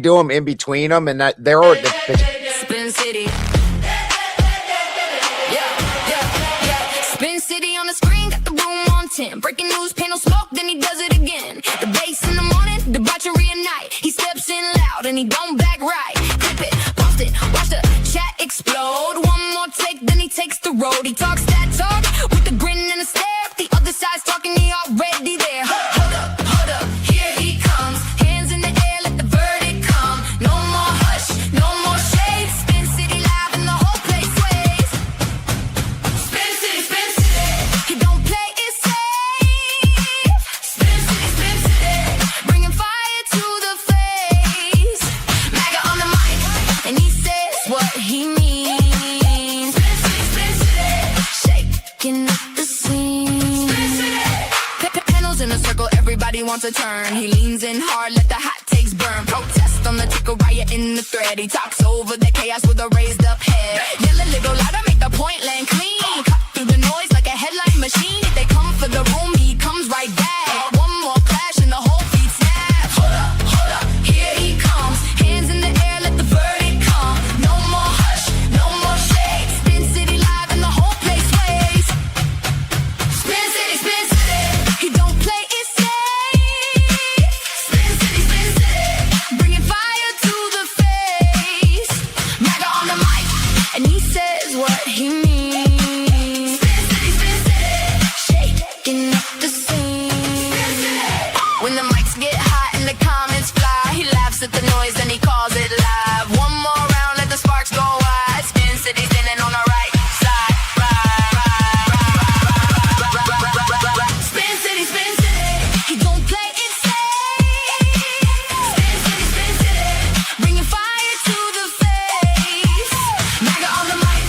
do them in between them, and that they're all Spin City. Spin City on the screen, got the room on 10. Breaking news, panel smoke, then he does it again. The bass in the morning, debauchery at night. He steps in loud and he don't back right. Clip it, post it, watch the chat explode. One more take, then he takes the road. He talks that talk with a grin and a stare. The other side's talking, he already there. Hold up, here he comes. Hands in the air, let the verdict come. No more hush, no more shade. Spin City live and the whole place sways. Spin City, Spin City. He don't play it safe. Spin City, bringing fire to the face. MAGA on the mic, and he says what he means. Spin City, shaking up the scene. Panels in a circle, everybody wants a turn. He leans in hard, let the hot takes burn. Protest on the ticker, riot in the thread. He talks over the chaos with a raised up head. Yell a little louder, make the point land clean. Cut through the noise like a headline machine. If they come for the room, he comes right back. One more clash and the whole beat snaps. Hold up, here he comes. Hands in the air, let the verdict come. No more hush, no more shade. Spin City live and the whole place sways. Spin City, Spin City. He don't play it safe. Spin City, bringing fire to the face. MAGA on the mic, and he says what he means. Spin City, shaking up the scene. When the mics get hot and the comments fly, he laughs at the noise and he calls it live. One more round, let the sparks go wide. Spin City standing on the right side. Spin City, he don't play it safe. Spin City, bringing fire to the face. MAGA on the mic,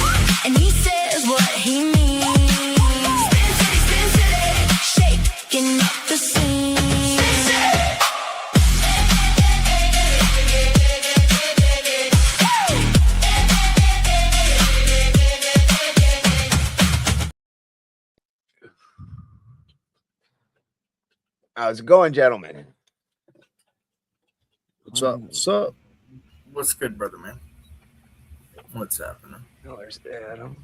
and he says what he means. Spin City, shaking up the scene. how's it going, gentlemen? What's up? What's up? What's good, brother, man? What's happening? Oh, there's Adam.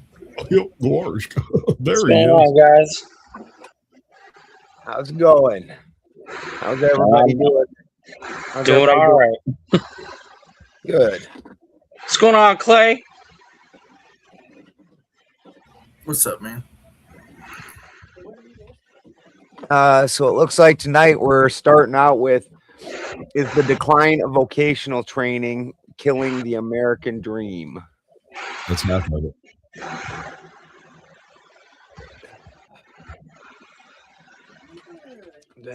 Yep, Lars. There What's he going is. on, guys? How's it going? How's everybody doing? How's Doing everybody all right. Good. What's going on, Clay? What's up, man? So it looks like tonight we're starting out with, is the decline of vocational training killing the American dream? That's half of it.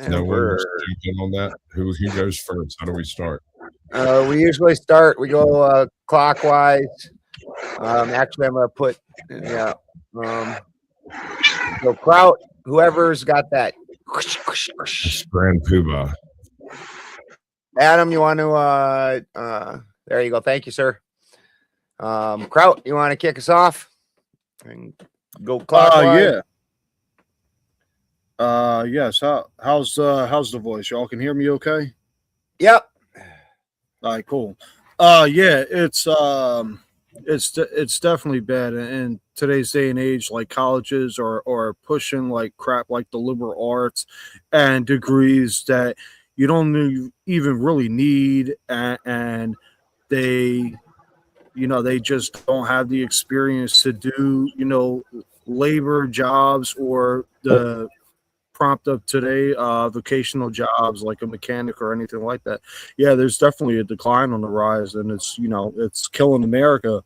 No one was jumping on that. Who goes first? How do we start? We usually start, we go clockwise. Actually, I'm going to put, so Kraut, whoever's got that. It's Grand Poobah. Adam, you want to, there you go. Thank you, sir. Kraut, you want to kick us off? And go clockwise. Yeah. Yes. How's the voice? Y'all can hear me okay? Yep. All right, cool. Yeah, it's definitely bad in today's day and age. Like colleges are pushing like crap, like the liberal arts and degrees that you don't even really need, and they just don't have the experience to do labor jobs or the prompt of today vocational jobs like a mechanic or anything like that. Yeah, there's definitely a decline on the rise, and it's killing America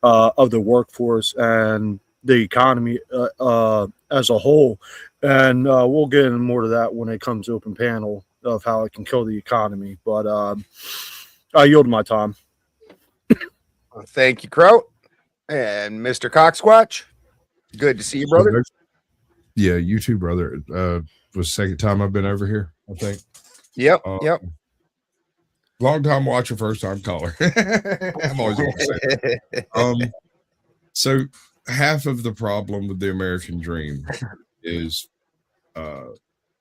of the workforce and the economy as a whole. And we'll get into more to that when it comes to open panel of how it can kill the economy. But I yield my time. Well, thank you, Kraut. And Mr. Cocksquatch, good to see you, brother. Yeah, you too, brother. It was the second time I've been over here, I think. Yep. Long time watcher, first time caller. I'm always going to say. So half of the problem with the American dream is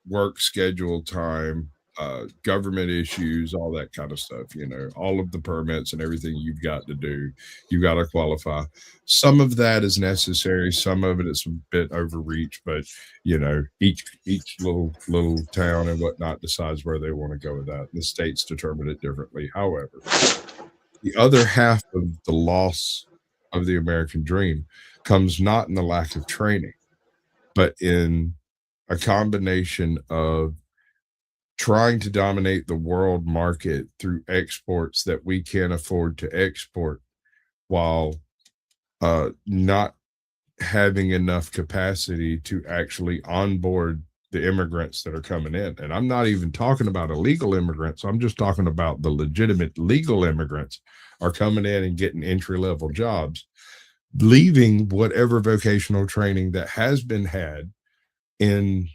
work schedule time, government issues, all that kind of stuff, all of the permits and everything you've got to do, you've got to qualify. Some of that is necessary, some of it is a bit overreach, but each little town and whatnot decides where they want to go with that. The states determine it differently. However, the other half of the loss of the American dream comes not in the lack of training, but in a combination of trying to dominate the world market through exports that we can't afford to export, while not having enough capacity to actually onboard the immigrants that are coming in. And I'm not even talking about illegal immigrants. I'm just talking about the legitimate legal immigrants are coming in and getting entry-level jobs, leaving whatever vocational training that has been had in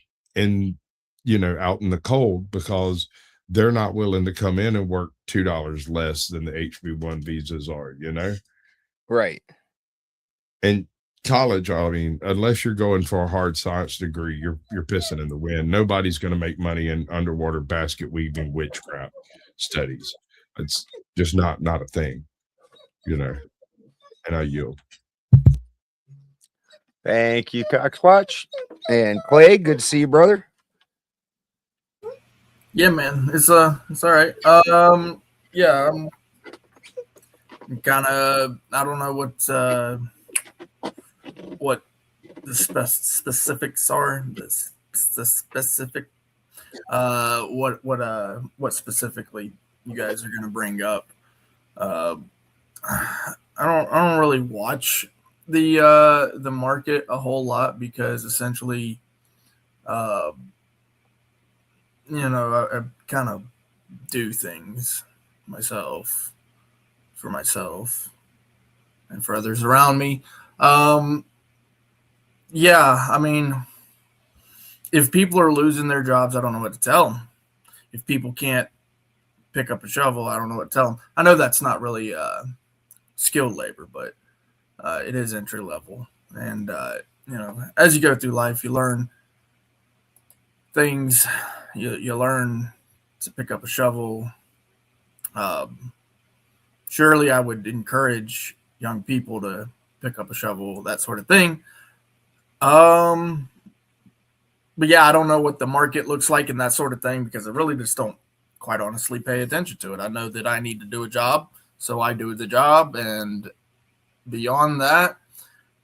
out in the cold, because they're not willing to come in and work $2 less than the HB1 visas are, Right. And college, I mean, unless you're going for a hard science degree, you're pissing in the wind. Nobody's going to make money in underwater basket weaving witchcraft studies. It's just not a thing, and I yield. Thank you, Coxwatch. And Clay, good to see you, brother. Yeah, man, it's all right. Yeah, I'm kind of, I don't know what the specifics are. The specific, what specifically you guys are gonna bring up. I don't really watch the market a whole lot, because essentially, I kind of do things for myself and for others around me. Yeah, I mean, if people are losing their jobs, I don't know what to tell them. If people can't pick up a shovel, I don't know what to tell them. I know that's not really skilled labor, but it is entry level. And, as you go through life, you learn things. You learn to pick up a shovel. Surely I would encourage young people to pick up a shovel, that sort of thing. But yeah, I don't know what the market looks like and that sort of thing, because I really just don't quite honestly pay attention to it. I know that I need to do a job, so I do the job. And beyond that,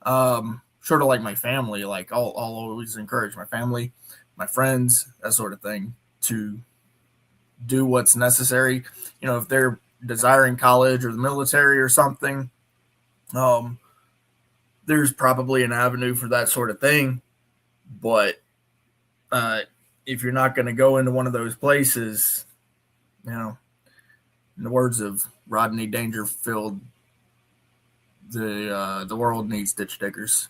sort of like my family, like I'll always encourage my family, my friends, that sort of thing, to do what's necessary. If they're desiring college or the military or something, there's probably an avenue for that sort of thing. But if you're not going to go into one of those places, in the words of Rodney Dangerfield, the world needs ditch diggers.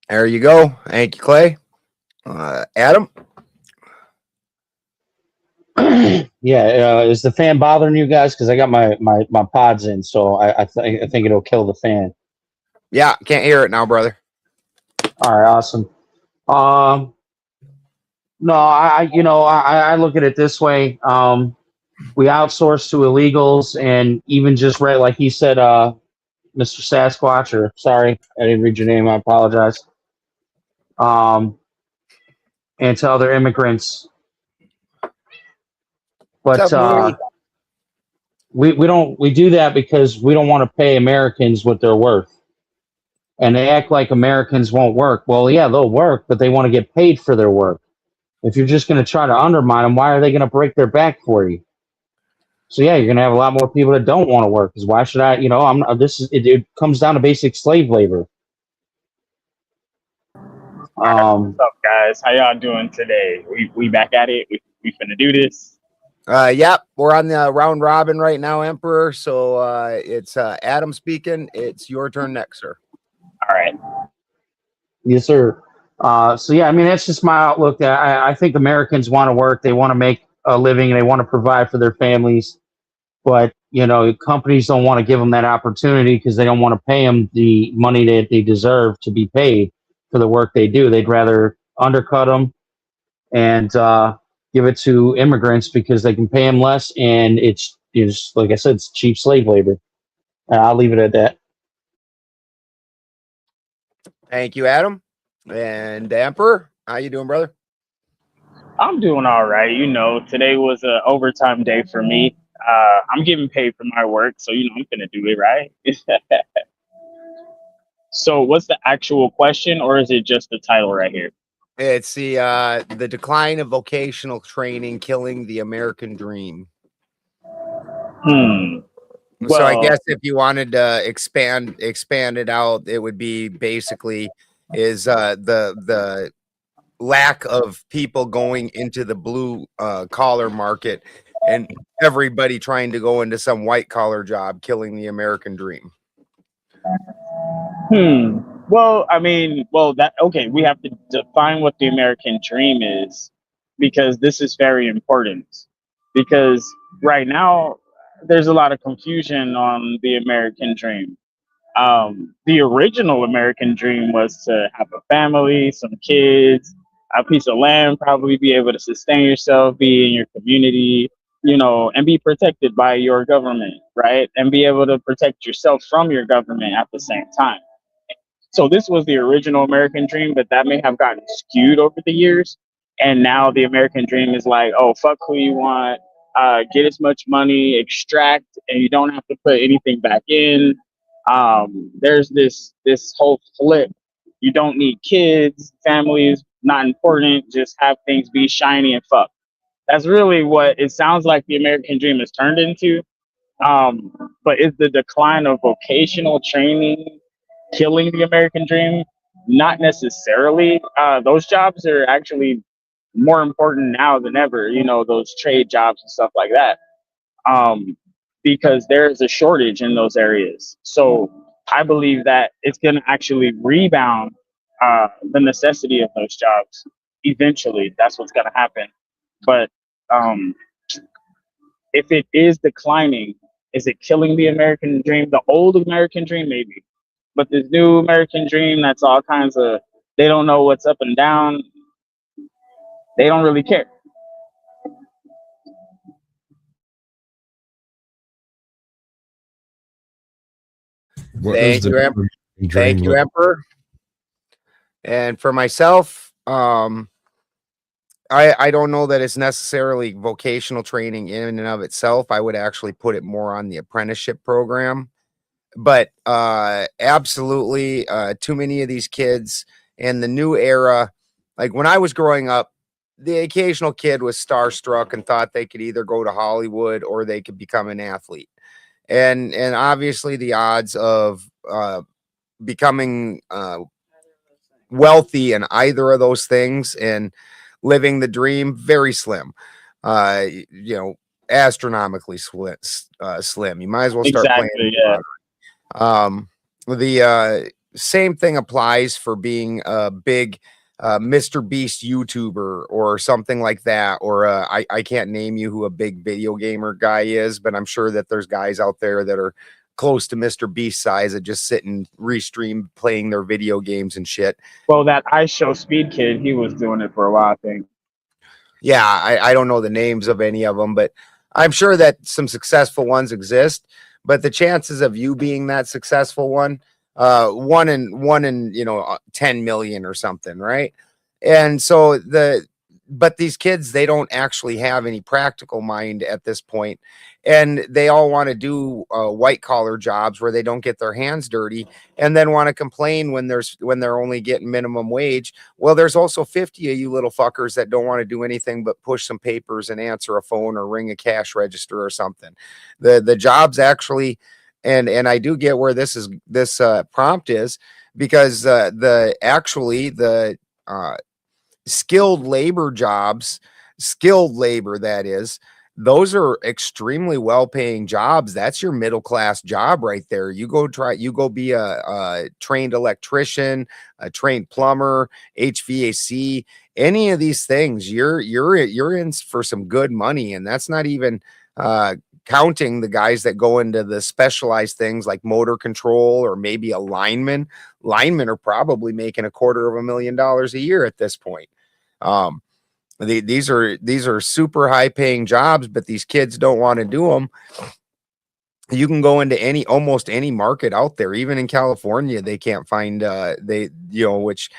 There you go. Thank you, Clay. Adam? Yeah, is the fan bothering you guys? Because I got my pods in, so I think it'll kill the fan. Yeah, can't hear it now, brother. All right, awesome. No, I look at it this way. We outsource to illegals, and even just right, like he said, Mr. Sasquatch, or sorry, I didn't read your name. I apologize. And to other immigrants. But we do that because we don't want to pay Americans what they're worth. And they act like Americans won't work. Well, yeah, they'll work, but they want to get paid for their work. If you're just going to try to undermine them, why are they going to break their back for you? So yeah, you're going to have a lot more people that don't want to work. Because why should I? It comes down to basic slave labor. What's up, guys? How y'all doing today? We back at it. We finna do this. Yep, we're on the round robin right now, Emperor. So it's Adam speaking. It's your turn next, sir. All right. Yes, sir. So yeah, I mean, that's just my outlook. I think Americans want to work. They want to make a living. And they want to provide for their families. But, companies don't want to give them that opportunity because they don't want to pay them the money that they deserve to be paid for the work they do. They'd rather undercut them and give it to immigrants because they can pay them less, and it's like I said, it's cheap slave labor. I'll leave it at that. Thank you, Adam. And Emperor, how you doing, brother? I'm doing all right. You know, today was an overtime day for me. I'm getting paid for my work, so you know I'm gonna do it right. So, what's the actual question, or is it just the title right here? It's the decline of vocational training killing the American dream. So I Well, guess if you wanted to expand it out, it would be basically is the lack of people going into the blue collar market and everybody trying to go into some white collar job, killing the American dream. Well, I mean, that okay. We have to define what the American dream is because this is very important. Because right now, there's a lot of confusion on the American dream. The original American dream was to have a family, some kids, a piece of land, probably be able to sustain yourself, be in your community, you know, and be protected by your government, right? And be able to protect yourself from your government at the same time. So this was the original American dream, but that may have gotten skewed over the years. And now the American dream is like, oh, fuck who you want, get as much money, extract, and you don't have to put anything back in. There's this whole flip. You don't need kids, families, not important. Just have things be shiny and fuck. That's really what it sounds like the American dream has turned into. But is the decline of vocational training killing the American dream? Not necessarily. Those jobs are actually more important now than ever, you know, those trade jobs and stuff like that. Because there's a shortage in those areas. So I believe that it's going to actually rebound the necessity of those jobs. Eventually, that's what's going to happen. But if it is declining, is it killing the American dream? The old American dream, maybe. But this new American dream, that's all kinds of, they don't know what's up and down. They don't really care. Thank you, Emperor. And for myself, I don't know that it's necessarily vocational training in and of itself. I would actually put it more on the apprenticeship program. But absolutely, too many of these kids in the new era, like when I was growing up, the occasional kid was starstruck and thought they could either go to Hollywood or they could become an athlete. And obviously the odds of becoming wealthy in either of those things and living the dream, very slim. You know, astronomically slim. You might as well start playing. Yeah. The same thing applies for being a big Mr. Beast YouTuber or something like that. Or I can't name you who a big video gamer guy is, but I'm sure that there's guys out there that are close to Mr. Beast size that just sit and restream playing their video games and shit. Well, that ice show Speed Kid, he was doing it for a while, I think. Yeah, I don't know the names of any of them, but I'm sure that some successful ones exist. But the chances of you being that successful one in 10 million or something, right? And so but these kids, they don't actually have any practical mind at this point, and they all want to do white collar jobs where they don't get their hands dirty, and then want to complain when they're only getting minimum wage. Well, there's also 50 of you little fuckers that don't want to do anything but push some papers and answer a phone or ring a cash register or something. The jobs actually, and I do get where this prompt is, because the skilled labor jobs, that is, those are extremely well-paying jobs. That's your middle-class job right there. You go be a trained electrician, a trained plumber, HVAC, any of these things. You're in for some good money, and that's not even counting the guys that go into the specialized things like motor control or maybe a lineman. Linemen are probably making $250,000 a year at this point. These are super high paying jobs, but these kids don't want to do them. You can go into almost any market out there, even in California. They can't find which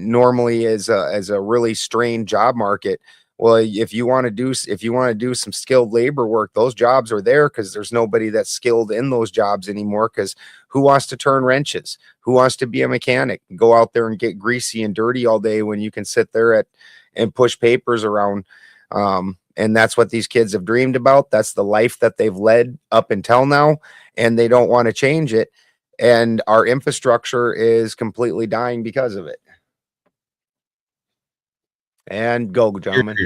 normally is a really strained job market. Well, if you want to do some skilled labor work, those jobs are there because there's nobody that's skilled in those jobs anymore. Because who wants to turn wrenches? Who wants to be a mechanic? Go out there and get greasy and dirty all day when you can sit there and push papers around. And that's what these kids have dreamed about. That's the life that they've led up until now, and they don't want to change it. And our infrastructure is completely dying because of it. And go, gentlemen.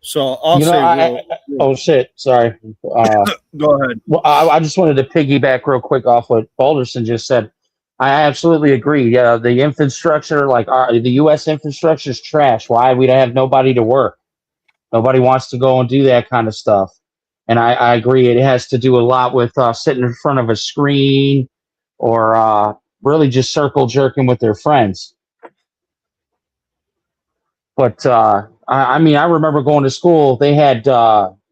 So I'll say, oh shit, sorry. go ahead. Well, I just wanted to piggyback real quick off what Balderson just said. I absolutely agree. Yeah, the infrastructure, like the U.S. infrastructure, is trash. Why? We don't have nobody to work. Nobody wants to go and do that kind of stuff. And I agree. It has to do a lot with sitting in front of a screen or really just circle jerking with their friends. But I mean, I remember going to school. They had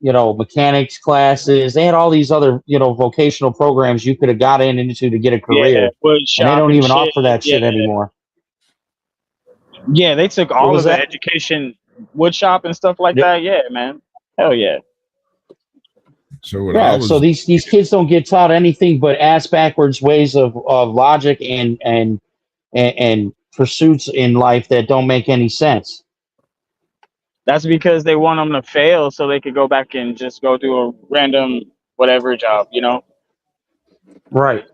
mechanics classes. They had all these other vocational programs you could have got into to get a career. And they don't even offer that shit anymore. Yeah, they took all of the education, wood shop and stuff like that. Yeah, man. Hell yeah. So these kids don't get taught anything but ass backwards ways of logic and pursuits in life that don't make any sense. That's because they want them to fail so they could go back and just go do a random whatever job, Right.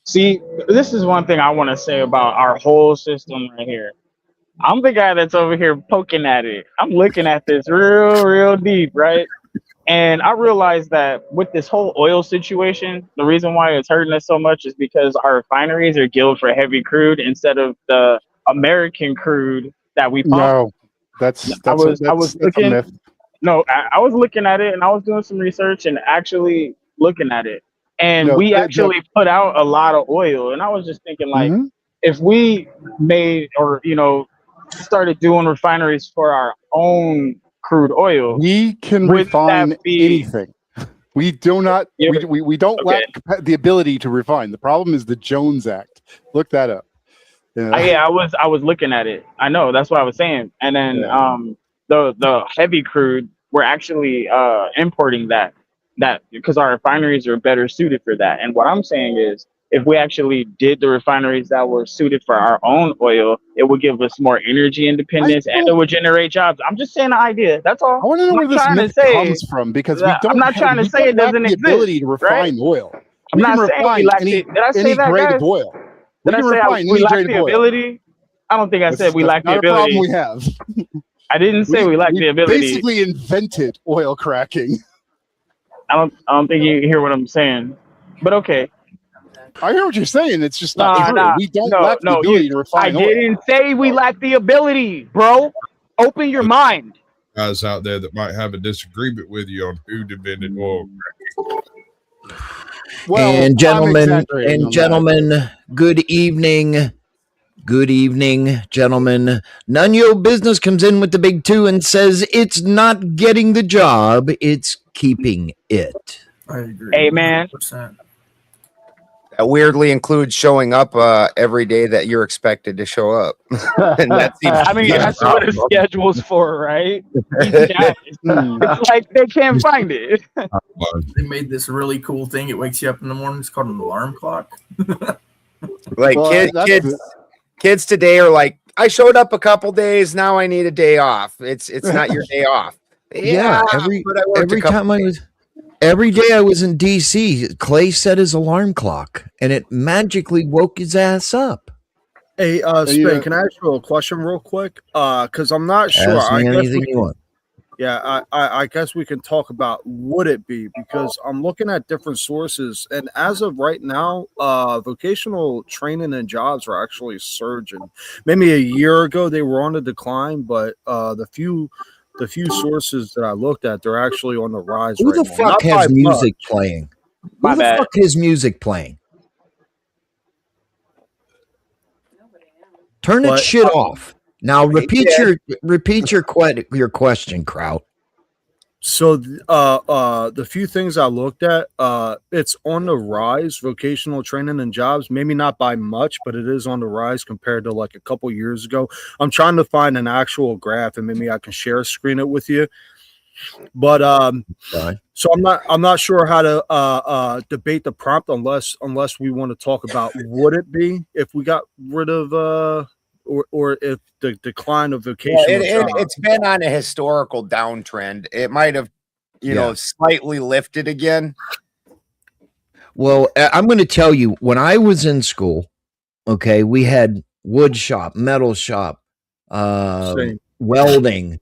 See, this is one thing I want to say about our whole system right here. I'm the guy that's over here poking at it. I'm looking at this real deep, right? And I realized that with this whole oil situation, the reason why it's hurting us so much is because our refineries are geared for heavy crude instead of the American crude that we pump. No, that's I was looking. a myth. No, I was looking at it and I was doing some research and actually looking at it. And we actually put out a lot of oil. And I was just thinking, like, if we made or, started doing refineries for our own crude oil, we can refine anything. We do not. We don't lack the ability to refine. The problem is the Jones Act. Look that up. I was looking at it. I know, that's what I was saying. And then the heavy crude, we're actually importing that because our refineries are better suited for that. And what I'm saying is, if we actually did the refineries that were suited for our own oil, it would give us more energy independence and it would generate jobs. I'm just saying the idea. That's all. I want to know where this myth comes from because we don't. I'm not trying to say it doesn't exist. Ability to refine oil. I'm not saying we lack it. Did I say that, grade guys? of oil. Did I say we lack the ability? I don't think I said we lack the ability. That's not a problem we have. I didn't say we lack the ability. Basically invented oil cracking. I don't think you hear what I'm saying. But okay. I hear what you're saying. It's just not true. We don't lack the ability to refine oil. I didn't say we lack the ability, bro. Open your mind. Guys out there that might have a disagreement with you on who invented oil cracking. Well, and gentlemen, good evening. Good evening, gentlemen. None of your business comes in with the big two and says it's not getting the job, it's keeping it. I agree. Amen. 100%. That weirdly includes showing up every day that you're expected to show up. And that's that's what a schedule's for, right? It's like they can't find it. They made this really cool thing. It wakes you up in the morning. It's called an alarm clock. Like kids today are like, I showed up a couple days. Now I need a day off. It's not your day off. Yeah, every day I was in DC, Clay set his alarm clock, and it magically woke his ass up. Hey, Spin, can I ask you a question real quick? Because I'm not sure. Ask me anything you want. Yeah, I guess we can talk about would it be, because I'm looking at different sources, and as of right now, vocational training and jobs are actually surging. Maybe a year ago they were on a decline, but the few the few sources that I looked at, they're actually on the rise. Who right the now. fuck Not has by music much. playing? My Who the bad. fuck has music playing? Turn that But, shit off. Now repeat did. your question, Kraut. So the few things I looked at, it's on the rise, vocational training and jobs, maybe not by much, but it is on the rise compared to like a couple years ago. I'm trying to find an actual graph and maybe I can share a screen it with you. But so I'm not sure how to debate the prompt unless we want to talk about would it be if we got rid of or if the decline of vocational jobs. It's been on a historical downtrend. It might have, you know, slightly lifted again. Well, I'm going to tell you, when I was in school, okay, we had wood shop, metal shop, welding,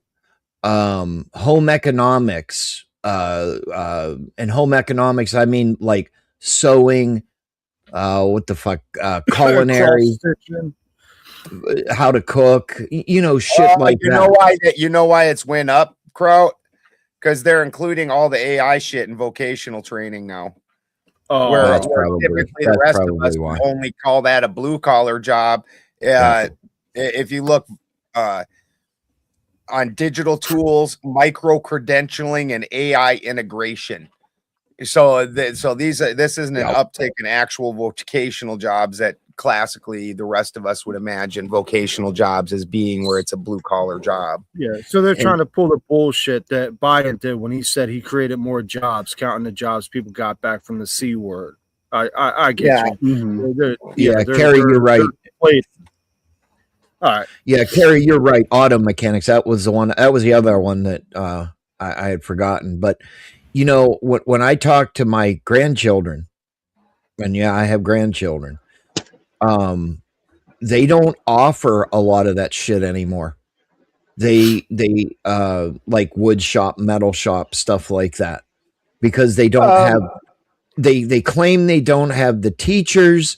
home economics, and home economics, I mean like sewing, what the fuck, culinary, how to cook, you know, shit like that. You know why it's went up, Kraut? Because they're including all the AI shit in vocational training now. Where typically the rest of us would only call that a blue collar job. If you look on digital tools, micro credentialing, and AI integration. So this isn't an uptick in actual vocational jobs that classically the rest of us would imagine vocational jobs as being where it's a blue collar job. Yeah, so they're trying to pull the bullshit that Biden did when he said he created more jobs, counting the jobs people got back from the C word. I get you. Carrie, you're right. All right. Yeah, Carrie, you're right. Auto mechanics. That was the one. That was the other one that I had forgotten. But you know, when I talk to my grandchildren, and I have grandchildren, they don't offer a lot of that shit anymore. They like wood shop, metal shop, stuff like that, because they don't have. They claim they don't have the teachers,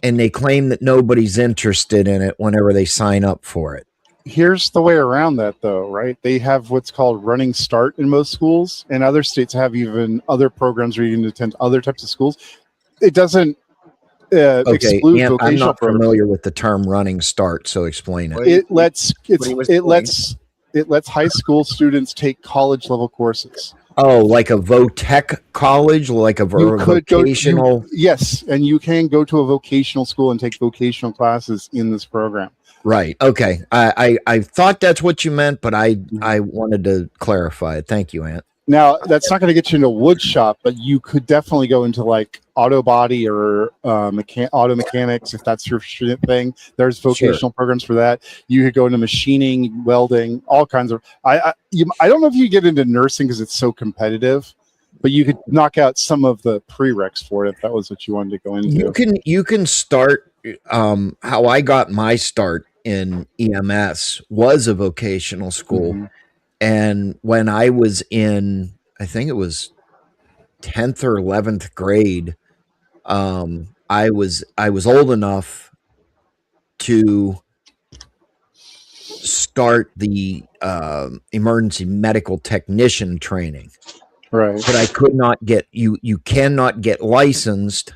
and they claim that nobody's interested in it whenever they sign up for it. Here's the way around that, though, right? They have what's called Running Start in most schools, and other states have even other programs where you can attend other types of schools. It doesn't exclude vocational I'm not programs. familiar with the term Running Start, so explain it. It lets high school students take college level courses. Oh, like a VOTech college, like a vocational. Yes, and you can go to a vocational school and take vocational classes in this program. Right. Okay. I thought that's what you meant, but I wanted to clarify it. Thank you, Ant. Now, that's not going to get you into wood shop, but you could definitely go into like auto body or auto mechanics if that's your thing. There's vocational programs for that. You could go into machining, welding, all kinds of. I don't know if you get into nursing because it's so competitive, but you could knock out some of the prereqs for it if that was what you wanted to go into. You can start. How I got my start in EMS was a vocational school. Mm-hmm. And when I was in, I think it was 10th or 11th grade, I was old enough to start the emergency medical technician training. Right. But I could not get you cannot get licensed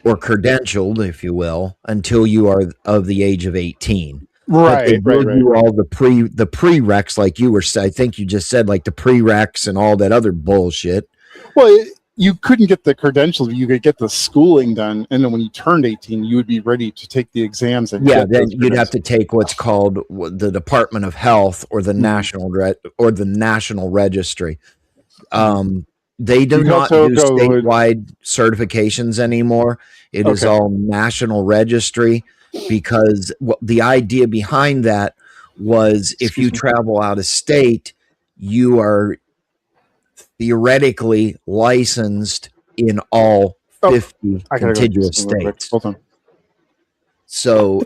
or credentialed, if you will, until you are of the age of 18. Right, you all the prereqs, like you were. I think you just said, like the prereqs and all that other bullshit. Well, you couldn't get the credentials. You could get the schooling done, and then when you turned 18, you would be ready to take the exams. And then you'd have to take what's called the Department of Health or the National Registry. They do not do statewide certifications anymore. It is all National Registry. Because the idea behind that was if you travel out of state, you are theoretically licensed in all 50 contiguous states. So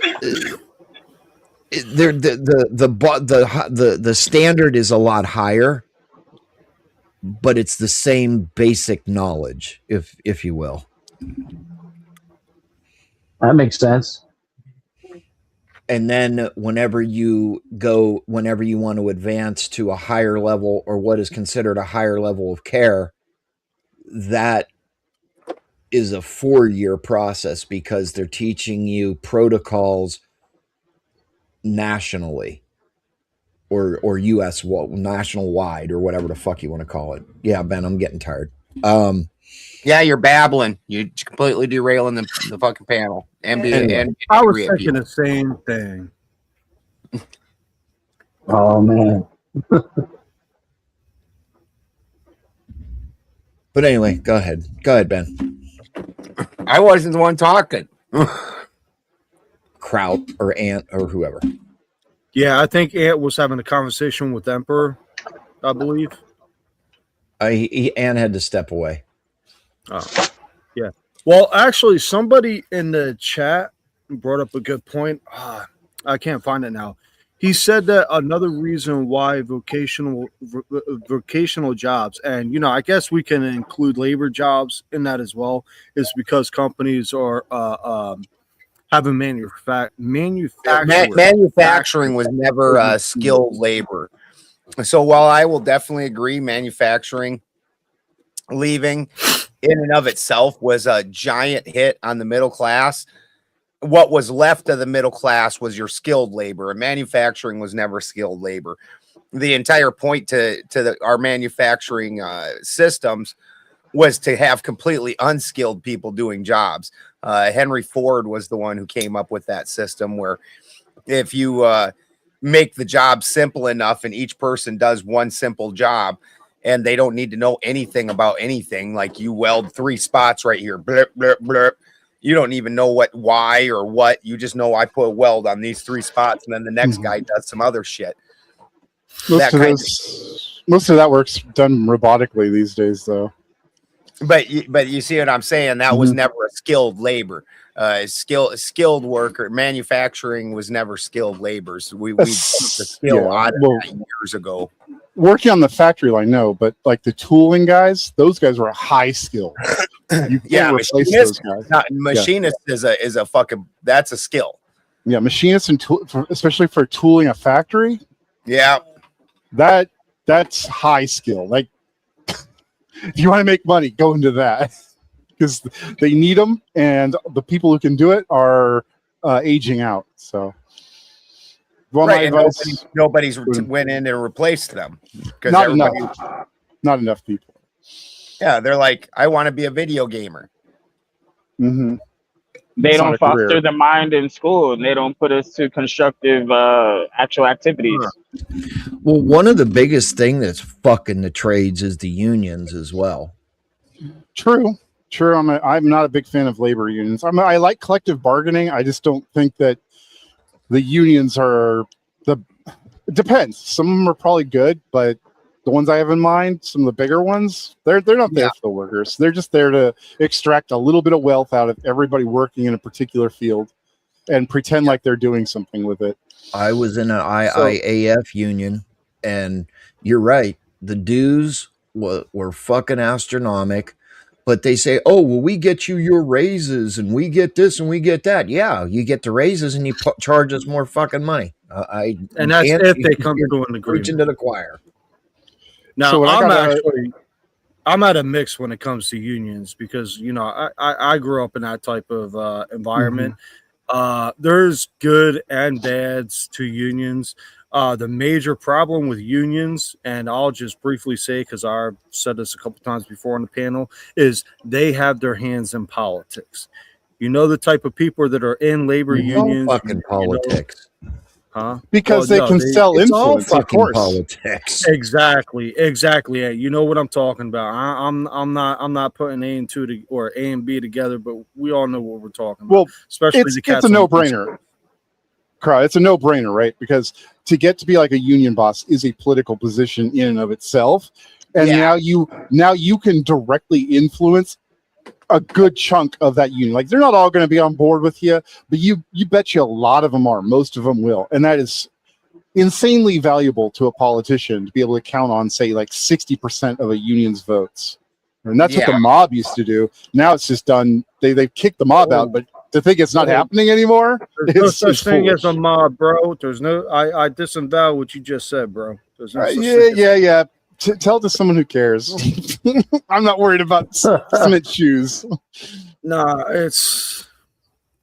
the standard is a lot higher, but it's the same basic knowledge, if you will. That makes sense. And then whenever you want to advance to a higher level or what is considered a higher level of care, that is a 4-year process because they're teaching you protocols nationally or US national wide or whatever the fuck you want to call it. Yeah, Ben, I'm getting tired. Yeah, you're babbling. You're completely derailing the fucking panel. Anyway, I was thinking the same thing. Oh man. But anyway, go ahead, Ben. I wasn't the one talking. Kraut or Ant or whoever. Yeah, I think Ant was having a conversation with Emperor, I believe. Ant had to step away. Oh, yeah. Well, actually, somebody in the chat brought up a good point. I can't find it now. He said that another reason why vocational jobs, and I guess we can include labor jobs in that as well, is because companies are having manufacturing was never skilled labor. So while I will definitely agree, manufacturing leaving in and of itself was a giant hit on the middle class. What was left of the middle class was your skilled labor, and manufacturing was never skilled labor. The entire point to our manufacturing systems was to have completely unskilled people doing jobs. Henry Ford was the one who came up with that system where if you make the job simple enough and each person does one simple job and they don't need to know anything about anything, like you weld 3 spots right here, blip, blip, blip. You don't even know why or what. You just know I put a weld on these 3 spots, and then the next guy does some other shit. Most of that work's done robotically these days, though. But you see what I'm saying? That was never a skilled labor. Skilled worker. Manufacturing was never skilled labor. So we took the skill out of that years ago. Working on the factory line, no, but like the tooling guys, those guys were high skill. You can't replace those guys. Machinist is a fucking, that's a skill. Yeah, machinist and especially for tooling a factory. Yeah, that's high skill. Like, if you want to make money, go into that because they need them, and the people who can do it are aging out. So. Well, right, nobody's went in and replaced them because not enough people. Yeah, they're like, I want to be a video gamer. They don't foster the mind in school, and they don't put us to constructive actual activities. Well, one of the biggest thing that's fucking the trades is the unions as well. True. I'm not a big fan of labor unions. I like collective bargaining. I just don't think that the unions are it depends. Some of them are probably good, but the ones I have in mind, some of the bigger ones, they're not there for the workers. They're just there to extract a little bit of wealth out of everybody working in a particular field and pretend like they're doing something with it. I was in an IIAF union, and you're right. The dues were fucking astronomical. But they say, oh, well, we get you your raises and we get this and we get that. Yeah, you get the raises and you charge us more fucking money. And that's if they come to an agreement. Preaching to the choir. Now, so I'm at a mix when it comes to unions because, I grew up in that type of environment. There's good and bads to unions. The major problem with unions, and I'll just briefly say, because I've said this a couple times before on the panel, is they have their hands in politics. You know the type of people that are in labor unions. Fucking politics. Because they can sell influence, of course. Politics. Exactly. Yeah, you know what I'm talking about. I'm not putting A and A and B together, but we all know what we're talking about. Well, especially it's a no-brainer. It's a no-brainer, right? Because to get to be like a union boss is a political position in and of itself, and now you can directly influence a good chunk of that union. Like, they're not all going to be on board with you, but you bet you a lot of them are. Most of them will, and that is insanely valuable to a politician to be able to count on, say, like 60% of a union's votes. And that's what the mob used to do. Now it's just done. They've kicked the mob out, but to think it's not happening anymore. There's no It's such just thing as a foolish. mob, bro. There's no. I disavow what you just said, bro. There's no such thing as- Yeah. Tell it to someone who cares. I'm not worried about cement shoes. Nah, it's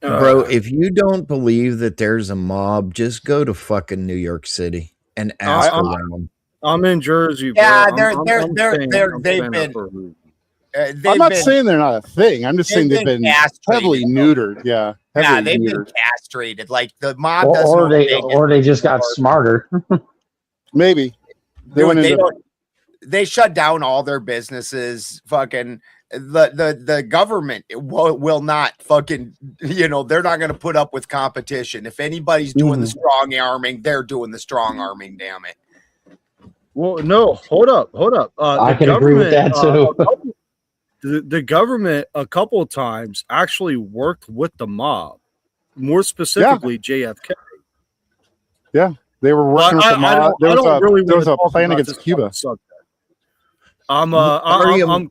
Bro, if you don't believe that there's a mob, just go to fucking New York City and ask around. I'm in Jersey, bro. Yeah, I'm they've been. I'm not saying they're not a thing. I'm just saying they've been heavily neutered. Yeah, Yeah, they've been castrated. Like the mob doesn't. Or they just got smarter. Maybe they shut down all their businesses. Fucking the government will not fucking, they're not going to put up with competition. If anybody's doing the strong arming, they're doing the strong arming. Damn it. Well, no, hold up. I can agree with that too. The government a couple of times actually worked with the mob, more specifically JFK. Yeah, they were working with the mob. There was a plan against Cuba. I'm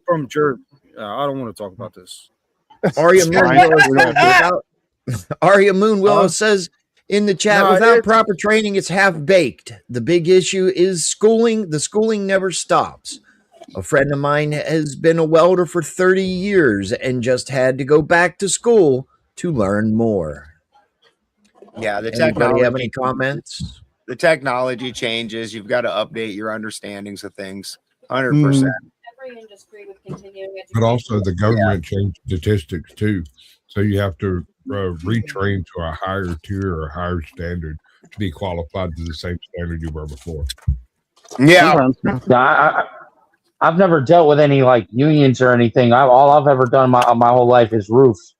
from Jersey. I don't want to talk about this. Arya Moonwillow says in the chat, without proper training, it's half baked. The big issue is schooling. The schooling never stops. A friend of mine has been a welder for 30 years and just had to go back to school to learn more. Yeah, the Anybody technology. have any comments? The technology changes. You've got to update your understandings of things. 100%. Every industry with continuing education. But also the government changed statistics too. So you have to retrain to a higher tier or higher standard to be qualified to the same standard you were before. Yeah. I've never dealt with any like unions or anything. All I've ever done my whole life is roofs.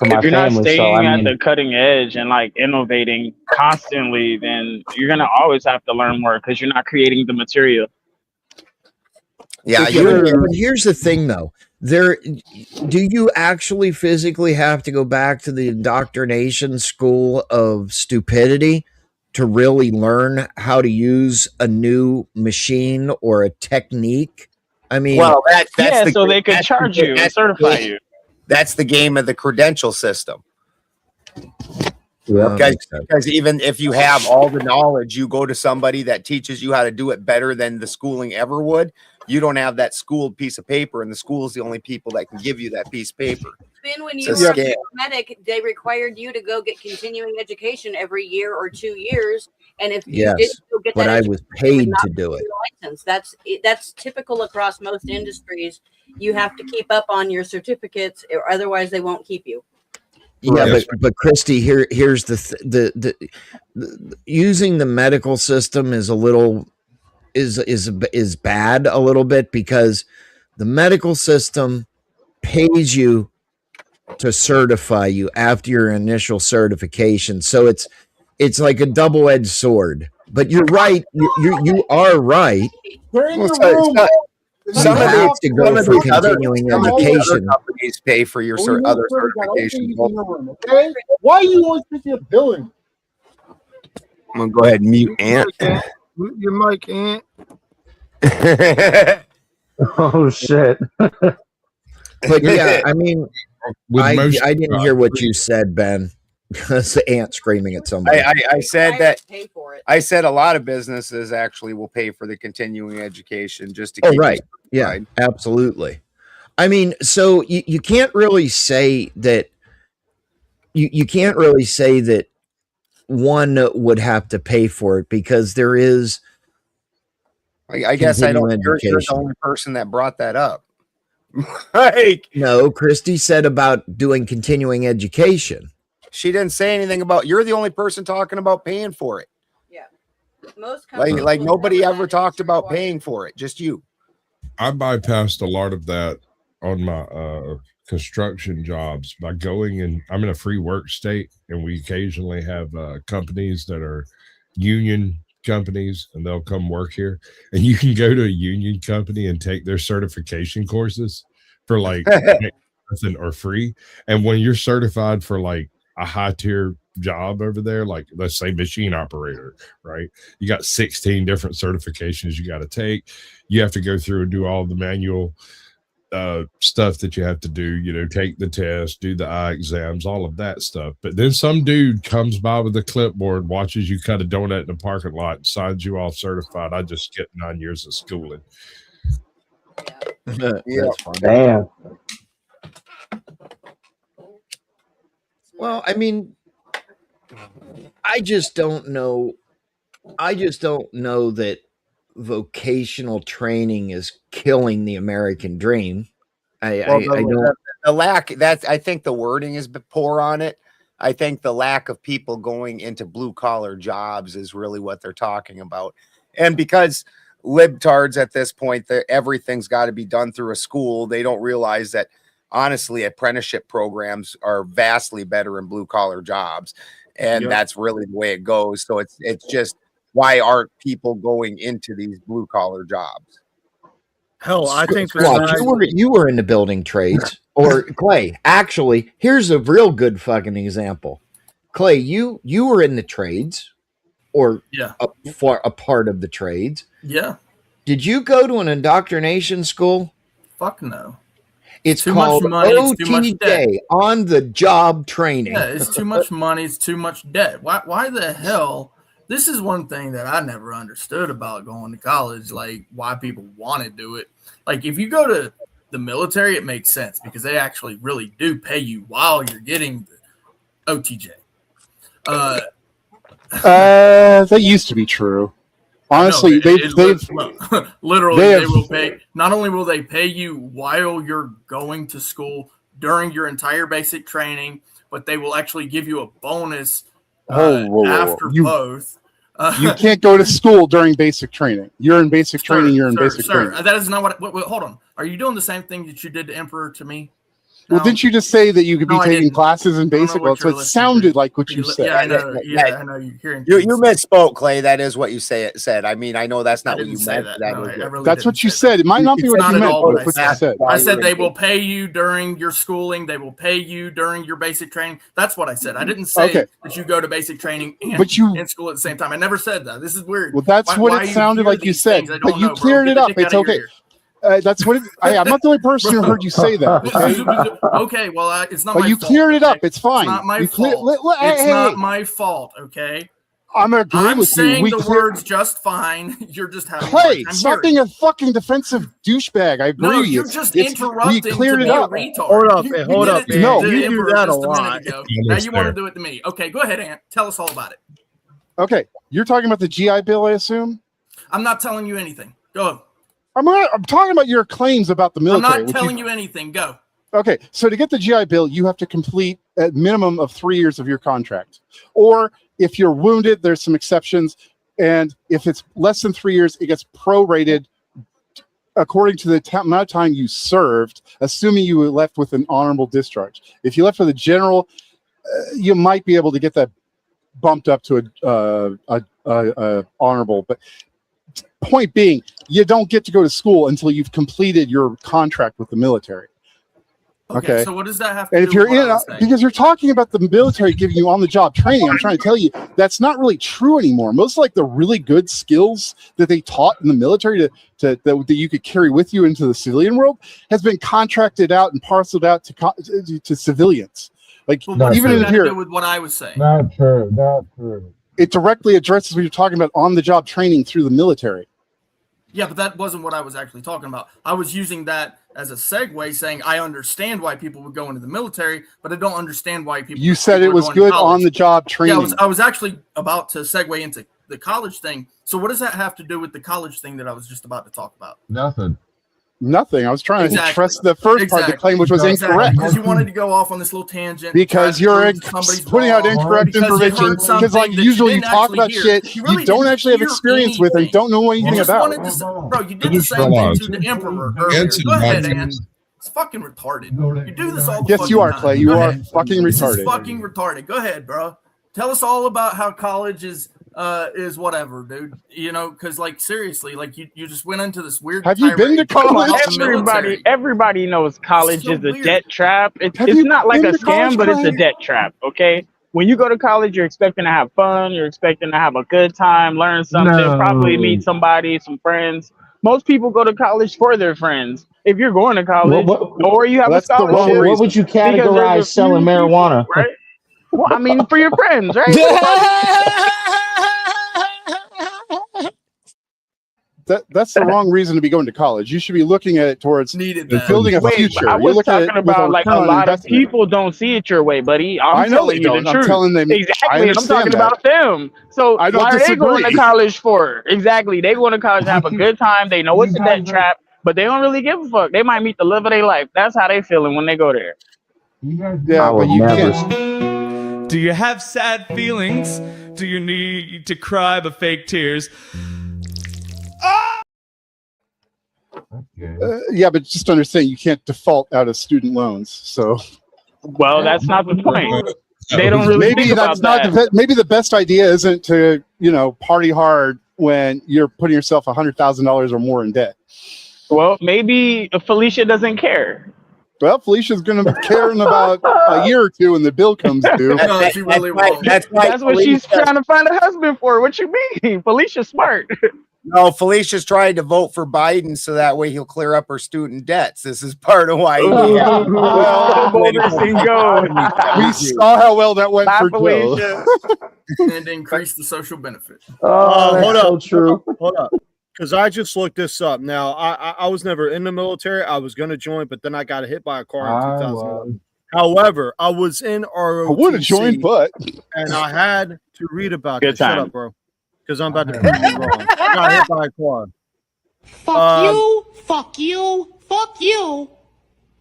If you're not staying at the cutting edge and like innovating constantly, then you're gonna always have to learn more because you're not creating the material. Yeah, but here's the thing though. Do you actually physically have to go back to the indoctrination school of stupidity to really learn how to use a new machine or a technique? I mean, well, that's so they could charge you and certify you. That's the game of the credential system. Because even if you have all the knowledge, you go to somebody that teaches you how to do it better than the schooling ever would. You don't have that schooled piece of paper, and the school is the only people that can give you that piece of paper. Then when you were a paramedic, they required you to go get continuing education every year or 2 years. And if you didn't go get that, I was paid to do it. License. That's typical across most industries. You have to keep up on your certificates, or otherwise they won't keep you. Yeah, but Christy, here's the using the medical system is a little is bad a little bit, because the medical system pays you to certify you after your initial certification. So it's like a double-edged sword. But you're right. You are right. Some of the education companies pay for your other certifications. Okay? Why are you always picking up billing? I'm gonna go ahead and mute Ant. Your mic, Ant. Oh shit! But yeah, I mean, I didn't hear what you said, Ben. Because the ant screaming at somebody. I said that. I said a lot of businesses actually will pay for the continuing education just to keep. Right. Yeah, absolutely. I mean, so you can't really say that. You can't really say that one would have to pay for it, because there is. I guess I don't. You're the only person that brought that up. No, Christy said about doing continuing education. She didn't say anything about. You're the only person talking about paying for it. Yeah, most like nobody ever talked about paying for it. Just you. I bypassed a lot of that on my construction jobs by going in. I'm in a free work state, and we occasionally have companies that are union companies, and they'll come work here. And you can go to a union company and take their certification courses for like nothing or free. And when you're certified for like a high tier job over there, like let's say machine operator, right? You got 16 different certifications you got to take. You have to go through and do all the manual stuff that you have to do, you know, take the test, do the eye exams, all of that stuff. But then some dude comes by with a clipboard, watches you cut a donut in the parking lot, and signs you off certified. I just skipped 9 years of schooling. That's funny. Damn. Well, I mean, I just don't know that vocational training is killing the American dream. I don't. The lack, that's, I think the wording is poor on it. I think the lack of people going into blue collar jobs is really what they're talking about. And because libtards at this point, that everything's got to be done through a school, they don't realize that honestly apprenticeship programs are vastly better in blue collar jobs. And that's really the way it goes. So it's just, why aren't people going into these blue collar jobs? Hell, I think you were in the building trades, or Clay. Actually, here's a real good fucking example. Clay, you were in the trades, or a part of the trades. Yeah. Did you go to an indoctrination school? Fuck no. It's too called much money, it's too much debt. on the job training. Yeah, it's too much money, it's too much debt. Why the hell? This is one thing that I never understood about going to college, like why people want to do it. Like if you go to the military, it makes sense because they actually really do pay you while you're getting the OTJ. That used to be true. Honestly, they've literally they will pay. Not only will they pay you while you're going to school during your entire basic training, but they will actually give you a bonus after both. You can't go to school during basic training. You're in basic training. You're in basic training. That is not what. Wait, hold on. Are you doing the same thing that you did to Emperor to me? Well, didn't you just say that you could be taking classes in basic? Well, so it sounded like what you said. Yeah, I know. Yeah, I know. You're hearing. You misspoke, Clay. That is what you said. I mean, I know that's not what you meant. That's what you said. It might not be what you meant, but what you said. I said they will pay you during your schooling. They will pay you during your basic training. That's what I said. I didn't say that you go to basic training and in school at the same time. I never said that. This is weird. Well, that's what it sounded like you said. But you cleared it up. It's okay. That's what I'm not the only person who heard you say that. Okay, well, it's not. But you cleared it up. It's fine. It's not my fault. It's not my fault. Okay. I'm agreeing with you. I'm saying the words just fine. You're just having. Clay, stop being a fucking defensive douchebag. I agree. No, you're just interrupting. We cleared it up. Hold up, hold up. No, you do that a lot. Now you want to do it to me. Okay, go ahead, Ant. Tell us all about it. Okay, you're talking about the GI Bill, I assume. I'm not telling you anything. Go. I'm talking about your claims about the military. I'm not telling you anything. Go. Okay, so to get the GI Bill, you have to complete a minimum of 3 years of your contract. Or if you're wounded, there's some exceptions. And if it's less than 3 years, it gets prorated according to the amount of time you served, assuming you were left with an honorable discharge. If you left with a general, you might be able to get that bumped up to a honorable. But point being, you don't get to go to school until you've completed your contract with the military. Okay. So what does that have to and do if you're with in because you're talking about the military giving you on-the-job training, I'm trying to tell you that's not really true anymore. Most like the really good skills that they taught in the military that you could carry with you into the civilian world has been contracted out and parceled out to civilians. Like even in here, with what I was saying. Not true. Not true. It directly addresses what you're talking about on-the-job training through the military. Yeah, but that wasn't what I was actually talking about. I was using that as a segue, saying I understand why people would go into the military, but I don't understand why people. You said it was good on-the-job training. Yeah, I was actually about to segue into the college thing. So what does that have to do with the college thing that I was just about to talk about? Nothing. I was trying to trust the first part of the claim, which was incorrect. Because you wanted to go off on this little tangent. Because you're putting out incorrect information. Because like usually you talk about shit you don't actually have experience with and don't know anything about. Bro, you did the same thing to the Emperor earlier. Go ahead, Ann. It's fucking retarded. You do this all the Yes, you are, Clay. You are fucking retarded. This is fucking retarded. Go ahead, bro. Tell us all about how college is whatever, dude. You know, because like seriously, like you just went into this weird. Have you been to college? Everybody knows college is a debt trap. It's not like a scam, but it's a debt trap. Okay, when you go to college, you're expecting to have fun. You're expecting to have a good time, learn something, probably meet somebody, some friends. Most people go to college for their friends. If you're going to college, or you have a That's the wrong scholarship, reason. What would you because there's a categorize selling few people, marijuana? right? Well, I mean, for your friends, right? What about That's the wrong reason to be going to college. You should be looking at it towards Needed that. building a Wait, future. I You're was looking at talking it with about like a return on lot of investment. people don't see it your way, buddy. I I'm know telling they you don't. the I'm truth. telling them. I Exactly. I'm understand talking that. about them. So I don't why are they going to disagree. college for? Exactly. They going to college to have a good time. They know it's a debt trap, but they don't really give a fuck. They might meet the love of their life. That's how they feeling when they go there. Yeah, but you can't. Do you have sad feelings? Do you need to cry but fake tears? Yeah, but just understand you can't default out of student loans. So, well, that's not the point. They don't really maybe think that's about not that. maybe the best idea isn't to party hard when you're putting yourself $100,000 or more in debt. Well, maybe Felicia doesn't care. Well, Felicia's going to care in about a year or two when the bill comes due. No, she really won't. That's what she's trying to find a husband for. What you mean? Felicia's smart. No, Felicia's trying to vote for Biden so that way he'll clear up her student debts. This is part of why. We saw how well that went for Joe. And increase the social benefit. Hold so up, true. Hold up. Because I just looked this up. Now, I was never in the military. I was going to join, but then I got hit by a car in 2011. However, I was in ROTC. I would have joined, but and I had to read about Good this. Shut time. up, bro. Because I'm about to prove you wrong. I got hit by a car. Fuck you, fuck you, fuck you.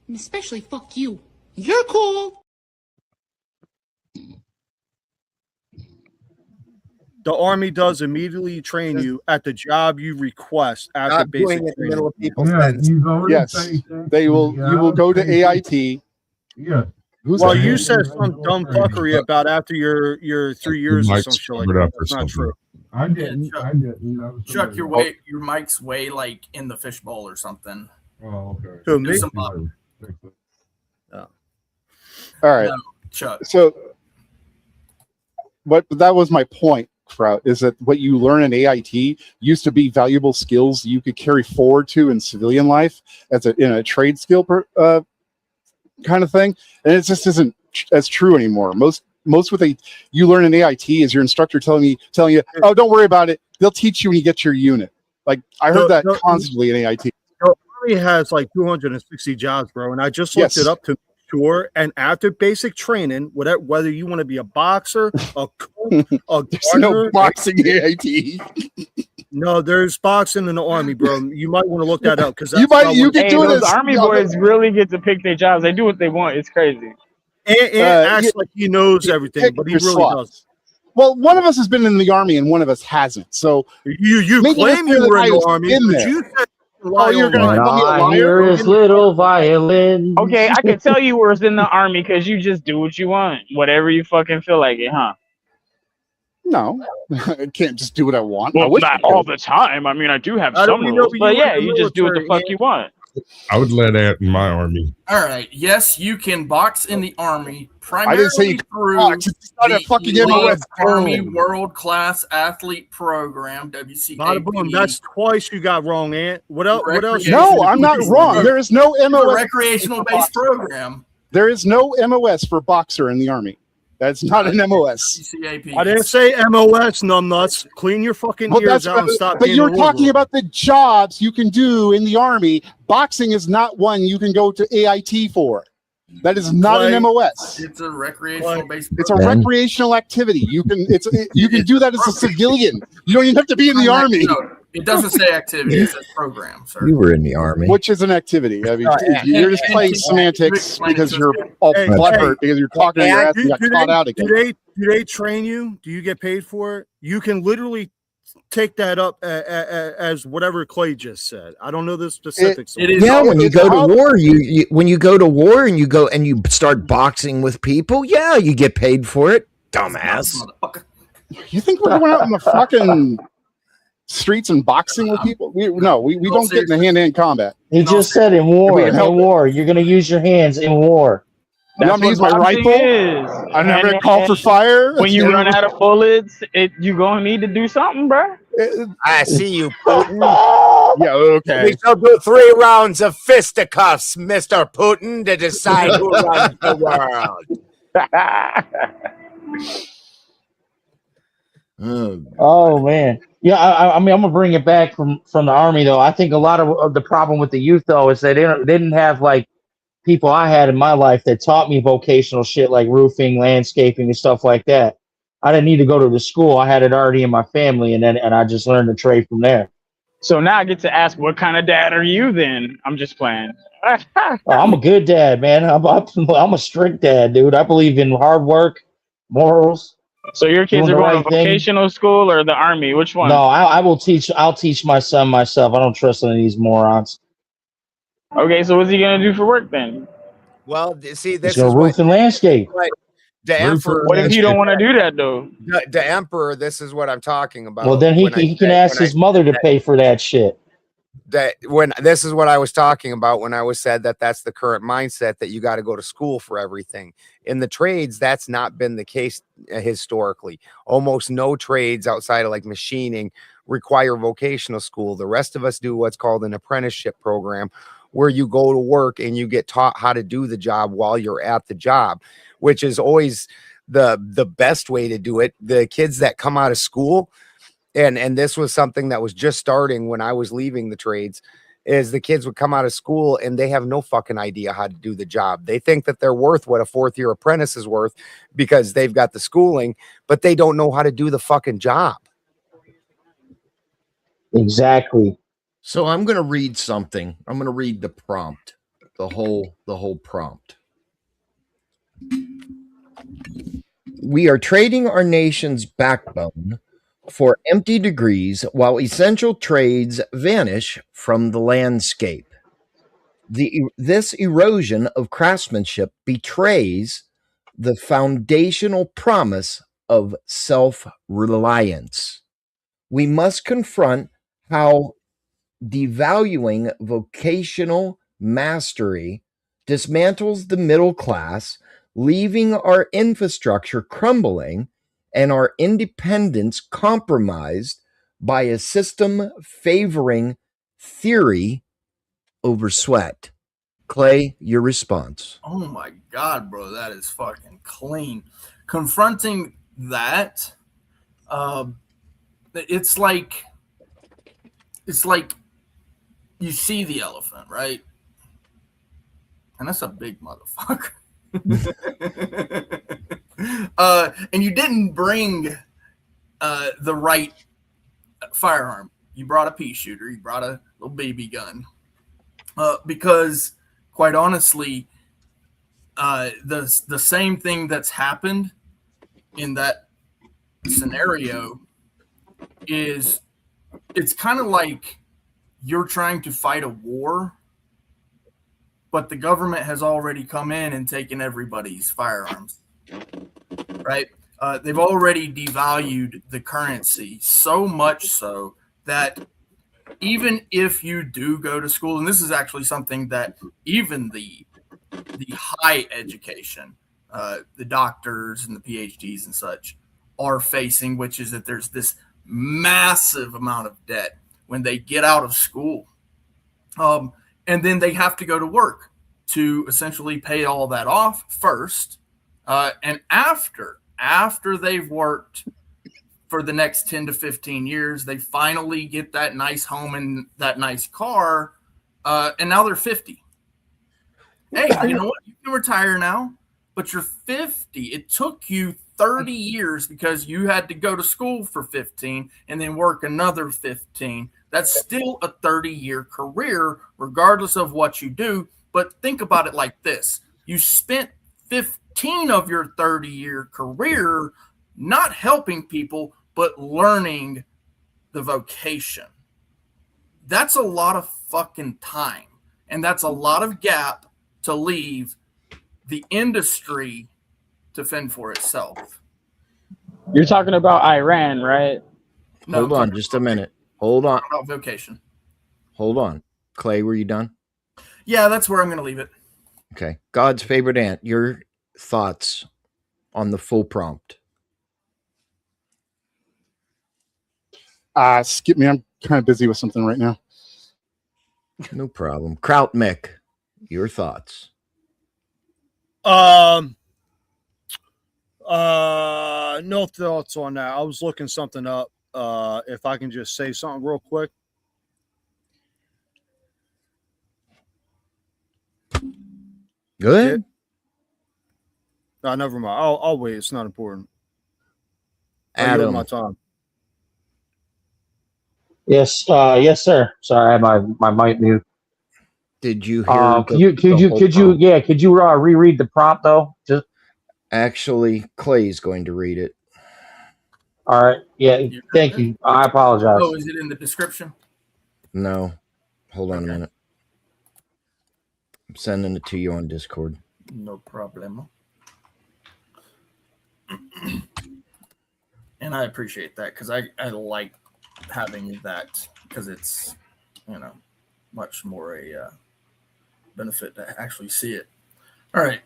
And especially fuck you. You're cool. The Army does immediately train you at the job you request after Not doing basic it in the training. middle of people's sentence. yes, they will. You will go to AIT. Yeah. Well, you said some dumb fuckery about after your 3 years or some shit like that. That's not true. I didn't. Chuck, I didn't. Chuck, your mic's way like in the fishbowl or something. Oh, okay. Who, me? Do some up. All right. No, Chuck. So, but that was my point, Kraut, is that what you learn in AIT used to be valuable skills you could carry forward to in civilian life as in a trade skill kind of thing, and it just isn't as true anymore. Most what you learn in AIT is your instructor telling you, oh, don't worry about it. They'll teach you when you get your unit. Like I heard that constantly in AIT. The Army has like 260 jobs, bro, and I just looked it up to sure. And after basic training, whether you want to be a boxer, a cook, a There's no boxing in AIT. No, there's boxing in the Army, bro. You might want to look that up because you can do it. Those Army boys really get to pick their jobs. They do what they want. It's crazy. And acts like he knows everything, but he really doesn't. Well, one of us has been in the Army and one of us hasn't. So you claim you were in the Army, but you said you're going to call me a liar? Hear his little violin. Okay, I can tell you were in the Army because you just do what you want, whatever you fucking feel like it, huh? No, I can't just do what I want. Well, not all the time. I mean, I do have some rules, but yeah, you just do what the fuck you want. I would let Ant in my Army. All right. Yes, you can box in the Army primarily I didn't say you through box. It's not a fucking MOS Army World Class Athlete Program, WCAP. Boom, that's twice you got wrong, Ant. What else? What else? No, I'm not wrong. There is no MOS. Recreational based program. There is no MOS for boxer in the Army. That's not an MOS. I didn't say MOS, numbnuts. Clean your fucking ears out and stop. But you're talking about the jobs you can do in the Army. Boxing is not one you can go to AIT for. That is not an MOS. It's a recreational based. It's a recreational activity. You can do that as a civilian. You don't even have to be in the Army. No, it doesn't say activity. It says program, sir. You were in the Army. Which is an activity. I mean, you're just playing semantics because you're all butthurt because you're talking to your ass and you got caught out again. Do they train you? Do you get paid for it? You can literally take that up as whatever Clay just said. I don't know the specifics. Yeah, when you go to war, when you go to war and you start boxing with people, yeah, you get paid for it. Dumbass. You think we're going out in the fucking streets and boxing with people? We don't get in the hand-to-hand combat. He just said in war. You're going to use your hands in war. You want me to use my rifle? I'm never gonna call for fire. When you run out of bullets, you gonna need to do something, bro. I see you, Putin. Yeah, okay. We shall do 3 rounds of fisticuffs, Mr. Putin, to decide who runs the world. Oh man, yeah. I mean, I'm gonna bring it back from the army though. I think a lot of the problem with the youth though is they didn't have like people I had in my life that taught me vocational shit like roofing, landscaping, and stuff like that. I didn't need to go to the school. I had it already in my family, and I just learned the trade from there. So now I get to ask, what kind of dad are you then? I'm just playing. I'm a good dad, man. I'm a strict dad, dude. I believe in hard work, morals. So your kids are doing the going right to thing. vocational school or the army? Which one? No, I'll teach my son myself. I don't trust any of these morons. Okay, so what's he gonna do for work then? Well, see, He's this gonna is roof and landscape. what the emperor. What if you don't want to do that though? The emperor. This is what I'm talking about. Well, then he can ask his mother to pay for that shit. This is what I was talking about when I was said that that's the current mindset, that you got to go to school for everything. In the trades, that's not been the case historically. Almost no trades outside of like machining require vocational school. The rest of us do what's called an apprenticeship program, where you go to work and you get taught how to do the job while you're at the job, which is always the best way to do it. The kids that come out of school, and this was something that was just starting when I was leaving the trades, is the kids would come out of school and they have no fucking idea how to do the job. They think that they're worth what a 4th-year apprentice is worth because they've got the schooling, but they don't know how to do the fucking job. Exactly. So I'm going to read something. I'm going to read the prompt, the whole prompt. We are trading our nation's backbone for empty degrees while essential trades vanish from the landscape. This erosion of craftsmanship betrays the foundational promise of self-reliance. We must confront how devaluing vocational mastery dismantles the middle class, leaving our infrastructure crumbling and our independence compromised by a system favoring theory over sweat. Clay, your response. Oh my God, bro, that is fucking clean. Confronting that, it's like you see the elephant, right? And that's a big motherfucker. And you didn't bring the right firearm. You brought a pea shooter. You brought a little BB gun. Because, quite honestly, the same thing that's happened in that scenario is, it's kind of like you're trying to fight a war, but the government has already come in and taken everybody's firearms, right? They've already devalued the currency so much so that even if you do go to school, and this is actually something that even the high education, the doctors and the PhDs and such are facing, which is that there's this massive amount of debt when they get out of school. And then they have to go to work to essentially pay all that off first. And after they've worked for the next 10 to 15 years, they finally get that nice home and that nice car. And now they're 50. Hey, you know what? You can retire now, but you're 50. It took you 30 years because you had to go to school for 15 and then work another 15. That's still a 30-year career, regardless of what you do. But think about it like this. You spent 15 of your 30-year career not helping people, but learning the vocation. That's a lot of fucking time. And that's a lot of gap to leave the industry to fend for itself. You're talking about Iran, right? No, Hold on just a minute. Hold on. About vocation. Hold on. Clay, were you done? Yeah, that's where I'm going to leave it. Okay. God's favorite ant, your thoughts on the full prompt. Skip me. I'm kind of busy with something right now. No problem. Kraut Mick, your thoughts? No thoughts on that. I was looking something up. If I can just say something real quick. Go ahead. No, never mind. I'll wait. It's not important. Adam. My time. Yes, yes, sir. Sorry, I had my mic mute. Did you hear? Could you reread the prompt though? Just actually, Clay's going to read it. All right. Yeah. Thank you. I apologize. Oh, is it in the description? No. Hold on a minute. I'm sending it to you on Discord. No problem. And I appreciate that because I like having that because it's, much more a benefit to actually see it. All right.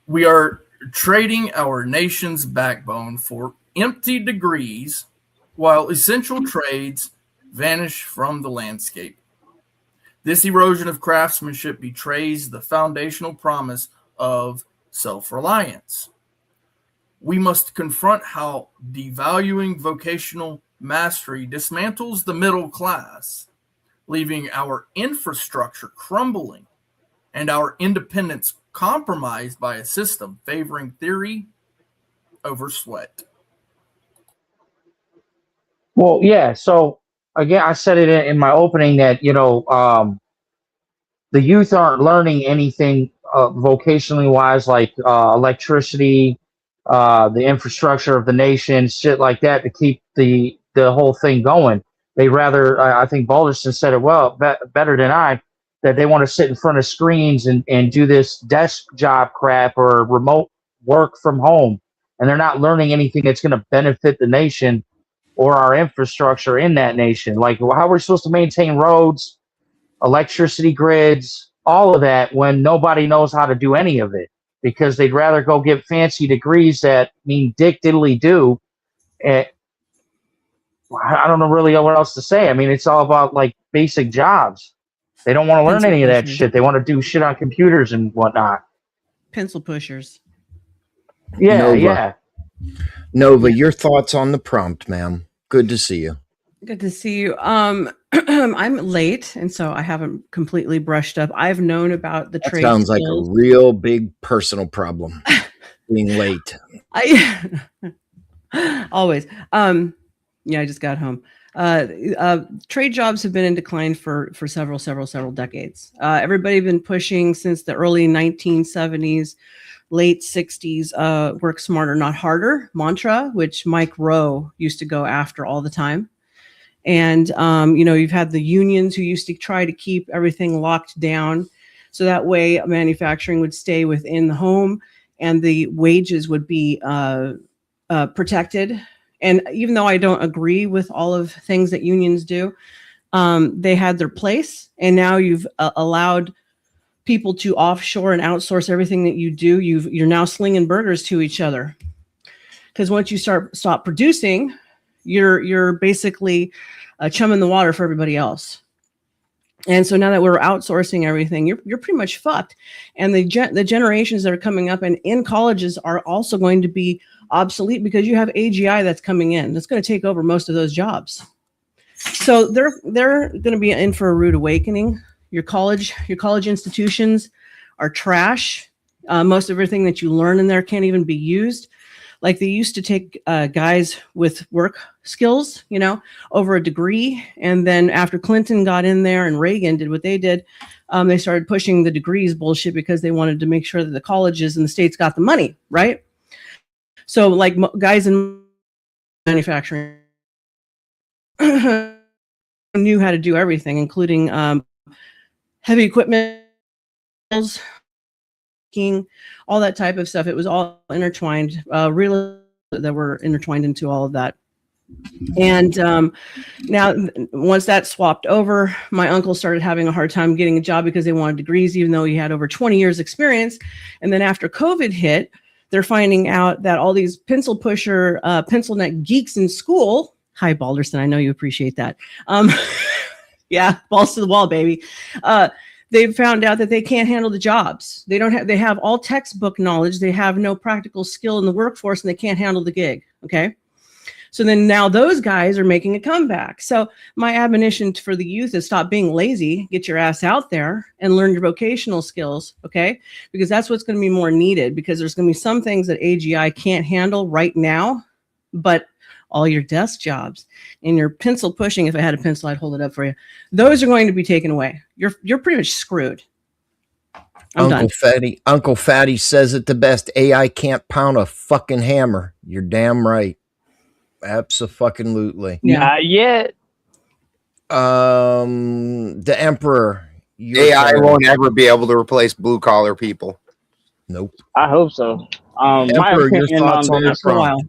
We are trading our nation's backbone for empty degrees while essential trades vanish from the landscape. This erosion of craftsmanship betrays the foundational promise of self-reliance. We must confront how devaluing vocational mastery dismantles the middle class, leaving our infrastructure crumbling and our independence compromised by a system favoring theory over sweat. Well, yeah. So again, I said it in my opening that the youth aren't learning anything vocationally wise, like electricity, the infrastructure of the nation, shit like that, to keep the whole thing going. They rather, I think Balderson said it well, better than I, that they want to sit in front of screens and do this desk job crap or remote work from home, and they're not learning anything that's going to benefit the nation or our infrastructure in that nation. Like how we're supposed to maintain roads, electricity grids, all of that when nobody knows how to do any of it, because they'd rather go get fancy degrees that mean dick diddly do. I don't know really what else to say. I mean, it's all about like basic jobs. They don't want to learn any of that shit. They want to do shit on computers and whatnot. Pencil pushers. Yeah, Nova. yeah. Nova, your thoughts on the prompt, ma'am? Good to see you. Good to see you. I'm late, and so I haven't completely brushed up. I've known about the trade. Sounds like a real big personal problem. Being late. Always. Yeah, I just got home. Trade jobs have been in decline for several decades. Everybody's been pushing since the early 1970s, late 60s, work smarter, not harder mantra, which Mike Rowe used to go after all the time. And, you've had the unions who used to try to keep everything locked down. So that way manufacturing would stay within the home and the wages would be protected. And even though I don't agree with all of things that unions do, they had their place. And now you've allowed people to offshore and outsource everything that you do. You're now slinging burgers to each other. Because once you stop producing, you're basically chumming the water for everybody else. And so now that we're outsourcing everything, you're pretty much fucked. And the generations that are coming up and in colleges are also going to be obsolete because you have AGI that's coming in. That's going to take over most of those jobs. So they're going to be in for a rude awakening. Your college institutions are trash. Most of everything that you learn in there can't even be used. Like they used to take guys with work skills, over a degree. And then after Clinton got in there and Reagan did what they did, they started pushing the degrees bullshit because they wanted to make sure that the colleges and the states got the money, right? So like guys in manufacturing knew how to do everything, including heavy equipment, all that type of stuff. It was all intertwined, really, that were intertwined into all of that. And now once that swapped over, my uncle started having a hard time getting a job because they wanted degrees, even though he had over 20 years experience. And then after COVID hit, they're finding out that all these pencil pusher, pencil neck geeks in school, hi Balderson, I know you appreciate that. Yeah, balls to the wall, baby. They've found out that they can't handle the jobs. They have all textbook knowledge. They have no practical skill in the workforce, and they can't handle the gig. Okay. So then now those guys are making a comeback. So my admonition for the youth is stop being lazy, get your ass out there and learn your vocational skills. Okay. Because that's what's going to be more needed, because there's going to be some things that AGI can't handle right now, but all your desk jobs and your pencil pushing, if I had a pencil, I'd hold it up for you. Those are going to be taken away. You're pretty much screwed. Uncle Fatty says it the best. AI can't pound a fucking hammer. You're damn right. Absolutely. Yeah. Not yet. The Emperor. AI won't ever be able to replace blue collar people. Nope. I hope so. Emperor, My opinion your thoughts on that For a while.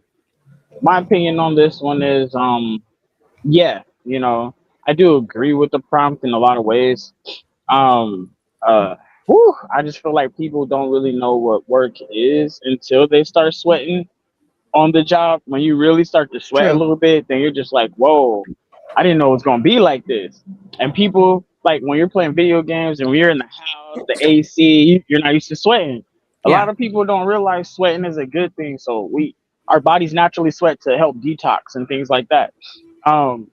my opinion on this one is, yeah, you know, I do agree with the prompt in a lot of ways. I just feel like people don't really know what work is until they start sweating on the job. When you really start to sweat a little bit, then you're just like, whoa, I didn't know it was gonna be like this. And people, like, when you're playing video games and when you're in the house, the AC, you're not used to sweating. A lot of people don't realize sweating is a good thing. So our bodies naturally sweat to help detox and things like that. And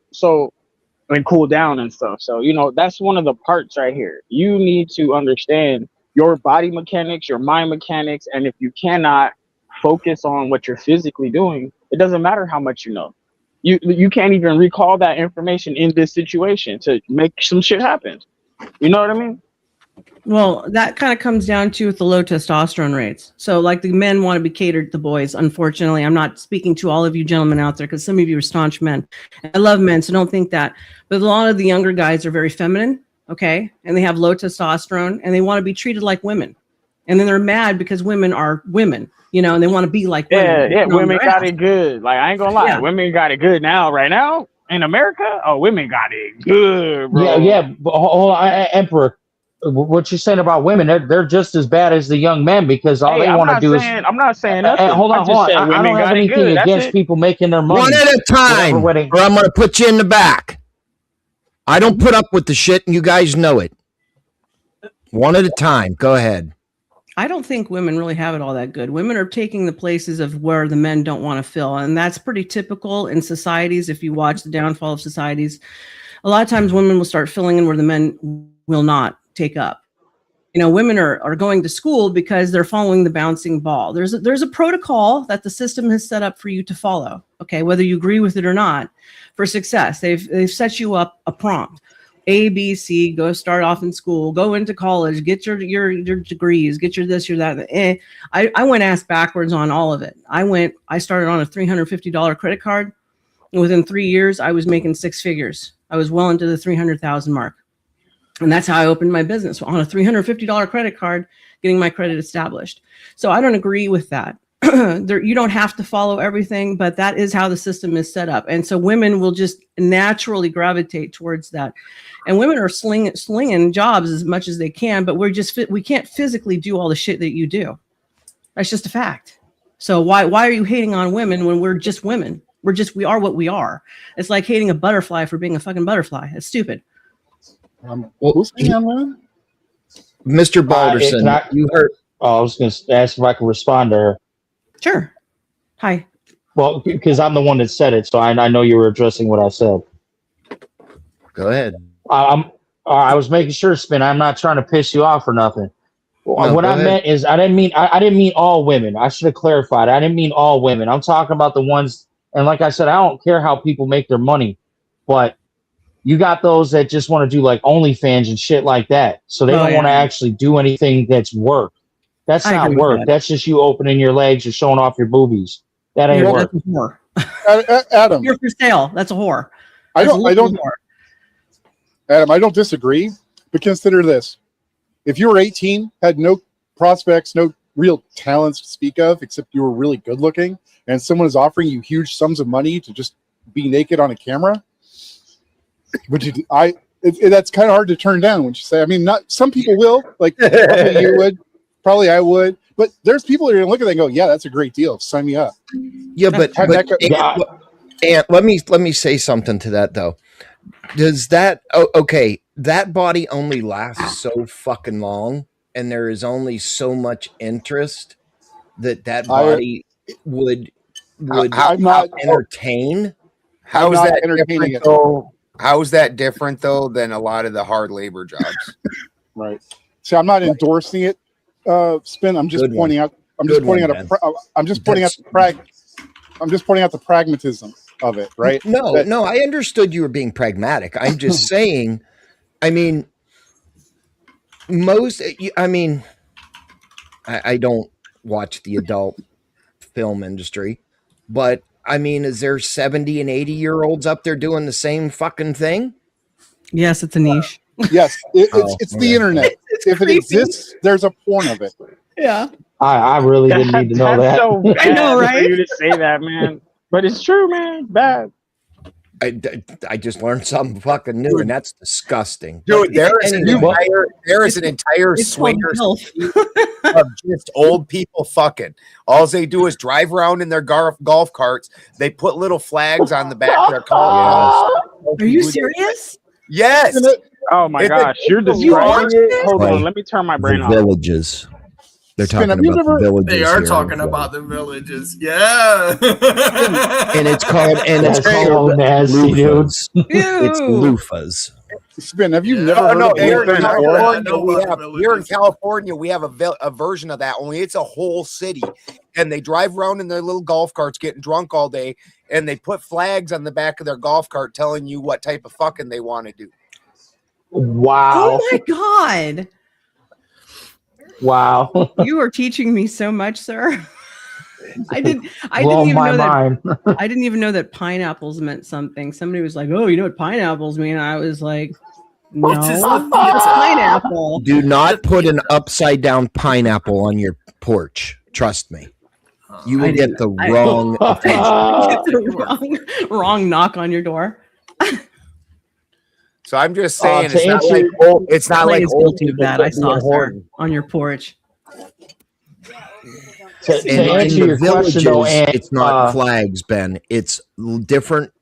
cool down and stuff. So, you know, that's one of the parts right here. You need to understand your body mechanics, your mind mechanics, and if you cannot focus on what you're physically doing, it doesn't matter how much you know. You can't even recall that information in this situation to make some shit happen. You know what I mean? Well, that kind of comes down to the low testosterone rates. So like the men want to be catered to the boys. Unfortunately, I'm not speaking to all of you gentlemen out there because some of you are staunch men. I love men, so don't think that. But a lot of the younger guys are very feminine, okay? And they have low testosterone and they want to be treated like women. And then they're mad because women are women, you know, and they want to be like women. Yeah, women got it good. Like, I ain't gonna lie, women got it good now, right now in America. Oh, women got it good, bro. Yeah, but hold on, Emperor. What you're saying about women, they're just as bad as the young men, because all they want to do is. I'm not saying nothing. Hold on. I don't have anything against people making their money. One at a time, or I'm going to put you in the back. I don't put up with the shit, and you guys know it. One at a time. Go ahead. I don't think women really have it all that good. Women are taking the places of where the men don't want to fill. And that's pretty typical in societies. If you watch the downfall of societies, a lot of times women will start filling in where the men will not take up. You know, women are going to school because they're following the bouncing ball. There's a protocol that the system has set up for you to follow. Okay, whether you agree with it or not, for success. They've set you up a prompt. A, B, C, go start off in school, go into college, get your degrees, get your this, your that. I went ass backwards on all of it. I started on a $350 credit card. And within 3 years, I was making six figures. I was well into the 300,000 mark. And that's how I opened my business, on a $350 credit card, getting my credit established. So I don't agree with that. You don't have to follow everything, but that is how the system is set up. And so women will just naturally gravitate towards that. And women are slinging jobs as much as they can, but we can't physically do all the shit that you do. That's just a fact. So why are you hating on women when we're just women? We are what we are. It's like hating a butterfly for being a fucking butterfly. It's stupid. Who's hating on women? Mr. Balderson, you heard. I was going to ask if I could respond to her. Sure. Hi. Well, because I'm the one that said it, so I know you were addressing what I said. Go ahead. I was making sure, Spin. I'm not trying to piss you off or nothing. No, what I meant is I didn't mean all women. I should have clarified. I didn't mean all women. I'm talking about the ones. And like I said, I don't care how people make their money, but you got those that just want to do like OnlyFans and shit like that. So they don't want to actually do anything that's work. That's not work. That's just you opening your legs or showing off your boobies. That ain't work. That's a whore. Adam, you're for sale. That's a whore. Adam, I don't disagree, but consider this. If you were 18, had no prospects, no real talents to speak of, except you were really good looking, and someone is offering you huge sums of money to just be naked on a camera, that's kind of hard to turn down when you say, I mean, not some people will, like probably you would, probably I would, but there's people that are going to look at that and go, yeah, that's a great deal. Sign me up. Yeah, but and let me say something to that though. Does that okay, that body only lasts so fucking long, and there is only so much interest that body would I'm not entertain. How is not that entertaining different it. though? How is that different though than a lot of the hard labor jobs? Right. See, I'm not endorsing it, Spin. I'm just pointing out. I'm just pointing out the pragmatism of it, right? No, I understood you were being pragmatic. I'm just saying, I mean, I don't watch the adult film industry, but I mean, is there 70 and 80-year-olds up there doing the same fucking thing? Yes, it's a niche. Yes, it's the internet. If creepy. it exists, there's a porn of it. Yeah. I really didn't need to know That's that. so bad I know, right? for you to say that, man. But it's true, man. Bad. I just learned something fucking new, and that's disgusting. Dude, there is an entire It's called swinger MILF. of just old people fucking. All they do is drive around in their golf carts. They put little flags on the back of their car. Are you serious? Yes. Oh my It's gosh, a- you're You describing watched it. it? Hold Like, on, let me turn my brain the off. villages. They're Spin, talking have you about never- the villages. They are here talking in about Florida. the villages. Yeah. And it's called That's so nasty, dude. loofahs. It's Ew. loofahs. Spin, have you Yeah. never Oh, heard no, of here in Blueprint I Four? know about the here in villages. California, we have a version of that, only it's a whole city. And they drive around in their little golf carts getting drunk all day, and they put flags on the back of their golf cart telling you what type of fucking they want to do. Wow. Oh my God. Wow. You are teaching me so much, sir. I didn't Blow even my know mind. that I didn't even know that pineapples meant something. Somebody was like, "Oh, you know what pineapples mean?" I was like, "No, Which is the it's theater. pineapple." Do not put an upside down pineapple on your porch. Trust me. You will get the wrong attention. Get the wrong knock on your door. So I'm just saying, to it's not answer- like old, it's not Clay like is old guilty of people that. I being saw, sir, horny. on your porch. To And in answer the your question, villages, though, and it's not flags, Ben. It's different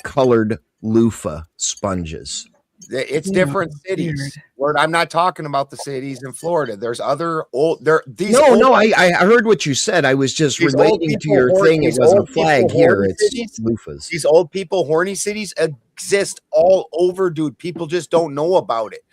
colored loofah sponges. It's Yeah, different cities. Word, I'm not talking about the cities in Florida. There's other old I heard what you said. I was just these old relating to people your horny- thing. It these wasn't a old people flag here. horny It's cities. loofahs. These old people horny cities exist all over, dude. People just don't know about it.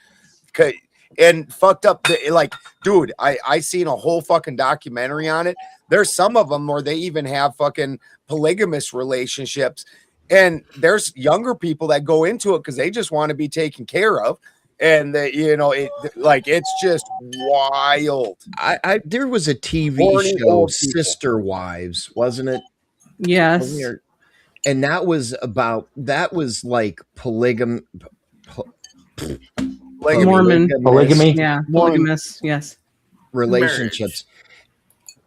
And fucked up, like, dude, I seen a whole fucking documentary on it. There's some of them where they even have fucking polygamous relationships. And there's younger people that go into it because they just want to be taken care of. And it's just wild. There was a TV Horny show, old people. Sister Wives, wasn't it? Yes. And that was like polygamy. Mormon. Polygamy. Yeah, polygamous. Yes. Relationships.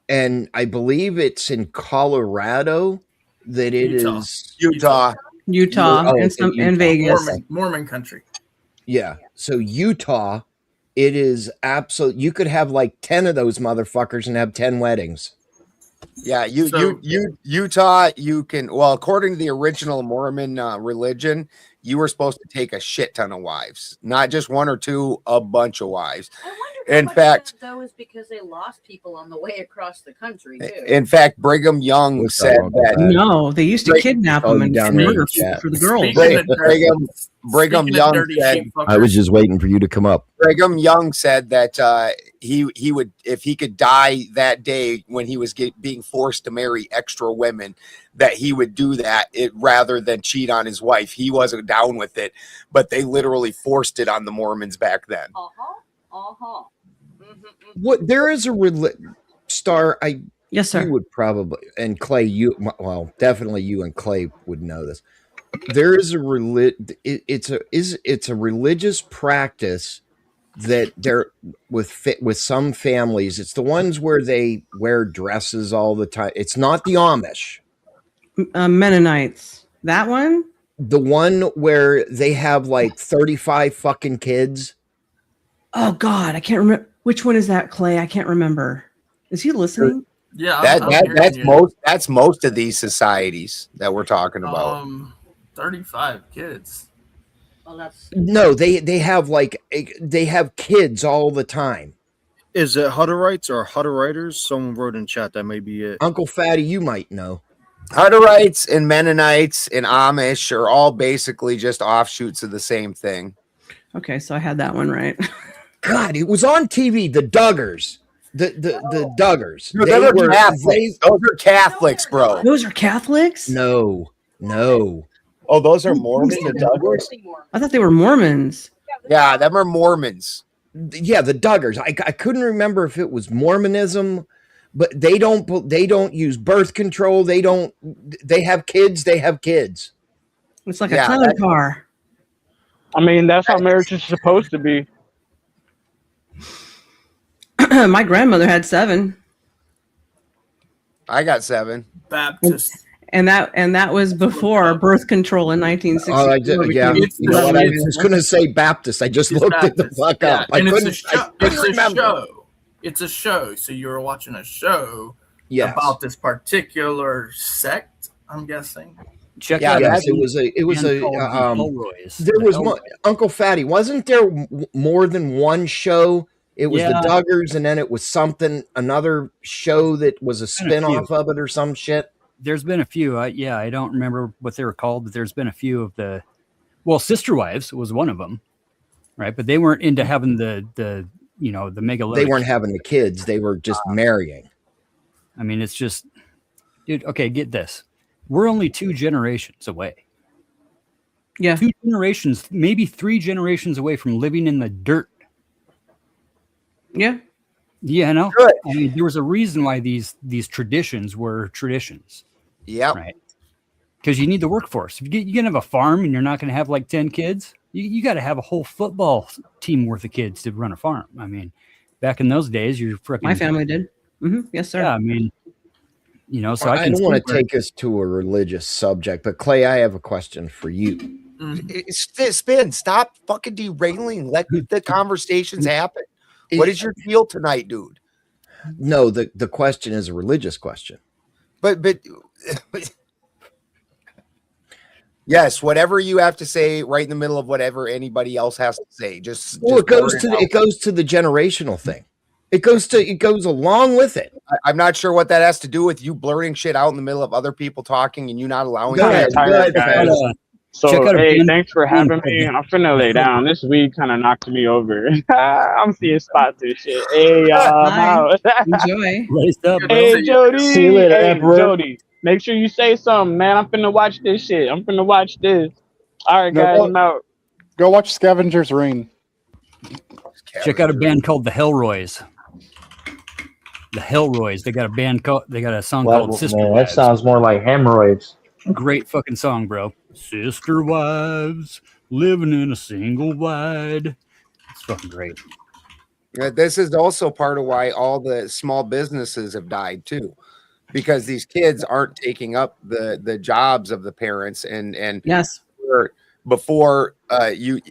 And I believe it's in Colorado that it is Utah. Oh, and some Utah. and Vegas. Mormon country. Yeah. So Utah, it is absolute. You could have like 10 of those motherfuckers and have 10 weddings. Yeah, Utah, you can, well, according to the original Mormon religion, you were supposed to take a shit ton of wives, not just one or two, a bunch of wives. In fact, that was because they lost people on the way across the country too. in fact, Brigham Young said that. No, they used to kidnap them and murder people for the girls. Brigham Young said, I was just waiting for you to come up. Brigham Young said that he would, if he could die that day when he was being forced to marry extra women, that he would do that rather than cheat on his wife. He wasn't down with it, but they literally forced it on the Mormons back then. What there is a Star. Yes, sir. You would probably, and Clay, definitely you and Clay would know this. There is it's a religious practice that there with some families. It's the ones where they wear dresses all the time. It's not the Amish. Mennonites. That one? The one where they have like 35 fucking kids. Oh God, I can't remember. Which one is that, Clay? I can't remember. Is he listening? Yeah, that's most of these societies that we're talking about. 35 kids. Well, that's No, they have like they have kids all the time. Is it Hutterites or Hutteriters? Someone wrote in chat that may be it. Uncle Fatty, you might know. Hutterites and Mennonites and Amish are all basically just offshoots of the same thing. Okay, so I had that one right. God, it was on TV. The Duggars, the Duggars. No, they were Catholics. Those are Catholics, bro. Those are Catholics? No. Oh, those are Mormons. The Duggars. I thought they were Mormons. Yeah, them are Mormons. Yeah, the Duggars. I couldn't remember if it was Mormonism, but they don't use birth control. They have kids. It's like a time car. I mean, that's how marriage is supposed to be. My grandmother had 7. I got 7. Baptist. And that was before birth control in 1964. Yeah. I was going to say Baptist. I just looked it the fuck up. And it's a show. So you were watching a show about this particular sect, I'm guessing. Check out. Yes, it was a there was one, Uncle Fatty. Wasn't there more than one show? It was the Duggars, and then it was another show that was a spin-off of it or some shit. There's been a few. I don't remember what they were called, but there's been a few of the. Sister Wives was one of them, right? But they weren't into having the mega. They weren't having the kids. They were just marrying. I mean, it's just, dude. Okay, get this. We're only 2 generations away. Yeah, 2 generations, maybe 3 generations away from living in the dirt. Yeah. Yeah, I know. Good. I mean, there was a reason why these traditions were traditions. Yeah. Right. Because you need the workforce. If you're gonna have a farm and you're not gonna have like 10 kids, you got to have a whole football team worth of kids to run a farm. I mean, back in those days, you're freaking. My family did. Mm-hmm. Yes, sir. Yeah, I mean, so I don't want to take us to a religious subject, but Clay, I have a question for you. Spin, stop fucking derailing. Let the conversations happen. What is your deal tonight, dude? No, the question is a religious question. But yes, whatever you have to say, right in the middle of whatever anybody else has to say. It goes to the generational thing. It goes along with it. I'm not sure what that has to do with you blurting shit out in the middle of other people talking and you not allowing it. So, hey, thanks for having me. I'm finna lay down. This weed kind of knocked me over. I'm seeing spots and shit. Hey, enjoy. Laced up, bro. Hey, Jody. See you later, Emperor. Jody. Make sure you say something, man. I'm finna watch this shit. I'm finna watch this. All right, guys, I'm out. Go watch Scavenger's Reign. Check out a band called the Hellroys. The Hellroys. They got a song called Sister Man, that Wives. sounds more like hemorrhoids. Great fucking song, bro. Sister wives living in a single wide. It's fucking great. This is also part of why all the small businesses have died too, because these kids aren't taking up the jobs of the parents and yes. Before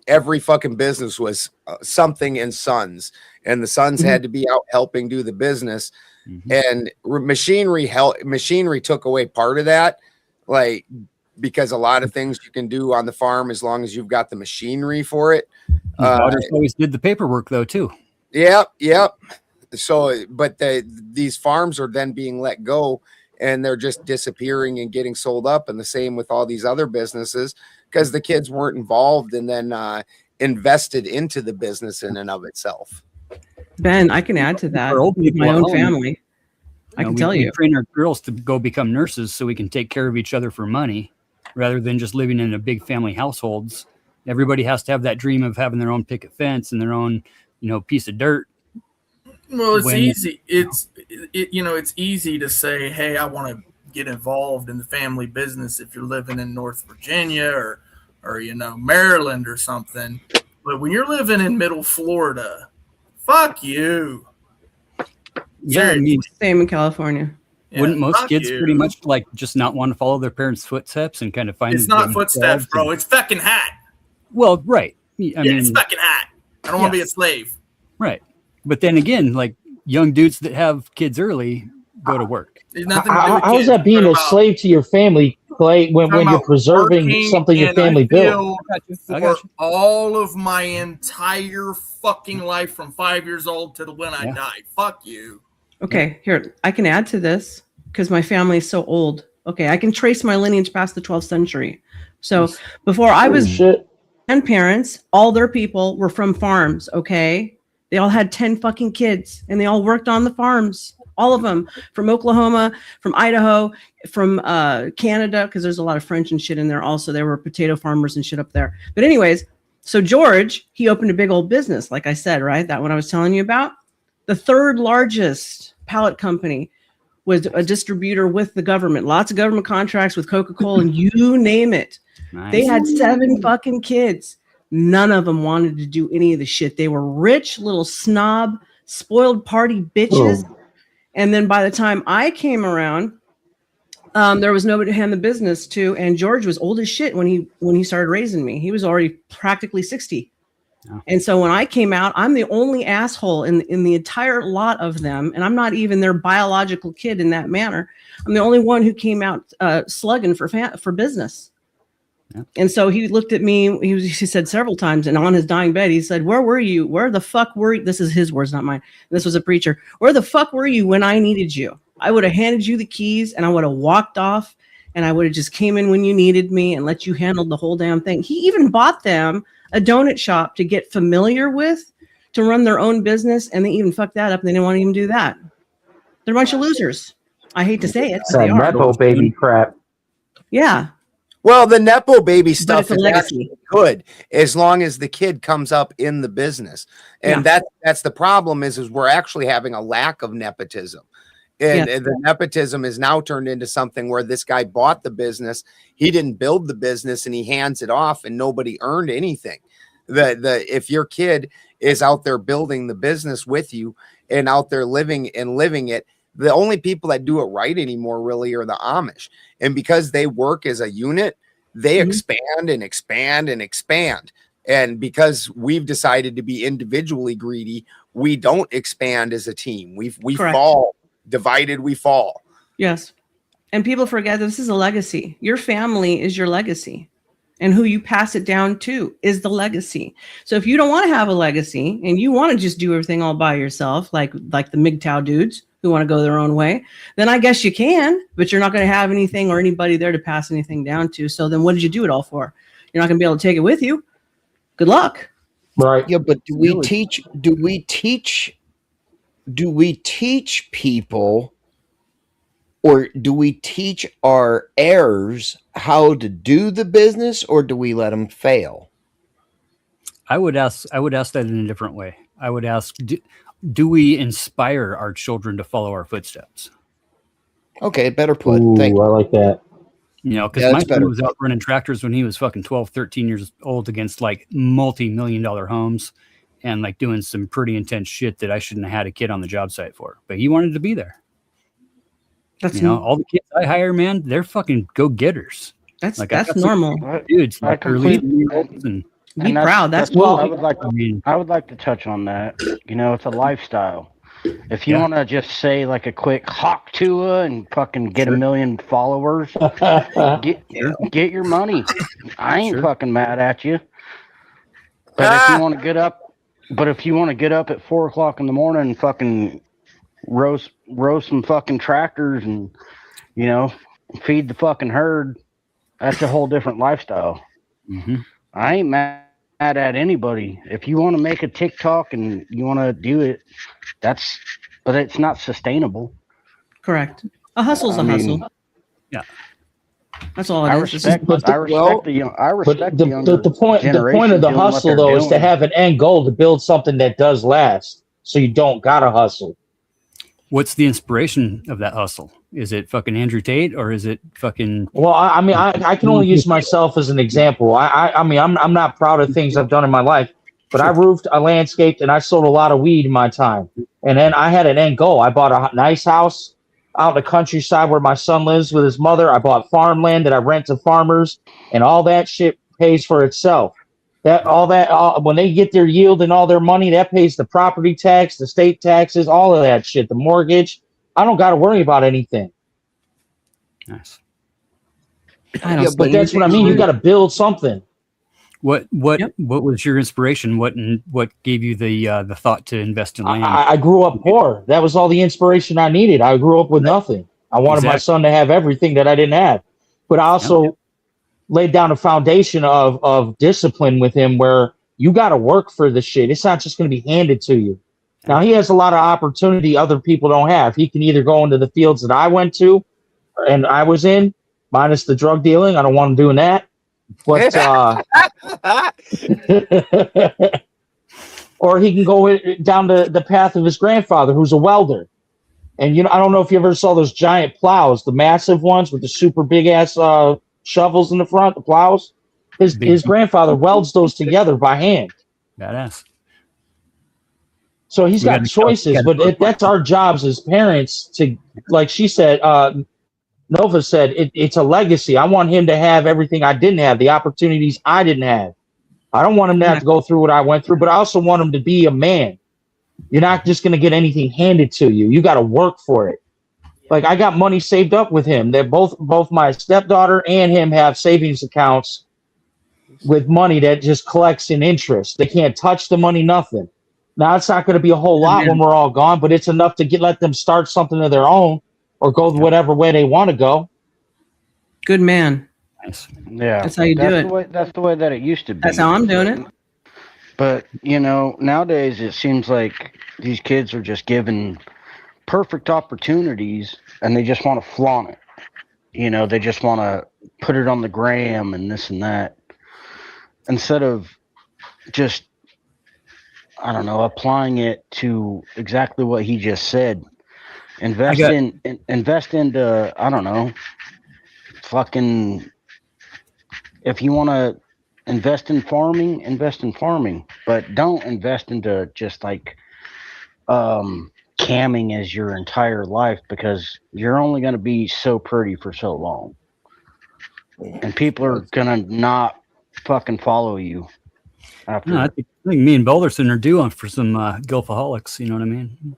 every fucking business was something and sons, and the sons had to be out helping do the business, and machinery took away part of that, like, because a lot of things you can do on the farm as long as you've got the machinery for it. Daughters always did the paperwork though too. Yep. So, but these farms are then being let go, and they're just disappearing and getting sold up, and the same with all these other businesses, because the kids weren't involved and then invested into the business in and of itself. Ben, I can add to that. For old people My at own home, family. I can tell you. We train our girls to go become nurses so we can take care of each other for money, rather than just living in a big family households. Everybody has to have that dream of having their own picket fence and their own, piece of dirt. Well, it's easy. It's easy to say, hey, I want to get involved in the family business if you're living in North Virginia or Maryland or something. But when you're living in middle Florida, fuck you. Yeah, I mean, same in California. Wouldn't most kids pretty much like just not want to follow their parents' footsteps and kind of find it's not footsteps, bro. It's fucking hat. Well, right. I mean, it's fucking hat. I don't want to be a slave. Right. But then again, like young dudes that have kids early, go to work. There's nothing to do with How is kids. that being We're a talking slave to your family, Clay, when about you're preserving working, something your and I family built? feel for all of my entire fucking life from 5 years old to when I die. Fuck you. Okay, here, I can add to this because my family is so old. Okay, I can trace my lineage past the 12th century. So before I was grandparents, all their people were from farms, okay? They all had 10 fucking kids and they all worked on the farms. All of them from Oklahoma, from Idaho, from Canada, because there's a lot of French and shit in there also. There were potato farmers and shit up there. But anyways, so George, he opened a big old business, like I said, right? That one I was telling you about. The third largest pallet company was a distributor with the government. Lots of government contracts with Coca-Cola and you name it. Nice. They had 7 fucking kids. None of them wanted to do any of the shit. They were rich, little snob, spoiled party bitches. Oh. And then by the time I came around, there was nobody to hand the business to. And George was old as shit when he started raising me. He was already practically 60. Oh. And so when I came out, I'm the only asshole in the entire lot of them. And I'm not even their biological kid in that manner. I'm the only one who came out slugging for business. Yeah. And so he looked at me, he said several times, and on his dying bed, he said, "Where were you? Where the fuck were you?" This is his words, not mine. This was a preacher. "Where the fuck were you when I needed you? I would have handed you the keys and I would have walked off and I would have just came in when you needed me and let you handle the whole damn thing." He even bought them a donut shop to get familiar with, to run their own business. And they even fucked that up. And they didn't want to even do that. They're a bunch of losers. I hate to say it. That Nepo baby crap. Yeah. Well, the Nepo baby stuff is actually good as long as the kid comes up in the business. And that's the problem is we're actually having a lack of nepotism. And the nepotism is now turned into something where this guy bought the business. He didn't build the business and he hands it off and nobody earned anything. If your kid is out there building the business with you and out there living it, the only people that do it right anymore really are the Amish. And because they work as a unit, they expand and expand and expand. And because we've decided to be individually greedy, we don't expand as a team. We fall. Divided, we fall. Yes. And people forget this is a legacy. Your family is your legacy. And who you pass it down to is the legacy. So if you don't want to have a legacy and you want to just do everything all by yourself, like the MGTOW dudes who want to go their own way, then I guess you can, but you're not going to have anything or anybody there to pass anything down to. So then what did you do it all for? You're not going to be able to take it with you. Good luck. Right. Yeah, but do we teach people, or do we teach our heirs how to do the business, or do we let them fail? I would ask that in a different way. I would ask, do we inspire our children to follow our footsteps? Okay, better put. Thank you. I like that. You know, because my son was out running tractors when he was fucking 12, 13 years old against like multi-million-dollar homes and like doing some pretty intense shit that I shouldn't have had a kid on the job site for. But he wanted to be there. That's all the kids I hire, man, they're fucking go-getters. That's normal. Dudes, I completely be proud. That's cool. I would like to touch on that. You know, it's a lifestyle. If you want to just say like a quick hawk to and fucking get 1 million followers, get your money. I ain't fucking mad at you. But if you want to get up, at 4 o'clock in the morning and fucking roast some fucking tractors and, you know, feed the fucking herd, that's a whole different lifestyle. Mm-hmm. I ain't mad at anybody. If you want to make a TikTok and you want to do it, but it's not sustainable. Correct. A hustle's a hustle. Yeah. That's all it I is. respect the younger the point of the hustle though is to have an end goal to build something that does last. So you don't gotta hustle. What's the inspiration of that hustle? Is it fucking Andrew Tate or is it fucking? Well, I mean, I can only use myself as an example. I mean, I'm not proud of things I've done in my life, but I roofed, I landscaped, and I sold a lot of weed in my time. And then I had an end goal. I bought a nice house out in the countryside where my son lives with his mother. I bought farmland that I rent to farmers, and all that shit pays for itself. When they get their yield and all their money, that pays the property tax, the state taxes, all of that shit, the mortgage. I don't got to worry about anything. Nice. But that's what I mean. You got to build something. What was your inspiration? What gave you the thought to invest in land? I grew up poor. That was all the inspiration I needed. I grew up with nothing. I wanted my son to have everything that I didn't have. But I also laid down a foundation of discipline with him where you got to work for the shit. It's not just going to be handed to you. Now, he has a lot of opportunity other people don't have. He can either go into the fields that I went to and I was in, minus the drug dealing. I don't want him doing that. But or he can go down the path of his grandfather, who's a welder. And I don't know if you ever saw those giant plows, the massive ones with the super big ass shovels in the front, the plows. His grandfather welds those together by hand. Badass. So he's got choices, but that's our jobs as parents to, like she said, Nova said, it's a legacy. I want him to have everything I didn't have, the opportunities I didn't have. I don't want him to have to go through what I went through, but I also want him to be a man. You're not just going to get anything handed to you. You got to work for it. Like, I got money saved up with him. They're both my stepdaughter and him have savings accounts with money that just collects in interest. They can't touch the money, nothing. Now, it's not going to be a whole lot when we're all gone, but it's enough to let them start something of their own or go whatever way they want to go. Good man. Nice. Yeah, that's how you do it. That's the way that it used to be. That's how I'm doing it. But nowadays it seems like these kids are just given perfect opportunities, and they just want to flaunt it. They just want to put it on the gram and this and that, instead of just, I don't know, applying it to exactly what he just said. Invest into, I don't know, fucking, if you want to invest in farming, but don't invest into just like camming as your entire life, because you're only going to be so pretty for so long, and people are going to not fucking follow you after. No, I think me and Balderson are due for some golfaholics. You know what I mean?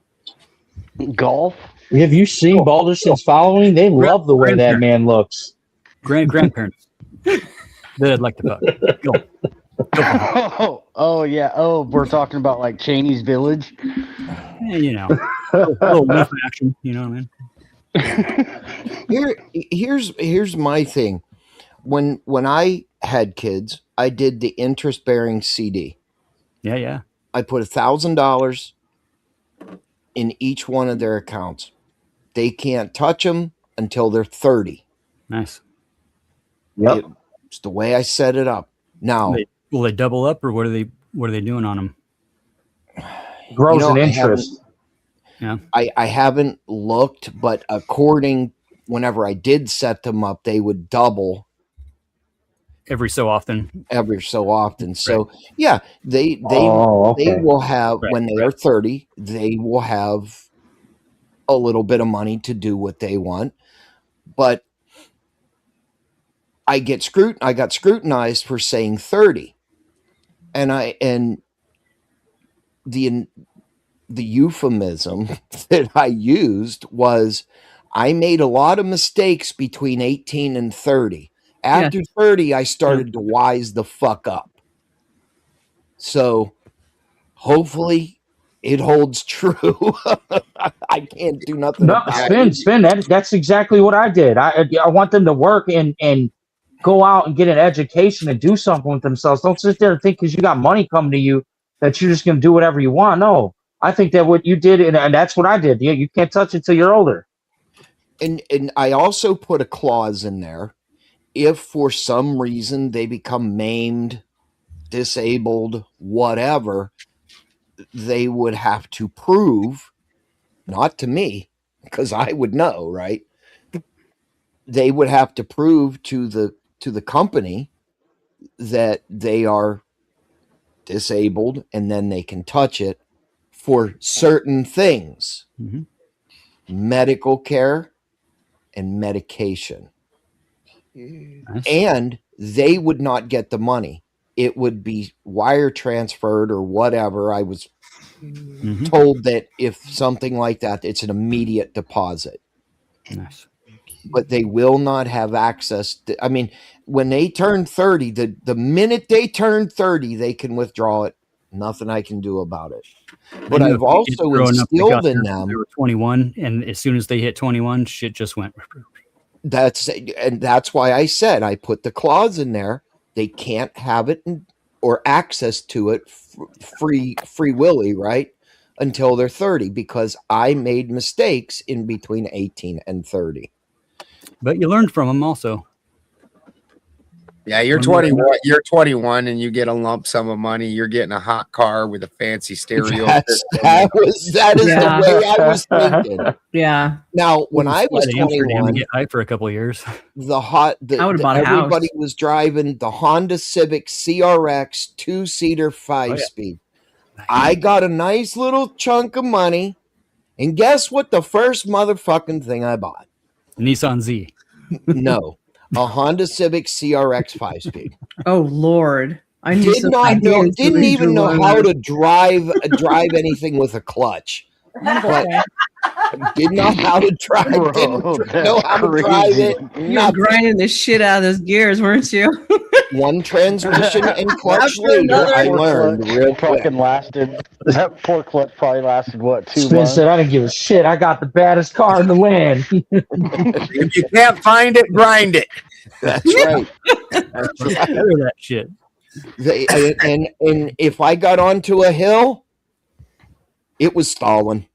Golf? Have you seen Balderson's following? They love the way that man looks. Grandparents that I'd like to fuck. Oh yeah. Oh, we're talking about like Cheney's Village. Yeah, a little action. You know what I mean? Here's my thing. When I had kids, I did the interest-bearing CD. Yeah. I put $1,000 in each one of their accounts. They can't touch them until they're 30. Nice. Yep. It's the way I set it up. Now, will they double up, or what are they doing on them? Grows in interest. I haven't looked, but whenever I did set them up, they would double every so often. So yeah, they will have, when they are 30, they will have a little bit of money to do what they want. But I got scrutinized for saying 30, and the euphemism that I used was, I made a lot of mistakes between 18 and 30. After 30, I started to wise the fuck up. So hopefully it holds true. I can't do nothing. No, spin. That's exactly what I did. I want them to work and go out and get an education and do something with themselves. Don't sit there and think because you got money coming to you that you're just going to do whatever you want. No, I think that what you did, and that's what I did. You can't touch it till you're older. And I also put a clause in there. If for some reason they become maimed, disabled, whatever, they would have to prove, not to me, because I would know, right? They would have to prove to the company that they are disabled, and then they can touch it for certain things. Mm-hmm. Medical care and medication. Nice. And they would not get the money. It would be wire transferred or whatever. I was told that if something like that, it's an immediate deposit. Nice. But they will not have access to, I mean, when they turn 30, the minute they turn 30, they can withdraw it. Nothing I can do about it. But I've also instilled in them. They were 21, and as soon as they hit 21, shit just went. That's why I said I put the clause in there. They can't have it or access to it free willy, right? Until they're 30, because I made mistakes in between 18 and 30. But you learned from them also. Yeah, you're 21. You're 21, and you get a lump sum of money. You're getting a hot car with a fancy stereo. That is the way I was thinking. Yeah. Now, when I was 21, get hype for a couple of years. Everybody was driving the Honda Civic CRX 2-seater 5-speed. I got a nice little chunk of money, and guess what? The first motherfucking thing I bought. Nissan Z. No, a Honda Civic CRX 5-speed. Oh Lord, I didn't even know how to drive anything with a clutch. But did not how to drive. Didn't know how to drive it. You were grinding the shit out of those gears, weren't you? One transmission and clutch later, I learned real quick. That poor clutch probably lasted what, 2 Spin months? said, "I didn't give a shit. I got the baddest car in the land." If you can't find it, grind it. That's right. That's right. That shit. And if I got onto a hill, it was stalling.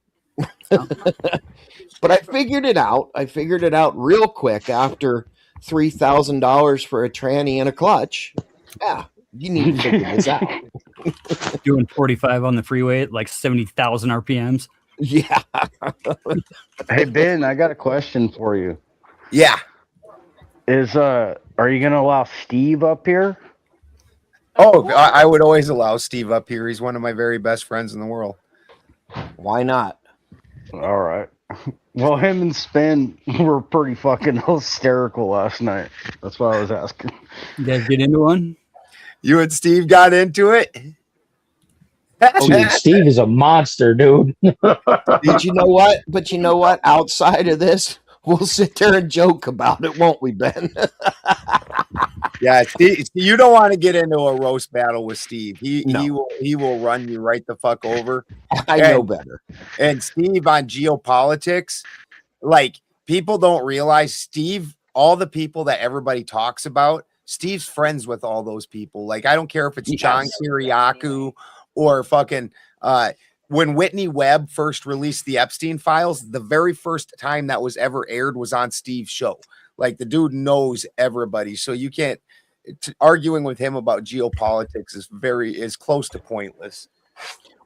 But I figured it out. I figured it out real quick after $3,000 for a tranny and a clutch. Yeah, you need to figure this out. Doing 45 on the freeway at like 70,000 RPMs. Yeah. Hey Ben, I got a question for you. Yeah. Are you gonna allow Steve up here? Oh, I would always allow Steve up here. He's one of my very best friends in the world. Why not? All right. Well, him and Spin were pretty fucking hysterical last night. That's why I was asking. You guys get into one? You and Steve got into it? Dude, Steve is a monster, dude. Did you know what? But you know what? Outside of this, we'll sit there and joke about it, won't we, Ben? Yeah, Steve, you don't want to get into a roast battle with Steve. He will run you right the fuck over. I know better. And Steve on geopolitics, like people don't realize Steve, all the people that everybody talks about, Steve's friends with all those people. Like I don't care if it's John Kiriakou or fucking when Whitney Webb first released the Epstein files, the very first time that was ever aired was on Steve's show. Like the dude knows everybody, so you can't arguing with him about geopolitics is close to pointless.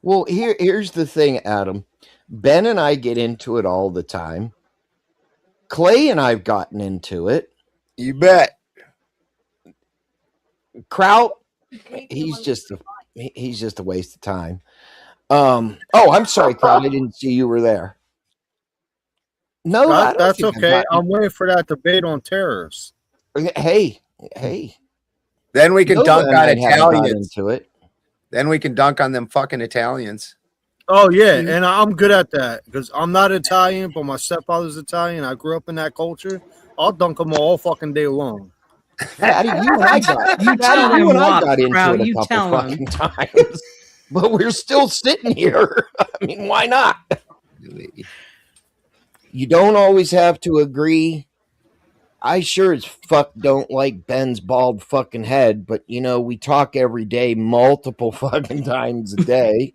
Well, here's the thing, Adam. Ben and I get into it all the time. Clay and I've gotten into it. You bet. Kraut, he's just a waste of time. Oh, I'm sorry, Kraut. I didn't see you were there. No, that's okay. I'm waiting for that debate on tariffs. Hey. Then we can dunk on Italians. Into it. Then we can dunk on them fucking Italians. Oh yeah, and I'm good at that because I'm not Italian, but my stepfather's Italian. I grew up in that culture. I'll dunk them all fucking day long. Fatty, you and I got into it a couple fucking times, but we're still sitting here. I mean, why not? You don't always have to agree. I sure as fuck don't like Ben's bald fucking head, but you know, we talk every day, multiple fucking times a day.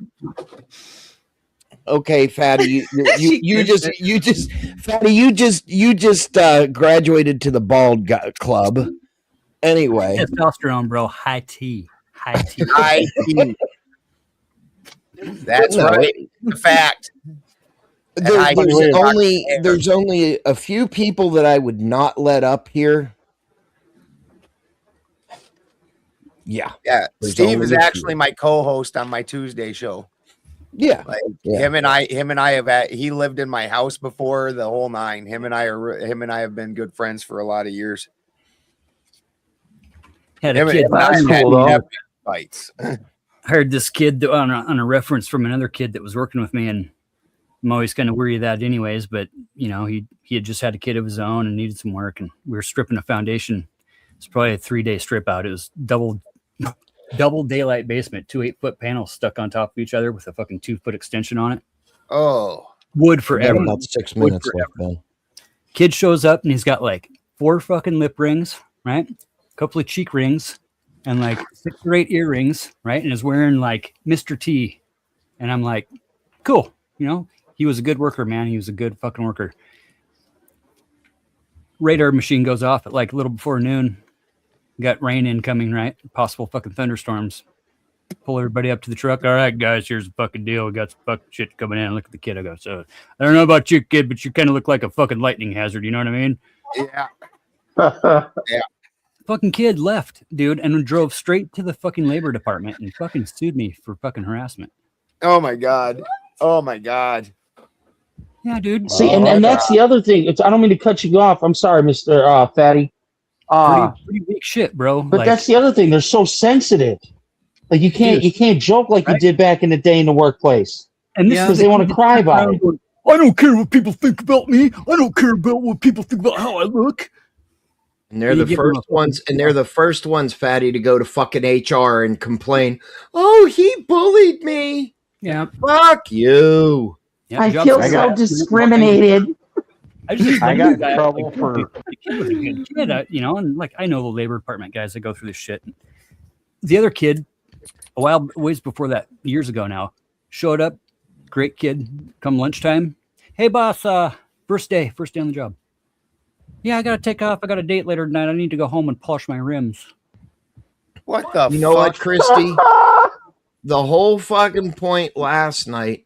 Okay, Fatty, you just graduated to the bald club. Anyway, testosterone, bro. High T. That's right. The fact. There's only a few people that I would not let up here. Yeah. Steve is actually my co-host on my Tuesday show. Yeah. Him and I have he lived in my house before, the whole nine. Him and I have been good friends for a lot of years. Had a kid. That's cool, though. Fights. hired this kid on a reference from another kid that was working with me, and I'm always kind of weary of that anyways, but you know, he had just had a kid of his own and needed some work, and we were stripping a foundation. It's probably a 3-day strip out. It was double daylight basement, 2 8-foot panels stuck on top of each other with a fucking 2-foot extension on it. Oh, wood forever. About 6 minutes left, Ben. Kid shows up and he's got like 4 fucking lip rings, right? A couple of cheek rings and like 6 or 8 earrings, right? And is wearing like Mr. T. And I'm like, cool. You know, he was a good worker, man. He was a good fucking worker. Radar machine goes off at like a little before noon. Got rain incoming, right? Possible fucking thunderstorms. Pull everybody up to the truck. All right, guys, here's the fucking deal. We got some fucking shit coming in. Look at the kid. I go, so I don't know about you, kid, but you kind of look like a fucking lightning hazard. You know what I mean? Yeah. Yeah. Fucking kid left, dude, and drove straight to the fucking labor department and fucking sued me for fucking harassment. Oh my God. Oh my God. Yeah, dude. See, and that's the other thing. I don't mean to cut you off. I'm sorry, Mr. Fatty. Pretty weak shit, bro. But like, that's the other thing. They're so sensitive. Like you can't joke like you did back in the day in the workplace. And this because they want to cry about it. I don't care what people think about me. I don't care about what people think about how I look. And they're the first ones, Fatty, to go to fucking HR and complain. Oh, he bullied me. Yeah. Fuck you. Yeah, I feel so discriminated. I got in trouble for. The kid was a good kid, you know, and like I know the labor department guys that go through this shit. The other kid, ways before that, years ago now, showed up. Great kid. Come lunchtime. Hey, boss. First day on the job. Yeah, I gotta take off. I got a date later tonight. I need to go home and polish my rims. What the? You know what, Christy? The whole fucking point last night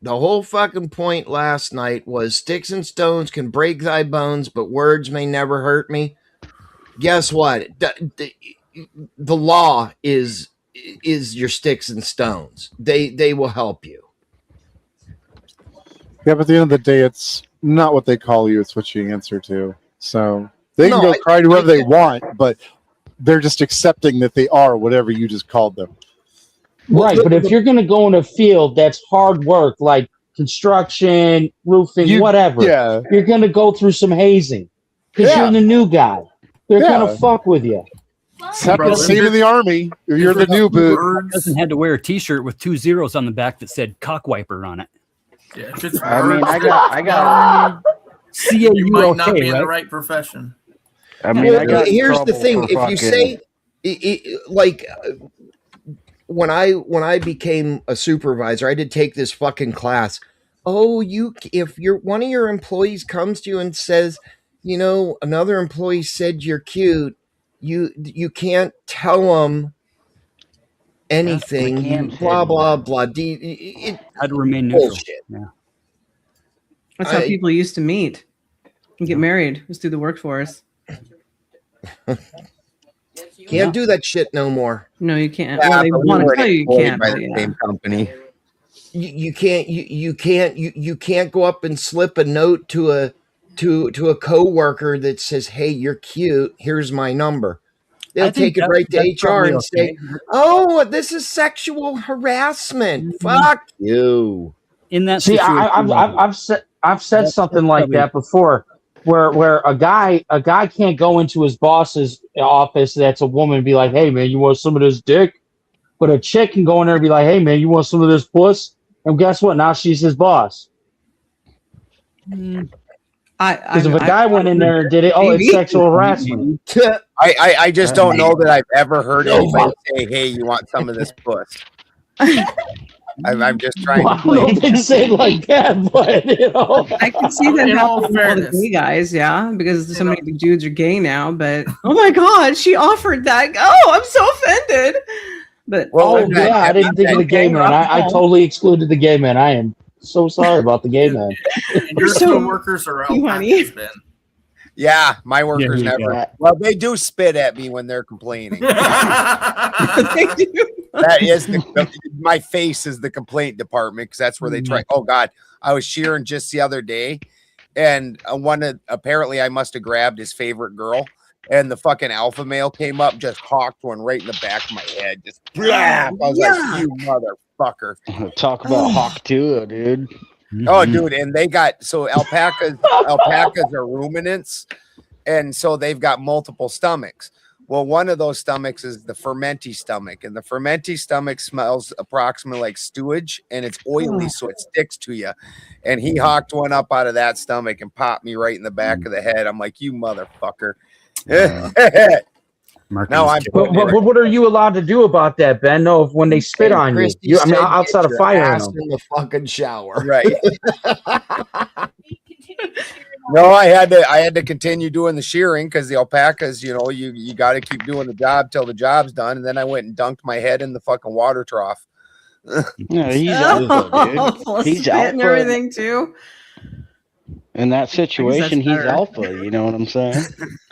was sticks and stones can break thy bones, but words may never hurt me. Guess what? The law is your sticks and stones. They will help you. Yeah, but at the end of the day, it's not what they call you; it's what you answer to. So they can go cry to whoever they want, but they're just accepting that they are whatever you just called them. Right, but if you're going to go in a field that's hard work, like construction, roofing, whatever, you're going to go through some hazing because you're the new guy. They're going to fuck with you. Same in the army. You're the new boot. Doesn't had to wear a T-shirt with 2 zeros on the back that said cock wiper on it. Yeah, just I mean, I got. You might not be in the right profession. I mean, here's the thing: if you say, like. When I became a supervisor, I did take this fucking class. Oh, if one of your employees comes to you and says, you know, another employee said you're cute, you can't tell them anything. Blah blah blah. Had to remain neutral. Bullshit. Yeah. That's how people used to meet and get married. It was through the workforce. Can't do that shit no more. No, you can't. Yeah, Well, they want to tell you can't. By But the yeah. same company. You can't go up and slip a note to a coworker that says, "Hey, you're cute. Here's my number." They'll take it right to HR and say, "Oh, this is sexual harassment." Fuck you. In that See, I've said something like that before. Where a guy can't go into his boss's office that's a woman and be like, "Hey man, you want some of this dick?" But a chick can go in there and be like, "Hey man, you want some of this puss?" And guess what? Now she's his boss. Because if a guy went in there and did it, it's sexual harassment. I just don't know that I've ever heard anybody say, "Hey, you want some of this puss?" I'm just trying to. Well, they didn't say it like that, but you know, I can see that happening with all the gay guys, yeah, because so many of the dudes are gay now. But oh my god, she offered that. Oh, I'm so offended. But I didn't think of the gay man. I totally excluded the gay man. I am so sorry about the gay man. And your co-workers are out. Yeah, my workers never. Well, they do spit at me when they're complaining. That is my face is the complaint department because that's where they try. Oh God, I was shearing just the other day, and apparently I must have grabbed his favorite girl, and the fucking alpha male came up, just hawked one right in the back of my head. Just blah! I was like, you motherfucker. Talk about hawk too, dude. Oh, dude, and they got alpacas are ruminants, and so they've got multiple stomachs. Well, one of those stomachs is the fermenty stomach, and the fermenty stomach smells approximately like stewage, and it's oily, so it sticks to you. And he hawked one up out of that stomach and popped me right in the back of the head. I'm like, you motherfucker. Now I'm. What are you allowed to do about that, Ben? No, when they spit on you, I mean, outside of firing them in the fucking shower, right? No, I had to continue doing the shearing because the alpacas, you know, you got to keep doing the job till the job's done. And then I went and dunked my head in the fucking water trough. No, he's alpha, dude. He's alpha and everything too. In that situation, he's alpha. You know what I'm saying?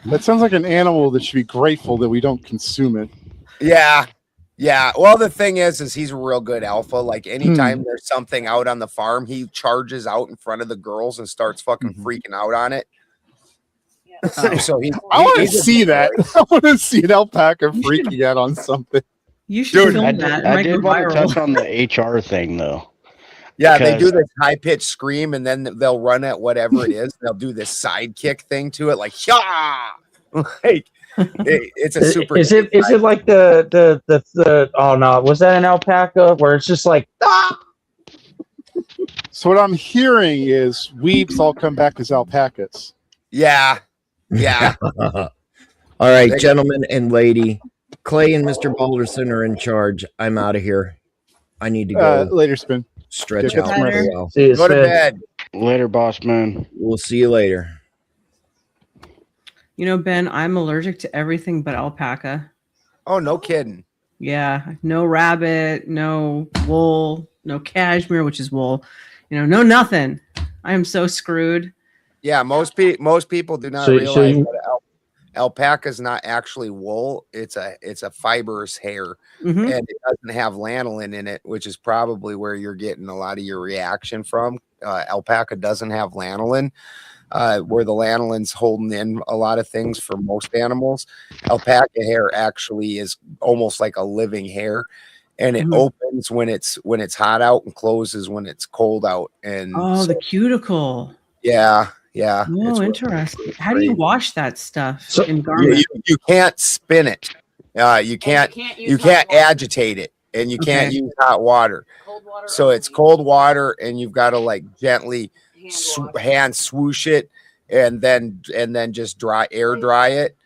That sounds like an animal that should be grateful that we don't consume it. Yeah. Yeah. Well, the thing is he's a real good alpha. Like anytime there's something out on the farm, he charges out in front of the girls and starts fucking freaking out on it. So I want to see that. I want to see an alpaca freaking out on something. You should film I that. I did want to touch on the HR thing though. Yeah, they do this high pitched scream and then they'll run at whatever it is. They'll do this sidekick thing to it, like yeah, like it's a super. Is it like the oh no, was that an alpaca where it's just like ah? So what I'm hearing is weeps all come back as alpacas. Yeah. All right, gentlemen and lady, Clay and Mr. Balderson are in charge. I'm out of here. I need to go. Later, Spin. Stretch Get out. some rest. Well. Go to bed. Later, boss man. We'll see you later. You know, Ben, I'm allergic to everything but alpaca. Oh, no kidding. Yeah, no rabbit, no wool, no cashmere, which is wool. You know, no nothing. I am so screwed. Yeah, most people do not realize that alpaca is not actually wool. It's a fibrous hair, and it doesn't have lanolin in it, which is probably where you're getting a lot of your reaction from. Alpaca doesn't have lanolin, where the lanolin's holding in a lot of things for most animals. Alpaca hair actually is almost like a living hair, and it opens when it's hot out and closes when it's cold out. And the cuticle. Yeah. Oh, interesting. How do you wash that stuff in garments? You can't spin it. You can't agitate it, and you can't use hot water. So it's cold water, and you've got to like gently hand swoosh it, and then just air dry it.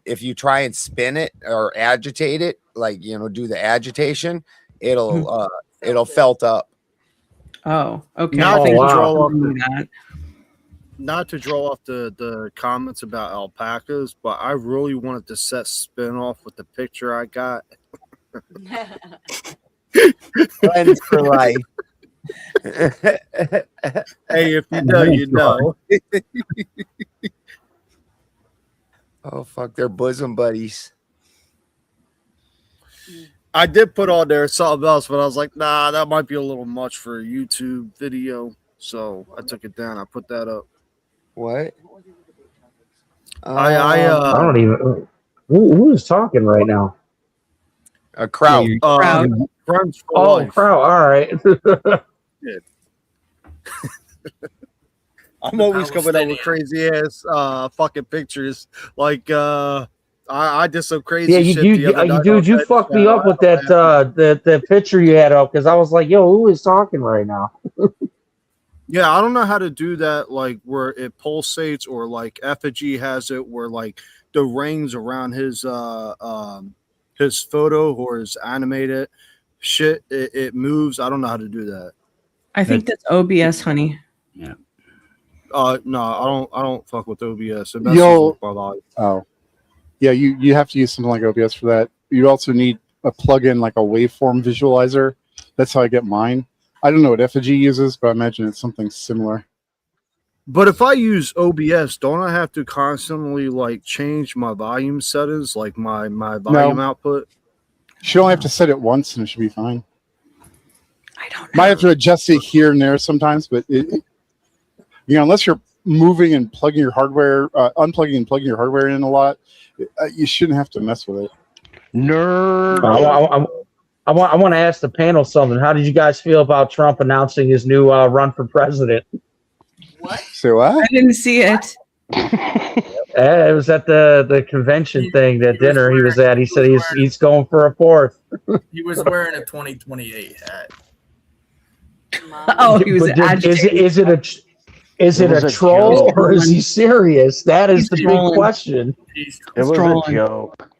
If you try and spin it or agitate it, like do the agitation, it'll felt up. Oh, okay. Not to draw off the comments about alpacas, but I really wanted to set Spin off with the picture I got. Friends for life. Hey, if you know, you know. Oh fuck, they're bosom buddies. I did put on there something else, but I was like, nah, that might be a little much for a YouTube video, so I took it down. I put that up. What? I don't even. Who is talking right now? A crowd. Friends for life. Crowd. All right. I'm always coming up with crazy ass fucking pictures. Like I did some crazy shit. You fucked me up with that the picture you had up because I was like, yo, who is talking right now? Yeah, I don't know how to do that, like where it pulsates, or like Effigy has it, where like the rings around his photo or his animated shit, it moves. I don't know how to do that. I think that's OBS, honey. Yeah. No, I don't fuck with OBS. It Oh, yeah, you have to use something like OBS for that. You also need a plugin like a waveform visualizer. That's how I get mine. I don't know what Effigy uses, but I imagine it's something similar. But if I use OBS, don't I have to constantly like change my volume settings, like my volume output? You should only have to set it once, and it should be fine. I don't know. Might have to adjust it here and there sometimes, but unless you're moving and plugging your hardware, unplugging and plugging your hardware in a lot, you shouldn't have to mess with it. Nerd. I want to ask the panel something. How did you guys feel about Trump announcing his new run for president? What? Say what? I didn't see it. It was at the convention thing, that dinner he was at. He said he's going for a fourth. He was wearing a 2028 hat. Oh, he was agitated. Is it a troll or is he serious? That is the big question. It was a joke.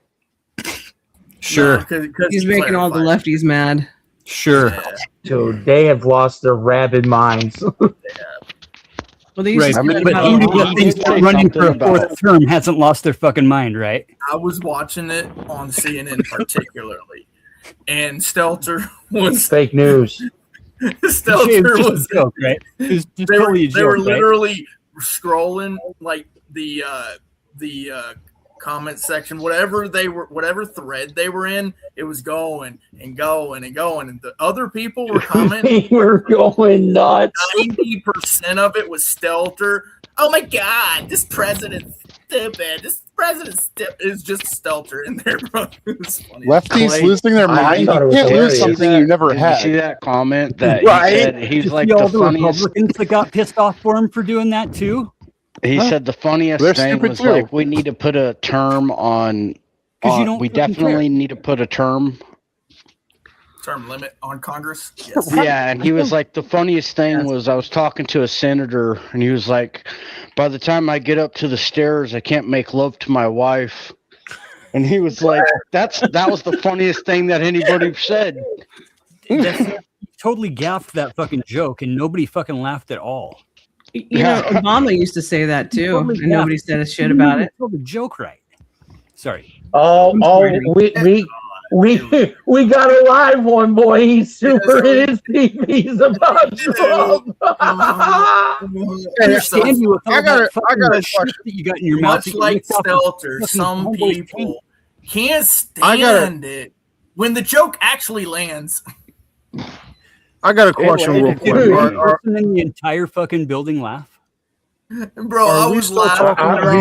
Sure. No, He's making all the lefties mad. Sure. Yeah. Dude, they have lost their rabid minds. Well, they used Right, to but anybody that thinks that running for a fourth term hasn't lost their fucking mind, right? I was watching it on CNN particularly, and Stelter was fake news. Stelter was a joke, right? It was just they totally a joke, were right? literally scrolling like the comment section, whatever thread they were in, it was going and going and going, and the other people were commenting. They were going nuts. 90% of it was Stelter. Oh my God, this president's stupid. This president's stupid. It's just Stelter in there, bro. It was funny. Lefties Clay, losing their mind. You can't lose something you never Did had. you see that comment that Right. he said he's You like see the all the funniest? Republicans that got pissed off for him for doing that too. He said the funniest They're thing stupid was too. like, we need to put a term on. 'Cause you don't We fucking definitely need to put a term. Term limit on Congress. Yes. Yeah, and he was like, the funniest thing was I was talking to a senator, and he was like, by the time I get up to the stairs, I can't make love to my wife. And he was like, that was the funniest thing that anybody said. Totally gaffed that fucking joke, and nobody fucking laughed at all. You know, Obama used to say that too, Totally and nobody gaffed. said a shit about it. Told the joke right. Sorry. We got a live one, boy. He's super in his peepees about Trump. I got a question. That you got in your mouth. Much like Stelter, some people can't stand it when the joke actually lands. I got a question real quick. In the entire fucking building laugh. Bro, I was laughing.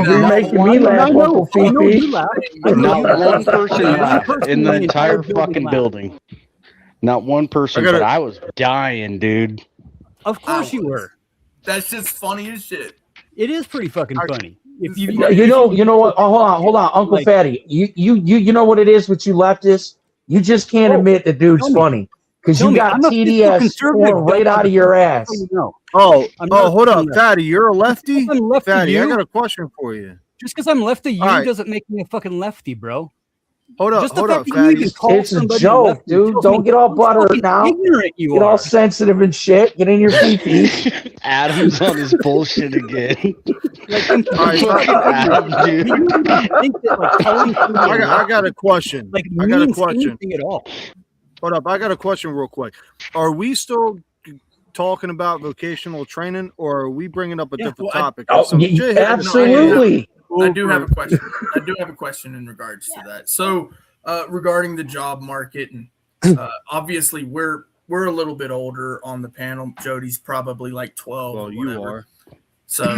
You're making me laugh, Uncle Fifi. Not one person laughed in the entire fucking building. Not one person, but I was dying, dude. Of course you were. That's just funny as shit. It is pretty fucking funny. If You know what? Oh, hold on, Uncle Fatty. You know what it is with you leftists? You just can't admit the dude's funny because you got TDS pouring right out of your ass. Oh, hold up, Fatty. You're a lefty? Fatty, I got a question for you. Just because I'm lefty, you right. doesn't make me a fucking lefty, bro. Hold up, Fatty. It's a joke, dude. Don't get all buttered now. Get all sensitive and shit. Get in your pee-pee. Adam's on his bullshit again. I got a question. I got a question. At all. Hold up, I got a question real quick. Are we still talking about vocational training, or are we bringing up a different topic? Absolutely. I do have a question. I do have a question in regards to that. So, regarding the job market, and obviously we're a little bit older on the panel. Jody's probably like 12. Well, you are. So, so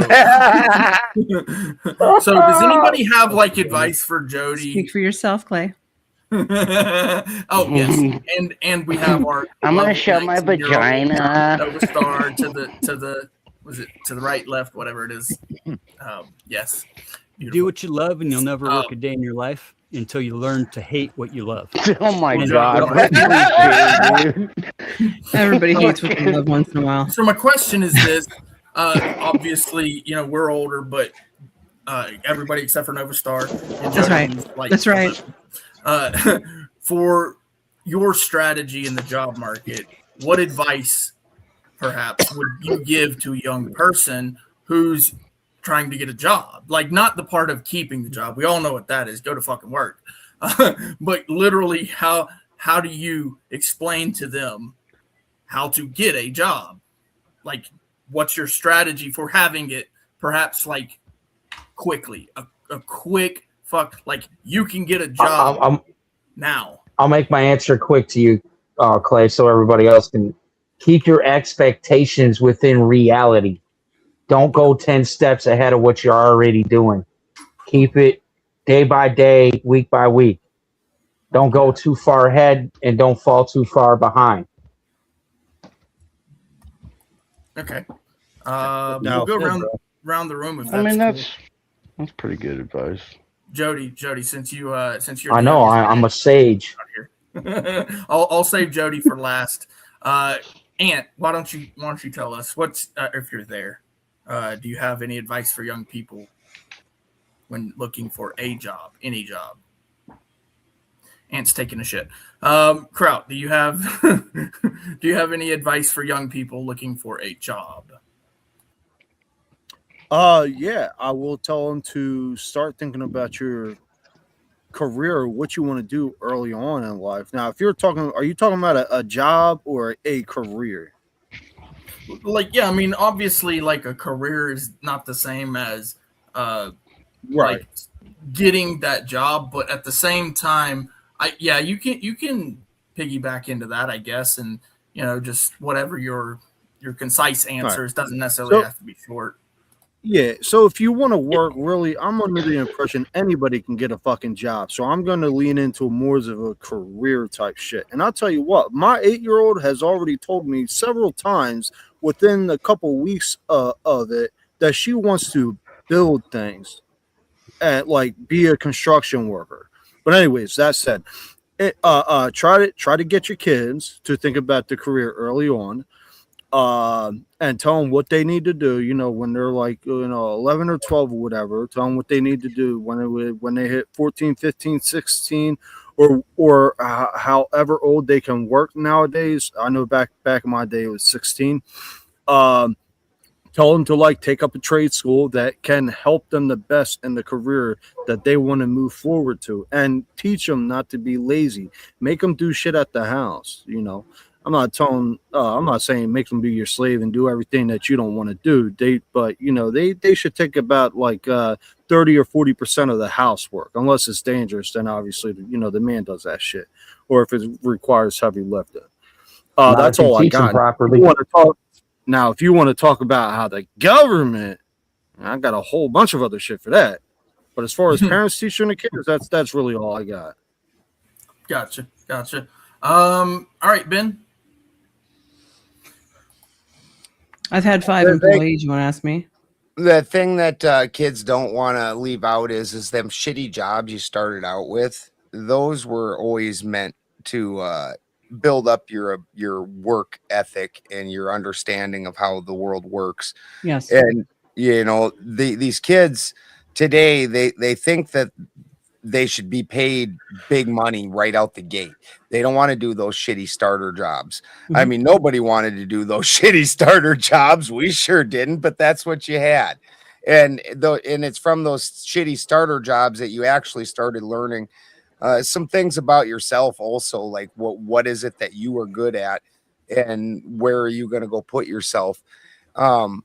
does anybody have like advice for Jody? Speak for yourself, Clay. Oh yes, and we have our. I'm gonna show my vagina. Nova Star to the was it to the right, left, whatever it is. Yes. Do what you love, and you'll never work a day in your life until you learn to hate what you love. Oh my God! Everybody hates what they love once in a while. So my question is this: obviously, you know we're older, but everybody except for Nova Star. And That's right. Like, that's right. For your strategy in the job market, what advice, perhaps, would you give to a young person who's trying to get a job? Like, not the part of keeping the job. We all know what that is. Go to fucking work. But literally, how do you explain to them how to get a job? Like, what's your strategy for having it, perhaps, like, quickly? A quick like, you can get a job now. I'll make my answer quick to you, Clay, so everybody else can keep your expectations within reality. Don't go 10 steps ahead of what you're already doing. Keep it day by day, week by week. Don't go too far ahead and don't fall too far behind. Okay. We'll go around the room if that's I mean, cool. that's pretty good advice. Jody, since you're I know I'm a sage. I'll save Jody for last. Ant, why don't you tell us what's if you're there? Do you have any advice for young people when looking for a job, any job? Ant's taking a shit. Kraut, do you have any advice for young people looking for a job? Yeah, I will tell them to start thinking about your career, what you want to do early on in life. Now, if you're talking, are you talking about a job or a career? Like, yeah, I mean, obviously, like a career is not the same as like getting that job, but at the same time, you can piggyback into that, I guess, and just whatever your concise answers doesn't necessarily have to be short. Yeah, so if you want to work, really, I'm under the impression anybody can get a fucking job. So I'm going to lean into more of a career type shit. And I'll tell you what, my 8-year-old has already told me several times within a couple weeks of it that she wants to build things and like be a construction worker. But anyways, that said, try to get your kids to think about the career early on. And tell them what they need to do, when they're like, 11 or 12 or whatever. Tell them what they need to do when they hit 14, 15, 16, or however old they can work nowadays. I know back in my day it was 16. Tell them to take up a trade school that can help them the best in the career that they want to move forward to, and teach them not to be lazy. Make them do shit at the house, I'm not saying make them be your slave and do everything that you don't want to do. They should take about 30 or 40% of the housework, unless it's dangerous. Then obviously, the man does that shit, or if it requires heavy lifting. That's all I got. Properly. If you want to talk about how the government, I got a whole bunch of other shit for that. But as far as parents teaching the kids, that's really all I got. Gotcha. All right, Ben. I've had 5 employees. You want to ask me? The thing that kids don't want to leave out is them shitty jobs you started out with. Those were always meant to build up your work ethic and your understanding of how the world works. Yes. And these kids today, they think that they should be paid big money right out the gate. They don't want to do those shitty starter jobs. Mm-hmm. I mean, nobody wanted to do those shitty starter jobs. We sure didn't, but that's what you had. And it's from those shitty starter jobs that you actually started learning some things about yourself also, like what is it that you are good at and where are you going to go put yourself? I'm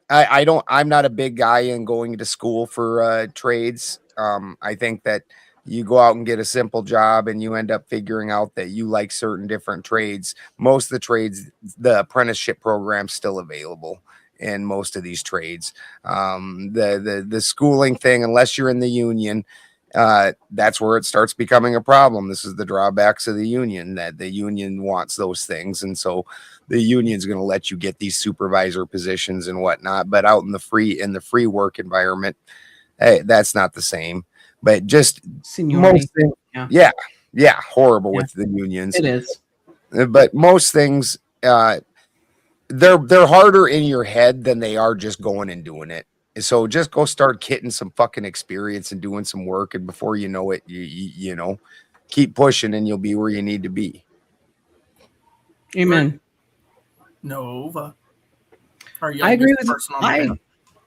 not a big guy in going to school for trades. I think that you go out and get a simple job and you end up figuring out that you like certain different trades. Most of the trades, the apprenticeship program's still available in most of these trades. The schooling thing, unless you're in the union, that's where it starts becoming a problem. This is the drawbacks of the union, that the union wants those things. And so the union's going to let you get these supervisor positions and whatnot, but out in the free work environment, hey, that's not the same. But just most things, horrible with the unions. It is. But most things, they're harder in your head than they are just going and doing it. So just go start getting some fucking experience and doing some work, and before you know it, you keep pushing and you'll be where you need to be. Amen. Nova.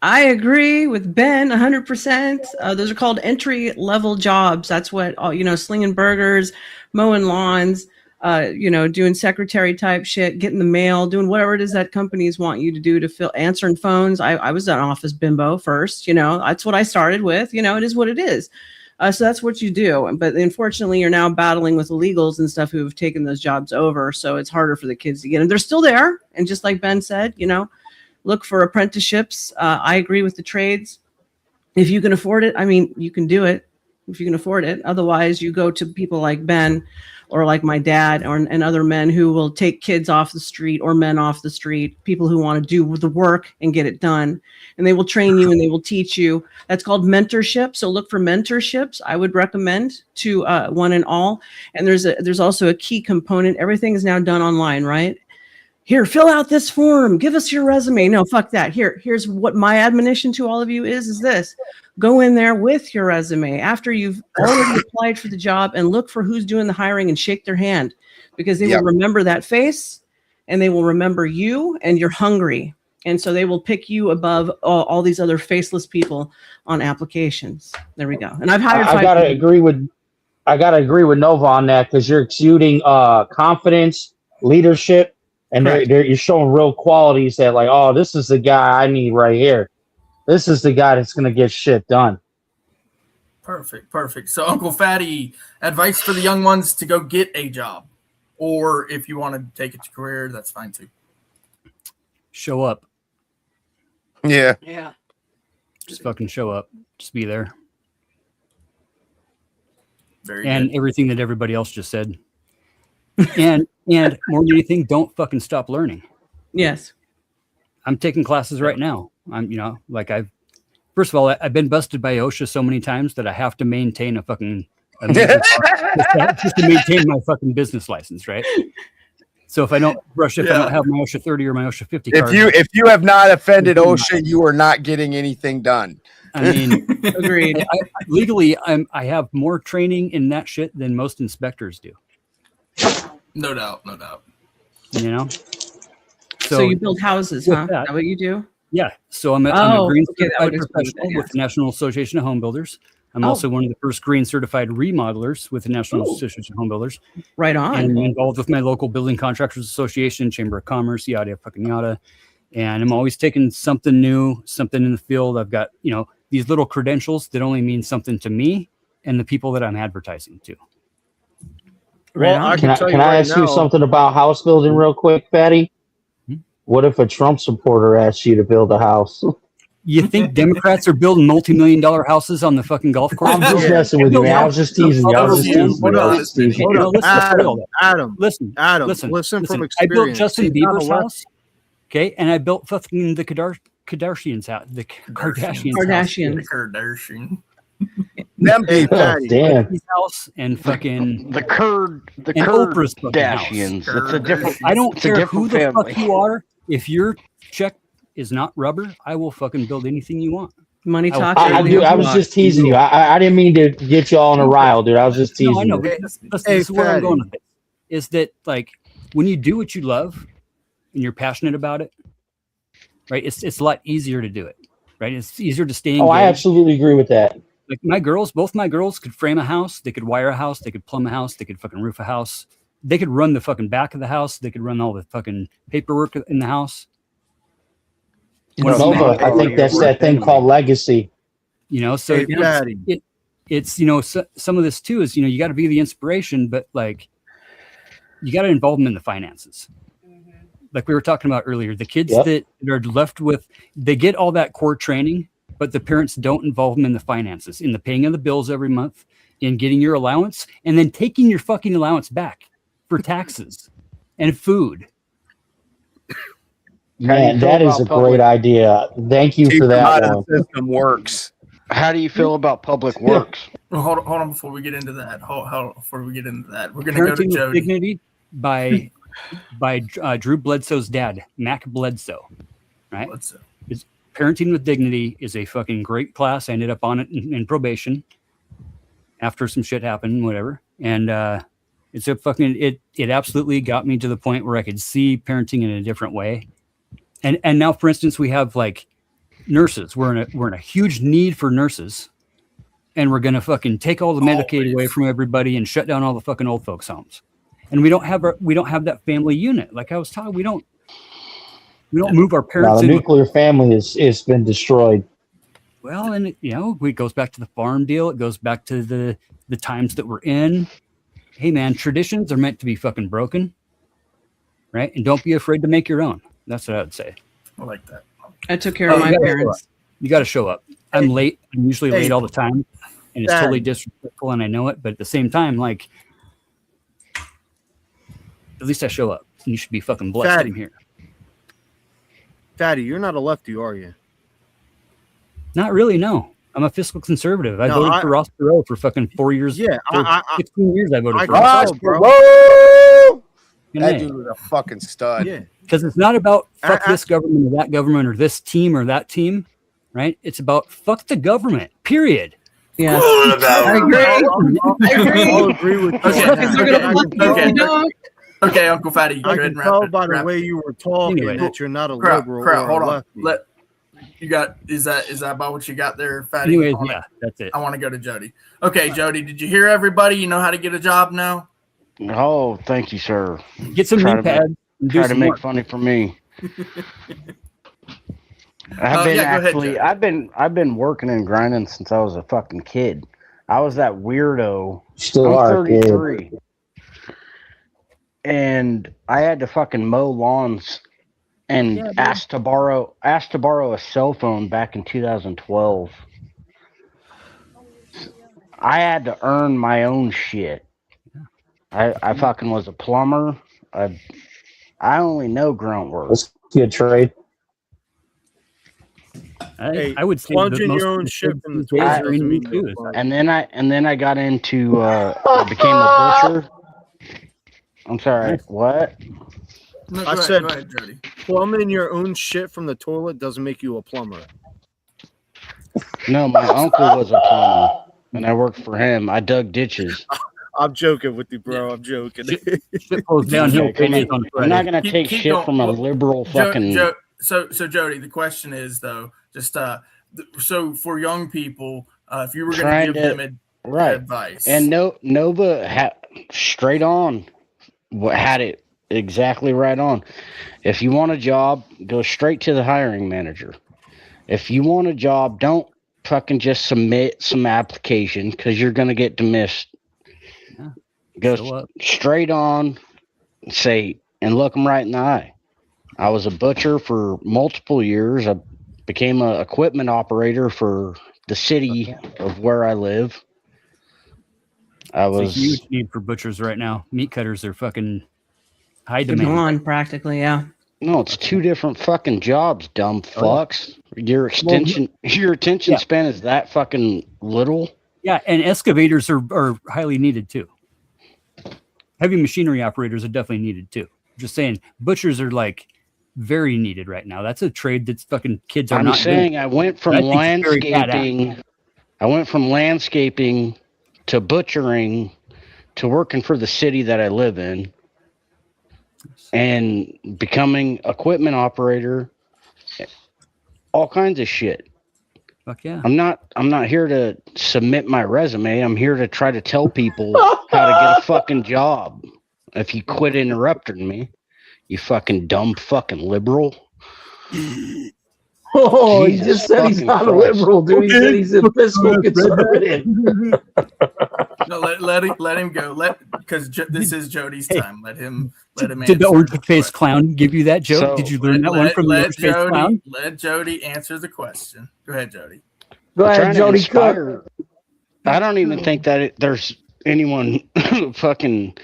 I agree with Ben 100%. Those are called entry level jobs. That's what, slinging burgers, mowing lawns, doing secretary type shit, getting the mail, doing whatever it is that companies want you to do to answering phones. I was an office bimbo first, that's what I started with, it is what it is. So that's what you do. But unfortunately, you're now battling with illegals and stuff who have taken those jobs over. So it's harder for the kids to get them. They're still there. And just like Ben said, Look for apprenticeships. I agree with the trades. If you can afford it, I mean, you can do it if you can afford it. Otherwise, you go to people like Ben or like my dad and other men who will take kids off the street or men off the street, people who want to do the work and get it done. And they will train you and they will teach you. That's called mentorship. So look for mentorships. I would recommend to one and all. And there's also a key component. Everything is now done online, right? Here, fill out this form. Give us your resume. No, fuck that. Here's what my admonition to all of you is this. Go in there with your resume after you've already applied for the job and look for who's doing the hiring and shake their hand, because they will remember that face and they will remember you, and you're hungry. And so they will pick you above all these other faceless people on applications. There we go. And I've hired I gotta agree with Nova on that, because you're exuding confidence, leadership, and you're showing real qualities that, like, oh, this is the guy I need right here. This is the guy that's gonna get shit done. Perfect. So, Uncle Fatty, advice for the young ones to go get a job, or if you want to take it to career, that's fine too. Show up. Yeah. Just fucking show up. Just be there. Very and good. Everything that everybody else just said. and more than anything, don't fucking stop learning. Yes. I'm taking classes right now. First of all, I've been busted by OSHA so many times that I have to maintain a fucking just to maintain my fucking business license, right? So if I don't I don't have my OSHA 30 or my OSHA 50 card. If you have not offended OSHA, you are not getting anything done. I mean, agreed. Legally, I have more training in that shit than most inspectors do. No doubt. You know. So you build houses, huh? Is that what you do? Yeah. So I'm a green certified professional with the National Association of Home Builders. I'm also one of the first green certified remodelers with the National Association of Home Builders. Right on. And I'm involved with my local Building Contractors Association, Chamber of Commerce, yada fucking yada. And I'm always taking something new, something in the field. I've got, these little credentials that only mean something to me and the people that I'm advertising to. Well, Can I ask you something about house building real quick, Fatty? What if a Trump supporter asks you to build a house? You think Democrats are building multi-million-dollar houses on the fucking golf course? I'm just messing with you, man. I was just teasing you. Adam, listen from experience. I built Justin Bieber's house, okay, and I built fucking the Kardashians house, the Kardashian. Them people, damn. House and fucking the Kardashians. It's a different. I don't care who the family. fuck you are. If your check is not rubber, I will fucking build anything you want. Money talk. I was just teasing you. I didn't mean to get you all in a rile, dude. I was just teasing. No, I know. You. This is where I'm going with it. Is that, like, when you do what you love and you're passionate about it, right? It's a lot easier to do it, right? It's easier to stay engaged. Oh, I absolutely agree with that. Like both my girls could frame a house, they could wire a house, they could plumb a house, they could fucking roof a house, they could run the fucking back of the house, they could run all the fucking paperwork in the house. Nova, I think that's that thing called legacy. So it's some of this too is you got to be the inspiration, but like you got to involve them in the finances. Like we were talking about earlier, the kids that are left with, they get all that core training, but the parents don't involve them in the finances, in the paying of the bills every month, in getting your allowance, and then taking your fucking allowance back for taxes and food. Man, that is a great idea. Thank you for that one. The system works. How do you feel about public works? Well, hold on before we get into that. Before we get into that, we're going to go to Parenting Jody. with Dignity by Drew Bledsoe's dad, Mac Bledsoe, right? Parenting with Dignity is a fucking great class. I ended up on it in probation after some shit happened, whatever. And it's a fucking it absolutely got me to the point where I could see parenting in a different way. And now, for instance, we have like nurses. We're in a huge need for nurses, and we're gonna fucking take all the Medicaid away from everybody and shut down all the fucking old folks' homes. And we don't have that family unit. Like I was talking, we don't move our parents. The nuclear family has been destroyed. Well, and it goes back to the farm deal. It goes back to the times that we're in. Hey man, traditions are meant to be fucking broken, right? And don't be afraid to make your own. That's what I would say. I like that. I took care of my parents. You got to show up. I'm late. I'm usually late all the time, and it's Dad. totally disrespectful, and I know it. But at the same time, like, at least I show up. And you should be fucking blessed. Daddy. I'm here. Daddy, you're not a lefty, are you? Not really. No, I'm a fiscal conservative. I voted for Ross Perot for fucking 4 years. Yeah, 16 years. I voted for Ross Ross. Perot. Good That name. dude was a fucking stud. Yeah. Because it's not about fuck this government or that government or this team or that team, right? It's about fuck the government, period. Yeah. I agree. I'll agree with you. Okay, Uncle Fatty, go I ahead can and wrap tell it. by the Wrap way it. you were talking Anyway. that you're not a Crap, liberal hold or a on. lefty. You got is that about what you got there, Fatty? Anyways, yeah, that's it. I want to go to Jody. Okay, Jody, did you hear everybody? You know how to get a job now? Oh, thank you, sir. Get some knee pads and do Try to some make work. funny for me. I've been working and grinding since I was a fucking kid. I was that weirdo. Still I'm are, kid. 33. And I had to fucking mow lawns and asked to borrow a cell phone back in 2012. I had to earn my own shit. I fucking was a plumber. I only know grunt work. Let's get a trade. I would say plunging that most your of own the shit kids from the these days toilet are in doesn't me mean too. no And then I got into I became a butcher. I'm sorry, what? No, I go said ahead, Jody. plumbing your own shit from the toilet doesn't make you a plumber. No, my uncle was a plumber, and I worked for him. I dug ditches. I'm joking with you, bro. I'm joking. Shit goes downhill. Okay, come on. on I'm not Friday. gonna take Keep shit going. from a liberal fucking. So Jody, the question is though, just so for young people, if you were going Trying to give them right advice, and Nova straight on had it exactly right on. If you want a job, go straight to the hiring manager. If you want a job, don't fucking just submit some application because you're gonna get dismissed. Yeah. Go straight on, say, and look them right in the eye. I was a butcher for multiple years. I became an equipment operator for the city of where I live. It's a huge need for butchers right now. Meat cutters are fucking high demand. Gone practically, yeah. No, it's two different fucking jobs, dumb fucks. Your attention span is that fucking little. Yeah, and excavators are highly needed too. Heavy machinery operators are definitely needed too. Just saying, butchers are like very needed right now. That's a trade that's fucking kids are I'm not saying doing. I went from landscaping. I went from landscaping to butchering to working for the city that I live in and becoming equipment operator, all kinds of shit. Fuck yeah. I'm not here to submit my resume. I'm here to try to tell people how to get a fucking job. If you quit interrupting me, you fucking dumb fucking liberal. Oh, Jesus he just said he's fucking not a Christ. liberal, dude. He said he's a fiscal conservative. no, let him go. Because this is Jody's time. Let him Did answer. the orange-faced clown give you that joke? So, Did you learn that one from the orange-faced clown? Let Jody answer the question. Go ahead, Jody. Go I'm ahead, trying to Jody inspire- Cook. I don't even think that there's anyone fucking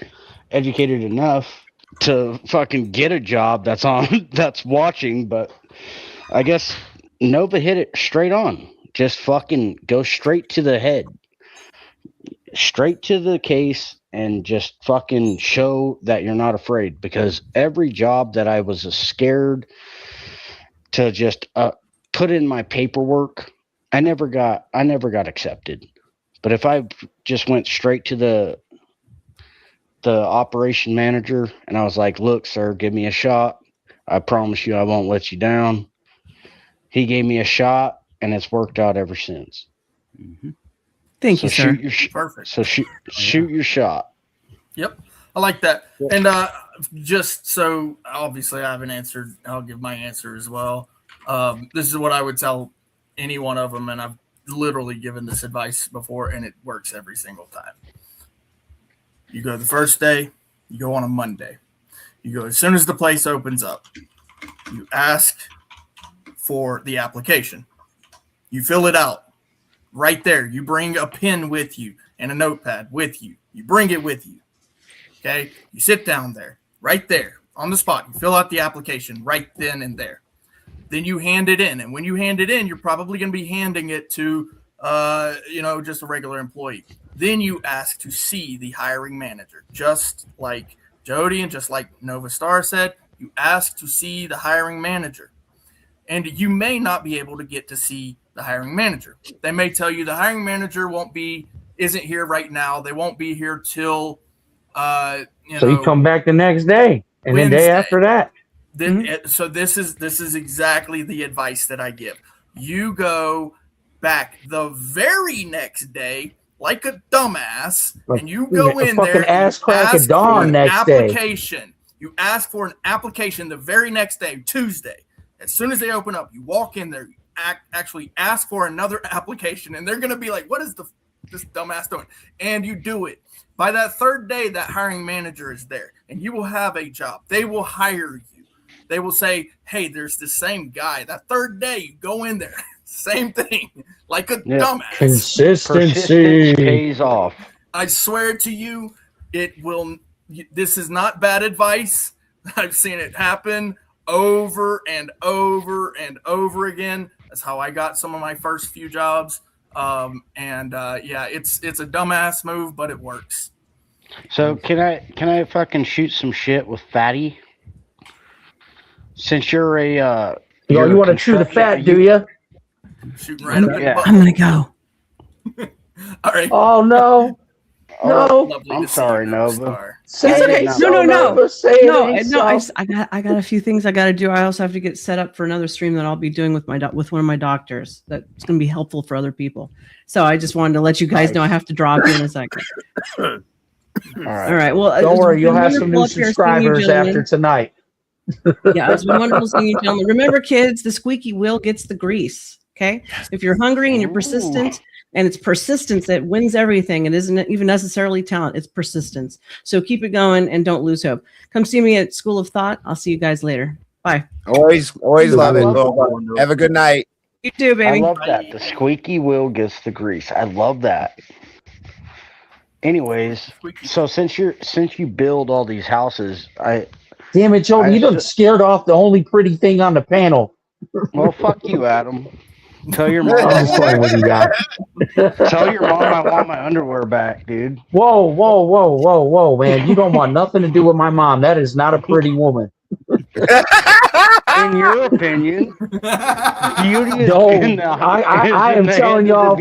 educated enough to fucking get a job that's watching, but I guess Nova hit it straight on. Just fucking go straight to the head, straight to the case, and just fucking show that you're not afraid. Because every job that I was scared to just put in my paperwork, I never got accepted. But if I just went straight to the operation manager and I was like, "Look, sir, give me a shot. I promise you I won't let you down." He gave me a shot, and it's worked out ever since. Mm-hmm. Thank you, sir. Perfect. So shoot your shot. Yep, I like that. And just so obviously I haven't answered, I'll give my answer as well. This is what I would tell any one of them, and I've literally given this advice before, and it works every single time. You go the first day, you go on a Monday. You go as soon as the place opens up. You ask for the application. You fill it out right there. You bring a pen with you and a notepad with you. You bring it with you. Okay. You sit down there, right there on the spot. You fill out the application right then and there. Then you hand it in. And when you hand it in, you're probably going to be handing it to, just a regular employee. Then you ask to see the hiring manager, just like Jody and just like Nova Star said, you ask to see the hiring manager. And you may not be able to get to see the hiring manager. They may tell you the hiring manager isn't here right now. They won't be here till, you come back the next day and Wednesday. the day after that. Then, So this is exactly the advice that I give. You go back the very next day like a dumbass, and you go in there and ass crack ask of dawn for next an day. application. You ask for an application the very next day, Tuesday. As soon as they open up, you walk in there, you actually ask for another application, and they're going to be like, what is this dumbass doing? And you do it. By that third day, that hiring manager is there, and you will have a job. They will hire you. They will say, hey, there's the same guy. That third day, you go in there, same thing, like a dumbass. Consistency pays off. I swear to you, it will. This is not bad advice. I've seen it happen over and over and over again. That's how I got some of my first few jobs. It's a dumbass move, but it works. So can I fucking shoot some shit with Fatty? Since you're a you want to chew the fat, do you? Shooting right up in the butt. I'm gonna go. All right. Oh no. No, I'm sorry, Nova. No. I got a few things I got to do. I also have to get set up for another stream that I'll be doing with one of my doctors. That's going to be helpful for other people. So I just wanted to let you guys know I have to drop in a second. All right. Well, don't worry, you'll have some new subscribers after tonight. Yeah, it's been wonderful seeing you, gentlemen. Remember, kids, the squeaky wheel gets the grease. Okay, if you're hungry and you're persistent. And it's persistence that wins everything. It isn't even necessarily talent. It's persistence. So keep it going and don't lose hope. Come see me at School of Thought. I'll see you guys later. Bye. Always love it. Have a good night. You too, baby. I love that. The squeaky wheel gets the grease. I love that. Anyways, so since you build all these houses, damn it, Joe, you done scared off the only pretty thing on the panel. Well, fuck you, Adam. Tell your mom. Tell your mom I want my underwear back, dude. Whoa, man! You don't want nothing to do with my mom. That is not a pretty woman. In your opinion, beauty is I am telling y'all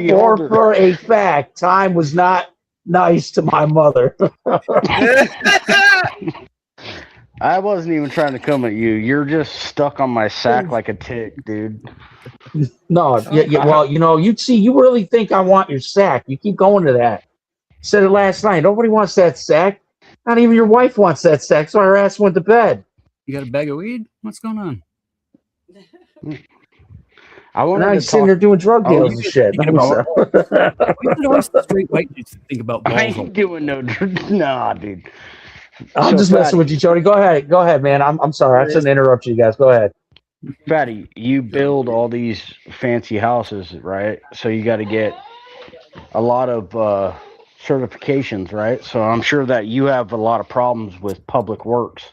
for a fact, time was not nice to my mother. I wasn't even trying to come at you. You're just stuck on my sack like a tick, dude. No, well, you really think I want your sack. You keep going to that. Said it last night. Nobody wants that sack. Not even your wife wants that sack, so her ass went to bed. You got a bag of weed? What's going on? I wanted to sitting there doing drug deals and shit. Straight white dudes think about balls. I ain't doing nah, dude. I'm just messing with you, Jody. Go ahead, man. I'm sorry. I shouldn't interrupt you guys. Go ahead. Fatty, you build all these fancy houses, right? So you got to get a lot of certifications, right? So I'm sure that you have a lot of problems with public works,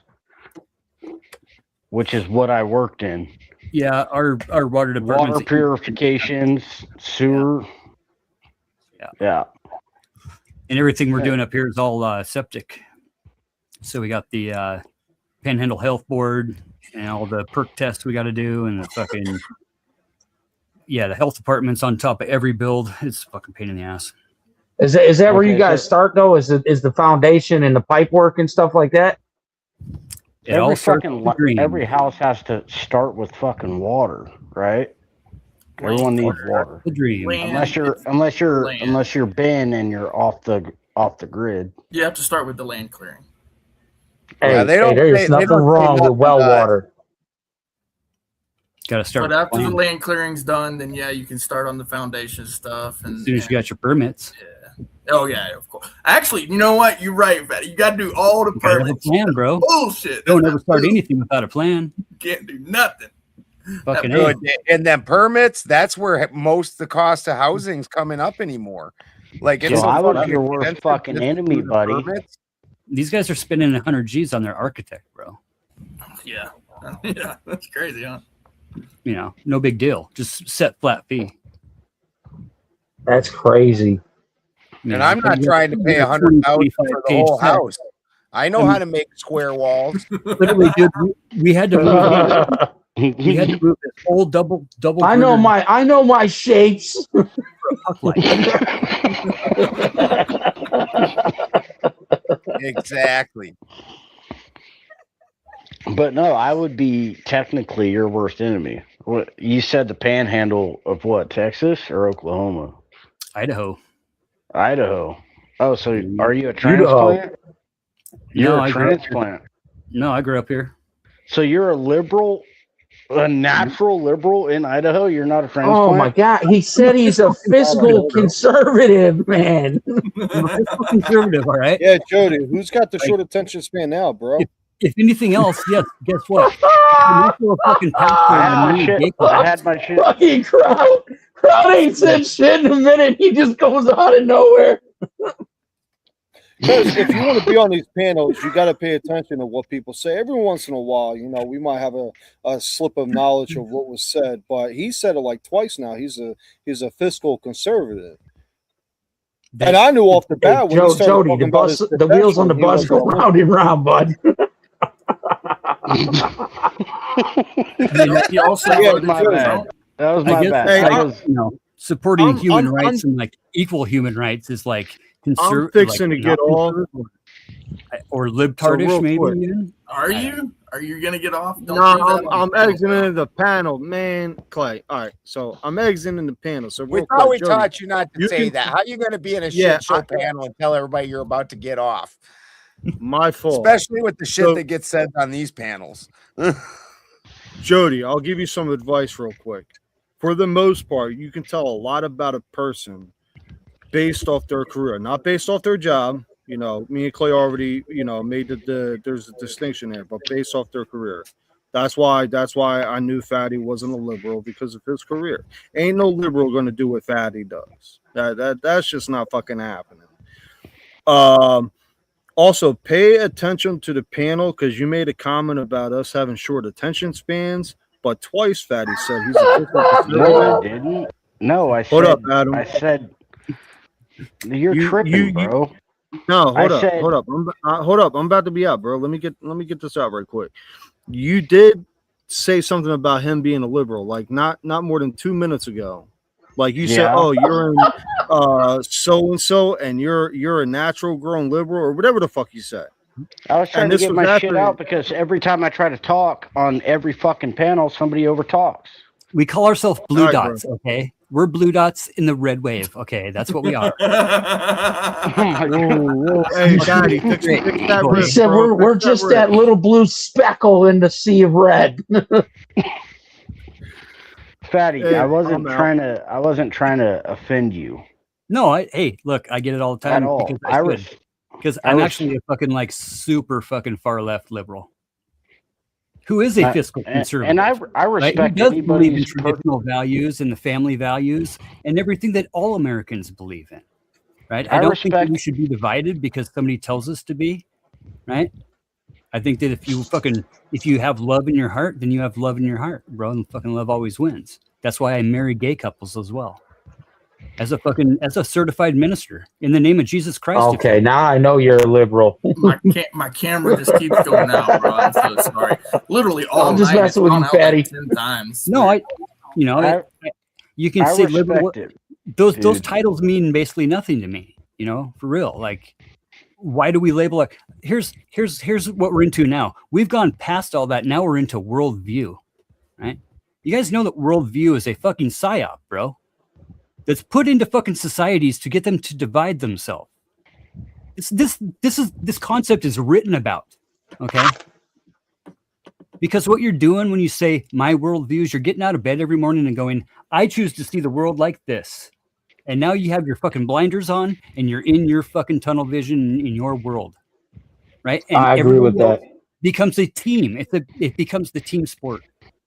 which is what I worked in. Yeah, our water department. Water purifications, sewer. Yeah. And everything we're doing up here is all septic. So we got the Panhandle Health Board and all the perk tests we got to do, and the fucking the health department's on top of every build. It's a fucking pain in the ass. Is that where you guys start though? Is the foundation and the pipe work and stuff like that? Every house has to start with fucking water, right? Everyone needs water. The dream. Unless you're Ben and you're off the grid. You have to start with the land clearing. There's nothing wrong with well water. Got to start. But after the land clearing's done, then you can start on the foundation stuff. And as soon as you got your permits. Yeah. Oh yeah, of course. Actually, you know what? You're right, Fatty. You got to do all the permits. Have a plan, bro. Bullshit. Don't ever start anything without a plan. You can't do nothing. Fucking Good. And then permits, that's where most of the cost of housing's coming up anymore. Like it's So I was fucking your worst expensive fucking just to enemy, do the buddy. permits. These guys are spending 100 G's on their architect, bro. Yeah. Yeah, that's crazy, huh? You know, no big deal. Just set flat fee. That's crazy. And I'm not trying to pay $100,000 for the whole house. I know how to make square walls. Literally, dude, we had to move. We had to move this whole double. I know my shapes. Exactly. But no, I would be technically your worst enemy. What you said, the panhandle of what, Texas or Oklahoma? Idaho. Oh, so are you a transplant? You're No, a transplant. No, I grew up here. So you're a liberal, a natural liberal in Idaho? You're not a transplant? Oh my God. He said he's a fiscal conservative, man. I'm a fiscal conservative, all right? Yeah, Jody, who's got the short attention span now, bro? If anything else, yes, guess what? I had my shit. Fucking Crowd ain't said shit in a minute. He just goes out of nowhere. Because if you want to be on these panels, you got to pay attention to what people say. Every once in a while, you know, we might have a slip of knowledge of what was said, but he said it like twice now. He's a fiscal conservative. And I knew off the bat when he started Jody, talking the about bus, his the wheels on the profession, bus go round and round, bud. He also That was my bad. That was my bad. Hey, I was, you know, supporting I'm- human I'm- rights and like equal human rights is like I'm conservative. fixing to get off. Or libtardish, real maybe. quick. Even. Are you? Are you gonna get off? Don't No, do that on I'm the panel, exiting the panel, man. Clay. All right, so I'm exiting the panel. So We real thought we quick, Jody, taught you not to you say can- that. How you going to be in a Yeah, shit show panel and tell everybody you're about to get off? my fault. Especially with the shit So- that gets said on these panels. Jody, I'll give you some advice real quick. For the most part, you can tell a lot about a person based off their career, not based off their job. You know, me and Clay already, you know, made there's a distinction there, but based off their career. That's why I knew Fatty wasn't a liberal, because of his career. Ain't no liberal going to do what Fatty does. That's just not fucking happening. Also, pay attention to the panel, because you made a comment about us having short attention spans, but twice Fatty said he's a fiscal conservative. no, I didn't. No, I said. Hold up, Adam. I said you're tripping, bro. No, hold I up. said- Hold up. I'm about to be out, bro. Let me get this out right quick. You did say something about him being a liberal, like not more than 2 minutes ago. Like you said, Yeah. oh, you're in so and so, and you're a natural grown liberal, or whatever the fuck you said. I was trying And to this get was my after- shit out because every time I try to talk on every fucking panel, somebody overtalks. We call ourselves blue All right, bro. dots. Okay, we're blue dots in the red wave. Okay, that's what we are. Whoa, hey, Daddy, fix that He rib, said bro. we're Fix just rib. that little blue speckle in the sea of red. Fatty, Hey, I wasn't I'm out. trying to offend you No, hey, look, I get it all the at time all. because I I'm res- actually a fucking like super fucking far left liberal who is a fiscal conservative. and I right? Who respect does believe in anybody's traditional values and the family values and everything that all Americans believe in. Right? I don't think that we should be divided because somebody tells us to be. Right? I think that if you have love in your heart, then you have love in your heart, bro, and fucking love always wins. That's why I marry gay couples as well. As a certified minister in the name of Jesus Christ. Okay, now I know you're a liberal. My camera just keeps going out, bro. I'm so sorry. Literally all I'm just night, messing it's with gone you, out like Fatty. 10 times. No, you can I say liberal. respect it, Those dude. titles mean basically nothing to me, you know, for real. Like, why do we label it? Here's what we're into now. We've gone past all that. Now we're into worldview, right? You guys know that worldview is a fucking psyop, bro. That's put into fucking societies to get them to divide themselves. This concept is written about, okay? Because what you're doing when you say my worldview is you're getting out of bed every morning and going, I choose to see the world like this. And now you have your fucking blinders on and you're in your fucking tunnel vision in your world. Right? And I agree with everyone that. becomes a team. It becomes the team sport,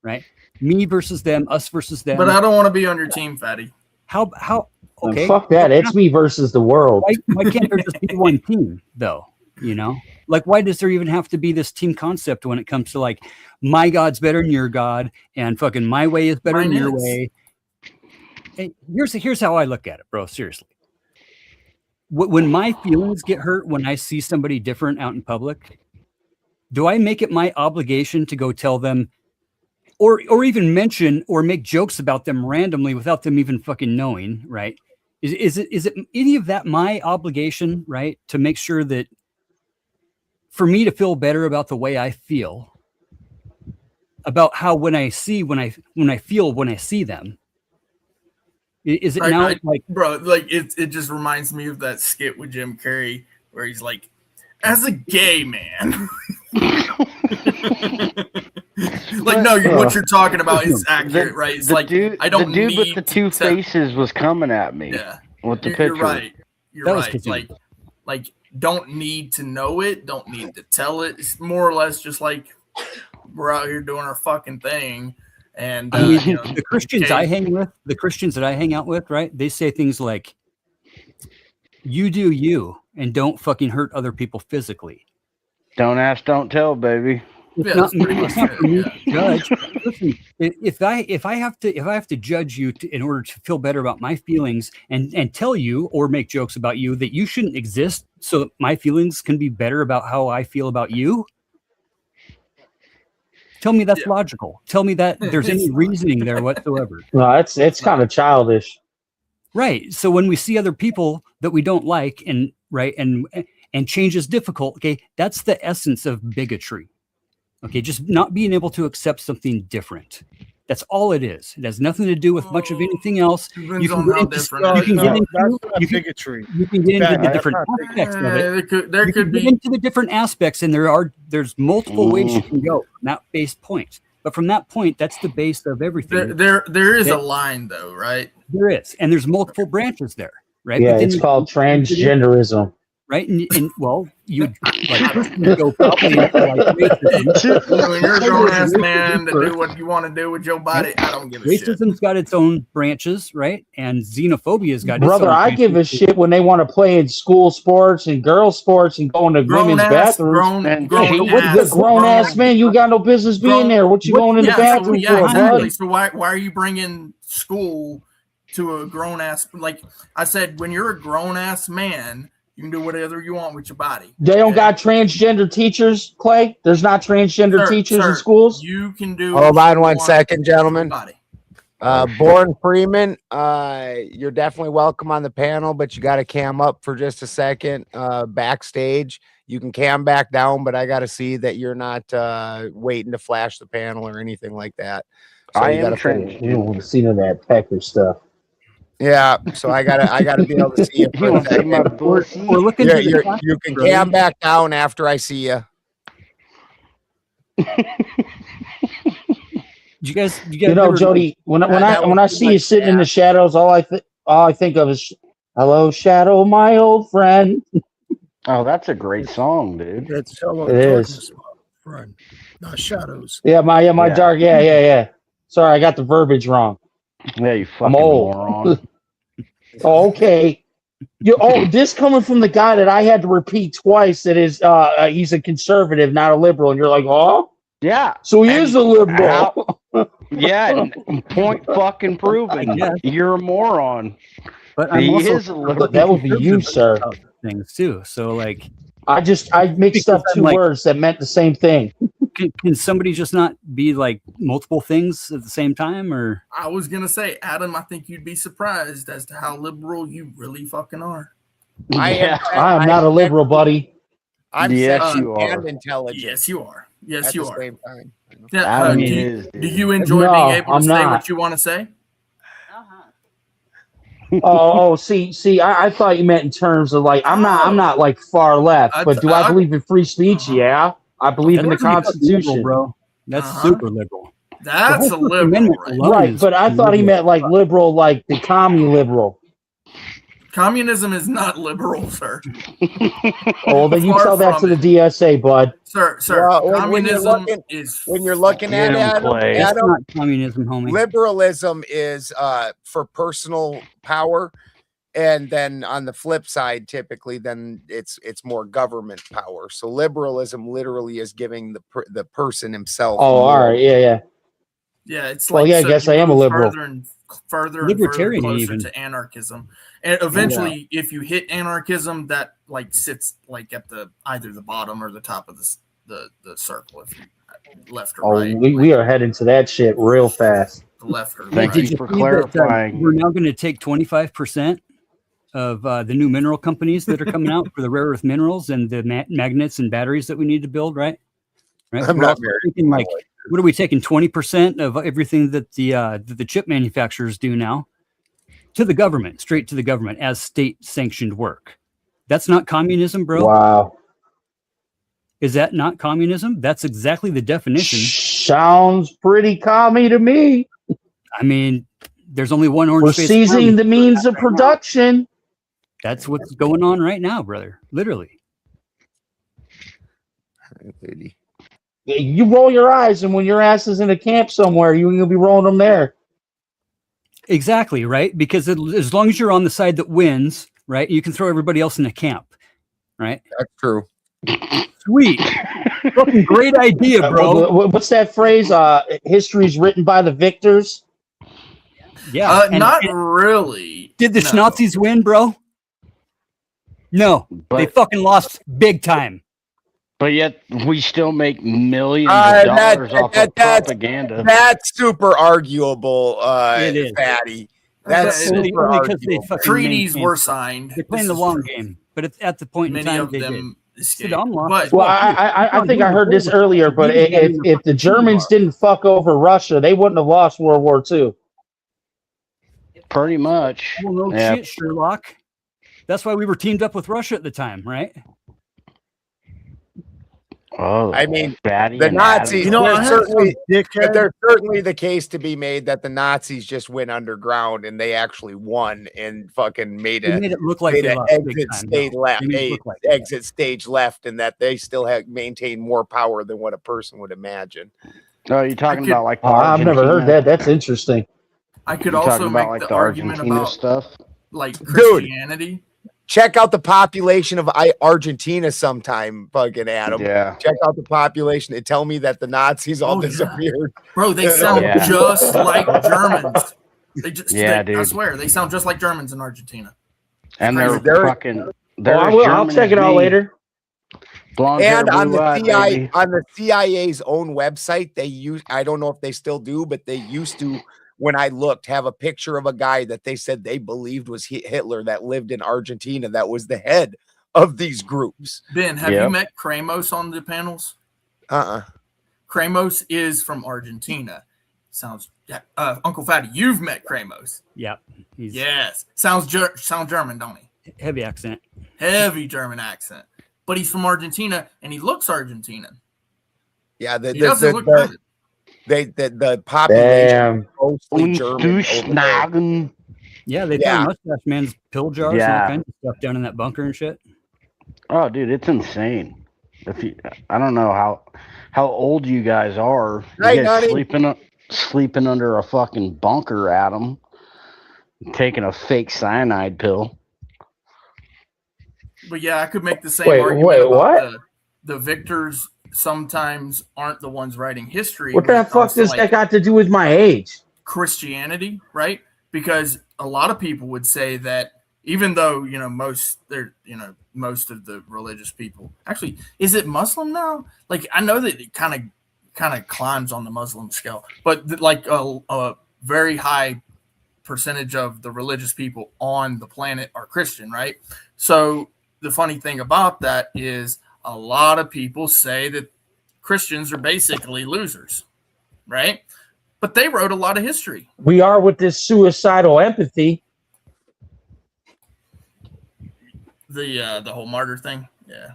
right? Me versus them, us versus them. But I don't want to be on your team, Fatty. How? Okay. And fuck that. It's me versus the world. Why can't there just be one team though? You know, like why does there even have to be this team concept when it comes to like my God's better than your God and fucking my way is better than your way? And here's how I look at it, bro. Seriously, when my feelings get hurt when I see somebody different out in public, do I make it my obligation to go tell them, or even mention or make jokes about them randomly without them even fucking knowing, right? Is it any of that my obligation, right, to make sure that for me to feel better about the way I feel about how when I feel when I see them, is it now like, bro, like it just reminds me of that skit with Jim Carrey where he's like, as a gay man. Like, no, what you're talking about is accurate, right? It's like, I don't the dude need with the two faces was coming at me. Yeah, with the picture. You're right. You're right. Like, don't need to know it. Don't need to tell it. It's more or less just like we're out here doing our fucking thing. And I mean, the Christians I hang with, the Christians that I hang out with, right? They say things like, "You do you, and don't fucking hurt other people physically." Don't ask, don't tell, baby. It's not for me to judge. Listen, if I have to judge you in order to feel better about my feelings and tell you or make jokes about you that you shouldn't exist so that my feelings can be better about how I feel about you, tell me that's logical. Tell me that there's any reasoning there whatsoever. No, it's kind of childish. Right. So when we see other people that we don't like and change is difficult, okay, that's the essence of bigotry. Okay, just not being able to accept something different. That's all it is. It has nothing to do with much of anything else. You can get into the different aspects of it. There could be into the different aspects, and there's multiple ways you can go from that base point. But from that point, that's the base of everything. There is a line, though, right? There is, and there's multiple branches there, right? Yeah, it's called transgenderism. Right, and well, you go probably like racism. When you're a grown ass man to do what you want to do with your body, I don't give a shit. Racism's got its own branches, right? And xenophobia's got its own Brother, I give a shit when they want to play in school sports and girls sports and go into women's bathrooms. Grown ass man, you got no business being there. What you going in the bathroom for, exactly. So why are you bringing school to a grown ass? Like I said, when you're a grown ass man, you can do whatever you want with your body. They don't got transgender teachers, Clay? There's not transgender teachers in schools? You can do. Hold on 1 second, gentlemen. Born Freeman, you're definitely welcome on the panel, but you got to cam up for just a second. Backstage, you can cam back down, but I got to see that you're not waiting to flash the panel or anything like that. So I am transgender. You don't want to see none of that pecker stuff. Yeah, so I gotta be able to see you for a second. We're looking. You can cam back down after I see you. You know, Jody, when I see you sitting in the shadows, all I think of is "Hello, Shadow, my old friend." Oh, that's a great song, dude. It's it is. Friend, not shadows. Yeah, my dark. Yeah. Sorry, I got the verbiage wrong. Yeah, you fucking I'm old. moron. Oh, okay. This coming from the guy that I had to repeat twice that is he's a conservative, not a liberal, and you're like, oh? Yeah. So he is a liberal. Yeah, point fucking proven. You're a moron. But he also, is a liberal. That would be you, sir. Things too. So like I mixed up two words that meant the same thing. Can somebody just not be like multiple things at the same time? Or I was gonna say, Adam, I think you'd be surprised as to how liberal you really fucking are. I am not a liberal, buddy. Yes, you are. And intelligent. Yes, you are. Yes, at you the are. Same time. Yeah, do you enjoy being able to say what you want to say? See, I thought you meant in terms of like I'm not like far left, but do I believe in free speech? Yeah, I believe in the Constitution, liberal, bro. That's super liberal. That's a liberal, right? But I thought he meant like liberal, like the commie liberal. Communism is not liberal, sir. Oh, then you Far tell that to from the DSA, bud. Sir, Well, communism is when you're looking at Get 'em, Adam, Clay. That's Adam, not communism, homie. liberalism is for personal power, and then on the flip side, typically, then it's more government power. So liberalism literally is giving the person himself. Oh, all right, yeah. Yeah, it's Well, like yeah, I so guess you I am a move liberal. further and further Libertarian closer even. to anarchism, and eventually, if you hit anarchism, that like sits like at the either the bottom or the top of the circle, if you left or Oh, right. we are heading to that shit real fast. The left or the Thank right. you for See that, clarifying. we're now going to take 25% of the new mineral companies that are coming out for the rare earth minerals and the magnets and batteries that we need to build, right? I'm We're not also very taking, like, what are we taking? 20% of everything that the chip manufacturers do now to the government, straight to the government as state sanctioned work. That's not communism, bro. Wow. Is that not communism? That's exactly the definition. Sounds pretty commie to me. I mean, there's only one orange We're face. seizing the means of production. That's what's going on right now, brother. Literally. You roll your eyes, and when your ass is in a camp somewhere, you'll be rolling them there. Exactly, right? Because as long as you're on the side that wins, right, you can throw everybody else in a camp, right? That's true. Sweet. Fucking great idea, bro. What's that phrase? History's written by the victors. Yeah. Not really. Did the No. Nazis win, bro? No. They fucking lost big time. But yet we still make millions of dollars off of propaganda. That's super arguable, It is. Fatty. That's Only super because they arguable. fucking Treaties maintain- were signed. They're playing This the is long true. game, but at the point in Many time of they them did. escaped. Saddam lost But as Well, well, too. I think I heard this earlier, but if the Germans didn't fuck over Russia, they wouldn't have lost World War II. Pretty much. Well, no Yeah. shit, Sherlock. That's why we were teamed up with Russia at the time, right? Oh, I mean, Fatty the and Nazis. Adam. There's certainly the case to be made that the Nazis just went underground and they actually won and fucking made They made it look like they an lost big exit time, stage though. left, They made it look like exit stage left, and that they still have maintained more power than what a person would imagine. Oh, you're talking could- about like the I've never heard Argentina- that. That's interesting. I could You're also talking make about like the the argument Argentina about stuff. like Christianity. Check out the population of Argentina sometime, fucking Adam. Yeah. Check out the population and tell me that the Nazis all Oh, yeah. disappeared. Bro, they sound Yeah. just like Germans. They just, Yeah, I dude. swear, they sound just like Germans in Argentina. And Crazy. they're fucking. They're I as will. German I'll check as it out me. later. Blonde hair, And on the blue-eyed, CIA, baby. on the CIA's own website, they use, I don't know if they still do, but they used to, when I looked, have a picture of a guy that they said they believed was Hitler that lived in Argentina, that was the head of these groups. Ben, have you Yep. met Kramos on the panels? Uh-uh. Kramos is from Argentina. Sounds Uncle Fatty, you've met Kramos. Yeah. He's Yes. Sound German, don't he? heavy accent. Heavy German accent. But he's from Argentina and he looks Argentinian. Yeah, He doesn't look German. the population is mostly German. over there. Duschnagen. Yeah, they Yeah. found Mustache Man's pill jars and Yeah. all kinds of stuff down in that bunker and shit. Oh, dude, it's insane. If you, I don't know how old you guys are. You Hey, guys Nutty. sleeping under a fucking bunker, Adam. Taking a fake cyanide pill. But yeah, I could make the same Wait, argument wait, about what? the victors sometimes aren't the ones writing history. What when the it fuck comes to, does like, that got to do with my age? Christianity, right? Because a lot of people would say that even though most of the religious people actually, is it Muslim now? Like I know that it kind of climbs on the Muslim scale, but like a very high percentage of the religious people on the planet are Christian, right? So the funny thing about that is a lot of people say that Christians are basically losers, right? But they wrote a lot of history. We are with this suicidal empathy. The whole martyr thing, yeah.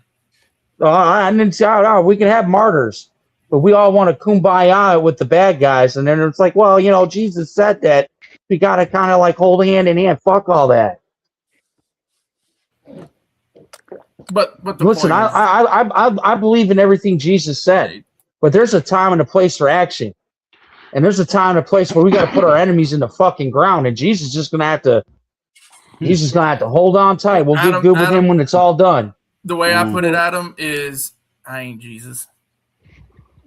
I didn't say, oh, we can have martyrs, but we all want to kumbaya with the bad guys. And then it's like, well, Jesus said that we got to kind of like hold hand in hand. Fuck all that. But the listen, point is, I believe in everything Jesus said, but there's a time and a place for action, and there's a time and a place where we got to put our enemies in the fucking ground, and Jesus is just gonna have to. He's just gonna have to hold on tight. We'll get good with him when it's all done. the way I put it, Adam, is I ain't Jesus.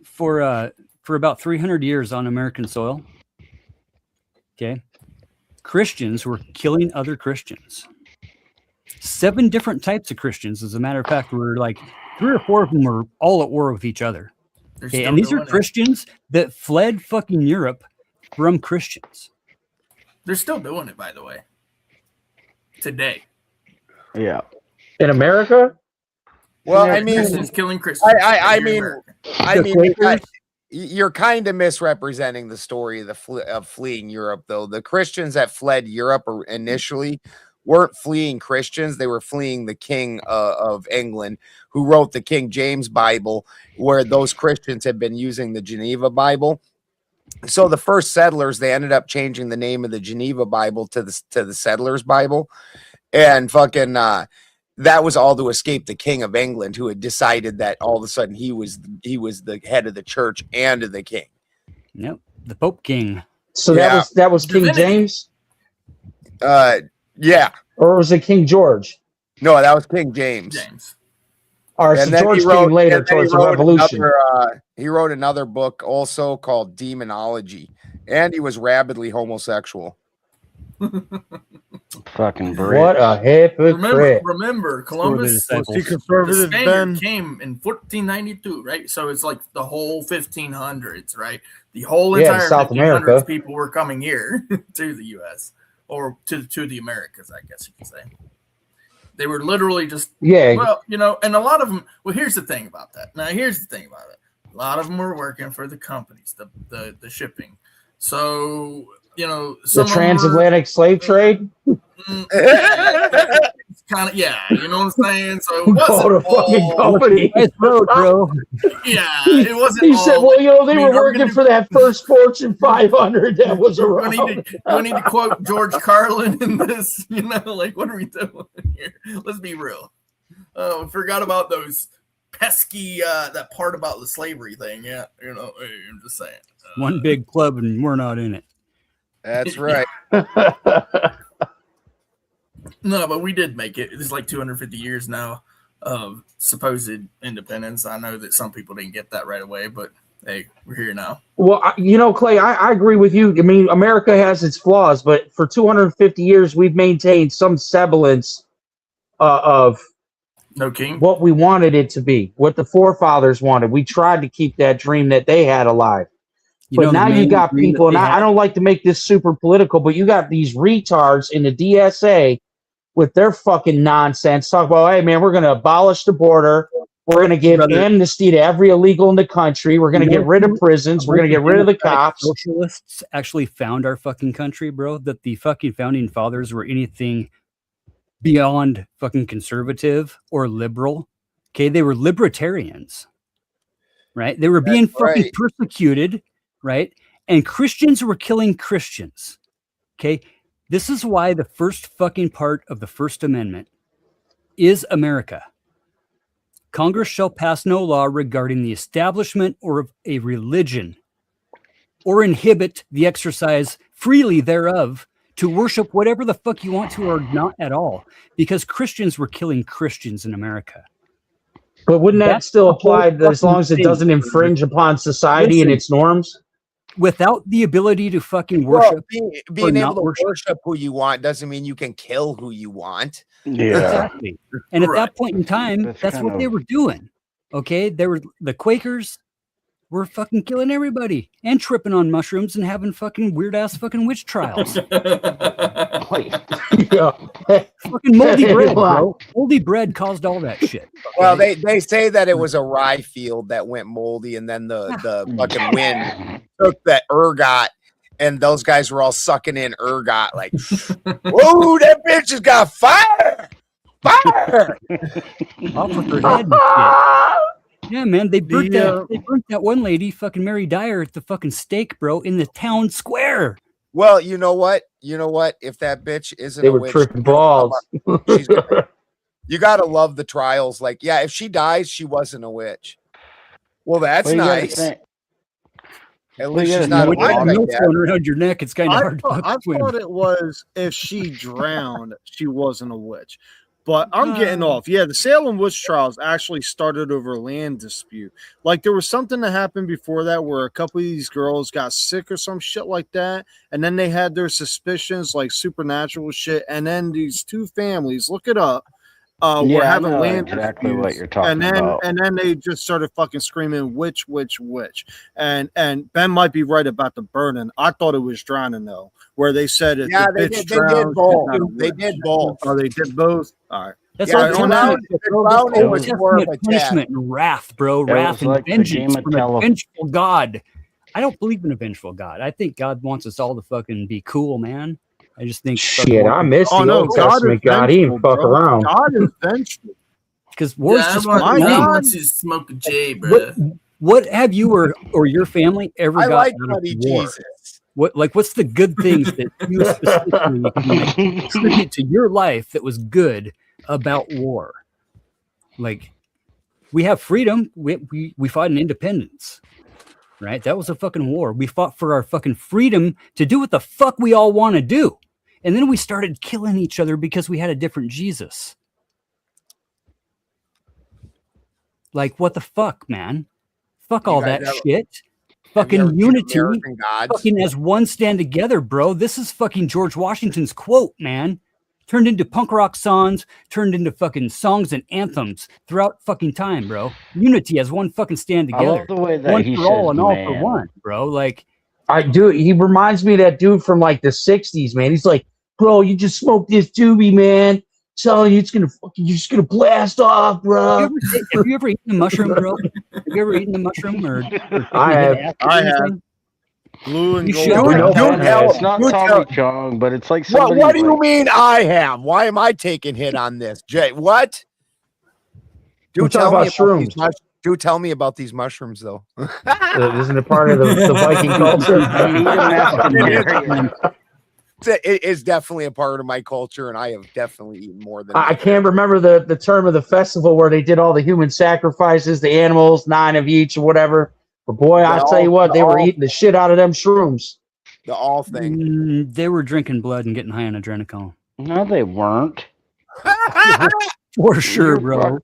For about 300 years on American soil, okay, Christians were killing other Christians. 7 different types of Christians, as a matter of fact, were like 3 or 4 of them were all at war with each other. Okay, and these are Christians that fled fucking Europe from Christians. They're still doing it, by the way. Today. Yeah. In America? Well, I mean, Christians killing Christians. I mean, you're kind of misrepresenting the story of fleeing Europe, though. The Christians that fled Europe initially weren't fleeing Christians; they were fleeing the King of England, who wrote the King James Bible, where those Christians had been using the Geneva Bible. So the first settlers, they ended up changing the name of the Geneva Bible to the Settlers Bible, and fucking that was all to escape the King of England, who had decided that all of a sudden he was the head of the church and the king. Yep, the Pope King. So that was King James. Yeah. Or was it King George? No, that was King James. All right, so George came later towards the Revolution. He wrote another book also called Demonology, and he was rabidly homosexual. Fucking Brit. What a hypocrite. Remember, Columbus the Spaniard came in 1492, right? So it's like the whole 1500s, right? The whole entire South 1500s America. people were coming here to the U.S. or to the Americas, I guess you could say. They were literally just, well, you know, and a lot of them, well, here's the thing about that. Now, here's the thing about it. A lot of them were working for the companies, the shipping. So, you know, the transatlantic slave trade? It's kind of, yeah, you know what I'm saying? So it wasn't fucking company. Bro. Yeah, it wasn't. He said, well, you know, they were working for that first Fortune 500 that was around. Do I need to quote George Carlin in this? You know, like, what are we doing here? Let's be real. Oh, forgot about those pesky, that part about the slavery thing. Yeah, you know, I'm just saying. One big club and we're not in it. That's right. No, but we did make it. It's like 250 years now of supposed independence. I know that some people didn't get that right away, but hey, we're here now. Well, you know, Clay, I agree with you. I mean, America has its flaws, but for 250 years, we've maintained some semblance of no king, what we wanted it to be, what the forefathers wanted. We tried to keep that dream that they had alive. But now you got people, and I don't like to make this super political, but you got these retards in the DSA with their fucking nonsense. Talk about, hey, man, we're going to abolish the border. We're going to give amnesty to every illegal in the country. We're going to get rid of prisons. We're going to get rid of the cops. Socialists actually found our fucking country, bro, that the fucking founding fathers were anything beyond fucking conservative or liberal. Okay, they were libertarians, right? They were being fucking persecuted, right? And Christians were killing Christians. Okay, this is why the first fucking part of the First Amendment is America. Congress shall pass no law regarding the establishment or of a religion or inhibit the exercise freely thereof to worship whatever the fuck you want to or not at all, because Christians were killing Christians in America. But wouldn't that still apply as long as it doesn't infringe upon society and its norms? Without the ability to fucking worship, being able to worship who you want doesn't mean you can kill who you want. Yeah, exactly. And at that point in time, that's what they were doing. Okay, they were the Quakers were fucking killing everybody and tripping on mushrooms and having fucking weird ass fucking witch trials. Fucking moldy bread, bro. Moldy bread caused all that shit. Well, they say that it was a rye field that went moldy, and then the fucking wind took that ergot, and those guys were all sucking in ergot like, whoa, that bitch has got fire! Fire! Off with her head and shit. Yeah, man, they burnt that one lady, fucking Mary Dyer, at the fucking stake, bro, in the town square. Well, you know what? If that bitch isn't they were tripping balls. You gotta love the trials. Like, yeah, if she dies, she wasn't a witch. Well, that's nice. At least she's not a witch. Around your neck. It's kind of hard. I thought it was if she drowned, she wasn't a witch. But I'm getting off. Yeah, the Salem witch trials actually started over land dispute. Like there was something that happened before that where a couple of these girls got sick or some shit like that. And then they had their suspicions, like supernatural shit. And then these two families, look it up, were having land exactly disputes. what you're talking about. And then they just started fucking screaming witch, witch, witch. And Ben might be right about the burning. I thought it was drowning though, where they said it. Yeah, they did both. They did both. Oh, they did both. All right. That's Yeah, all it was more of a punishment and wrath, bro. Wrath and like vengeance from a Vegeta vengeful God. I don't believe in a vengeful God. I think God wants us all to fucking be cool, man. I just think shit. I miss the Old Testament God. He didn't fuck around. God is vengeful. Because war's just my my God wants to smoke a J, bro. What have you or your family ever I got like out of Bloody war? Jesus. What's the good things that you specifically can contribute to your life that was good about war? Like, we have freedom. We fought in independence, right? That was a fucking war. We fought for our fucking freedom to do what the fuck we all want to do. And then we started killing each other because we had a different Jesus. Like, what the fuck, man? Fuck all that shit. Fucking unity. Fucking as one stand together, bro. This is fucking George Washington's quote, man. Turned into punk rock songs, turned into fucking songs and anthems throughout fucking time, bro. Unity as one fucking stand together. I love the way that one he for all says, and all man. for one, bro. Like, I do. He reminds me of that dude from like the 60s, man. He's like, bro, you just smoked this doobie, man. Telling you, you're just gonna blast off, bro. Have you ever eaten a mushroom, bro? Have you ever eaten a mushroom or I have. Blue and You gold. should. It's not Tommy Chong, but it's like somebody. What do you mean I have? Why am I taking hit on this, Jay? What? Do tell me about shrooms. Do tell me about these mushrooms, though. Isn't it part of the Viking culture? It is definitely a part of my culture, and I have definitely eaten more than I can't remember the term of the festival where they did all the human sacrifices, the animals, 9 of each or whatever. But boy, I tell you what, they were eating the shit out of them shrooms. The all thing. They were drinking blood and getting high on adrenochrome. No, they weren't. For sure, bro.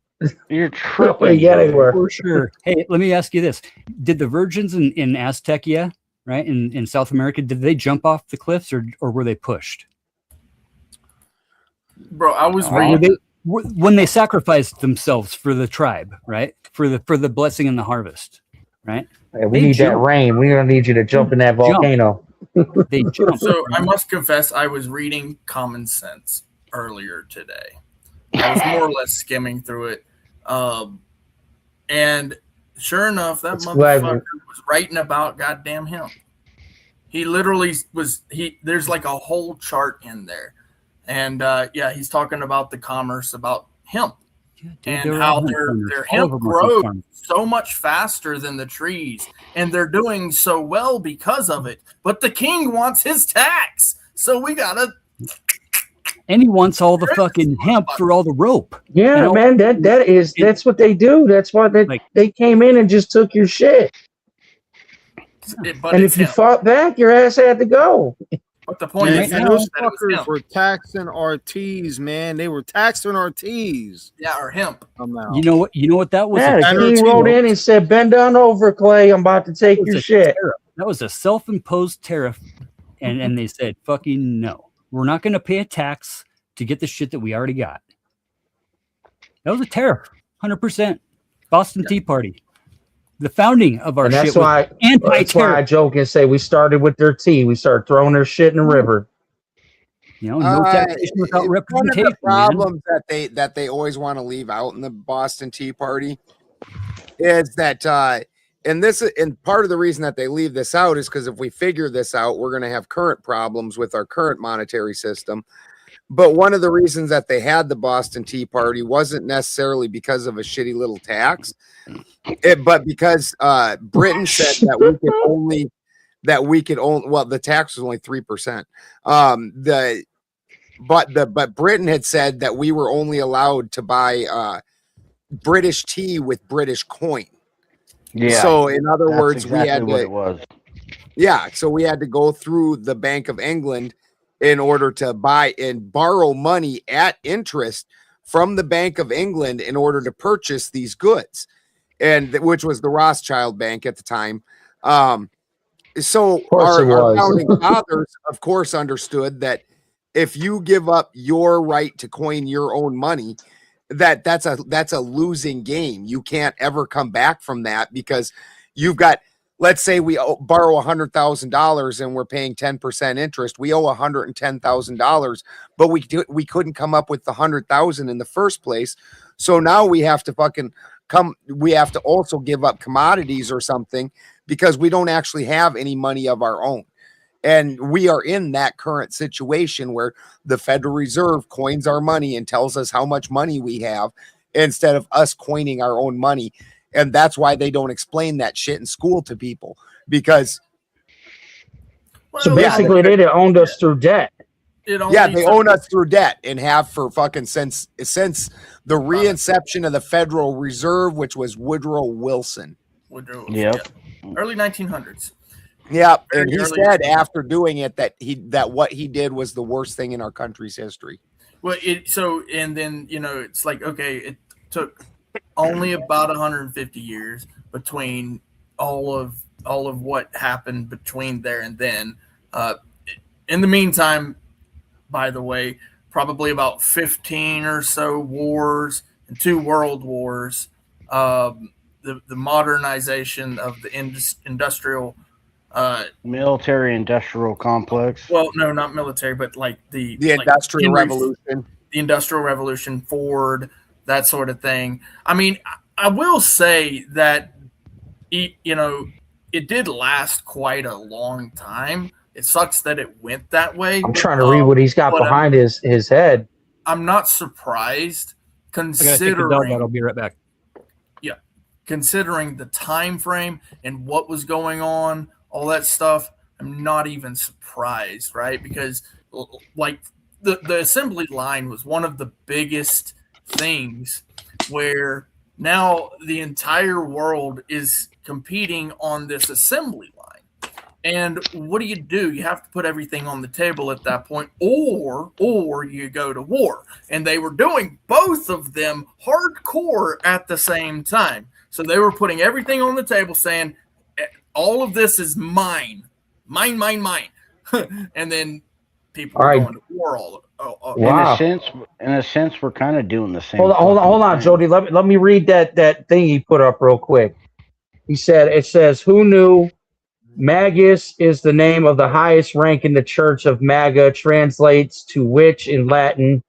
You're tripping. Yeah, they were. For sure. Hey, let me ask you this. Did the virgins in Aztecia, right, in South America, did they jump off the cliffs or were they pushed? Bro, I was reading. When they sacrificed themselves for the tribe, right? For the blessing and the harvest, right? Hey, we need that rain. We're gonna need you to jump in that volcano. They jump. So I must confess, I was reading Common Sense earlier today. I was more or less skimming through it, and sure enough, that motherfucker was writing about goddamn hemp. He literally was. There's like a whole chart in there, and yeah, he's talking about the commerce about hemp. And how their hemp grows so much faster than the trees, and they're doing so well because of it. But the king wants his tax, so we gotta. And he wants all the fucking hemp for all the rope. Yeah, you know? Man, that's what they do. That's why they came in and just took your shit. And if you fought back, your ass had to go. But the point is, those fuckers were taxing our teas, man. They were taxing our teas. Yeah, or hemp. You know what that was? Yeah, the king wrote in and said, "Bend down over, Clay. I'm about to take your shit." That was a self-imposed tariff, and they said, "Fucking no, we're not going to pay a tax to get the shit that we already got." That was a tariff, 100%. Boston Tea Party. The founding of our and shit that's why, anti-tariff. That's why I joke and say we started with their tea. We started throwing their shit in the river. You know, no taxation without representation. One of the problems that they always want to leave out in the Boston Tea Party is that, and part of the reason that they leave this out is because if we figure this out, we're going to have current problems with our current monetary system. But one of the reasons that they had the Boston Tea Party wasn't necessarily because of a shitty little tax, but because Britain said that we could only, well, the tax was only 3%. but Britain had said that we were only allowed to buy British tea with British coin. Yeah. So in other words, exactly we had what to, it was. yeah. So we had to go through the Bank of England in order to buy and borrow money at interest from the Bank of England in order to purchase these goods, and which was the Rothschild Bank at the time. So our founding fathers, of course, understood that if you give up your right to coin your own money, that's a losing game. You can't ever come back from that, because you've got, let's say we borrow $100,000 and we're paying 10% interest. We owe $110,000, but we couldn't come up with the 100,000 in the first place. So now we have to we have to also give up commodities or something, because we don't actually have any money of our own. And we are in that current situation where the Federal Reserve coins our money and tells us how much money we have instead of us coining our own money. And that's why they don't explain that shit in school to people, because so basically they owned us through debt. Yeah, they own us through debt and have for fucking since the reinception of the Federal Reserve, which was Woodrow Wilson. Yep. Early 1900s. Yeah, and he said after doing it that what he did was the worst thing in our country's history. Well, and then it's like, okay, it took only about 150 years between all of what happened between there and then. In the meantime, by the way, probably about 15 or so wars and 2 world wars. The modernization of the industrial military industrial complex. Well, no, not military, but like the industrial revolution, the industrial revolution, Ford, that sort of thing. I mean, I will say that it did last quite a long time. It sucks that it went that way. I'm trying to read what he's got behind his head. I'm not surprised, considering. I gotta take the dog out. I'll be right back. Yeah, considering the time frame and what was going on, all that stuff, I'm not even surprised, right? Because like the assembly line was one of the biggest things where now the entire world is competing on this assembly line. And what do? You have to put everything on the table at that point, or you go to war. And they were doing both of them hardcore at the same time. So they were putting everything on the table saying, all of this is mine. And then people were going to war all wow. In a sense, we're kind of doing the same. Hold on, Jody. Let me read that thing he put up real quick. It says, who knew Magus is the name of the highest rank in the Church of Maga, translates to witch in Latin.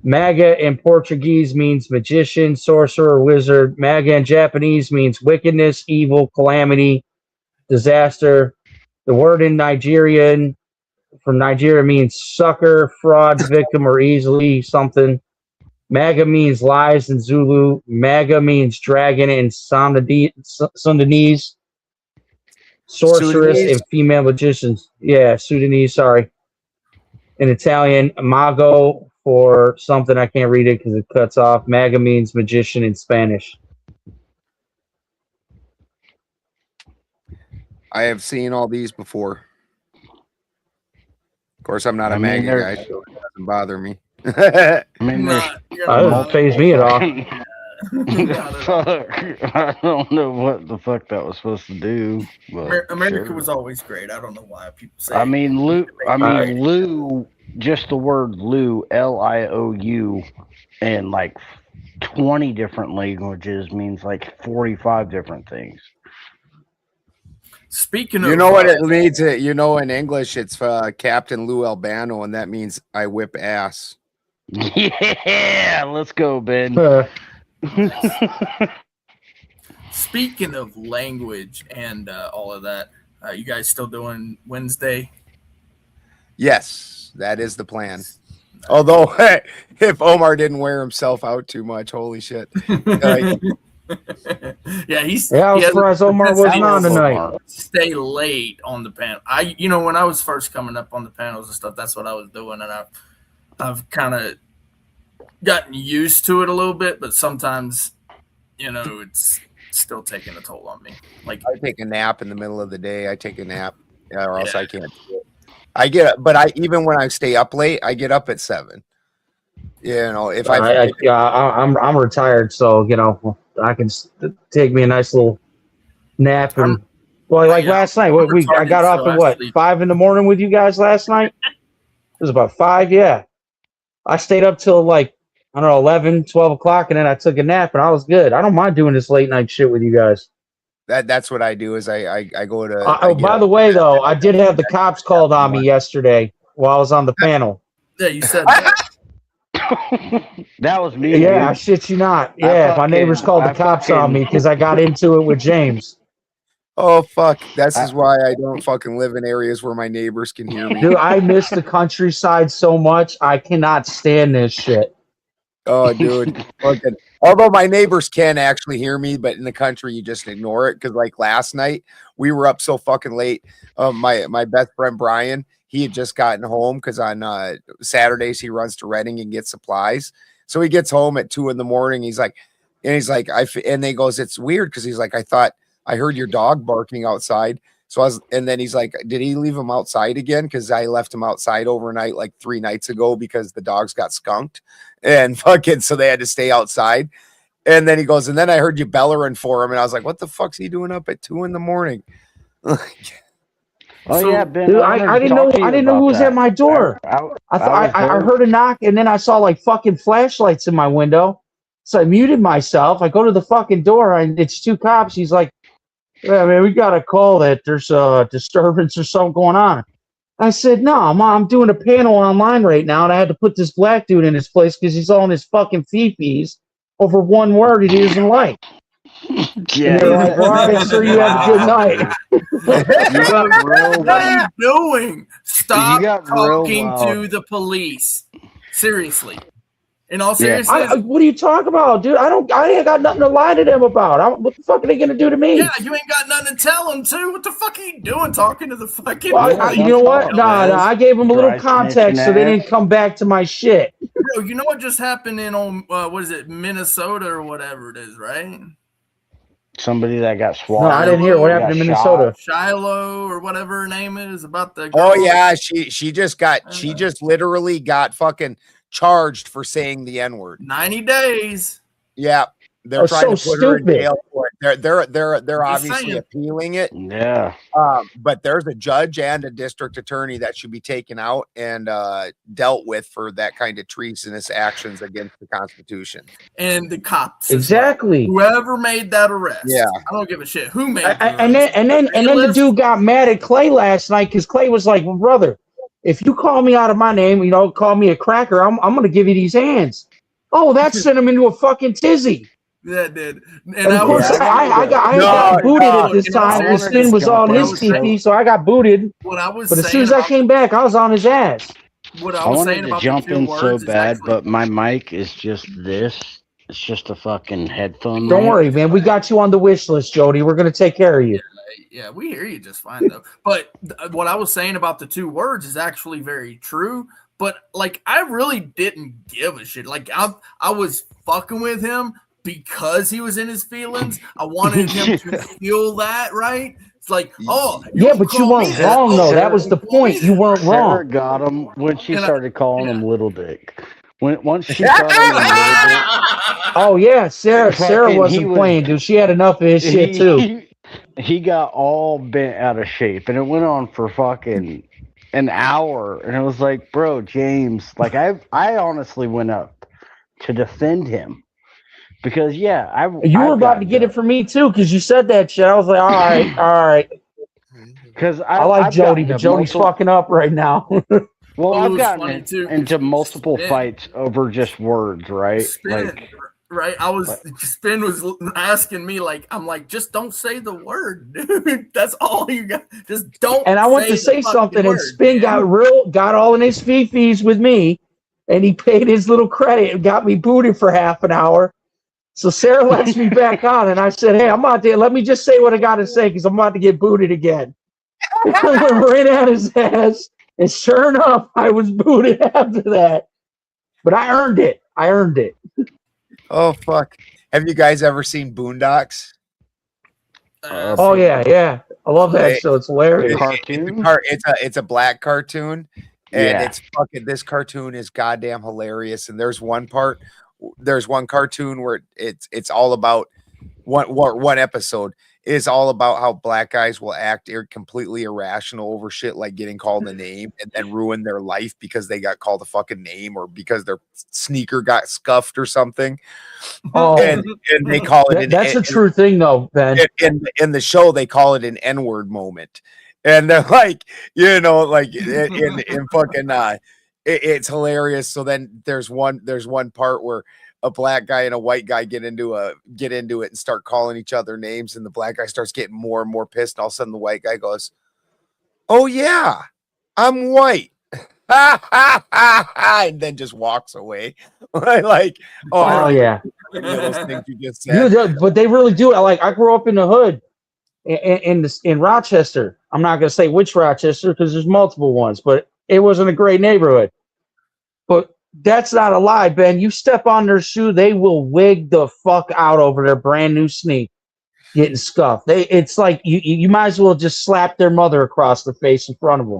Maga in Portuguese means magician, sorcerer, wizard. Maga in Japanese means wickedness, evil, calamity, disaster. The word in Nigerian, from Nigeria, means sucker, fraud, victim, or easily something. Maga means lies in Zulu. Maga means dragon in Sudanese. Sorceress and female magicians. Yeah, Sudanese, sorry. In Italian, mago for something, I can't read it because it cuts off. Maga means magician in Spanish. I have seen all these before. Of course, I'm not a MAGA guy, so it doesn't bother me. I mean, that doesn't phase me at all. I don't know what the fuck that was supposed to do. But America was always great. I don't know why people say. I mean, Lou. Just the word Lou, Liou, in like 20 different languages means like 45 different things. Speaking of, you know what it means? In English, it's Captain Lou Albano, and that means I whip ass. Yeah, let's go, Ben. Speaking of language and all of that, you guys still doing Wednesday? Yes, that is the plan. Although, if Omar didn't wear himself out too much, holy shit. Yeah, I was surprised Omar wasn't on tonight. Stay late on the panel. When I was first coming up on the panels and stuff, that's what I was doing, and I've kind of gotten used to it a little bit, but sometimes, it's still taking a toll on me. Like I take a nap in the middle of the day. I take a nap, or else I can't do it. I get up, but even when I stay up late, I get up at 7. If I'm retired, so I can take me a nice little nap and last night. I got off at 5 a.m. with you guys last night. It was about 5, yeah. I stayed up till 11, 12 o'clock, and then I took a nap, and I was good. I don't mind doing this late night shit with you guys. That's what I do. Is I go to. By the way, though, I did have the cops called on me yesterday while I was on the panel. Yeah, you said that. That was me. Yeah, dude. I shit you not. Yeah, my neighbors called the cops on me because I got into it with James. Oh fuck! This is why I don't fucking live in areas where my neighbors can hear me. Dude, I miss the countryside so much. I cannot stand this shit. Oh, dude. Although my neighbors can actually hear me, but in the country you just ignore it. Because last night we were up so fucking late. My best friend Brian, he had just gotten home because on Saturdays he runs to Reading and gets supplies. So he gets home at 2 a.m. He's like, and they goes, it's weird because he's like, I thought I heard your dog barking outside. And then he's like, did he leave him outside again? Because I left him outside overnight 3 nights ago because the dogs got skunked and so they had to stay outside. And then he goes, and then I heard you bellowing for him. And I was like, what the fuck's he doing up at 2 a.m? Yeah, Ben. Dude, I didn't know who was at my door. I heard a knock, and then I saw fucking flashlights in my window. So I muted myself. I go to the fucking door, and it's 2 cops. He's like, yeah, man, we got a call that there's a disturbance or something going on. I said, no, I'm doing a panel online right now, and I had to put this black dude in his place because he's on his fucking fee-fees over one word he doesn't like. Yeah. Like, all right, sir, you have a good night. What are you doing? Stop talking to the police. Seriously. In all seriousness, what are you talking about, dude? I ain't got nothing to lie to them about. What the fuck are they gonna do to me? Yeah, you ain't got nothing to tell them too. What the fuck are you doing talking to the fucking? You know what? No, I gave them a little context so they didn't come back to my shit. Bro, you know what just happened in what is it, Minnesota or whatever it is, right? Somebody that got swallowed. No, I didn't hear what happened in Minnesota. Shiloh or whatever her name is about the. Oh yeah, she just literally got fucking charged for saying the N-word. 90 days. Yeah. They're trying to put her in jail for it. They're obviously appealing it. Yeah. But there's a judge and a district attorney that should be taken out and dealt with for that kind of treasonous actions against the Constitution. And the cops. Exactly. Whoever made that arrest. Yeah. I don't give a shit who made it. And then the dude got mad at Clay last night because Clay was like, well, brother, if you call me out of my name, call me a cracker, I'm gonna give you these hands. Oh, that sent him into a fucking tizzy. That did. And of course, I got booted at this time. The spin was on his TP, so I got booted. But as soon as I came back, I was on his ass. What I I was wanted saying to about jump the two in words so is bad, actually- but my mic is just this. It's just a fucking headphone. Don't mic. worry, man. We got you on the wish list, Jody. We're gonna take care of you. Yeah, we hear you just fine though. But what I was saying about the two words is actually very true. But I really didn't give a shit. I was fucking with him because he was in his feelings. I wanted him to feel that, right? It's like, oh, yeah, but you weren't wrong though. That was the point. You weren't Sarah wrong. got him when she started calling him Little Dick. Once she started calling him Little Dick. Oh yeah, Sarah wasn't playing, dude. She had enough of his shit too. He got all bent out of shape, and it went on for fucking an hour. And it was like, bro, James, I honestly went up to defend him because you were about to get it for me too because you said that shit. I was like, all right. Because I like Jody, but Jody's fucking up right now. Well, I've gotten into multiple fights over just words, right? Right, Spin was asking me I'm like, just don't say the word, dude. That's all you got. Just don't. And I went to say something, and Spin got all in his fees with me, and he paid his little credit and got me booted for half an hour. So Sarah lets me back on, and I said, hey, I'm out there. Let me just say what I got to say because I'm about to get booted again. I went right at his ass, and sure enough, I was booted after that. but I earned it. I earned it. Oh fuck! Have you guys ever seen Boondocks? Oh yeah. I love that show. It's hilarious. It's a black cartoon, and Yeah. it's fucking. This cartoon is goddamn hilarious. And there's one cartoon where it's all about one episode is all about how black guys will act completely irrational over shit like getting called a name and then ruin their life because they got called a fucking name or because their sneaker got scuffed or something. Oh, and they call it that's a true thing though, Ben. In the show they call it an N-word moment, and they're like, like in fucking it's hilarious. So then there's one part where a black guy and a white guy get into it and start calling each other names, and the black guy starts getting more and more pissed, and all of a sudden the white guy goes, "Oh yeah, I'm white." And then just walks away. Like, oh yeah. Those things you just said. Dude, but they really do. Like, I grew up in the hood in Rochester. I'm not gonna say which Rochester because there's multiple ones, but it wasn't a great neighborhood. But that's not a lie, Ben. You step on their shoe, they will wig the fuck out over their brand new sneak getting scuffed. It's like you might as well just slap their mother across the face in front of them.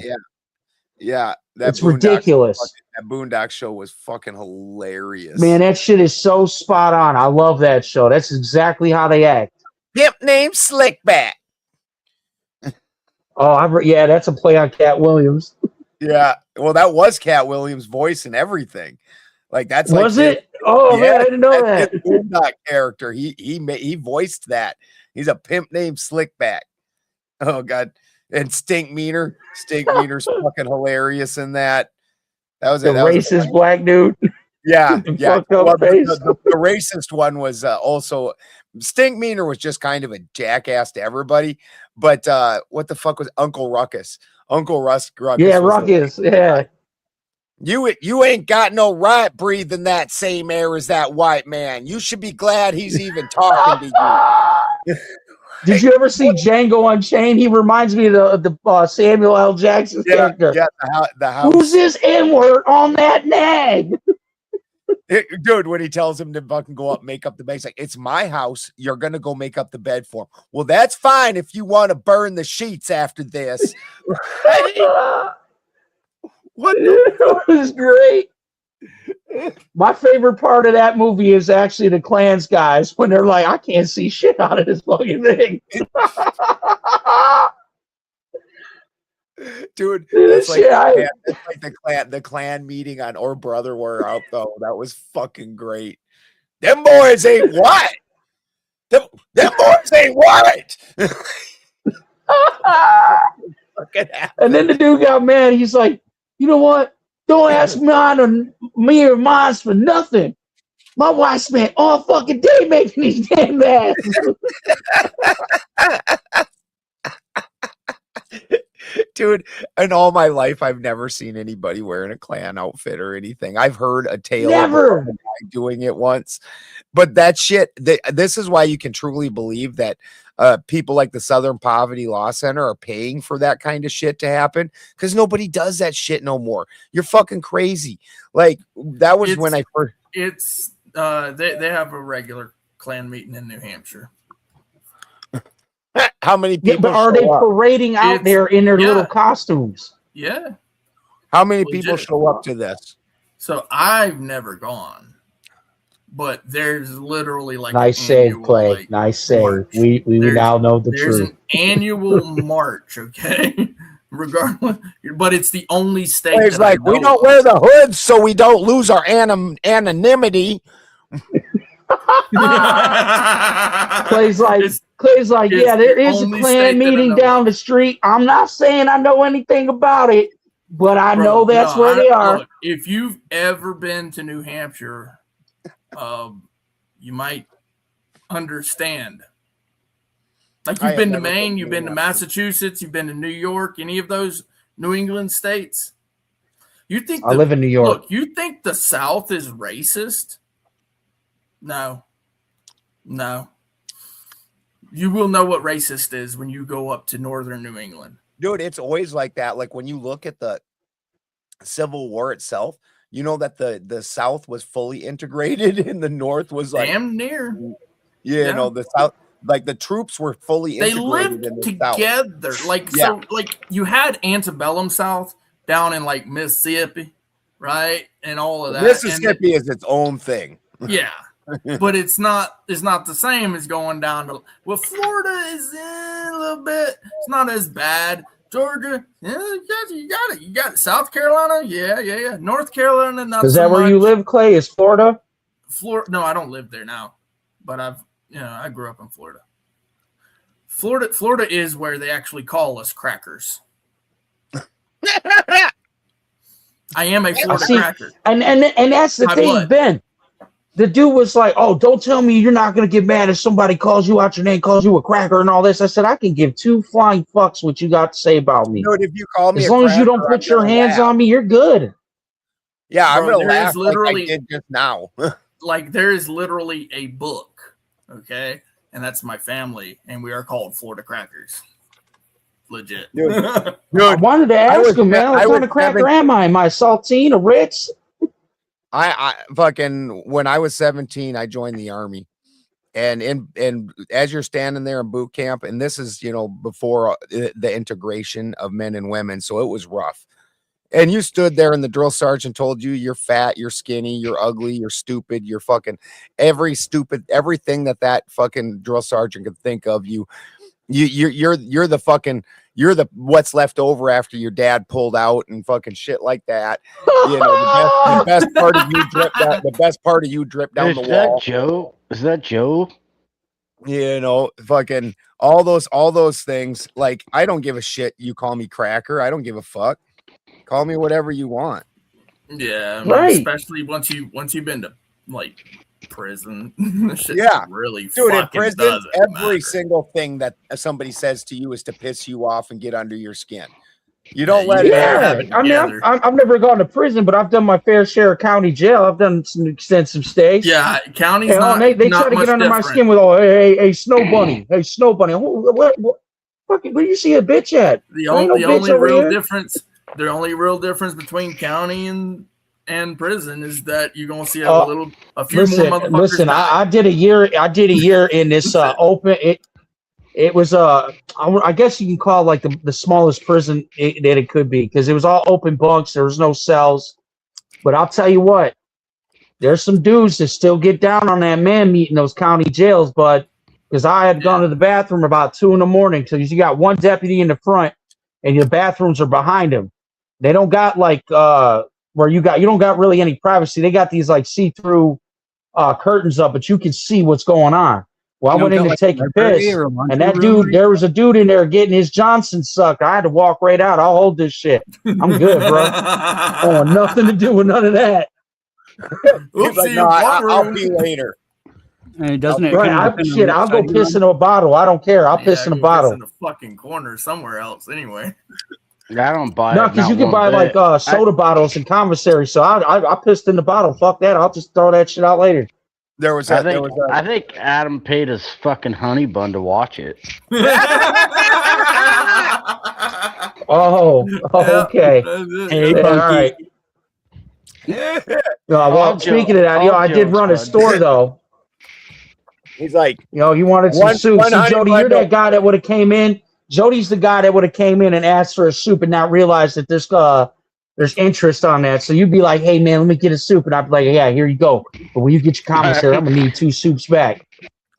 Yeah. It's ridiculous. That Boondock show was fucking hilarious. Man, that shit is so spot on. I love that show. That's exactly how they act. Pimp named Slickback. Oh, yeah, that's a play on Cat Williams. Yeah, well, that was Cat Williams' voice and everything. Like that's was like it? Oh man, I didn't know that. Boondock character. He voiced that. He's a pimp named Slickback. Oh god, and Stink Meaner. Stink Meaner's fucking hilarious in that. That was the racist black dude. Yeah, yeah. Well, the racist one was also Stink Meaner was just kind of a jackass to everybody. But what the fuck was Uncle Ruckus? Uncle Ruckus. Yeah, Ruckus. Yeah. You ain't got no right breathing that same air as that white man. You should be glad he's even talking to you. Did you ever see Django Unchained? He reminds me of the Samuel L. Jackson character. Yeah, the house. Who's this N-word on that nag? Dude, when he tells him to fucking go up, make up the bed, he's like, "It's my house. You're gonna go make up the bed for him." Well, that's fine if you want to burn the sheets after this. What It was great. My favorite part of that movie is actually the Klans guys when they're like, "I can't see shit out of this fucking thing." Dude, that's like, the clan meeting on Or Brother Where Out though. That was fucking great. Them boys ain't what? Them boys ain't what? And then the dude got mad. He's like, "You know what? Don't ask me or mine for nothing. My wife spent all fucking day making these damn masks." Dude, in all my life, I've never seen anybody wearing a Klan outfit or anything. I've heard a tale of a guy doing it once, but that shit, this is why you can truly believe that people like the Southern Poverty Law Center are paying for that kind of shit to happen, because nobody does that shit no more. You're fucking crazy. Like, that was when I first... They have a regular Klan meeting in New Hampshire. How many people? But are they parading out there in their little costumes? Yeah. How many people show up to this? So I've never gone, but there's literally like nice save, Clay. Like, nice save. March. We now know the truth. There's an annual march, okay? Regardless, but it's the only state. It's like, we don't wear the hoods so we don't lose our anonymity. Clay's like, yeah, there is a Klan meeting down the street. I'm not saying I know anything about it, but I know that's where they are. Look, if you've ever been to New Hampshire, you might understand. Like, you've been to Maine, you've been to Massachusetts, you've been to New York, any of those New England states. You think I live in New York. Look, you think the South is racist? No. You will know what racist is when you go up to northern New England. Dude, it's always like that. Like, when you look at the Civil War itself, You know that the South was fully integrated and the North was like damn near. You know, the South, like the troops were fully They integrated lived in the together. South. Like so, like you had antebellum South down in like Mississippi, right, and all of that. Mississippi is its own thing. Yeah. But it's not the same as going down to Florida is a little bit, it's not as bad. Georgia, yeah, you got it. South Carolina, yeah. North Carolina, not Is so that where much. you live, Clay? Is Florida? Florida? No, I don't live there now, but I grew up in Florida. Florida is where they actually call us crackers. I am a Florida cracker. And that's the thing, blood. Ben. The dude was like, "Oh, don't tell me you're not gonna get mad if somebody calls you out your name, calls you a cracker, and all this." I said, "I can give two flying fucks what you got to say about me. Dude, if you call me as a long as you cracker, don't put I'm your gonna hands laugh. on me, you're good." Yeah, I'm Bro, gonna there is laugh literally- like I did just now. Like there is literally a book, okay, and that's my family, and we are called Florida Crackers. Legit. Dude, I wanted to ask him, man, what kind of cracker am I? Am I a saltine, a Ritz? I fucking when I was 17, I joined the army, and as you're standing there in boot camp, and this is before the integration of men and women, so it was rough. And you stood there, and the drill sergeant told you you're fat, you're skinny, you're ugly, you're stupid, you're fucking everything that fucking drill sergeant could think of. You're the what's left over after your dad pulled out and fucking shit like that. The best part of you dripped out. The best part of you dripped down the wall. Is that Joe? Fucking all those things. Like, I don't give a shit. You call me cracker. I don't give a fuck. Call me whatever you want. Yeah, I mean, Right. especially once you've been to like prison. Shit really Dude, in fucking prison, doesn't every matter. single thing that somebody says to you is to piss you off and get under your skin. You don't let it happen. I mean, I've never gone to prison, but I've done my fair share of county jail. I've done some extensive stays. Yeah, county's they try to get under my skin with hey, Snow Bunny, hey, Snow Bunny. What fucking? Where you see a bitch at? The only real difference between county and prison is that you're gonna see a few more motherfuckers. Listen, I did a year in this open. It was I guess you can call it like the smallest prison that it could be, because it was all open bunks. There was no cells. But I'll tell you what, there's some dudes that still get down on that man meat in those county jails. But because I had gone to the bathroom about 2 a.m, because you got one deputy in the front and your bathrooms are behind him. They don't got like where you don't got really any privacy. They got these like see-through curtains up, but you can see what's going on. Well, I went in to take a piss, and there was a dude in there getting his Johnson sucked. I had to walk right out. I'll hold this shit. I'm good, bro. I want nothing to do with none of that. He's like, no, I'll be later. Doesn't it? Right, I'll go piss in a bottle. I don't care. I'll piss in a bottle. In the fucking corner somewhere else, anyway. I don't buy No, it. because you can buy like soda bottles and commissary. So I pissed in the bottle. Fuck that. I'll just throw that shit out later. I think Adam paid his fucking honey bun to watch it. Oh, okay. Hey, all right. Well, speaking of that, I did run a store though. He's like, he wanted some soup. See, Jody, you're that guy that would have came in. Jody's the guy that would have came in and asked for a soup and not realized that there's interest on that. So you'd be like, hey, man, let me get a soup. And I'd be like, yeah, here you go. But when you get your commissary, I'm going to need 2 soups back.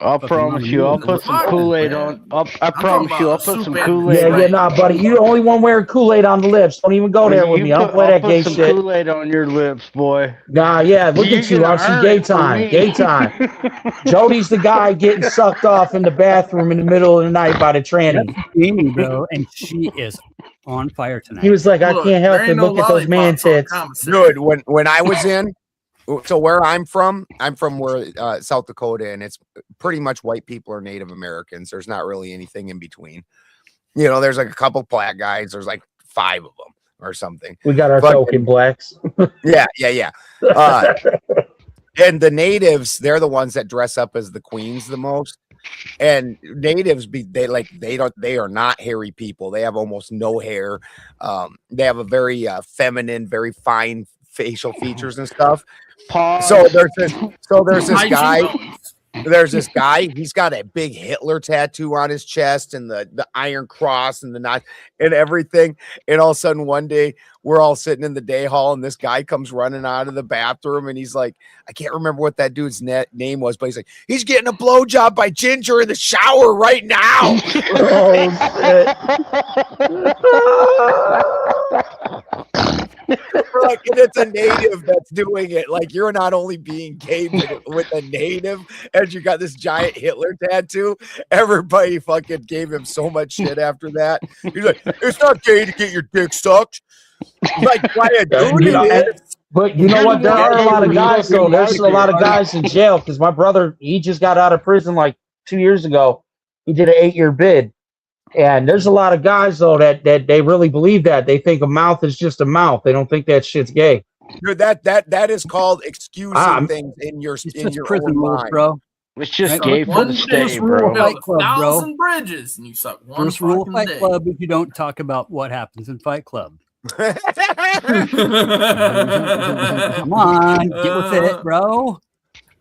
I'll promise you, I'll put some Kool-Aid on. I promise you, I'll put some Kool-Aid. Yeah, nah, buddy. You're the only one wearing Kool-Aid on the lips. Don't even go there with me. I don't play that gay shit. I'll put some Kool-Aid on your lips, boy. Nah, yeah, look at you. I'm some gay time. Gay time. Jody's the guy getting sucked off in the bathroom in the middle of the night by the tranny. That's Amy, bro, and she is on fire tonight. He was like, I can't help it. Look at those man tits. Dude, when I was in, so where I'm from where South Dakota, and it's pretty much white people or Native Americans. There's not really anything in between. There's like a couple black guys. There's like 5 of them or something. We got our token blacks. Yeah. And the natives, they're the ones that dress up as the queens the most. And natives, they are not hairy people. They have almost no hair. They have a very feminine, very fine facial features and stuff. Pause. So there's this Hygiene guy. bones. There's this guy. He's got a big Hitler tattoo on his chest and the Iron Cross and the knife and everything. And all of a sudden, one day, we're all sitting in the day hall, and this guy comes running out of the bathroom, and he's like, I can't remember what that dude's name was, but he's like, he's getting a blowjob by Ginger in the shower right now. Like, and it's a native that's doing it. Like, you're not only being gay with a native, and you got this giant Hitler tattoo. Everybody fucking gave him so much shit after that. He's like, it's not gay to get your dick sucked. Like, why a dude it is. But you know what? There are a lot of guys, though. There's a lot of guys in jail because my brother, he just got out of prison like 2 years ago. He did an 8-year bid. And there's a lot of guys, though, that they really believe that. They think a mouth is just a mouth. They don't think that shit's gay. Dude, that is called excusing things in your prison own rules, mind. bro. It's just Right? gay for One the dick state, rule bro. Fight Club, bro. 1,000 bridges, and you suck one First rule of fucking Fight dick. Club is you don't talk about what happens in Fight Club. Come on, get with it, bro.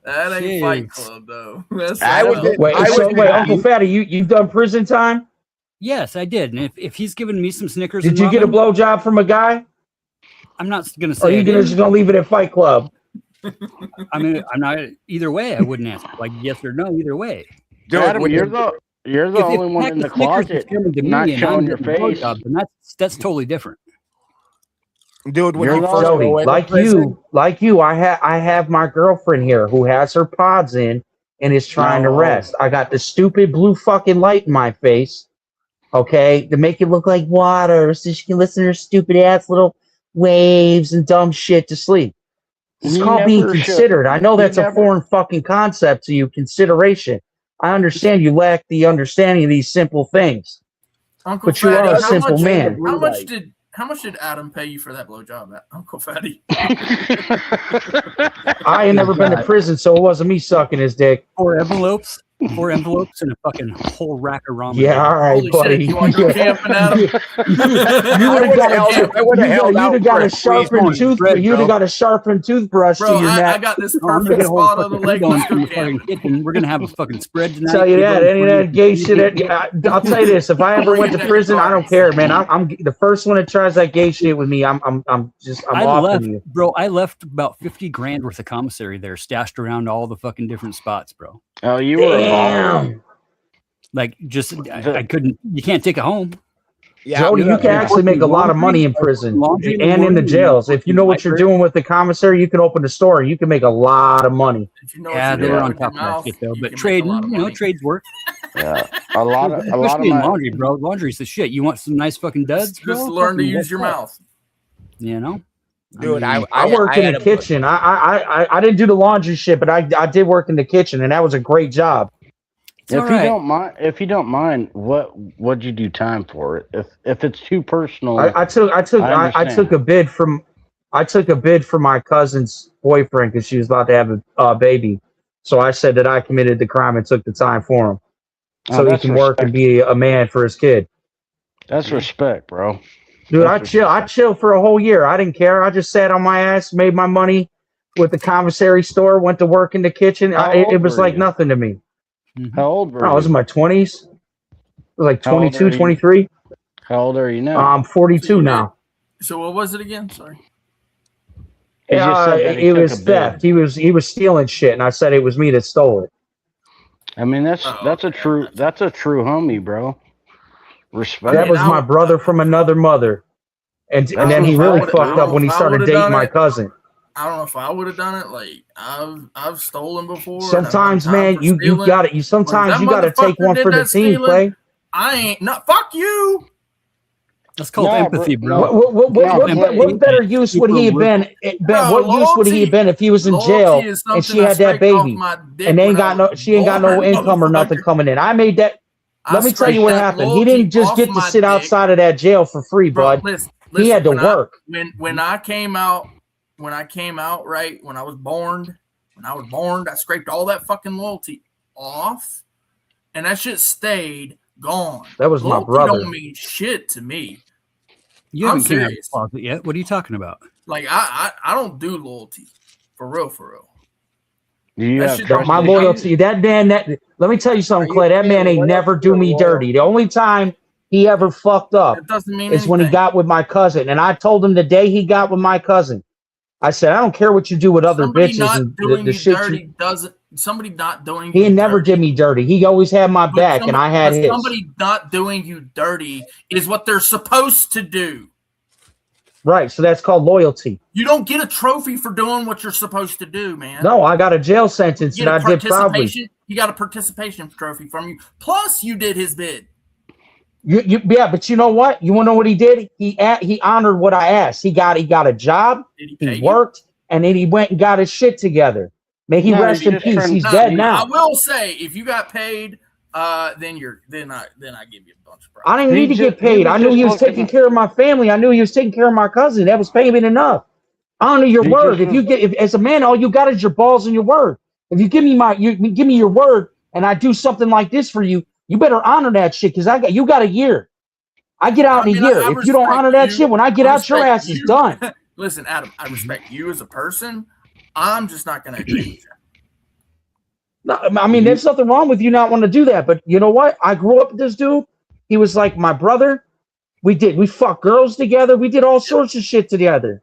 That ain't Jeez. Fight Club, though. That's Wait, Uncle Fatty, you've done prison time? Yes, I did. And if he's giving me some Snickers, Did and you get a ramen, blowjob from a guy? I'm not gonna Or say. are you I didn't. just gonna leave it at Fight Club? I mean, I'm not. Either way, I wouldn't answer like yes or no. Either way. Dude, Adam, you're the only one in the closet not showing your face. And that's totally different. Dude, when Jody, you first go into prison, like you, I have my girlfriend here who has her pods in and is trying to rest. I got the stupid blue fucking light in my face, okay, to make it look like water so she can listen to her stupid ass little waves and dumb shit to sleep. It's called being considered. I know that's a foreign fucking concept to you, consideration. I understand you lack the understanding of these simple things. Uncle But you Fatty, are a simple man. How much did Adam pay you for that blowjob, Uncle Fatty? I ain't never been to prison, so it wasn't me sucking his dick. 4 envelopes, and a fucking whole rack of ramen. Yeah, all right, Holy buddy. shit, you want to go camping, Adam? You'd have got a sharpened toothbrush. You'd have got a sharpened toothbrush Bro, to your I neck. got this perfect spot on the lake. Let's go camping. Kitchen. We're gonna have a fucking spread tonight. Tell you that any of that gay shit. I'll tell you this: if I ever went to prison, I don't care, man. I'm the first one that tries that gay shit with me. I'm off left, you. bro. I left about 50 grand worth of commissary there, stashed around all the fucking different spots, bro. Oh, you were a baller. Like, just I couldn't. You can't take it home. Yeah, Jody, you can actually make a lot of money in prison and in the jails. If you know what you're doing with the commissary, you can open a store and you can make a lot of money. Yeah, they were on top of that shit though. But trading, trades work. Yeah, a lot of Especially in laundry, bro. Laundry's the shit. You want some nice fucking duds, bro? Just learn to Fucking use your what's up? mouth. You know, dude. I worked in the kitchen. I didn't do the laundry shit, but I did work in the kitchen, and that was a great job. If you don't mind, what'd you do time for it? If it's too personal, I took a bid from my cousin's boyfriend because she was about to have a baby. So I said that I committed the crime and took the time for him, so he can work and be a man for his kid. That's respect, bro. Dude, I chilled for a whole year. I didn't care. I just sat on my ass, made my money with the commissary store, went to work in the kitchen. It was like nothing to me. How old were you? I was in my 20s. I was like 22, 23. How old are you now? I'm 42 now. So what was it again? Sorry. It was theft. He was stealing shit, and I said it was me that stole it. I mean, that's a true homie, bro. Respect. That was my brother from another mother, and then he really fucked up when he started dating my cousin. I don't know if I would have done it. Like I've stolen before. Sometimes, man, you got it. Sometimes you got to take one for the team, Clay. I ain't not. Fuck you. That's called empathy, bro. What better use would he have been? What use would he have been if he was in jail and she had that baby and she ain't got no income or nothing coming in? I made that. Let me tell you what happened. He didn't just get to sit outside of that jail for free, bud. He had to work. When I came out, right, when I was born, I scraped all that fucking loyalty off, and that shit stayed gone. That was my brother. Don't mean shit to me. You haven't came out of the closet yet. What are you talking about? Like I don't do loyalty for real. My loyalty, that man, let me tell you something, Clay. That man ain't never do me dirty. The only time he ever fucked up is when he got with my cousin. And I told him the day he got with my cousin, I said, I don't care what you do with other bitches. And the shit somebody not doing he never did me dirty. He always had my back, and I had his. Somebody not doing you dirty is what they're supposed to do. Right, so that's called loyalty. You don't get a trophy for doing what you're supposed to do, man. No, I got a jail sentence, and I did probably. You got a participation trophy from you. Plus, you did his bid. Yeah, but you know what? You want to know what he did? He honored what I asked. He got a job. He worked, and then he went and got his shit together. May he rest in peace. He's dead now. I will say, if you got paid, then I give you a bunch of props. I didn't need to get paid. I knew he was taking care of my family. I knew he was taking care of my cousin. That was payment enough. Honor your word. If as a man, all you got is your balls and your word. If you give me your word, and I do something like this for you, you better honor that shit, because you got a year. I get out in a year. If you don't honor that shit, when I get out, your ass is done. Listen, Adam, I respect you as a person. I'm just not going to agree with you. No, I mean, there's nothing wrong with you not wanting to do that. But you know what? I grew up with this dude. He was like my brother. We fucked girls together. We did all sorts of shit together.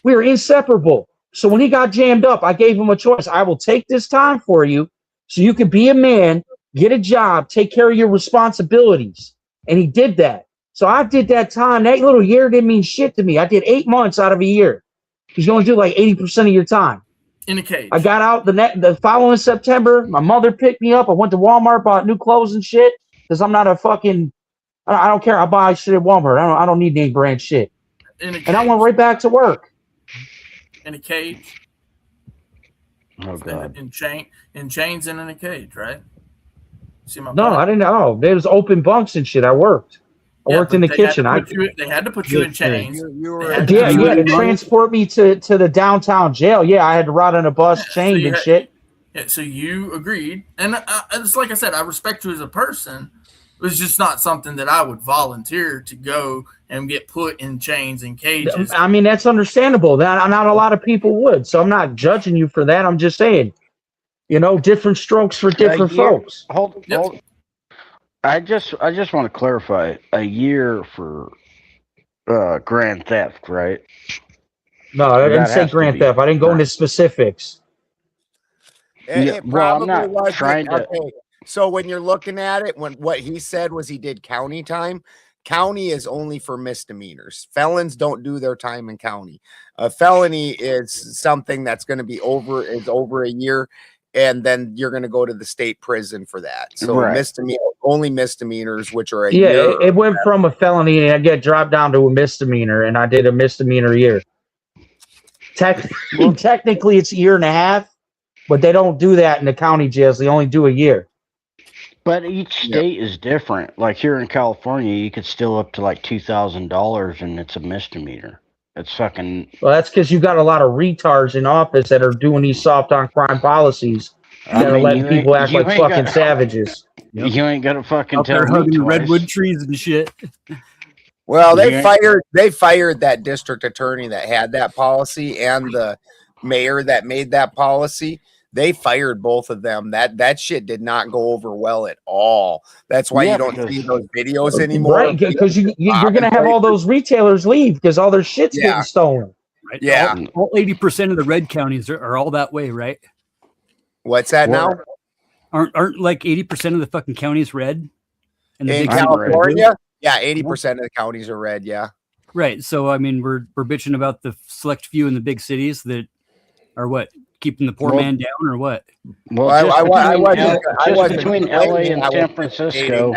We were inseparable. So when he got jammed up, I gave him a choice. I will take this time for you so you can be a man, get a job, take care of your responsibilities. And he did that. So I did that time. That little year didn't mean shit to me. I did 8 months out of a year. He's going to do like 80% of your time. In a cage. I got out the following September. My mother picked me up. I went to Walmart, bought new clothes and shit, because I'm not a fucking. I don't care. I buy shit at Walmart. I don't need name brand shit. And I went right back to work. In a cage. Oh God. In chains and in a cage, right? See my No, point? I didn't know. There was open bunks and shit. I worked. I worked in the kitchen. They had to put you in chains. You had to transport me to the downtown jail. Yeah, I had to ride on a bus chained and shit. Yeah, so you agreed. And it's like I said, I respect you as a person. It was just not something that I would volunteer to go and get put in chains and cages. I mean, that's understandable. That not a lot of people would. So I'm not judging you for that. I'm just saying, different strokes for different folks. Hold. I just want to clarify, a year for grand theft, right? No, I didn't say grand theft. I didn't go into specifics. Well, I'm not trying to. Okay. So when you're looking at it, what he said was he did county time. County is only for misdemeanors. Felons don't do their time in county. A felony is something that's going to be over a year, and then you're going to go to the state prison for that. So only misdemeanors, which are a year. It went from a felony and I get dropped down to a misdemeanor, and I did a misdemeanor year. Technically, it's a year and a half, but they don't do that in the county jails. They only do a year. But each state is different. Like here in California, you could steal up to like $2,000 and it's a misdemeanor. It's fucking. Well, that's because you got a lot of retards in office that are doing these soft on crime policies that are letting people act like fucking savages. You ain't gonna fucking Out tell there me hugging twice. redwood trees and shit. Well, they fired that district attorney that had that policy and the mayor that made that policy. They fired both of them. That shit did not go over well at all. That's why you don't see those videos anymore. Right, because you're going to have all those retailers leave because all their shit's getting stolen. Right? Yeah. All 80% of the red counties are all that way, right? What's that now? Aren't like 80% of the fucking counties red? In California? Yeah, 80% of the counties are red, yeah. Right. So I mean we're bitching about the select few in the big cities that are what? Keeping the poor man down or what? Well, just between LA and San Francisco.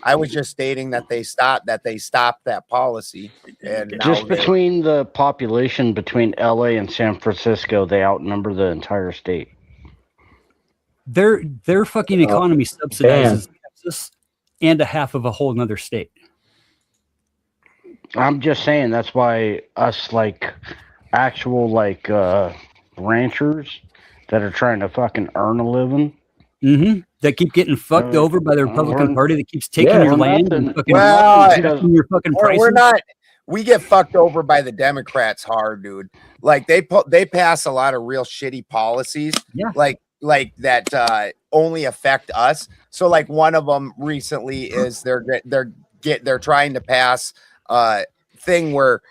I was just stating that they stopped that policy. And just between the population between LA and San Francisco, they outnumber the entire state. Their fucking economy subsidizes Texas and a half of a whole nother state. I'm just saying that's why us actual ranchers that are trying to fucking earn a living. Mm-hmm. That keep getting fucked over by the Republican Party that keeps taking your land and fucking your fucking prices. we get fucked over by the Democrats hard, dude. Like they pass a lot of real shitty policies, like that only affect us. So like one of them recently is they're trying to pass thing where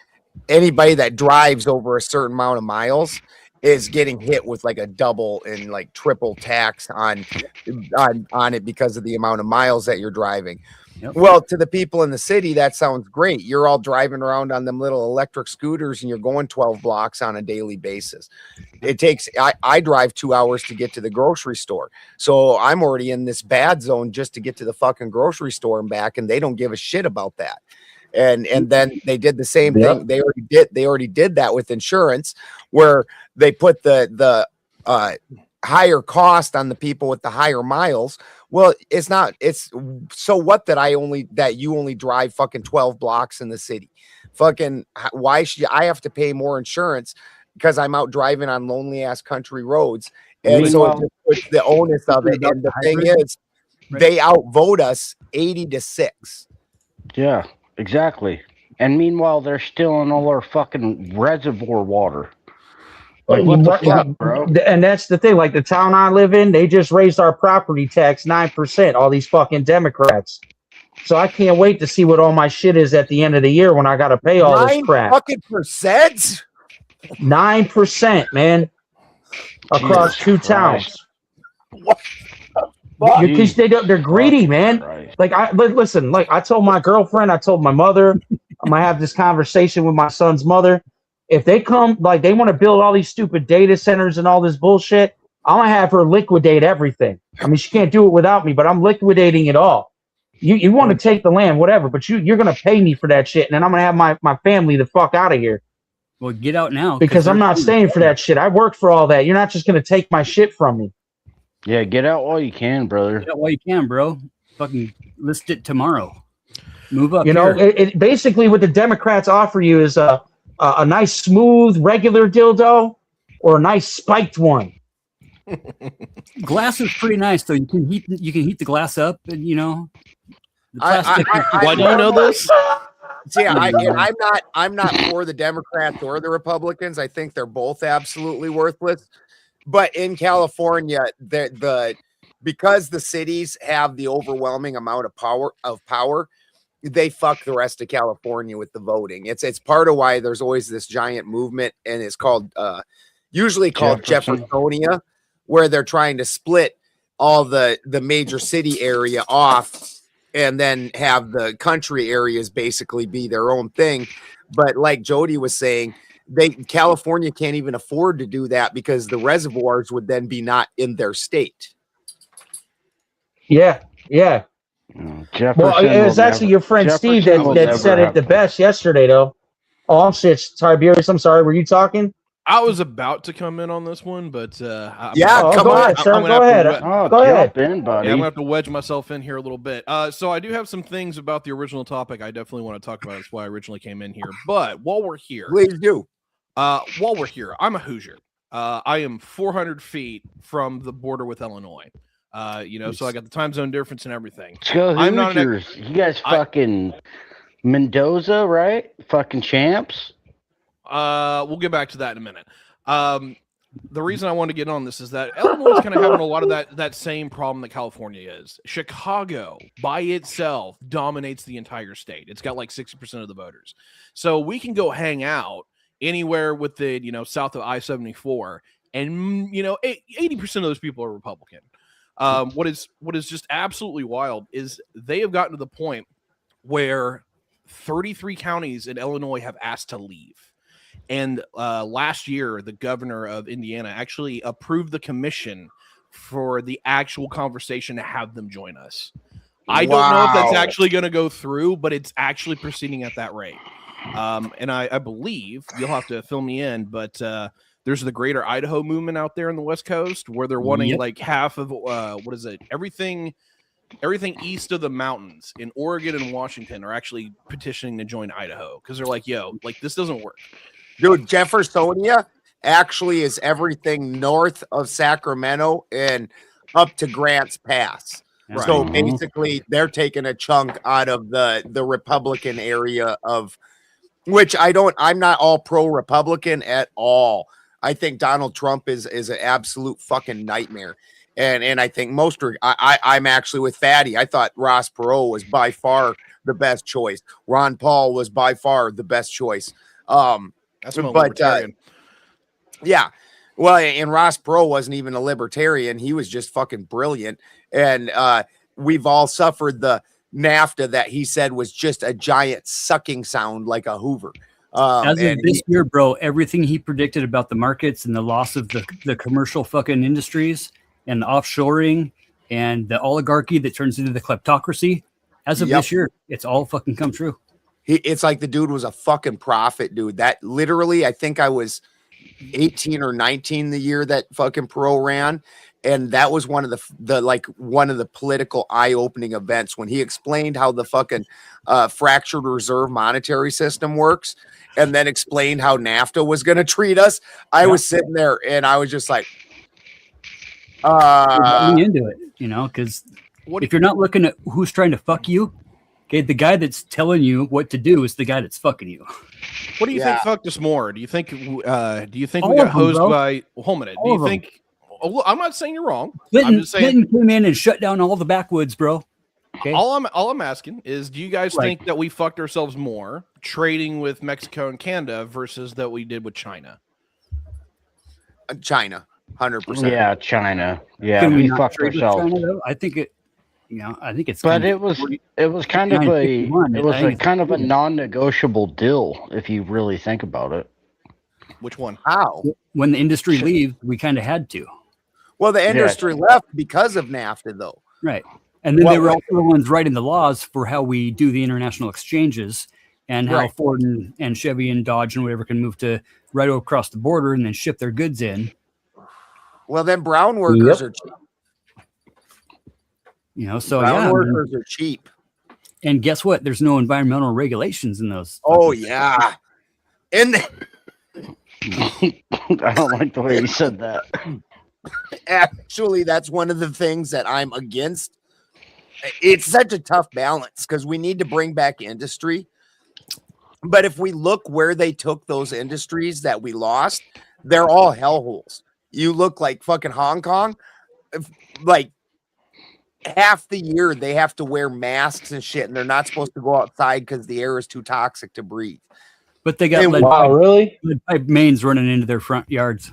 anybody that drives over a certain amount of miles is getting hit with like a double and like triple tax on it because of the amount of miles that you're driving. Yep. Well, to the people in the city, that sounds great. You're all driving around on them little electric scooters and you're going 12 blocks on a daily basis. It takes, I drive 2 hours to get to the grocery store. So I'm already in this bad zone just to get to the fucking grocery store and back. And they don't give a shit about that. And then they did the same thing. They already did that with insurance, where they put the higher cost on the people with the higher miles. Well, it's so what that you only drive fucking 12 blocks in the city. Fucking why should I have to pay more insurance because I'm out driving on lonely ass country roads? And so it just puts the onus of it. And the thing is, they outvote us 80-6. Yeah. Exactly. And meanwhile, they're stealing all our fucking reservoir water. Like, what the fuck, bro? And that's the thing. Like the town I live in, they just raised our property tax 9%. All these fucking Democrats. So I can't wait to see what all my shit is at the end of the year when I got to pay all this crap. 9%? 9%, man. Across two towns. What? Because they're greedy, man. Like listen, like I told my girlfriend, I told my mother, I'm gonna have this conversation with my son's mother. If they come, like they want to build all these stupid data centers and all this bullshit, I'm gonna have her liquidate everything. I mean, she can't do it without me, but I'm liquidating it all. You want to take the land, whatever, but you're gonna pay me for that shit, and then I'm gonna have my family the fuck out of here. Well, get out now. Because I'm not staying for that shit. I worked for all that. You're not just gonna take my shit from me. Yeah, get out while you can, brother. Get out while you can, bro. Fucking list it tomorrow. Move up. You know, it basically what the Democrats offer you is a nice smooth regular dildo or a nice spiked one. Glass is pretty nice, though. You can heat the glass up, and you know. Why do you know this? See, I'm not for the Democrats or the Republicans. I think they're both absolutely worthless. But in California, because the cities have the overwhelming amount of power, they fuck the rest of California with the voting. It's part of why there's always this giant movement, and it's called usually called Jeffersonia, where they're trying to split all the major city area off and then have the country areas basically be their own thing. But like Jody was saying, California can't even afford to do that because the reservoirs would then be not in their state. Yeah. Well, it was actually your friend Steve that said it the best yesterday, though. Oh, shit. Tiberius, I'm sorry. Were you talking? I was about to come in on this one, but come on, sir. Go ahead. Go ahead. In, buddy. Yeah, I'm gonna have to wedge myself in here a little bit. So I do have some things about the original topic I definitely want to talk about. That's why I originally came in here. But while we're here, please do. While we're here, I'm a Hoosier. I am 400 feet from the border with Illinois. So I got the time zone difference and everything. I'm not you guys fucking Mendoza, right? Fucking champs. We'll get back to that in a minute. The reason I wanted to get on this is that Illinois is kind of having a lot of that same problem that California is. Chicago by itself dominates the entire state. It's got like 60% of the voters. So we can go hang out anywhere with the, south of I-74 and, 80% of those people are Republican. What is just absolutely wild is they have gotten to the point where 33 counties in Illinois have asked to leave. And last year, the governor of Indiana actually approved the commission for the actual conversation to have them join us. I don't know if that's actually going to go through, but it's actually proceeding at that rate. And I believe, you'll have to fill me in, but there's the Greater Idaho movement out there in the West Coast where they're wanting like half of everything east of the mountains in Oregon and Washington are actually petitioning to join Idaho because they're like, this doesn't work. Dude, Jeffersonia actually is everything north of Sacramento and up to Grants Pass. Right. So basically, they're taking a chunk out of the Republican area of which I'm not all pro Republican at all. I think Donald Trump is an absolute fucking nightmare. And I think I'm actually with Fatty. I thought Ross Perot was by far the best choice. Ron Paul was by far the best choice. That's my libertarian. Yeah. Well, and Ross Perot wasn't even a libertarian. He was just fucking brilliant. And we've all suffered the NAFTA that he said was just a giant sucking sound like a Hoover. As of this year, bro, everything he predicted about the markets and the loss of the commercial fucking industries and the offshoring and the oligarchy that turns into the kleptocracy, as of this year, it's all fucking come true. It's like the dude was a fucking prophet, dude. That literally, I think I was 18 or 19 the year that fucking Perot ran. And that was one of the political eye-opening events when he explained how the fucking fractured reserve monetary system works, and then explained how NAFTA was going to treat us. I was sitting there and I was just like, into it, because if you're not looking at who's trying to fuck you, okay, the guy that's telling you what to do is the guy that's fucking you. What do you think fucked us more? Do you think we got hosed by? Well, hold a minute. Do you think? Well, I'm not saying you're wrong. I'm just saying Clinton came in and shut down all the backwoods, bro. Okay. All I'm asking is, do you guys think that we fucked ourselves more trading with Mexico and Canada versus that we did with China? China, 100%. Yeah, China. Yeah, Can we not fucked trade with ourselves. China, though? I think it's. But it was kind of a non-negotiable deal if you really think about it. Which one? How? When the industry leaves, we kind of had to. Well, the industry left because of NAFTA, though. Right. And then they were also the ones writing the laws for how we do the international exchanges and how Ford and Chevy and Dodge and whatever can move to right across the border and then ship their goods in. Well, then brown workers are cheap. Brown workers are cheap. And guess what? There's no environmental regulations in those. Oh, yeah. And I don't like the way you said that. Actually, that's one of the things that I'm against. It's such a tough balance because we need to bring back industry. But if we look where they took those industries that we lost, they're all hellholes. You look like fucking Hong Kong. Like half the year they have to wear masks and shit, and they're not supposed to go outside because the air is too toxic to breathe. But they got lead pipe mains running into their front yards.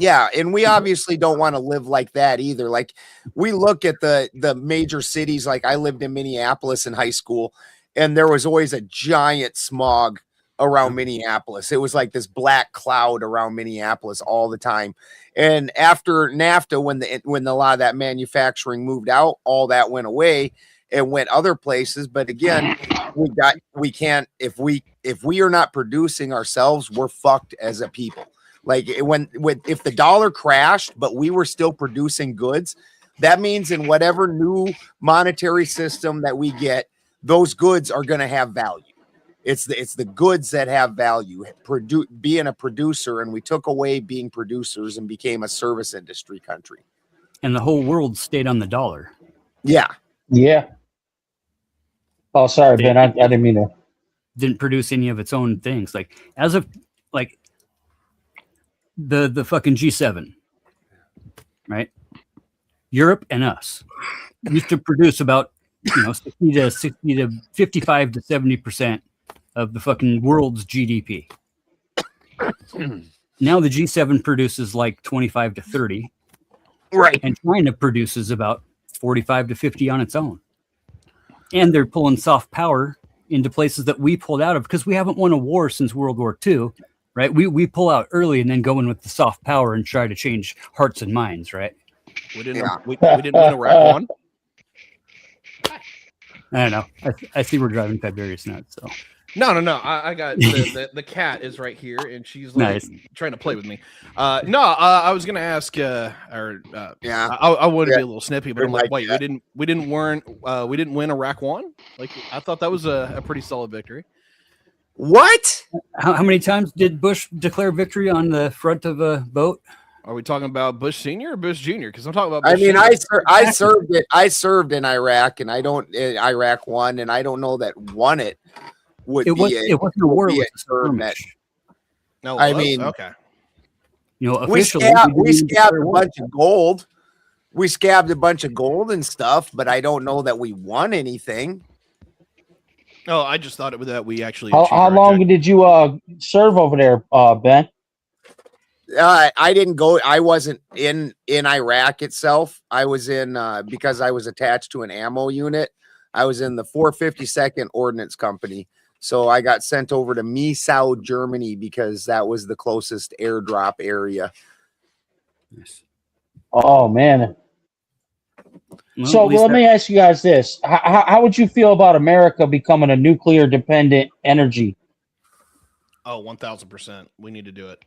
Yeah, and we obviously don't want to live like that either. Like we look at the major cities, like I lived in Minneapolis in high school, and there was always a giant smog around Minneapolis. It was like this black cloud around Minneapolis all the time. And after NAFTA, when a lot of that manufacturing moved out, all that went away and went other places. But again, we can't if we are not producing ourselves, we're fucked as a people. Like if the dollar crashed, but we were still producing goods, that means in whatever new monetary system that we get, those goods are going to have value. It's the goods that have value. Being a producer, and we took away being producers and became a service industry country. And the whole world stayed on the dollar. Yeah. Yeah. Oh, sorry, Ben. I didn't mean to. Didn't produce any of its own things. Like as of like the fucking G7, right? Europe and us used to produce about 60 to 55 to 70% of the fucking world's GDP. Now the G7 produces like 25 to 30. Right. And China produces about 45 to 50 on its own. And they're pulling soft power into places that we pulled out of because we haven't won a war since World War II, right? We pull out early and then go in with the soft power and try to change hearts and minds, right? We didn't win Iraq 1. I don't know. I see we're driving Tiberius nuts. So No. I got the cat is right here, and she's like trying to play with me. I was gonna ask, I wanted to be a little snippy, but I'm like, wait, we didn't win Iraq 1. Like I thought that was a pretty solid victory. What? How many times did Bush declare victory on the front of a boat? Are we talking about Bush Senior or Bush Junior? Because I'm talking about. Bush I mean, Senior. I served in Iraq, and Iraq 1, and I don't know that won it would It be was a, it wasn't a war, would be it was a term that skirmish. No, I it was? mean, Okay. You know, we officially we didn't scabbed declare a war. bunch of gold. We scabbed a bunch of gold and stuff, but I don't know that we won anything. Oh, I just thought that we actually How achieved our long objective. did you serve over there, Ben? I didn't go. I wasn't in Iraq itself. I was in because I was attached to an ammo unit. I was in the 452nd Ordnance Company. So I got sent over to Miesau, Germany, because that was the closest airdrop area. Oh man. Well, So at least let me ask you guys this: how would you feel about America becoming a nuclear dependent energy? Oh, 1000%. We need to do it.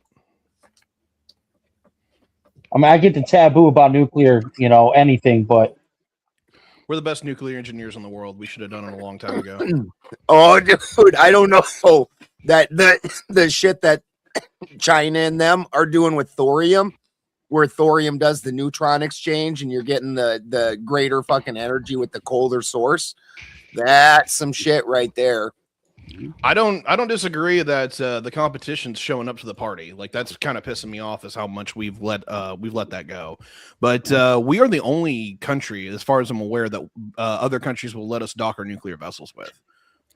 I mean, I get the taboo about nuclear, you know, anything, but We're the best nuclear engineers in the world. We should have done it a long time ago. Oh, dude, I don't know that the shit that China and them are doing with thorium, where thorium does the neutron exchange and you're getting the greater fucking energy with the colder source. That's some shit right there. I don't disagree that the competition's showing up to the party. Like, that's kind of pissing me off is how much we've let that go. But we are the only country, as far as I'm aware, that other countries will let us dock our nuclear vessels with.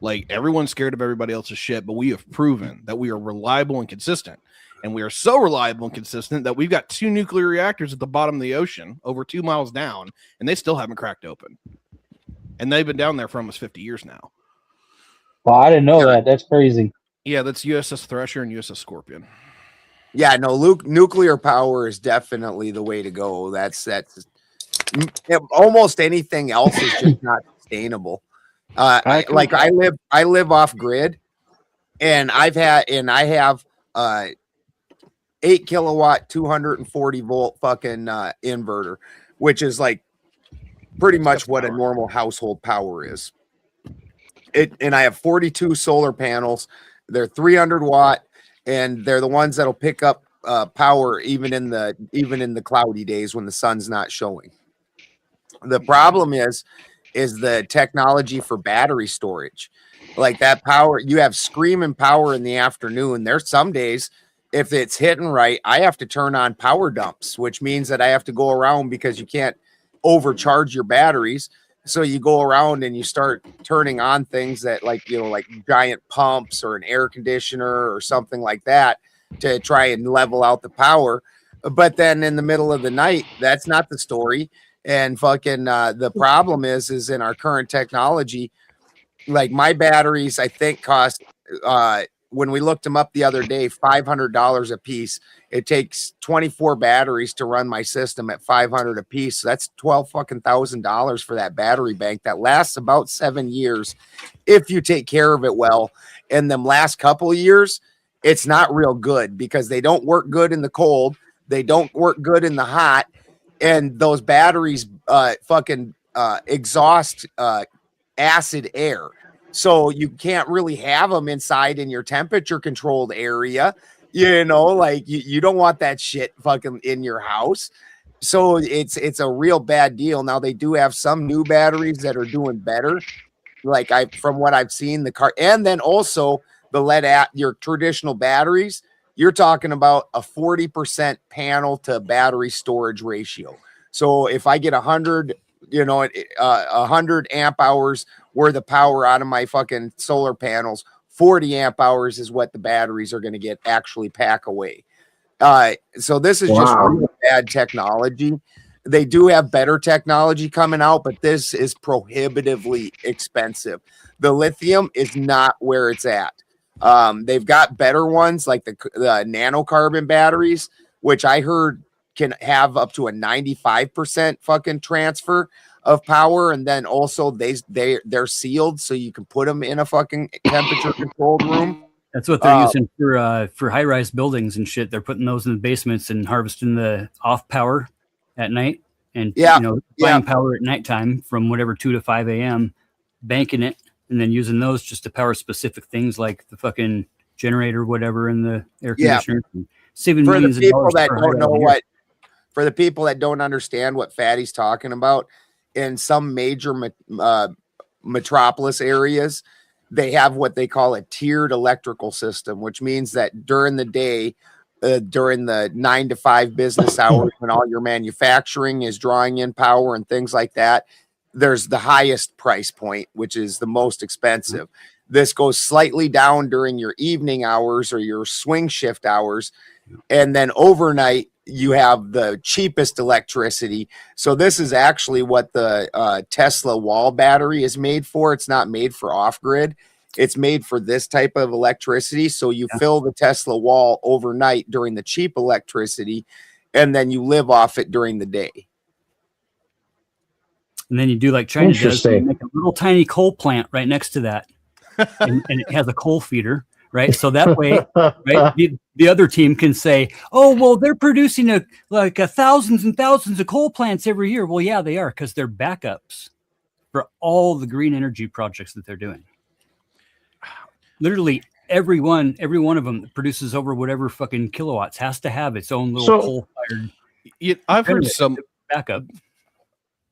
Like, everyone's scared of everybody else's shit, but we have proven that we are reliable and consistent. And we are so reliable and consistent that we've got 2 nuclear reactors at the bottom of the ocean, over 2 miles down, and they still haven't cracked open. And they've been down there for almost 50 years now. well, I didn't know that. That's crazy. Yeah, that's USS Thresher and USS Scorpion. Yeah, no, nuclear power is definitely the way to go. That's almost anything else is just not sustainable. I live off grid, and I have 8 kilowatt 240 volt fucking inverter, which is like pretty much what a normal household power is. And I have 42 solar panels. They're 300 watt, and they're the ones that'll pick up power even in the cloudy days when the sun's not showing. The problem is the technology for battery storage. Like that power, you have screaming power in the afternoon. There's some days, if it's hitting right, I have to turn on power dumps, which means that I have to go around because you can't overcharge your batteries. So you go around and you start turning on things that like giant pumps or an air conditioner or something like that to try and level out the power. But then in the middle of the night, that's not the story. And fucking the problem is in our current technology, like my batteries, I think cost when we looked them up the other day, $500 a piece. It takes 24 batteries to run my system at $500 a piece. So that's $12,000 for that battery bank that lasts about 7 years if you take care of it well. And them last couple of years, it's not real good because they don't work good in the cold. They don't work good in the hot. And those batteries exhaust acid air. So you can't really have them inside in your temperature controlled area. You know, like you don't want that shit fucking in your house. So it's a real bad deal. Now they do have some new batteries that are doing better. Like from what I've seen, the car, and then also the your traditional batteries, you're talking about a 40% panel to battery storage ratio. So if I get 100 amp hours worth of power out of my fucking solar panels, 40 amp hours is what the batteries are going to get actually pack away. So this is just real bad technology. They do have better technology coming out, but this is prohibitively expensive. The lithium is not where it's at. They've got better ones like the nanocarbon batteries, which I heard can have up to a 95% fucking transfer of power, and then also they're sealed so you can put them in a fucking temperature controlled room. That's what they're using for high-rise buildings and shit. They're putting those in the basements and harvesting the off power at night, and buying power at nighttime from whatever 2 to 5 a.m., banking it, and then using those just to power specific things like the fucking generator, whatever, in the air conditioner. Saving for the millions of people dollars that per don't know high-rise for the people that don't understand what Fatty's talking about, in some major metropolis areas, they have what they call a tiered electrical system, which means that during the day, during the 9 to 5 business hours, when all your manufacturing is drawing in power and things like that, there's the highest price point, which is the most expensive. This goes slightly down during your evening hours or your swing shift hours. And then overnight, you have the cheapest electricity. So this is actually what the Tesla wall battery is made for. It's not made for off-grid. It's made for this type of electricity. So you fill the Tesla wall overnight during the cheap electricity, and then you live off it during the day. And then you do like China does, you make a little tiny coal plant right next to that. And it has a coal feeder, right? So that way, right, the other team can say, "Oh, well, they're producing thousands and thousands of coal plants every year." Well, yeah, they are, because they're backups for all the green energy projects that they're doing. Literally, every one of them that produces over whatever fucking kilowatts has to have its own little coal-fired. I've heard some backup.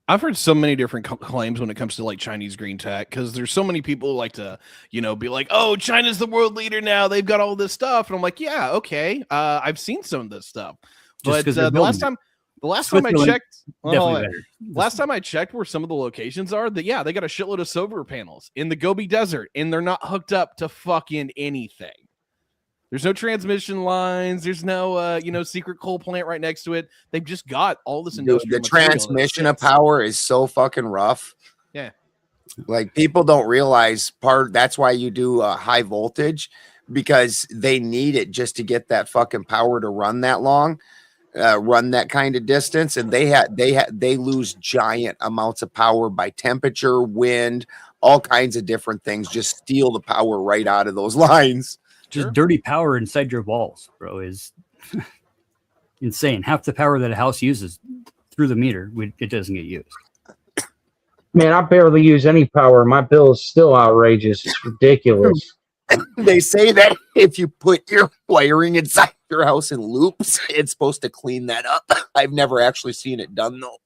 I've heard so many different claims when it comes to like Chinese green tech, because there's so many people who like to, be like, "Oh, China's the world leader now. They've got all this stuff." And I'm like, "Yeah, okay. I've seen some of this stuff." But the last time I checked, last time I checked where some of the locations are, they got a shitload of solar panels in the Gobi Desert, and they're not hooked up to fucking anything. There's no transmission lines. There's no, secret coal plant right next to it. They've just got all this industrial. The transmission of power is so fucking rough. Yeah. Like, people don't realize that's why you do high voltage, because they need it just to get that fucking power to run that long, run that kind of distance. And they lose giant amounts of power by temperature, wind, all kinds of different things. Just steal the power right out of those lines. Just dirty power inside your walls, bro, is insane. Half the power that a house uses through the meter, it doesn't get used. Man, I barely use any power. My bill is still outrageous. It's ridiculous. They say that if you put your wiring inside your house in loops, it's supposed to clean that up. I've never actually seen it done, though.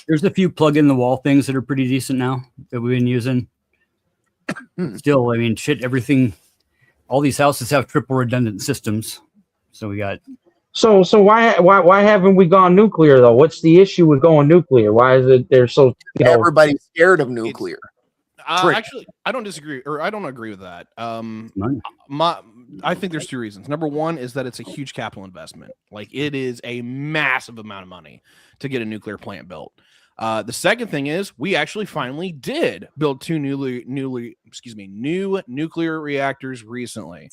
There's a few plug-in-the-wall things that are pretty decent now that we've been using. Still, I mean, everything... All these houses have triple redundant systems, so we got. So why haven't we gone nuclear though? What's the issue with going nuclear? Why is it they're so everybody's scared of nuclear? Actually, I don't disagree, or I don't agree with that. I think there's two reasons. Number one is that it's a huge capital investment. Like, it is a massive amount of money to get a nuclear plant built. The second thing is we actually finally did build two new nuclear reactors recently.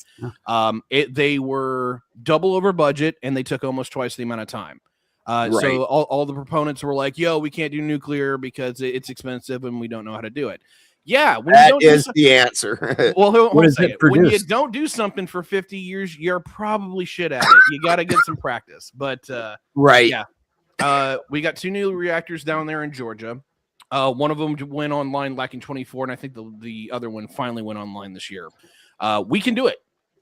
They were double over budget, and they took almost twice the amount of time. So all the proponents were like, "Yo, we can't do nuclear because it's expensive and we don't know how to do it." Yeah, that is the answer. Well, when you don't do something for 50 years, you're probably shit at it. You got to get some practice. But yeah. We got two new reactors down there in Georgia. One of them went online back in 24, and I think the other one finally went online this year. We can do it.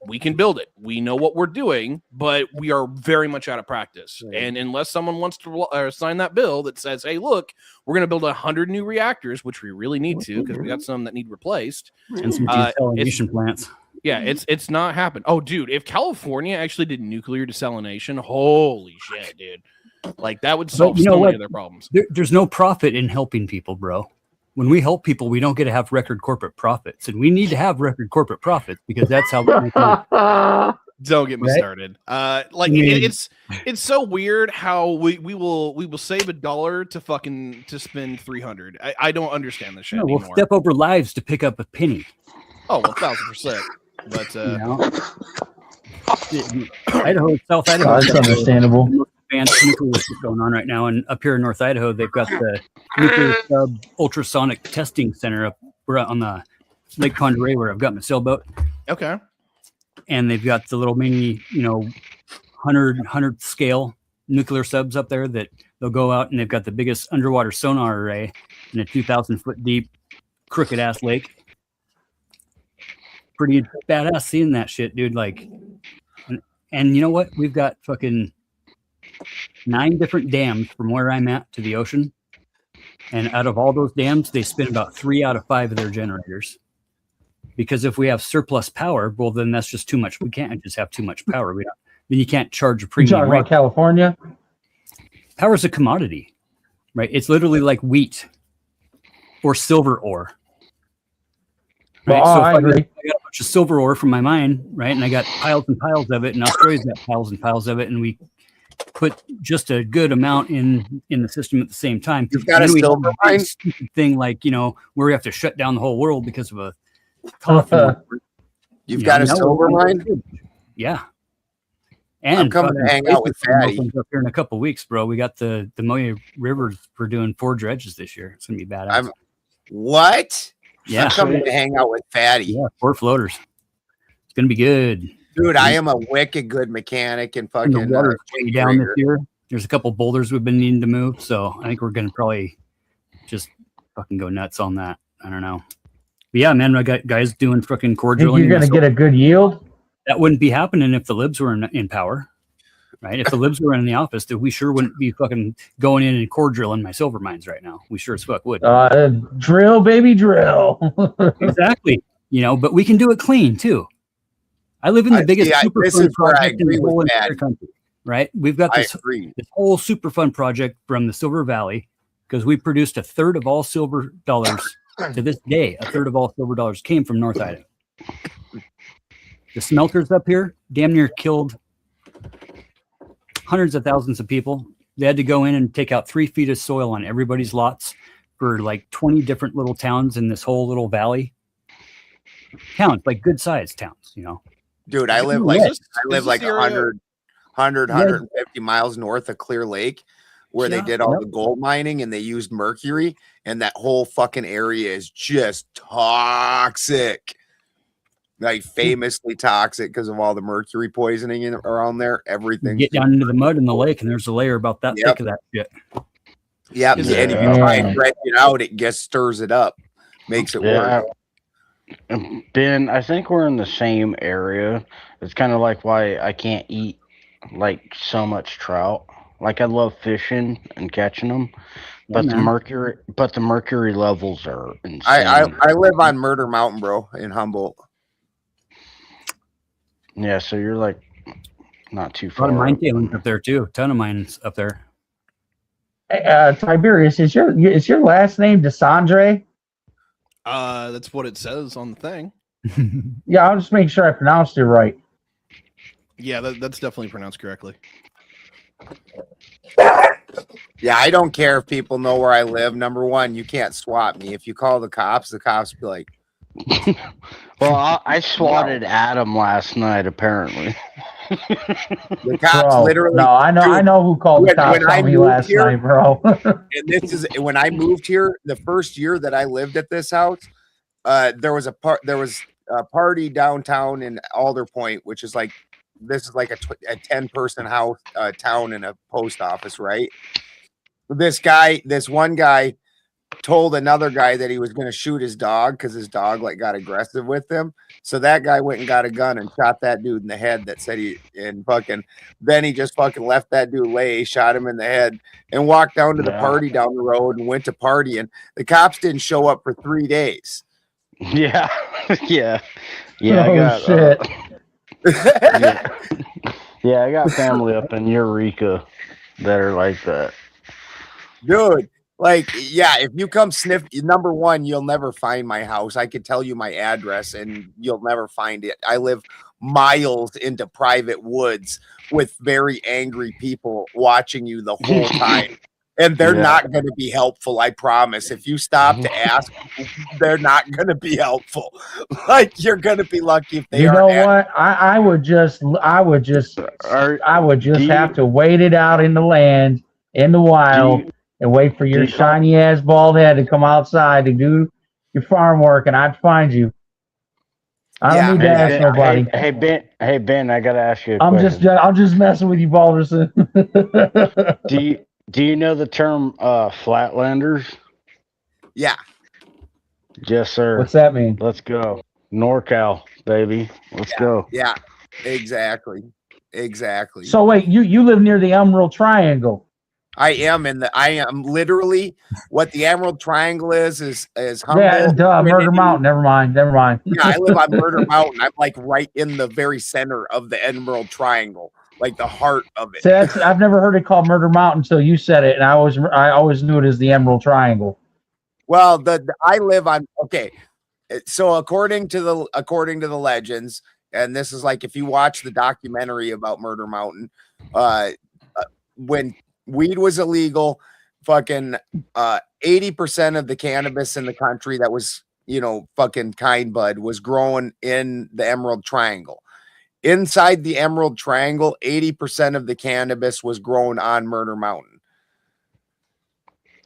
We can build it. We know what we're doing, but we are very much out of practice. And unless someone wants to sign that bill that says, "Hey, look, we're going to build 100 new reactors," which we really need to, because we got some that need replaced. And some desalination plants. Yeah, it's not happened. Oh, dude, if California actually did nuclear desalination, holy shit, dude. Like, that would solve so many of their problems. There's no profit in helping people, bro. When we help people, we don't get to have record corporate profits, and we need to have record corporate profits, because that's how we make money. Don't get me started. It's so weird how we will save $1 to spend 300. I don't understand this shit anymore. We'll step over lives to pick up a penny. Oh, 1,000%. But Idaho, South Idaho, that's understandable. Advanced nuclear going on right now, and up here in North Idaho, they've got the nuclear sub ultrasonic testing center up on the Lake Ponderay, where I've got my sailboat. Okay. And they've got the little mini, 100 scale nuclear subs up there that they'll go out, and they've got the biggest underwater sonar array in a 2,000 foot deep crooked ass lake. Pretty badass seeing that shit, dude. Like, and you know what? We've got fucking 9 different dams from where I'm at to the ocean. And out of all those dams, they spin about 3 out of 5 of their generators. because if we have surplus power, well, then that's just too much. We can't just have too much power. Then you can't charge a You premium talking rate. about California? Power is a commodity, right? It's literally like wheat or silver ore. Right? Well, So I if agree. I got a bunch of silver ore from my mine, right? And I got piles and piles of it, and Australia's got piles and piles of it, and we put just a good amount in the system at the same time. You've got and a then we have silver a big mine? stupid thing like, where we have to shut down the whole world because of a coffee. You've got a now silver we're- mine? Yeah. I'm And coming to fucking hang out with places Fatty. opens up here in a couple weeks, bro. We got the Moya Rivers. We're doing 4 dredges this year. It's gonna be badass. What? Yeah. I'm coming to hang out with Fatty. Yeah, 4 floaters. It's gonna be good. Dude, I am a wicked good mechanic and And fucking the water's way down this rigger. year. There's a couple boulders we've been needing to move, so I think we're gonna probably just fucking go nuts on that. I don't know. But yeah, man, I got guys doing fucking core Think drilling. you're going to get a good yield? That wouldn't be happening if the libs were in power, right? If the libs were in the office, we sure wouldn't be fucking going in and core drilling my silver mines right now. We sure as fuck would. Drill, baby, drill. Exactly. But we can do it clean too. I live in the biggest super this fun is where I project in agree the with whole entire Patty. country, right? We've got I this agree. whole super fun project from the Silver Valley because we produced a third of all silver dollars to this day. A third of all silver dollars came from North Idaho. The smelters up here damn near killed hundreds of thousands of people. They had to go in and take out 3 feet of soil on everybody's lots for like 20 different little towns in this whole little valley. Towns, like good sized towns, Dude, I live like 100, 150 miles north of Clear Lake, where they did all the gold mining and they used mercury, and that whole fucking area is just toxic. Like famously toxic because of all the mercury poisoning around there. Everything. Get down into the mud in the lake, and there's a layer about that thick of that shit. Yep. And if you try and dredge it out, it just stirs it up, makes it worse. Ben, I think we're in the same area. It's kind of like why I can't eat like so much trout. Like I love fishing and catching them, but the mercury levels are insane. I live on Murder Mountain, bro, in Humboldt. Yeah, so you're like not too A lot far. of mine tailings up there too. A ton of mines up there. Hey, Tiberius, is your last name DeSandre? That's what it says on the thing. Yeah, I'll just make sure I pronounced it right. Yeah, that's definitely pronounced correctly. Yeah, I don't care if people know where I live. Number one, you can't swap me. If you call the cops be like, well, I swatted Adam last night, apparently. The cops literally. No, I know who called the cops on me last night, bro. And this is when I moved here. The first year that I lived at this house, there was a party downtown in Alder Point, which is like this is like a 10-person house town and a post office, right? This one guy told another guy that he was going to shoot his dog because his dog like got aggressive with him. So that guy went and got a gun and shot that dude in the head that said then he just fucking left that dude lay, shot him in the head and walked down to the party down the road and went to party. And the cops didn't show up for 3 days. Yeah. Yeah. Shit. Yeah, I got family up in Eureka that are like that. Dude, like, yeah, if you come sniff, number one, you'll never find my house. I could tell you my address and you'll never find it. I live miles into private woods with very angry people watching you the whole time. And they're not going to be helpful, I promise. If you stop to ask, they're not going to be helpful. Like, you're going to be lucky if they You know are. what? I would just have to wait it out in the land, in the wild, and wait for your shiny ass bald head to come outside to do your farm work, and I'd find you. I don't need to ask nobody. Hey Ben, I gotta ask you a question. I'm just messing with you, Balderson. Do you know the term flatlanders? Yeah. Yes, sir. What's that mean? Let's go. NorCal, baby. Let's go. Yeah, exactly. So wait, you live near the Emerald Triangle. I am literally what the Emerald Triangle is humble. Yeah, duh, Murder Mountain. Never mind. Yeah, I live on Murder Mountain. I'm like right in the very center of the Emerald Triangle, like the heart of it. See, I've never heard it called Murder Mountain until you said it, and I always knew it as the Emerald Triangle. Well, I live on so according to the legends, and this is like if you watch the documentary about Murder Mountain, when weed was illegal, fucking 80% of the cannabis in the country that was, fucking kind bud was growing in the Emerald Triangle. Inside the Emerald Triangle, 80% of the cannabis was grown on Murder Mountain.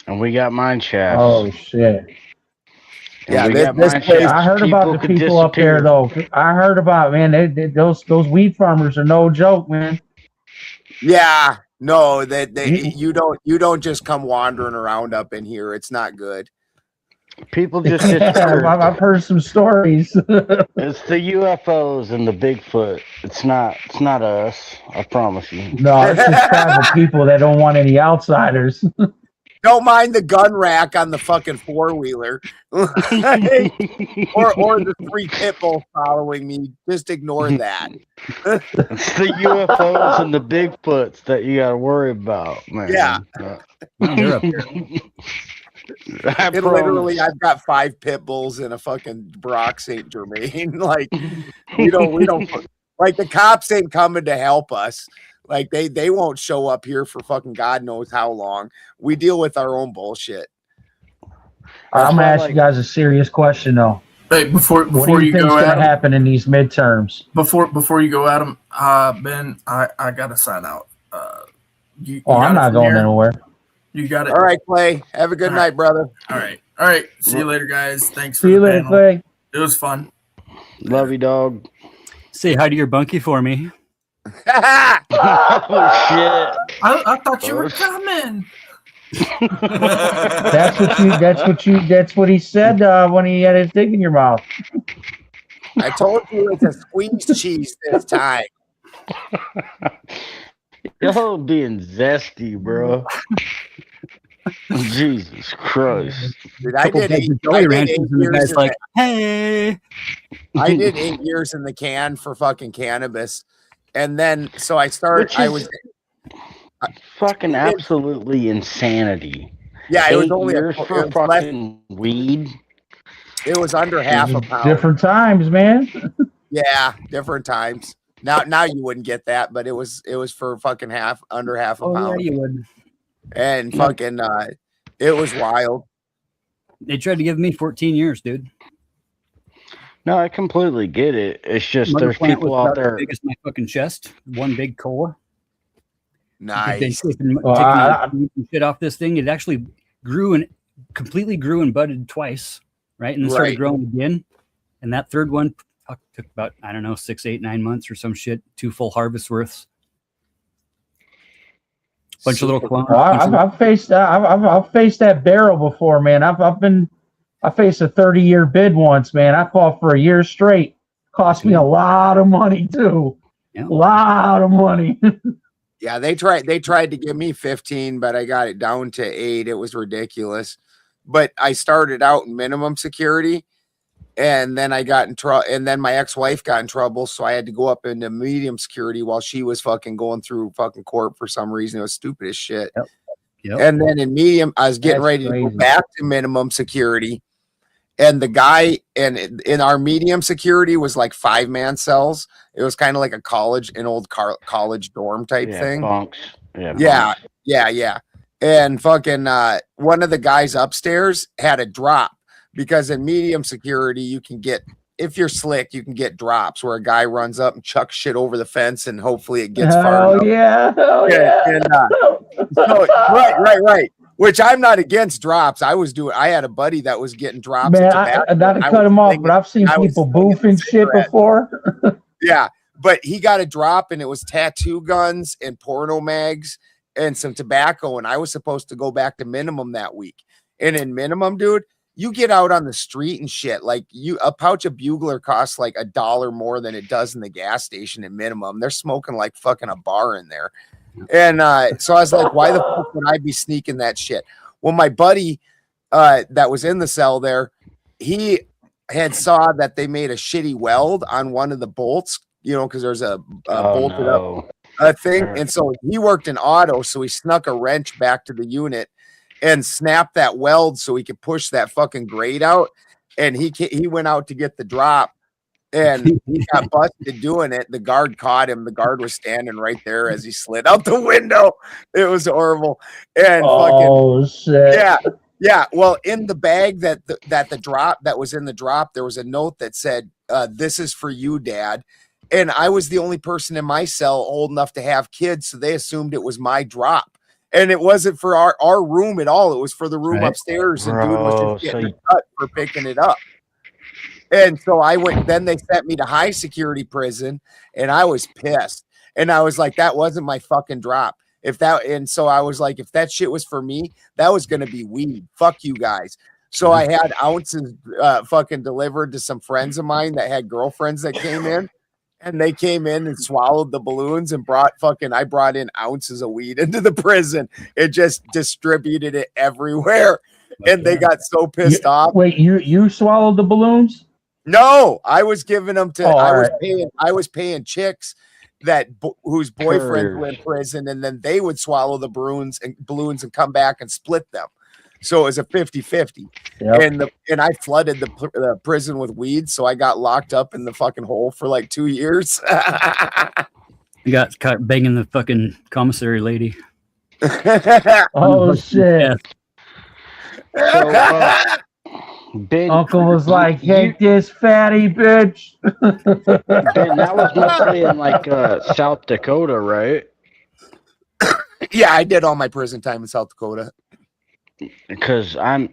And we got mine shafts. Oh shit. Yeah, this place, I heard about the people up there though. I heard about, man, those weed farmers are no joke, man. Yeah, no, you don't just come wandering around up in here. It's not good. People just get I've heard some stories. It's the UFOs and the Bigfoot. It's not us. I promise you. No, it's just tribal people that don't want any outsiders. Don't mind the gun rack on the fucking four-wheeler or the 3 pit bulls following me. Just ignore that. It's the UFOs and the Bigfoots that you got to worry about, man. Yeah. They're up there. Literally, I've got 5 pit bulls in a fucking Brock St. Germain. Like, we don't like the cops ain't coming to help us. Like they won't show up here for fucking God knows how long. We deal with our own bullshit. I'm gonna ask you guys a serious question though. Hey, before you think's go, gonna happen in these midterms? Before you go at them, Ben, I gotta sign out. I'm not going anywhere. You got it. All right, Clay. Have a good night, brother. All right. See you later, guys. Thanks for See you the later, panel. Clay. It was fun. Love you, dog. Say hi to your bunkie for me. Oh shit! I thought you were coming. That's what he said when he had his dick in your mouth. I told you it's a squeezed cheese this time. Y'all being zesty, bro. Jesus Christ. Dude, I did 8 years like, hey. I did 8 years in the can for fucking cannabis. And then, so I started, I was fucking absolutely insanity. Yeah, it was only for fucking weed. It was under half a pound. Different times, man. Yeah, different times. Now you wouldn't get that, but it was for fucking under half a pound. Yeah, you would. And fucking, it was wild. They tried to give me 14 years, dude. No, I completely get it. It's just there's people out there. Big as my fucking chest. One big cola. Nice. Taking shit off this thing. It actually completely grew and budded twice, right? And then started growing again. And that third one took about, I don't know, 6, 8, 9 months or some shit. 2 full harvest worths. Bunch of little clones. I've faced that barrel before, man. I faced a 30-year bid once, man. I fought for a year straight. Cost me a lot of money too. Yeah. A lot of money. Yeah, they tried to give me 15, but I got it down to 8. It was ridiculous. But I started out in minimum security, and then I got in trouble, and then my ex-wife got in trouble, so I had to go up into medium security while she was fucking going through fucking court for some reason. It was stupid as shit. Yep. And then in medium, I was getting ready to go back to minimum security. And the guy in our medium security was like 5-man cells. It was kind of like an old college dorm type thing. Bunks. Yeah. And fucking one of the guys upstairs had a drop, because in medium security you can get, if you're slick, you can get drops where a guy runs up and chucks shit over the fence and hopefully it gets far enough. Right. Which I'm not against drops. I had a buddy that was getting drops. Man, not to cut him off, but I've seen people boofing shit before. Yeah, but he got a drop, and it was tattoo guns and porno mags and some tobacco, and I was supposed to go back to minimum that week. And in minimum, dude, you get out on the street and shit. Like a pouch of Bugler costs like $1 more than it does in the gas station in minimum. They're smoking like fucking a bar in there. And so I was like, why the fuck would I be sneaking that shit? Well, my buddy that was in the cell there, he had saw that they made a shitty weld on one of the bolts, because there's a bolted up thing. And so he worked in auto, so he snuck a wrench back to the unit and snapped that weld so he could push that fucking grate out. And he went out to get the drop. And he got busted doing it. The guard caught him. The guard was standing right there as he slid out the window. It was horrible. And shit. Yeah. Well, in the bag that was in the drop, there was a note that said, "This is for you, Dad." And I was the only person in my cell old enough to have kids, so they assumed it was my drop. And it wasn't for our room at all. It was for the room upstairs. And dude was just getting cut for picking it up. And so I went, then they sent me to high security prison, and I was pissed. And I was like, that wasn't my fucking drop. And so I was like, if that shit was for me, that was going to be weed. Fuck you guys. So I had ounces fucking delivered to some friends of mine that had girlfriends that came in, and they came in and swallowed the balloons and I brought in ounces of weed into the prison. It just distributed it everywhere. And they got so pissed off. Wait, you swallowed the balloons? No, I was giving them to. I was paying chicks whose boyfriends were in prison, and then they would swallow the balloons and come back and split them. So it was a 50-50. Yep. And I flooded the prison with weed, so I got locked up in the fucking hole for like 2 years. You got caught banging the fucking commissary lady. Oh shit! So, Uncle was like, "Take this fatty bitch." Ben, that was mostly in like South Dakota, right? Yeah, I did all my prison time in South Dakota. Because I'm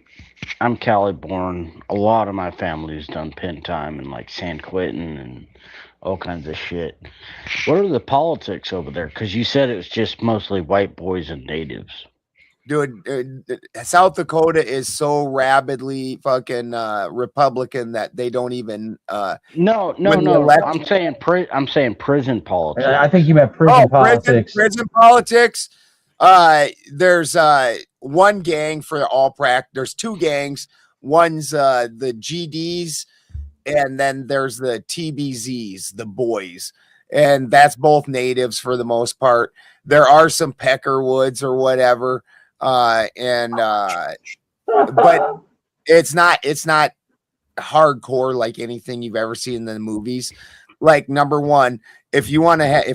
Cali born. A lot of my family's done pen time in like San Quentin and all kinds of shit. What are the politics over there? Because you said it was just mostly white boys and natives. Dude, South Dakota is so rabidly fucking Republican that they don't even. No. I'm saying prison politics. I think you meant prison politics. Prison politics. There's one gang for all There's two gangs. One's the GDs, and then there's the TBZs, the boys, and that's both natives for the most part. There are some Peckerwoods or whatever. But it's not hardcore like anything you've ever seen in the movies. Like, number one, if you want to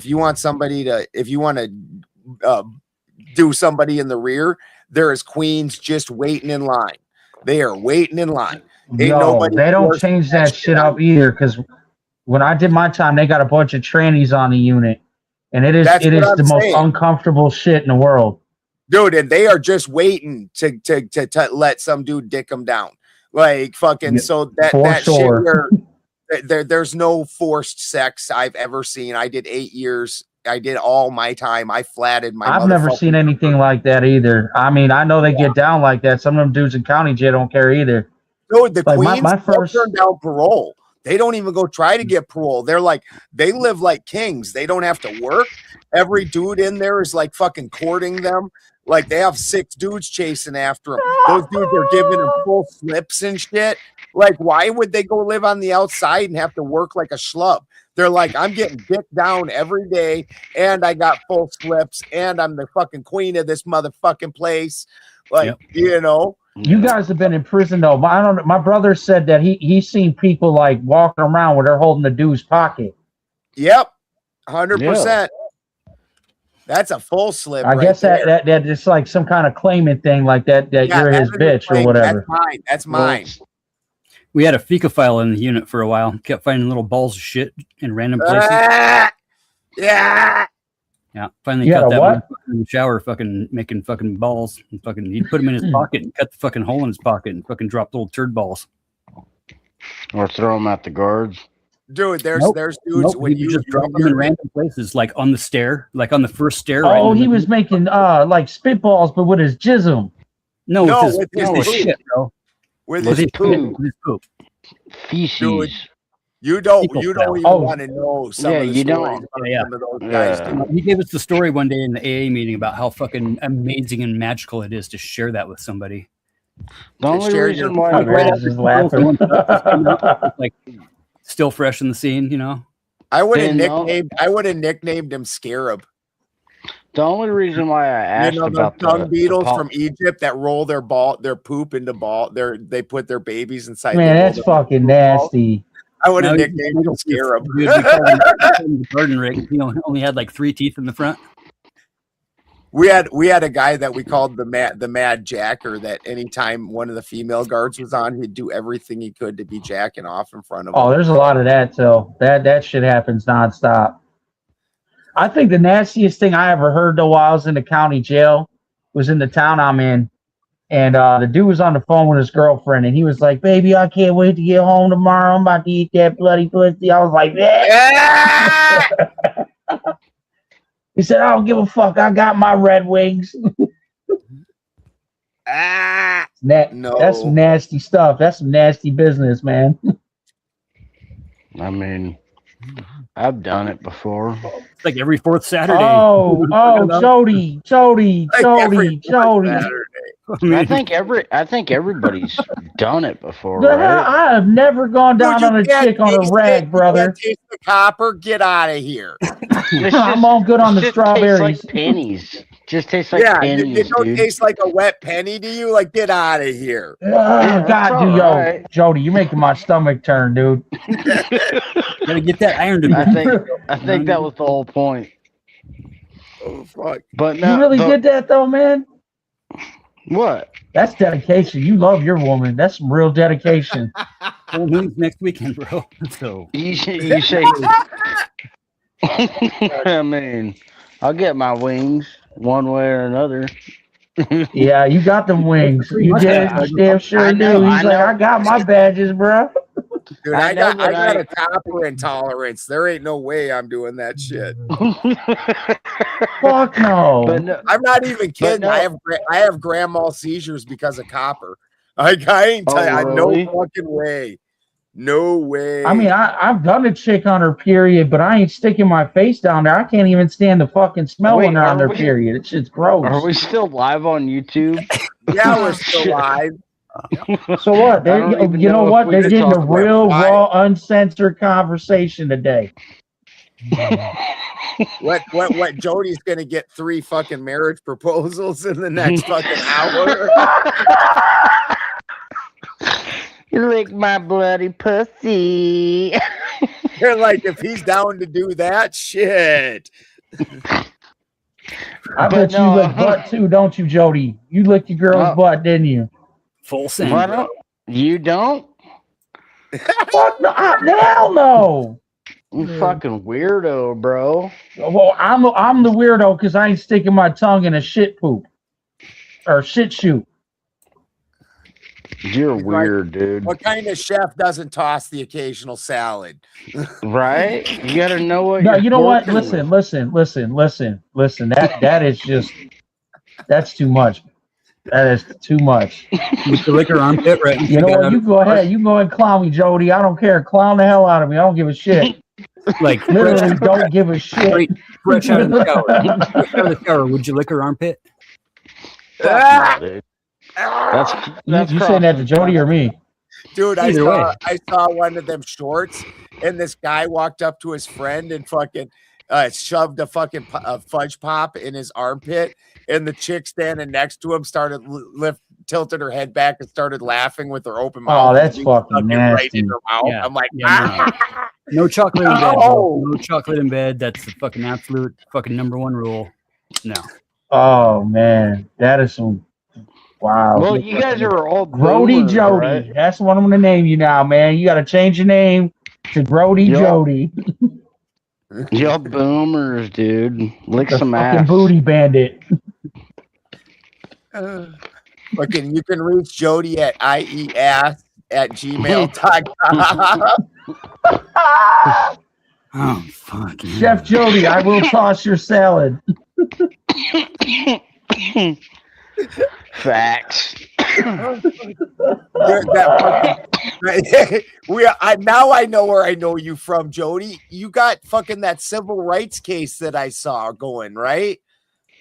do somebody in the rear, there is queens just waiting in line. They are waiting in line. They don't change that shit up either. Because when I did my time, they got a bunch of trannies on the unit, and it is the most uncomfortable shit in the world. Dude, and they are just waiting to let some dude dick them down. Like, fucking, so that sure. Shit there's no forced sex I've ever seen. I did 8 years. I did all my time. I flatted my I've never seen anything like that either. I mean, I know they get down like that. Some of them dudes in county jail don't care either. Dude, the queens don't turn down parole. They don't even go try to get parole. They're like, they live like kings. They don't have to work. Every dude in there is like fucking courting them. Like, they have 6 dudes chasing after them. Those dudes are giving them full slips and shit. Like, why would they go live on the outside and have to work like a schlub? They're like, I'm getting dicked down every day, and I got full slips, and I'm the fucking queen of this motherfucking place. Like, you know. You guys have been in prison though. I don't know. My brother said that he's seen people like walking around where they're holding the dude's pocket. Yep, 100%. That's a full slip. I guess that it's like some kind of claimant thing, like that you're his bitch or whatever. That's mine. We had a fecal file in the unit for a while. Kept finding little balls of shit in random places. Yeah. Finally cut that one in the shower, fucking making fucking balls. And fucking, he'd put them in his pocket and cut the fucking hole in his pocket and fucking drop little turd balls. Or throw them at the guards. Dude, there's dudes when you just drop them in random places, like on the stair, like on the first stair. Oh, he was making like spitballs, but with his jism. With his shit, bro. With his poop. Feces. You don't People even fell. want to know some of the you stories don't. about some of those guys. Yeah. Do. He gave us the story one day in the AA meeting about how fucking amazing and magical it is to share that with somebody. The only share reason your- why Like, right after just the laughing. girls going up, just, you know, like still fresh in the scene, you know. I would have Then nicknamed him Scarab. the only reason why I asked You know, the about dung the beetles pol- from Egypt that roll their poop into they put their babies inside. Man, they roll that's their fucking poop ball. nasty. I would have No, nicknamed him Scarab. Dude, we called him the garden rake. He only had like 3 teeth in the front. We had a guy that we called the Mad Jacker. That anytime one of the female guards was on, he'd do everything he could to be jacking off in front of Oh, them. there's a lot of that too. That shit happens nonstop. I think the nastiest thing I ever heard though while I was in the county jail was in the town I'm in. And the dude was on the phone with his girlfriend, and he was like, "Baby, I can't wait to get home tomorrow. I'm about to eat that bloody pussy." I was like, "Yeah." He said, "I don't give a fuck. I got my Red Wings." No, that's some nasty stuff. That's some nasty business, man. I mean, I've done it before. It's like every 4th Saturday. Oh, Jody. I think everybody's done it before, The hell, right? I have never gone down on a chick on a rag, brother. Taste the copper. Get out of here. I'm all good on the Just strawberries. tastes like pennies. Just tastes like Yeah, pennies, it don't dude. taste like a wet penny to you. Like, get out of here. Oh, God, all dude, yo, right. Jody, you're making my stomach turn, dude. Gotta get that iron to I think that was the whole point. Oh fuck! But no, You really did that though, man. What? That's dedication. You love your woman. That's some real dedication. Full moons next weekend, bro. So You say. I mean, I'll get my wings one way or another. Yeah, you got them wings. You damn sure I know, do. He's I know. like, I got my badges, bro. Dude, I got a copper intolerance. There ain't no way I'm doing that shit. Fuck no. But no, I'm not even kidding. no. I have grand mal seizures because of copper. Like, I ain't really? no fucking way. No way. I mean, I've done a chick on her period, but I ain't sticking my face down there. I can't even stand the fucking smell Wait, when they're on are their we- period. It's just gross. Are we still live on YouTube? Yeah, we're still live. So what? I don't even You know know what? if we They're can getting a talk about real, why. raw, uncensored conversation today. What Jody's gonna get 3 fucking marriage proposals in the next fucking hour. You lick my bloody pussy. They're like, if he's down to do that shit. I bet you lick butt too, don't you, Jody? You licked your girl's butt, didn't you? full send. Why bro. don't you don't? Fuck no, hell no. You fucking weirdo, bro. Well, I'm the weirdo because I ain't sticking my tongue in a shit poop or shit shoot. You're weird, dude. What kind of chef doesn't toss the occasional salad? Right? You gotta know what. No, you're you know what? working with. Listen. That is just that's too much. That is too much. With the liquor armpit, right? You know what? You go ahead. You go ahead and clown me, Jody. I don't care. Clown the hell out of me. I don't give a shit. Like Literally, don't give a shit. fresh out of the shower. Fresh out of the shower. Would you lick her armpit? Fuck no, dude. That's You saying that to Jody or me? Dude, I Either way. saw one of them shorts, and this guy walked up to his friend and fucking shoved a fucking fudge pop in his armpit, and the chick standing next to him started tilted her head back and started laughing with her open mouth. Oh, that's fucking nasty. Right in her mouth. Yeah. I'm like, No chocolate in bed. No. Bro. No chocolate in bed. That's the fucking absolute fucking #1 rule. No. Oh man, that is some. Wow. Well, you guys are all Grody boomers, Jody. right? That's what I'm gonna name you now, man. You got to change your name to Grody Yup. Jody. Y'all boomers, dude. Lick The some fucking ass. booty bandit. fucking, you can reach Jody at ies@gmail.com. Oh fuck. Chef Jody, I will toss your salad. Facts. Now I know where I know you from, Jody. You got fucking that civil rights case that I saw going, right?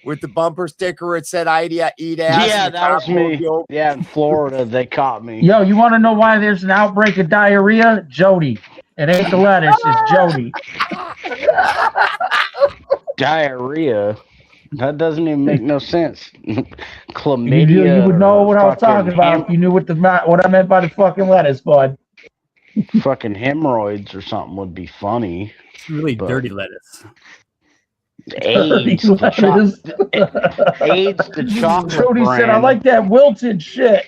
With the bumper sticker, it said "I'd eat ass." Yeah, that was me. Yeah, in Florida, they caught me. Yo, you want to know why there's an outbreak of diarrhea? Jody. It ain't the lettuce, it's Jody. Diarrhea? That doesn't even make no sense. Chlamydia. You would know what I was talking about if you knew what I meant by the fucking lettuce, bud. Fucking hemorrhoids or something would be funny. It's really dirty lettuce. AIDS, AIDS, the chocolate Jody brand. said, I like that wilted shit.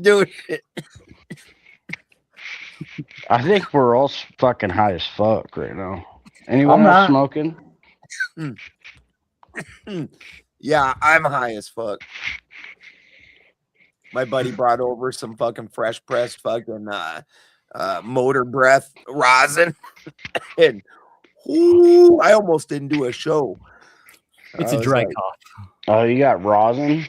Dude. I think we're all fucking high as fuck right now. Anyone else smoking? Yeah, I'm high as fuck. My buddy brought over some fucking fresh pressed fucking motor breath rosin. And I almost didn't do a show. It's a dry cough. Oh, you got rosin?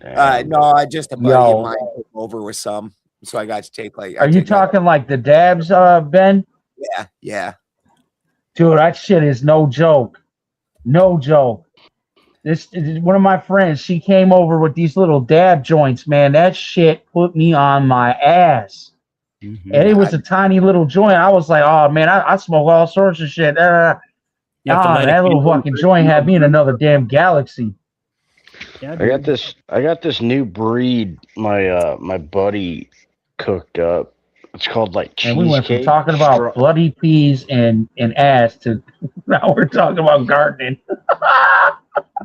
No, I just a buddy of mine came over with some. So I got to take Are you talking like the dabs, Ben? Yeah. Dude, that shit is no joke. No joke. This is one of my friends. She came over with these little dab joints, man. That shit put me on my ass. Mm-hmm. And it was a tiny little joint. I was like, oh man, I smoke all sorts of shit. That little fucking joint had me in another damn galaxy. Yeah, I got this new breed my buddy cooked up. It's called like cheesecake. And we went from talking about bloody peas and ass to now we're talking about gardening.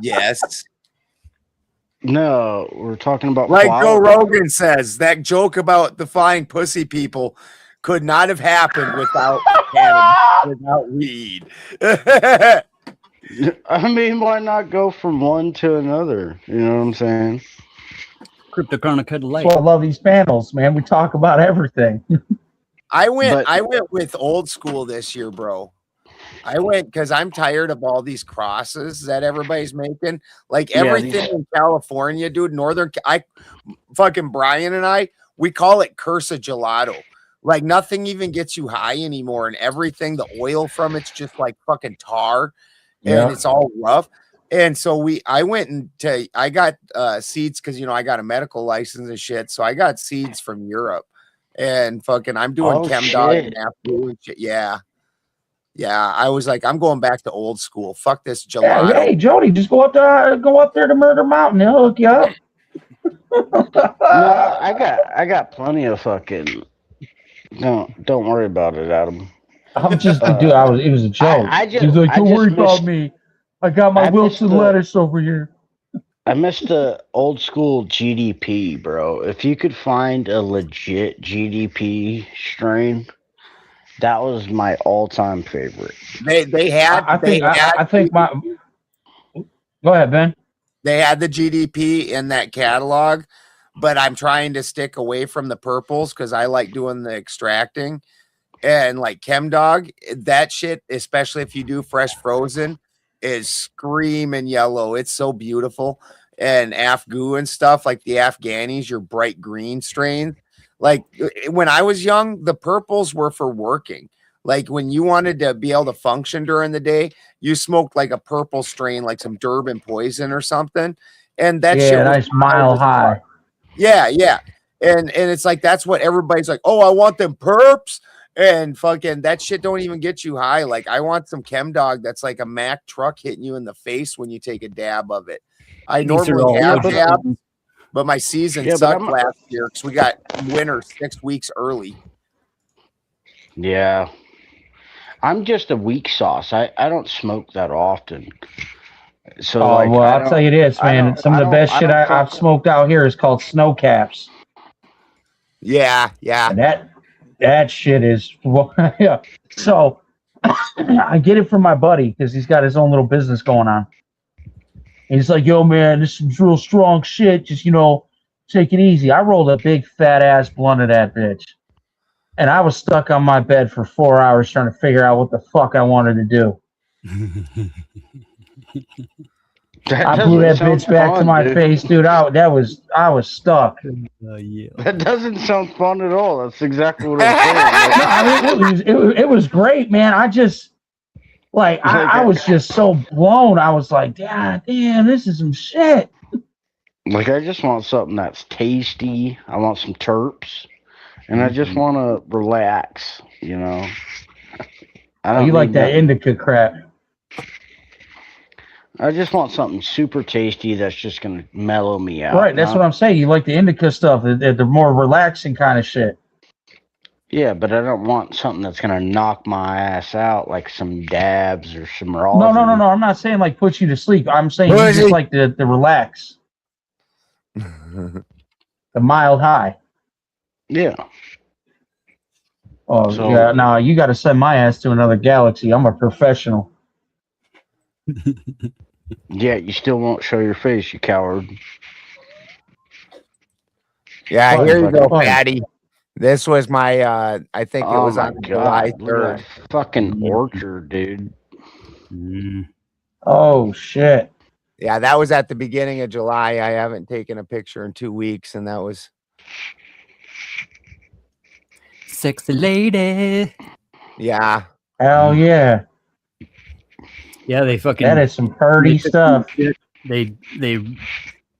Yes. No, we're talking about like Joe Rogan says, that joke about the flying pussy people could not have happened without cannabis, without weed. I mean, why not go from one to another? You know what I'm saying? Cryptochronic light. That's why I love these panels, man. We talk about everything. I went with old school this year, bro. I went because I'm tired of all these crosses that everybody's making. Like everything in California, dude. Fucking Brian and I, we call it curse of gelato. Like nothing even gets you high anymore, and everything, the oil from it's just like fucking tar, and it's all rough. And so I got seeds because I got a medical license and shit. So I got seeds from Europe, and fucking I'm doing ChemDog and Apple and shit. Yeah. I was like, I'm going back to old school. Fuck this gelato. Hey, Jody, just go up there to Murder Mountain. He'll hook you up. No, I got plenty of fucking. Don't worry about it, Adam. I'm just dude. It was a joke. He's like, don't worry about me. I got my wilted lettuce over here. I missed the old school GDP, bro. If you could find a legit GDP strain, that was my all-time favorite. They had. I think my. Go ahead, Ben. They had the GDP in that catalog, but I'm trying to stick away from the purples because I like doing the extracting, and like ChemDog, that shit, especially if you do fresh frozen, is screaming yellow. It's so beautiful. And Afgoo and stuff like the Afghanis, your bright green strain. Like when I was young, the purples were for working. Like when you wanted to be able to function during the day, you smoked like a purple strain, like some Durban poison or something. And that shit was nice mile high. Yeah. And it's like that's what everybody's like, oh, I want them perps. And fucking that shit don't even get you high. Like I want some ChemDog that's like a Mack truck hitting you in the face when you take a dab of it. I normally have dabs, but my season sucked last year because we got winter 6 weeks early. Yeah. I'm just a weak sauce. I don't smoke that often. So I'll tell you this, man. Some of the best shit I've smoked out here is called snow caps. Yeah. And that shit is yeah. So I get it from my buddy because he's got his own little business going on. And he's like, yo, man, this is real strong shit. Just, take it easy. I rolled a big fat ass blunt of that bitch. And I was stuck on my bed for 4 hours trying to figure out what the fuck I wanted to do. I blew that bitch back to my face, dude. I was stuck. Yeah. That doesn't sound fun at all. That's exactly what I'm saying. No, I mean, it was great, man. I just I was just so blown. I was like, God damn, this is some shit. Like, I just want something that's tasty. I want some terps, and I just want to relax. You know. You like that indica crap? I just want something super tasty that's just gonna mellow me out. Right, that's what I'm saying. You like the indica stuff, the more relaxing kind of shit. Yeah, but I don't want something that's gonna knock my ass out, like some dabs or some raw. No. I'm not saying like put you to sleep. I'm saying you just like the relax, the mild high. Yeah. Oh yeah. No, you got to send my ass to another galaxy. I'm a professional. Yeah, you still won't show your face, you coward. Yeah, Fun, here you go, fun. Patty. This was my I think it was on July God, look at 3rd. that fucking orchard, dude. Oh shit. Yeah, that was at the beginning of July. I haven't taken a picture in 2 weeks, and that was Sexy lady. yeah. Hell yeah. Yeah, they fucking. That is some pretty stuff. They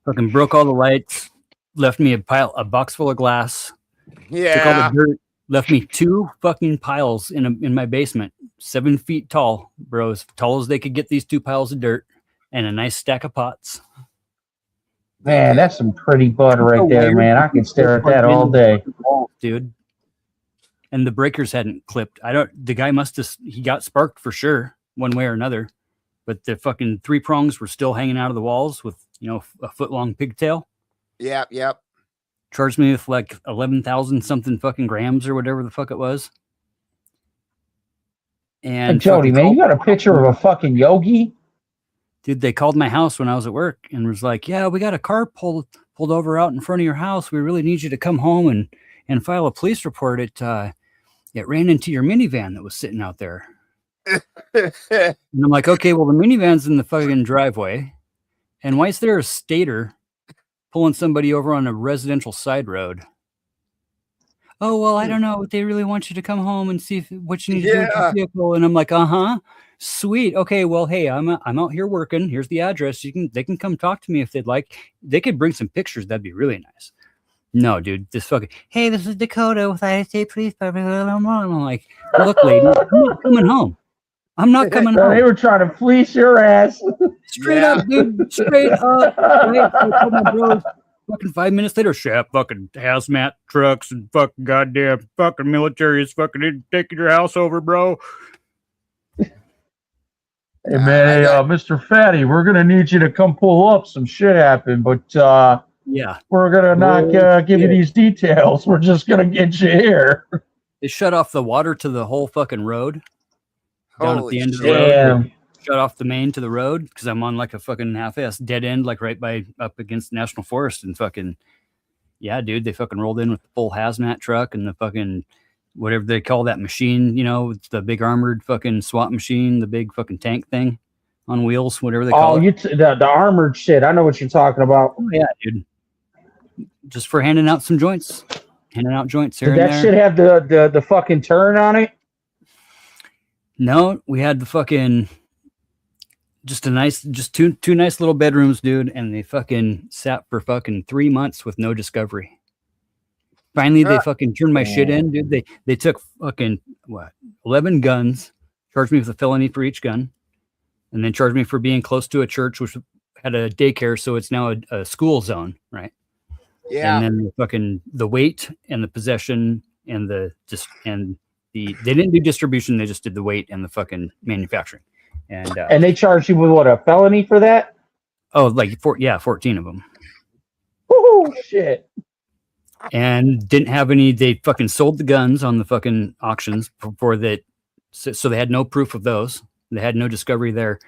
fucking broke all the lights, left me a box full of glass. Took all Yeah. the dirt, left me 2 fucking piles in my basement, 7 feet tall, bro, as tall as they could get these 2 piles of dirt, and a nice stack of pots. Man, that's some pretty bud right there, man. I can stare at that all day, dude. And the breakers hadn't clipped. The guy he got sparked for sure, one way or another. But the fucking 3 prongs were still hanging out of the walls with, a foot long pigtail. Yep. Charged me with like 11,000 something fucking grams or whatever the fuck it was. And hey, Jody, man, you got a picture of a fucking yogi? Dude, they called my house when I was at work and was like, yeah, we got a car pulled over out in front of your house. We really need you to come home and file a police report. It ran into your minivan that was sitting out there. And I'm like, okay, well, the minivan's in the fucking driveway. And why is there a stator pulling somebody over on a residential side road? Oh, well, I don't know. They really want you to come home and see what you need to do with your vehicle. And I'm like, sweet. Okay, well, hey, I'm out here working. Here's the address. They can come talk to me if they'd like. They could bring some pictures. That'd be really nice. No, dude, this fucking, hey, this is Dakota with ISA Police Department. I'm like, look, lady, I'm not coming home. I'm not coming home. They were trying to fleece your ass. Straight up, dude. Straight up. Right? I told my bros, fucking 5 minutes later, fucking hazmat trucks and fucking goddamn fucking military is fucking taking your house over, bro. Hey, man, Mr. Fatty, we're going to need you to come pull up. Some shit happened, but yeah, we're going to not give you these details. We're just going to get you here. They shut off the water to the whole fucking road. Down at the end of the road. Road. Shut off the main to the road because I'm on like a fucking half-ass dead end, like right up against the National Forest, and fucking, yeah, dude, they fucking rolled in with the full hazmat truck and the fucking, whatever they call that machine, it's the big armored fucking SWAT machine, the big fucking tank thing on wheels, whatever they call it. The armored shit. I know what you're talking about. Oh, yeah, dude. Just for handing out some joints. Handing out joints here Did and that there. shit have the fucking turn on it? No, we had the fucking two nice little bedrooms, dude, and they fucking sat for fucking 3 months with no discovery. Finally, they fucking turned my shit in, dude. They took fucking 11 guns, charged me with a felony for each gun, and then charged me for being close to a church which had a daycare, so it's now a school zone, right? Yeah. And then the weight and the possession and they didn't do distribution, they just did the weight and the fucking manufacturing. And they charged you with what, a felony for that? Oh, like 14 of them. Oh shit. And didn't have any, they fucking sold the guns on the fucking auctions for that. So they had no proof of those. They had no discovery there.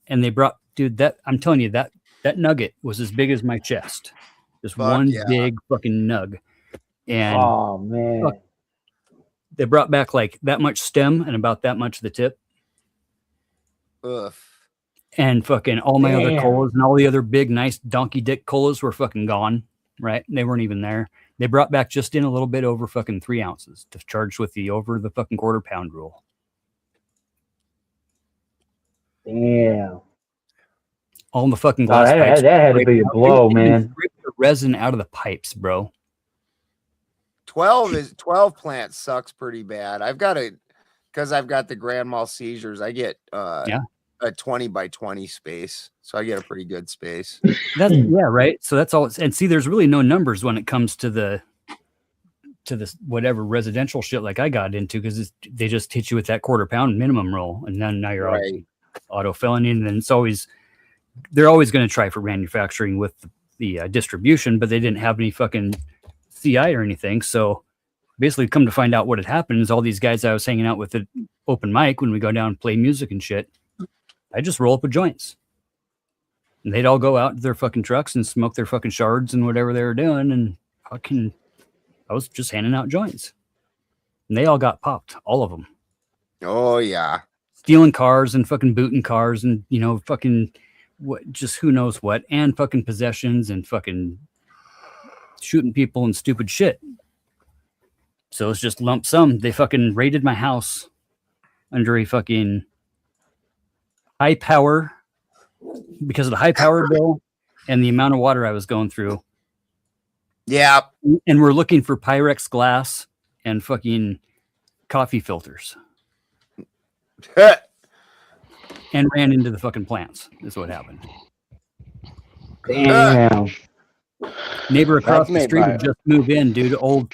And they brought, dude, I'm telling you, that nugget was as big as my chest. Just one big fucking nug. And oh man. They brought back like that much stem and about that much of the tip. Ugh. And fucking all my other colas and all the other big, nice donkey dick colas were fucking gone. Right? They weren't even there. They brought back just in a little bit over fucking 3 ounces to charge with the over the fucking quarter pound rule. Damn. All the fucking glass pipes. That had to be a blow, man. Rip the resin out of the pipes, bro. 12 plant sucks pretty bad. Because I've got the grand mal seizures, I get a 20 by 20 space. So I get a pretty good space. Right. So that's all. And see, there's really no numbers when it comes to this whatever residential shit like I got into, because they just hit you with that quarter pound minimum roll, and then now you're auto felony, and then they're always going to try for manufacturing with the distribution, but they didn't have any fucking CI or anything. So basically, come to find out what had happened is all these guys I was hanging out with at open mic when we go down and play music and shit, I just roll up with joints. And they'd all go out to their fucking trucks and smoke their fucking shards and whatever they were doing, and I was just handing out joints. And they all got popped, all of them. Oh yeah. Stealing cars and fucking booting cars and, fucking just who knows what, and fucking possessions and fucking shooting people and stupid shit. So it's just lump sum. They fucking raided my house under a fucking high power, because of the high power bill and the amount of water I was going through. Yeah. And we're looking for Pyrex glass and fucking coffee filters. And ran into the fucking plants is what happened. Damn. Neighbor across the street had just moved in, dude. Old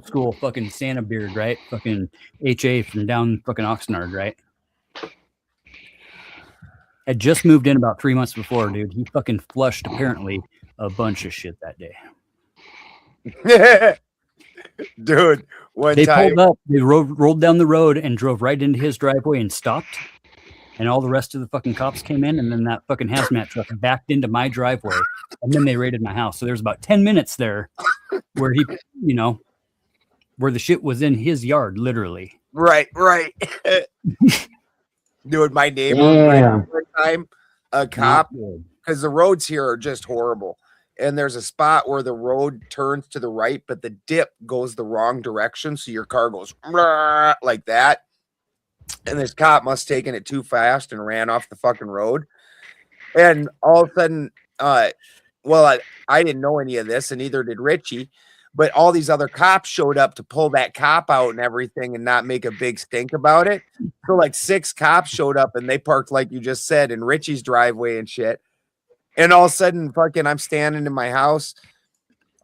school fucking Santa beard, right? Fucking HA from down fucking Oxnard, right? Had just moved in about 3 months before, dude. He fucking flushed apparently a bunch of shit that day. Dude, they pulled up, they rolled down the road and drove right into his driveway and stopped. And all the rest of the fucking cops came in, and then that fucking hazmat truck backed into my driveway, and then they raided my house. So there's about 10 minutes there where he, where the shit was in his yard, literally. Right. Dude, my neighbor one time, a cop, because the roads here are just horrible. And there's a spot where the road turns to the right, but the dip goes the wrong direction. So your car goes like that. And this cop must have taken it too fast and ran off the fucking road. And all of a sudden, I didn't know any of this, and neither did Richie. But all these other cops showed up to pull that cop out and everything and not make a big stink about it. So like 6 cops showed up, and they parked, like you just said, in Richie's driveway and shit. And all of a sudden, fucking, I'm standing in my house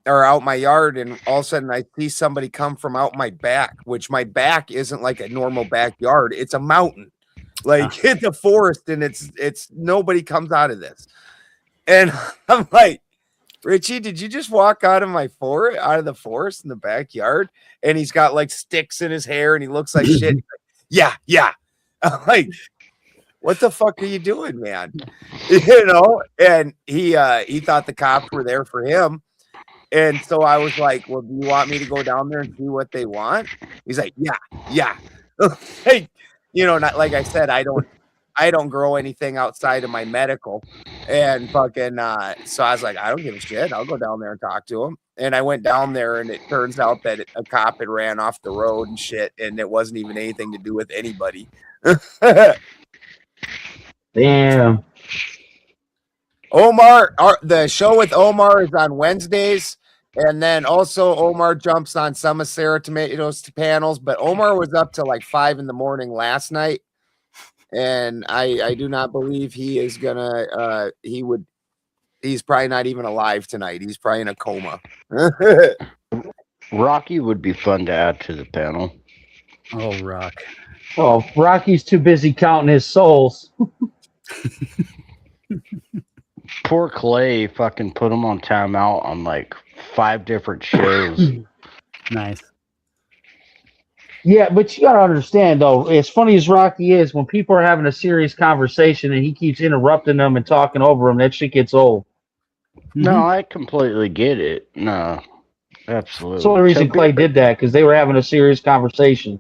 or out my yard, and all of a sudden I see somebody come from out my back, which my back isn't like a normal backyard. It's a mountain, like it's a forest, and it's nobody comes out of this. And I'm like, Richie, did you just walk out of the forest in the backyard? And he's got like sticks in his hair and he looks like shit. Yeah. I'm like, what the fuck are you doing, man? And he thought the cops were there for him. And so I was like, well, do you want me to go down there and see what they want? He's like, yeah. Like, not like I said, I don't grow anything outside of my medical. And fucking, so I was like, I don't give a shit. I'll go down there and talk to him. And I went down there, and it turns out that a cop had ran off the road and shit. And it wasn't even anything to do with anybody. Damn. Omar, the show with Omar is on Wednesdays, and then also Omar jumps on some of Sarah Tomatoes panels, but Omar was up till like 5 a.m. last night, and I do not believe he is gonna he's probably not even alive tonight. He's probably in a coma. Rocky would be fun to add to the panel. Oh, Rock. Oh, Rocky's too busy counting his souls. Poor Clay fucking put him on timeout on like 5 different shows. Nice. Yeah, but you gotta understand though, as funny as Rocky is, when people are having a serious conversation and he keeps interrupting them and talking over them, that shit gets old. No, I completely get it. No, absolutely. That's the only reason Clay did that, because they were having a serious conversation.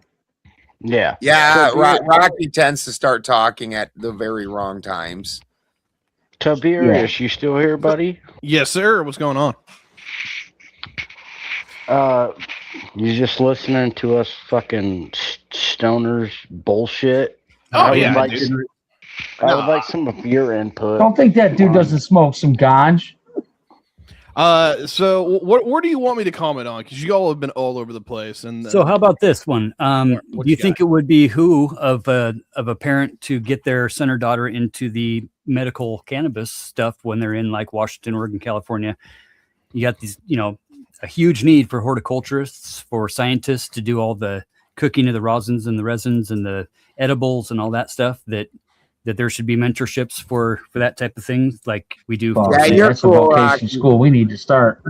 Yeah. Yeah, Rocky tends to start talking at the very wrong times. Tiberius, you still here, buddy? Yes, sir. What's going on? You just listening to us fucking stoners bullshit? Oh, I would yeah, like dude. I would like some of your input. Don't think that dude doesn't smoke some ganj. So where do you want me to comment on? Because you all have been all over the place. And So how about this one? Do what you you think it would be of a parent to get their son or daughter into the medical cannabis stuff when they're in like Washington, Oregon, California? You got these, a huge need for horticulturists, for scientists to do all the cooking of the resins and the edibles and all that stuff. That there should be mentorships for that type of thing, like we do. That's a vocation school we need to start.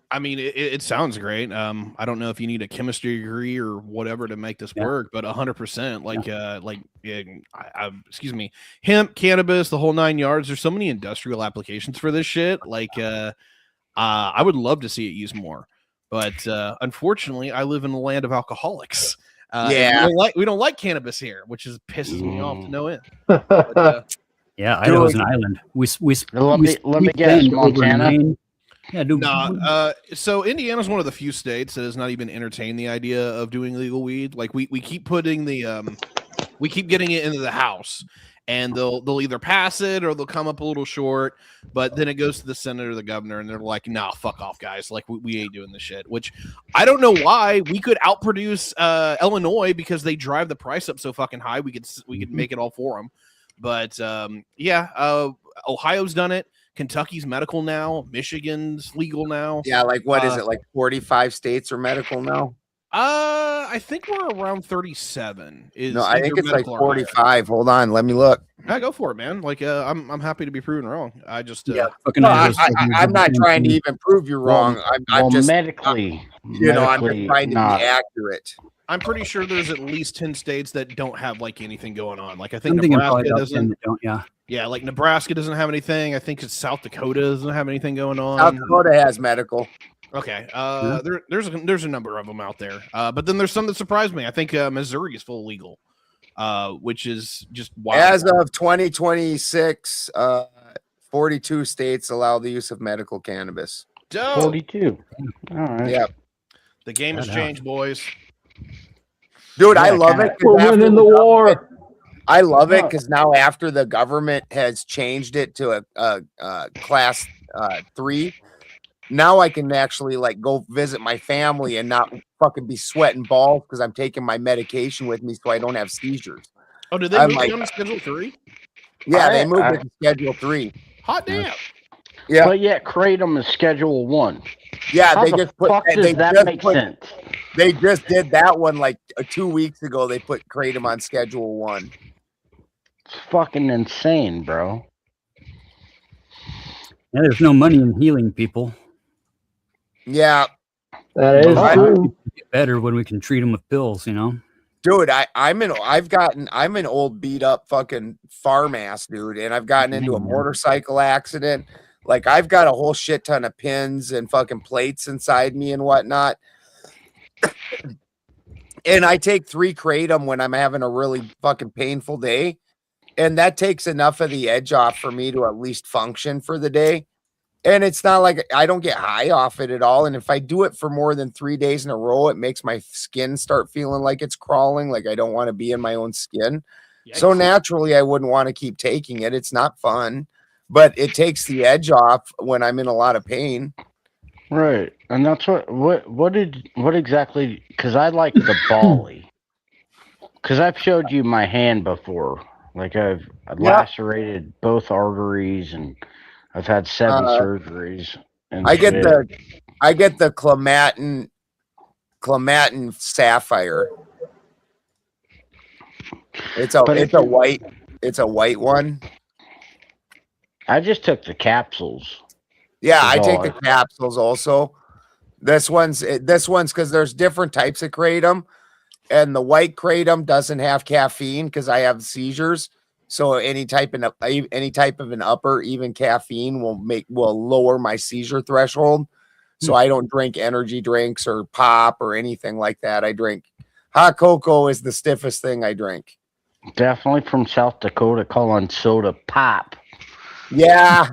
I mean, it sounds great. I don't know if you need a chemistry degree or whatever to make this work, but 100%. Excuse me, hemp, cannabis, the whole 9 yards. There's so many industrial applications for this shit. I would love to see it used more, but unfortunately, I live in the land of alcoholics. We don't like cannabis here, which pisses me off to no end. But, yeah, Idaho's an island. Let me guess, Montana. Yeah, dude. So Indiana's one of the few states that has not even entertained the idea of doing legal weed. Like we keep putting we keep getting it into the House, and they'll either pass it or they'll come up a little short, but then it goes to the Senate or the governor, and they're like, "Nah, fuck off, guys! Like we ain't doing this shit." Which I don't know why. We could outproduce Illinois because they drive the price up so fucking high. We could make it all for them, but Ohio's done it. Kentucky's medical now. Michigan's legal now. Yeah, what is it? Like 45 states are medical now? I think we're around 37. No, I think it's like 45. Hold on, let me look. Yeah, go for it, man. I'm happy to be proven wrong. I just I'm not trying to even prove you're wrong. I'm just medically, I'm just trying to be accurate. I'm pretty sure there's at least 10 states that don't have anything going on. I think Nebraska doesn't. Yeah, like Nebraska doesn't have anything. I think it's South Dakota doesn't have anything going on. South Dakota has medical. Okay. There's a number of them out there. But then there's some that surprised me. I think Missouri is full legal, which is just wild. As of 2026, 42 states allow the use of medical cannabis. Dope. 42. All right. Yeah. The game has changed, boys. Dude, I love it. We're winning the war. I love it because now after the government has changed it to a class 3, now I can actually go visit my family and not fucking be sweating balls because I'm taking my medication with me so I don't have seizures. Oh, did they move down to Schedule 3? Yeah, they moved it to Schedule 3. Hot damn. Yeah, but yet Kratom is Schedule 1. Yeah, How they the just put. fuck does they that just make put, sense? They just did that one 2 weeks ago. They put Kratom on Schedule 1. It's fucking insane, bro. Yeah, there's no money in healing people. Yeah, that is true. Get better when we can treat them with pills, Dude, I'm an old beat up fucking farm ass dude, and I've gotten into a motorcycle accident. I've got a whole shit ton of pins and fucking plates inside me and whatnot. And I take 3 Kratom when I'm having a really fucking painful day. And that takes enough of the edge off for me to at least function for the day. And it's not like I don't get high off it at all. And if I do it for more than 3 days in a row, it makes my skin start feeling like it's crawling, like I don't want to be in my own skin. Yikes. So naturally, I wouldn't want to keep taking it. It's not fun, but it takes the edge off when I'm in a lot of pain. Right. And that's what exactly, because I like the Bali. Because I've showed you my hand before. I've lacerated both arteries and I've had 7 surgeries. And I get the Clematin Sapphire. It's a white one. I just took the capsules. Yeah, I take the capsules also. This one's because there's different types of Kratom. And the white Kratom doesn't have caffeine because I have seizures. So any type of an upper, even caffeine will lower my seizure threshold. So I don't drink energy drinks or pop or anything like that. I drink hot cocoa is the stiffest thing I drink. Definitely from South Dakota, calling soda pop. Yeah.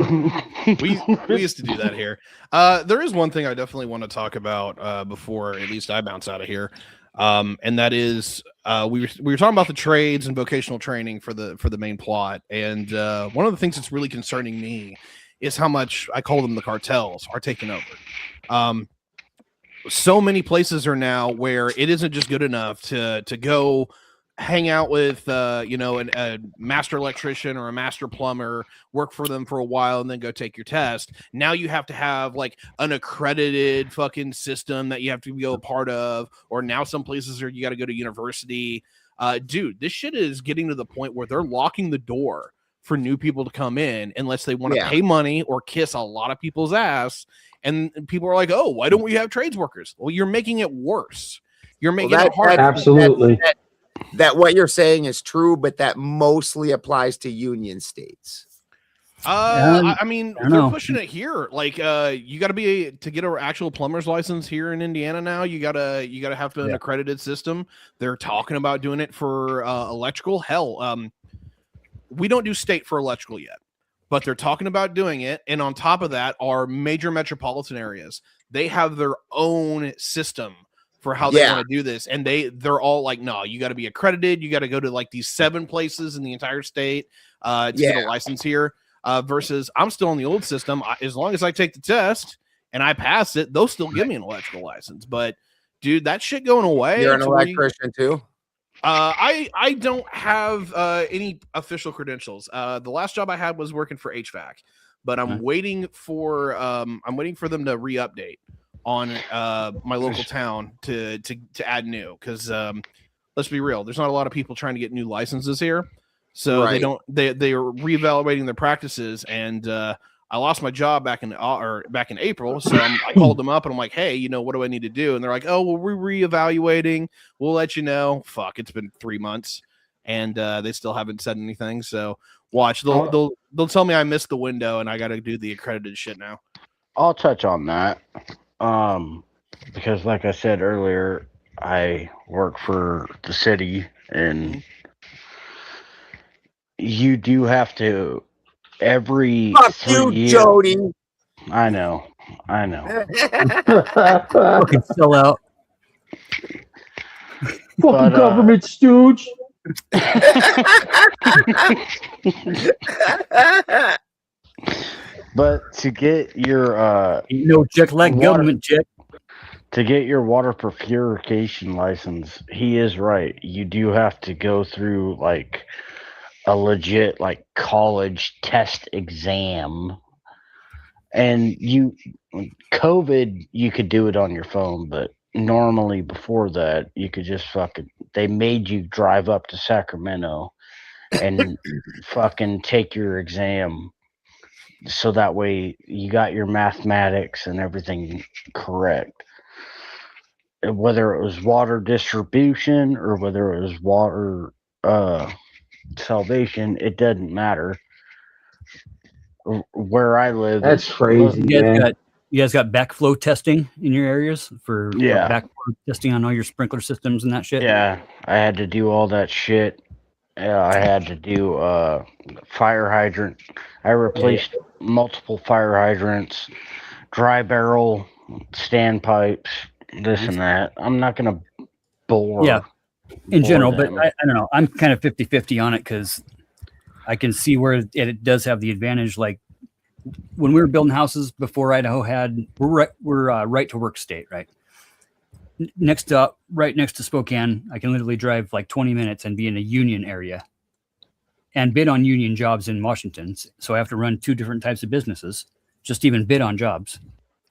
we used to do that here. There is one thing I definitely want to talk about before at least I bounce out of here. And that is we were talking about the trades and vocational training for the main plot. And one of the things that's really concerning me is how much, I call them the cartels, are taking over. So many places are now where it isn't just good enough to go hang out with a master electrician or a master plumber, work for them for a while, and then go take your test. Now you have to have like an accredited fucking system that you have to be a part of, or now some places are you got to go to university. Dude, this shit is getting to the point where they're locking the door for new people to come in unless they want to pay money or kiss a lot of people's ass. And people are like, oh, why don't we have trades workers? Well, you're making it worse. You're making it harder. Absolutely. That what you're saying is true, but that mostly applies to union states. I mean, they're pushing it here. Like, you got to get an actual plumber's license here in Indiana now. You gotta have an accredited system. They're talking about doing it for electrical. Hell, we don't do state for electrical yet, but they're talking about doing it. And on top of that, are major metropolitan areas. They have their own system for how they want to do this, and they're all like, no, you got to be accredited. You got to go to like these 7 places in the entire state to get a license here. Versus, I'm still in the old system. As long as I take the test and I pass it, they'll still give me an electrical license. But dude, that shit going away. You're an electrician too. I don't have any official credentials. The last job I had was working for HVAC, but I'm waiting for them to re-update on my local town to add new, because let's be real, there's not a lot of people trying to get new licenses here, so they are reevaluating their practices. And I lost my job back in April, so I called them up and I'm like, hey, what do I need to do? And they're like, oh, well, we're reevaluating, we'll let you know. Fuck, it's been 3 months and they still haven't said anything. So watch, they'll tell me I missed the window and I got to do the accredited shit now. I'll touch on that. Because like I said earlier, I work for the city, and you do have to every Fuck 3 you, years. Jody. I know. Fucking sell out. Fucking government stooge. But to get your check like government check. To get your water purification license, he is right. You do have to go through like a legit like college test exam. And COVID, you could do it on your phone, but normally before that, you could just they made you drive up to Sacramento and fucking take your exam. So that way you got your mathematics and everything correct. Whether it was water distribution or whether it was water salvation, it doesn't matter. Where I live, that's crazy. You guys got backflow testing in your areas for backflow testing on all your sprinkler systems and that shit? Yeah, I had to do all that shit. I had to do fire hydrant. I replaced multiple fire hydrants, dry barrel, standpipes, this and that. I'm not going to bore. Yeah, in general, but I don't know. I'm kind of 50-50 on it because I can see where it does have the advantage. Like when we were building houses before Idaho we're right to work state, right? Right next to Spokane, I can literally drive like 20 minutes and be in a union area and bid on union jobs in Washington. So I have to run 2 different types of businesses, just to even bid on jobs.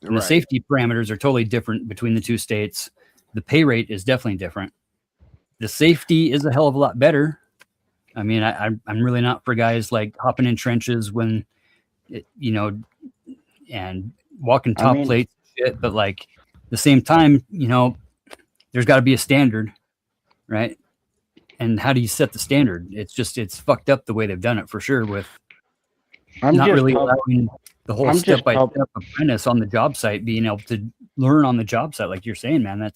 And the safety parameters are totally different between the 2 states. The pay rate is definitely different. The safety is a hell of a lot better. I mean, I'm really not for guys like hopping in trenches when, and walking top plates and shit, but like the same time, there's got to be a standard, right? And how do you set the standard? It's fucked up the way they've done it for sure, with not really allowing the whole step-by-step apprentice on the job site, being able to learn on the job site, like you're saying, man.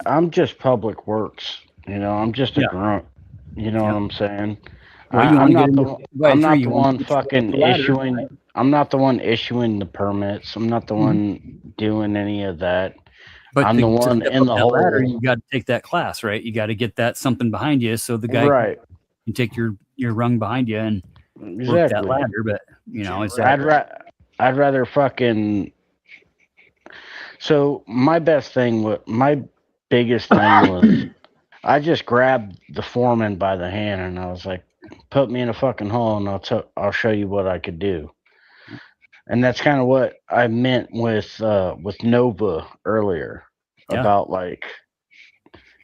I'm just public works. I'm just a grunt. You know what I'm saying? I'm not the one fucking issuing. I'm not the one issuing the permits. I'm not the one doing any of that. But I'm the one in the hole. ladder, you got to take that class, right? You got to get that something behind you, so the guy can take your rung behind you and work that ladder. But you know, I'd rather fucking. So my biggest thing was, I just grabbed the foreman by the hand and I was like, "Put me in a fucking hole and I'll show you what I could do." And that's kind of what I meant with Nova earlier about, like,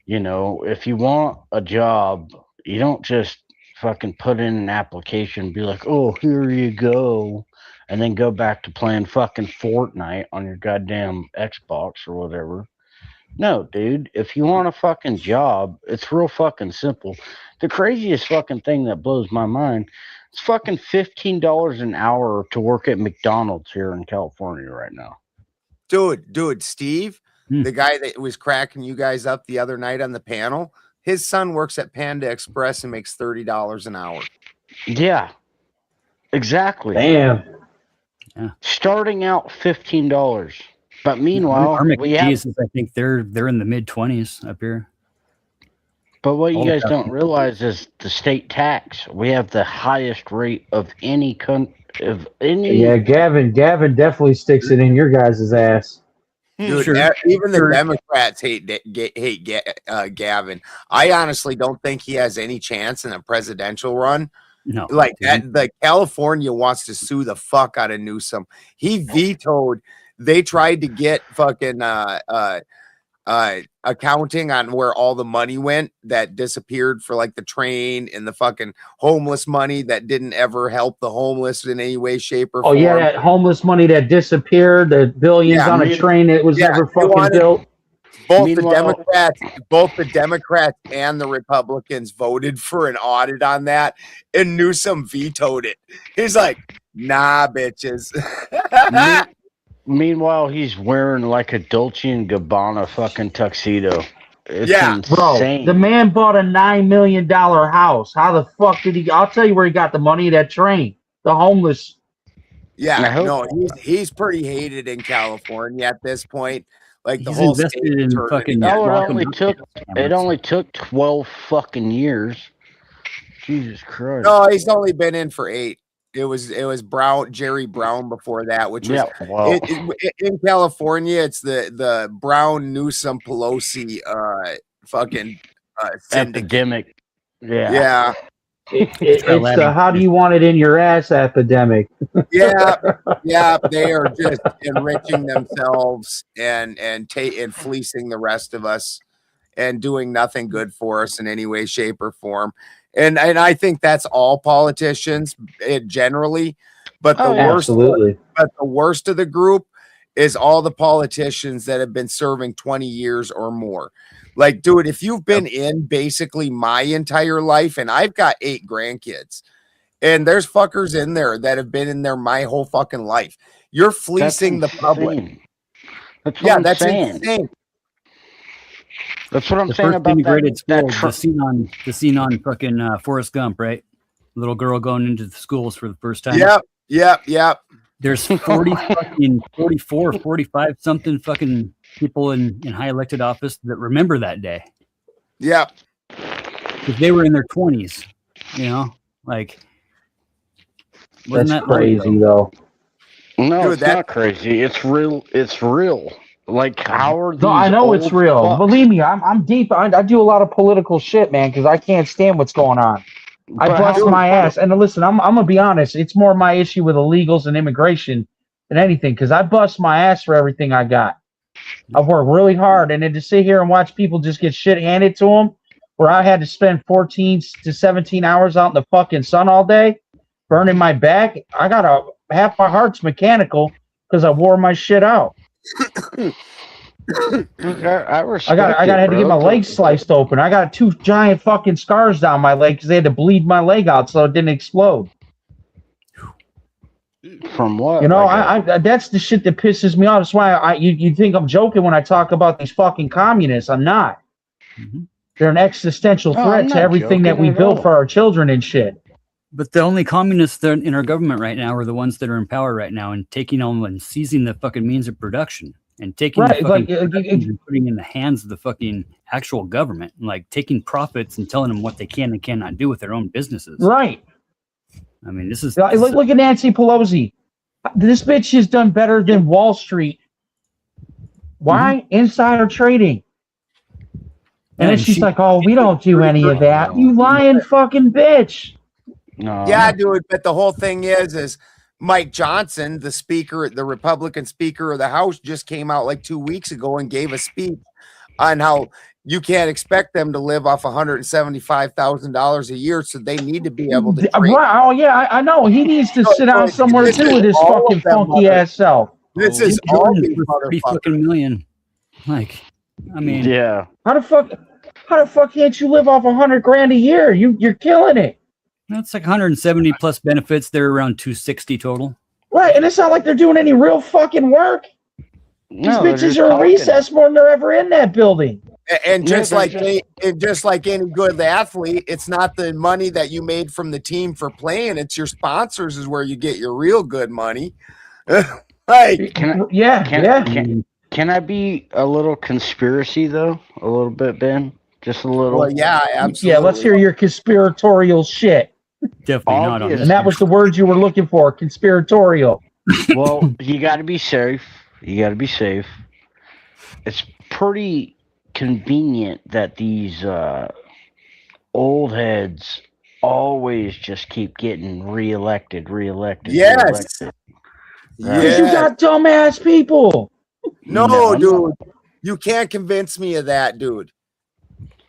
you know, if you want a job, you don't just fucking put in an application and be like, "Oh, here you go," and then go back to playing fucking Fortnite on your goddamn Xbox or whatever. No, dude, if you want a fucking job, it's real fucking simple. The craziest fucking thing that blows my mind, it's fucking $15 an hour to work at McDonald's here in California right now. Dude, Steve, the guy that was cracking you guys up the other night on the panel, his son works at Panda Express and makes $30 an hour. Yeah, exactly. Damn. Yeah. Starting out $15. But meanwhile, our McDee's, I think they're in the mid-20s up here. But what you guys don't realize is the state tax. We have the highest rate of any country. Yeah, Gavin definitely sticks it in your guys' ass. Dude, even the Democrats hate Gavin. I honestly don't think he has any chance in a presidential run. No, like that. The California wants to sue the fuck out of Newsom. He vetoed. They tried to get fucking accounting on where all the money went that disappeared for like the train and the fucking homeless money that didn't ever help the homeless in any way, shape, or form. Oh yeah, that homeless money that disappeared, the billions on a train that was never fucking built. Both the Democrats and the Republicans voted for an audit on that, and Newsom vetoed it. He's like, "Nah, bitches." Meanwhile, he's wearing like a Dolce & Gabbana fucking tuxedo. It's insane. Bro, the man bought a $9 million house. How the fuck did he? I'll tell you where he got the money. That train, the homeless. Yeah, no, he's pretty hated in California at this point. Like the He's whole invested state in turned fucking against it only took 12 fucking years. Jesus Christ. No, he's only been in for 8. It was Jerry Brown before that, which was in California. It's the Brown Newsom Pelosi epidemic. Yeah. It's the how do you want it in your ass epidemic. Yeah, they are just enriching themselves and fleecing the rest of us and doing nothing good for us in any way, shape, or form. And I think that's all politicians generally, but the worst of the group is all the politicians that have been serving 20 years or more. Like, dude, if you've been in basically my entire life, and I've got 8 grandkids, and there's fuckers in there that have been in there my whole fucking life, you're fleecing the public. That's insane. Insane. That's what I'm the saying first about integrated that school. The scene on fucking Forrest Gump, right? Little girl going into the schools for the first time. Yep. There's 44, 45 something fucking people in high elected office that remember that day. Yep. Because they were in their 20s, you know, like. That's crazy though. No, Dude, it's not crazy. It's real. It's real. Like, how are these? No, I know it's real. fucks? Believe me, I'm deep. I do a lot of political shit, man, because I can't stand what's going on. I bust my ass. And listen, I'm gonna be honest. It's more my issue with illegals and immigration than anything, because I bust my ass for everything I got. I've worked really hard, and then to sit here and watch people just get shit handed to them, where I had to spend 14 to 17 hours out in the fucking sun all day, burning my back. I got half my heart's mechanical because I wore my shit out. I had to get my leg sliced open. I got 2 giant fucking scars down my leg because they had to bleed my leg out so it didn't explode. From what? You know, I that's the shit that pisses me off. That's why you think I'm joking when I talk about these fucking communists. I'm not. They're an existential threat to everything that we built for our children and shit. But the only communists that are in our government right now are the ones that are in power right now and taking on and seizing the fucking means of production and taking the fucking and putting in the hands of the fucking actual government, and like taking profits and telling them what they can and cannot do with their own businesses. Right. I mean, this is look at Nancy Pelosi. This bitch has done better than Wall Street. Why? Insider trading. And then she's like, "Oh, we don't do any of that. You lying fucking bitch." No. Yeah, dude. But the whole thing is Mike Johnson, the speaker, the Republican Speaker of the House, just came out like 2 weeks ago and gave a speech on how you can't expect them to live off $175,000 a year, so they need to be able to. Oh yeah, I know. He needs to sit down somewhere too with his fucking funky ass self. This is all these $3 fucking million. Like, I mean, yeah. How the fuck can't you live off 100 grand a year? You're killing it. That's like 170 plus benefits. They're around 260 total. Right, and it's not like they're doing any real fucking work. These bitches are in recess more than they're ever in that building. And just like any good athlete, it's not the money that you made from the team for playing. It's your sponsors is where you get your real good money. Like, Can I be a little conspiracy though? A little bit, Ben? Just a little. Well, yeah, absolutely. Yeah, let's hear your conspiratorial shit. Definitely not on this. And that was the word you were looking for, conspiratorial. Well, you got to be safe. You got to be safe. It's pretty convenient that these old heads always just keep getting reelected. Yes. Because you got dumbass people. No, dude. You can't convince me of that, dude.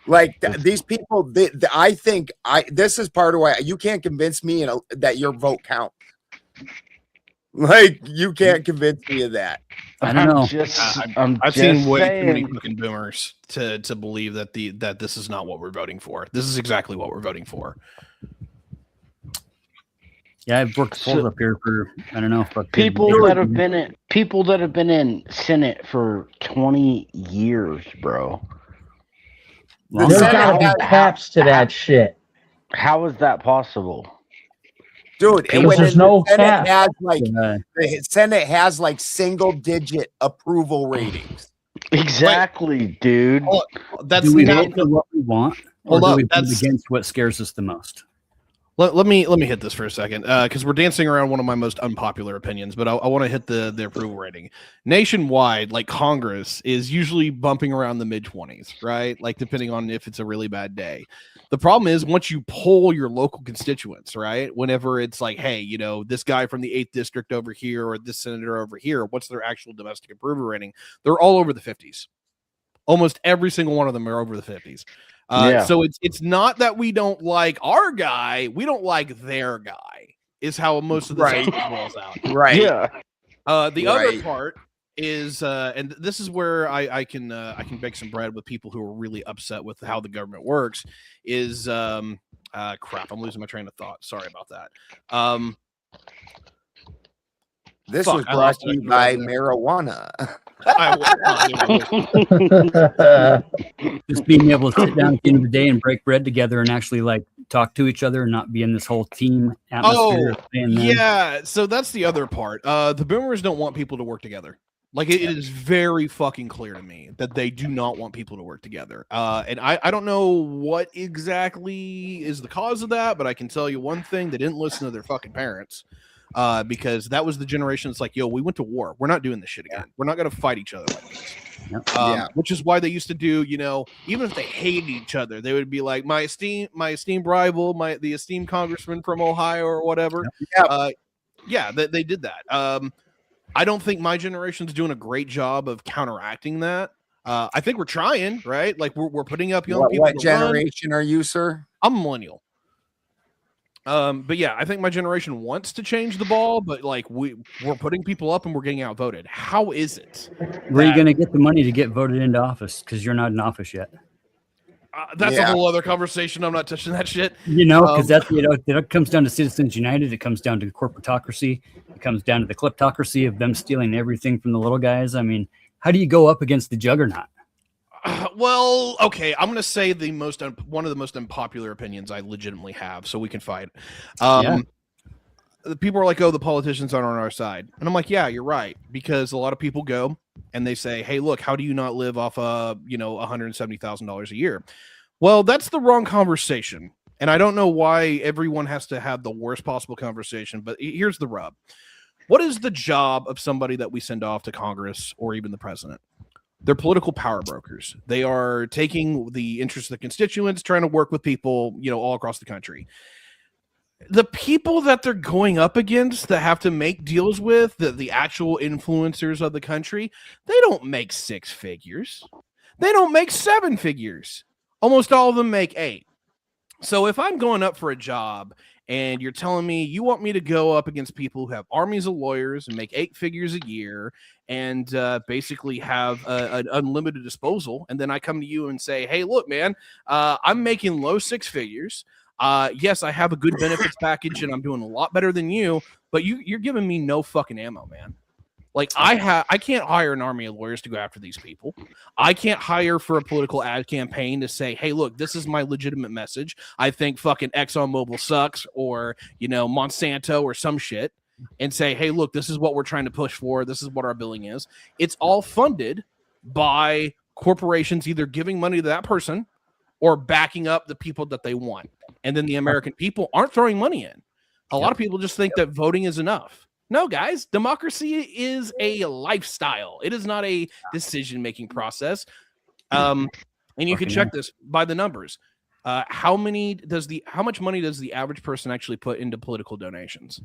Like these people, I think this is part of why you can't convince me that your vote counts. Like you can't convince me of that. I don't know. I've seen way too many fucking boomers to believe that that this is not what we're voting for. This is exactly what we're voting for. Yeah, I've worked up here for I don't know. People that have been in Senate for 20 years, bro. There's gotta be caps to that shit. How is that possible? Dude, and when there's no cap. The Senate has like single digit approval ratings. Exactly, dude. Do we vote for what we want, or do we vote against what scares us the most? Let me hit this for a second because we're dancing around one of my most unpopular opinions, but I want to hit the approval rating. Nationwide, like Congress is usually bumping around the mid-20s, right? Like depending on if it's a really bad day. The problem is once you poll your local constituents, right? Whenever it's like, hey, you know, this guy from the 8th district over here or this senator over here, what's their actual domestic approval rating? They're all over the 50s. Almost every single one of them are over the 50s. So it's not that we don't like our guy, we don't like their guy, is how most of this boils out. Right. Yeah. The other part is and this is where I can bake some bread with people who are really upset with how the government works, is crap, I'm losing my train of thought. Sorry about that. This was brought to you by marijuana. Just being able to sit down at the end of the day and break bread together and actually like talk to each other and not be in this whole team atmosphere. Yeah. So that's the other part. The boomers don't want people to work together. Like it is very fucking clear to me that they do not want people to work together. And I don't know what exactly is the cause of that, but I can tell you one thing: they didn't listen to their fucking parents. Because that was the generation that's like, yo, we went to war. We're not doing this shit again. We're not going to fight each other like this. Which is why they used to do, you know, even if they hated each other, they would be like, my esteemed rival, the esteemed congressman from Ohio or whatever. They did that. I don't think my generation's doing a great job of counteracting that. I think we're trying, right? Like we're putting up young people. What generation are you, sir? I'm a millennial. But yeah, I think my generation wants to change the ball, but like we're putting people up and we're getting outvoted. How is it? Where are you going to get the money to get voted into office? Because you're not in office yet. That's a whole other conversation. I'm not touching that shit. You know, because that's it comes down to Citizens United. It comes down to corporatocracy. It comes down to the kleptocracy of them stealing everything from the little guys. I mean, how do you go up against the juggernaut? Well, okay, I'm gonna say one of the most unpopular opinions I legitimately have, so we can fight. The people are like, "Oh, the politicians aren't on our side," and I'm like, "Yeah, you're right," because a lot of people go and they say, "Hey, look, how do you not live off $170,000 a year?" Well, that's the wrong conversation, and I don't know why everyone has to have the worst possible conversation. But here's the rub: what is the job of somebody that we send off to Congress or even the president? They're political power brokers. They are taking the interests of the constituents, trying to work with people, all across the country. The people that they're going up against that have to make deals with, the actual influencers of the country, they don't make 6 figures. They don't make 7 figures. Almost all of them make 8. So if I'm going up for a job and you're telling me you want me to go up against people who have armies of lawyers and make 8 figures a year and basically have an unlimited disposal, and then I come to you and say, hey, look, man, I'm making low 6 figures. Yes, I have a good benefits package and I'm doing a lot better than you, but you're giving me no fucking ammo, man. Like I can't hire an army of lawyers to go after these people. I can't hire for a political ad campaign to say, hey, look, this is my legitimate message. I think fucking ExxonMobil sucks, or, Monsanto or some shit, and say, hey, look, this is what we're trying to push for. This is what our billing is. It's all funded by corporations either giving money to that person or backing up the people that they want. And then the American people aren't throwing money in. A lot of people just think that voting is enough. No, guys, democracy is a lifestyle. It is not a decision-making process. And you can check this by the numbers. How much money does the average person actually put into political donations?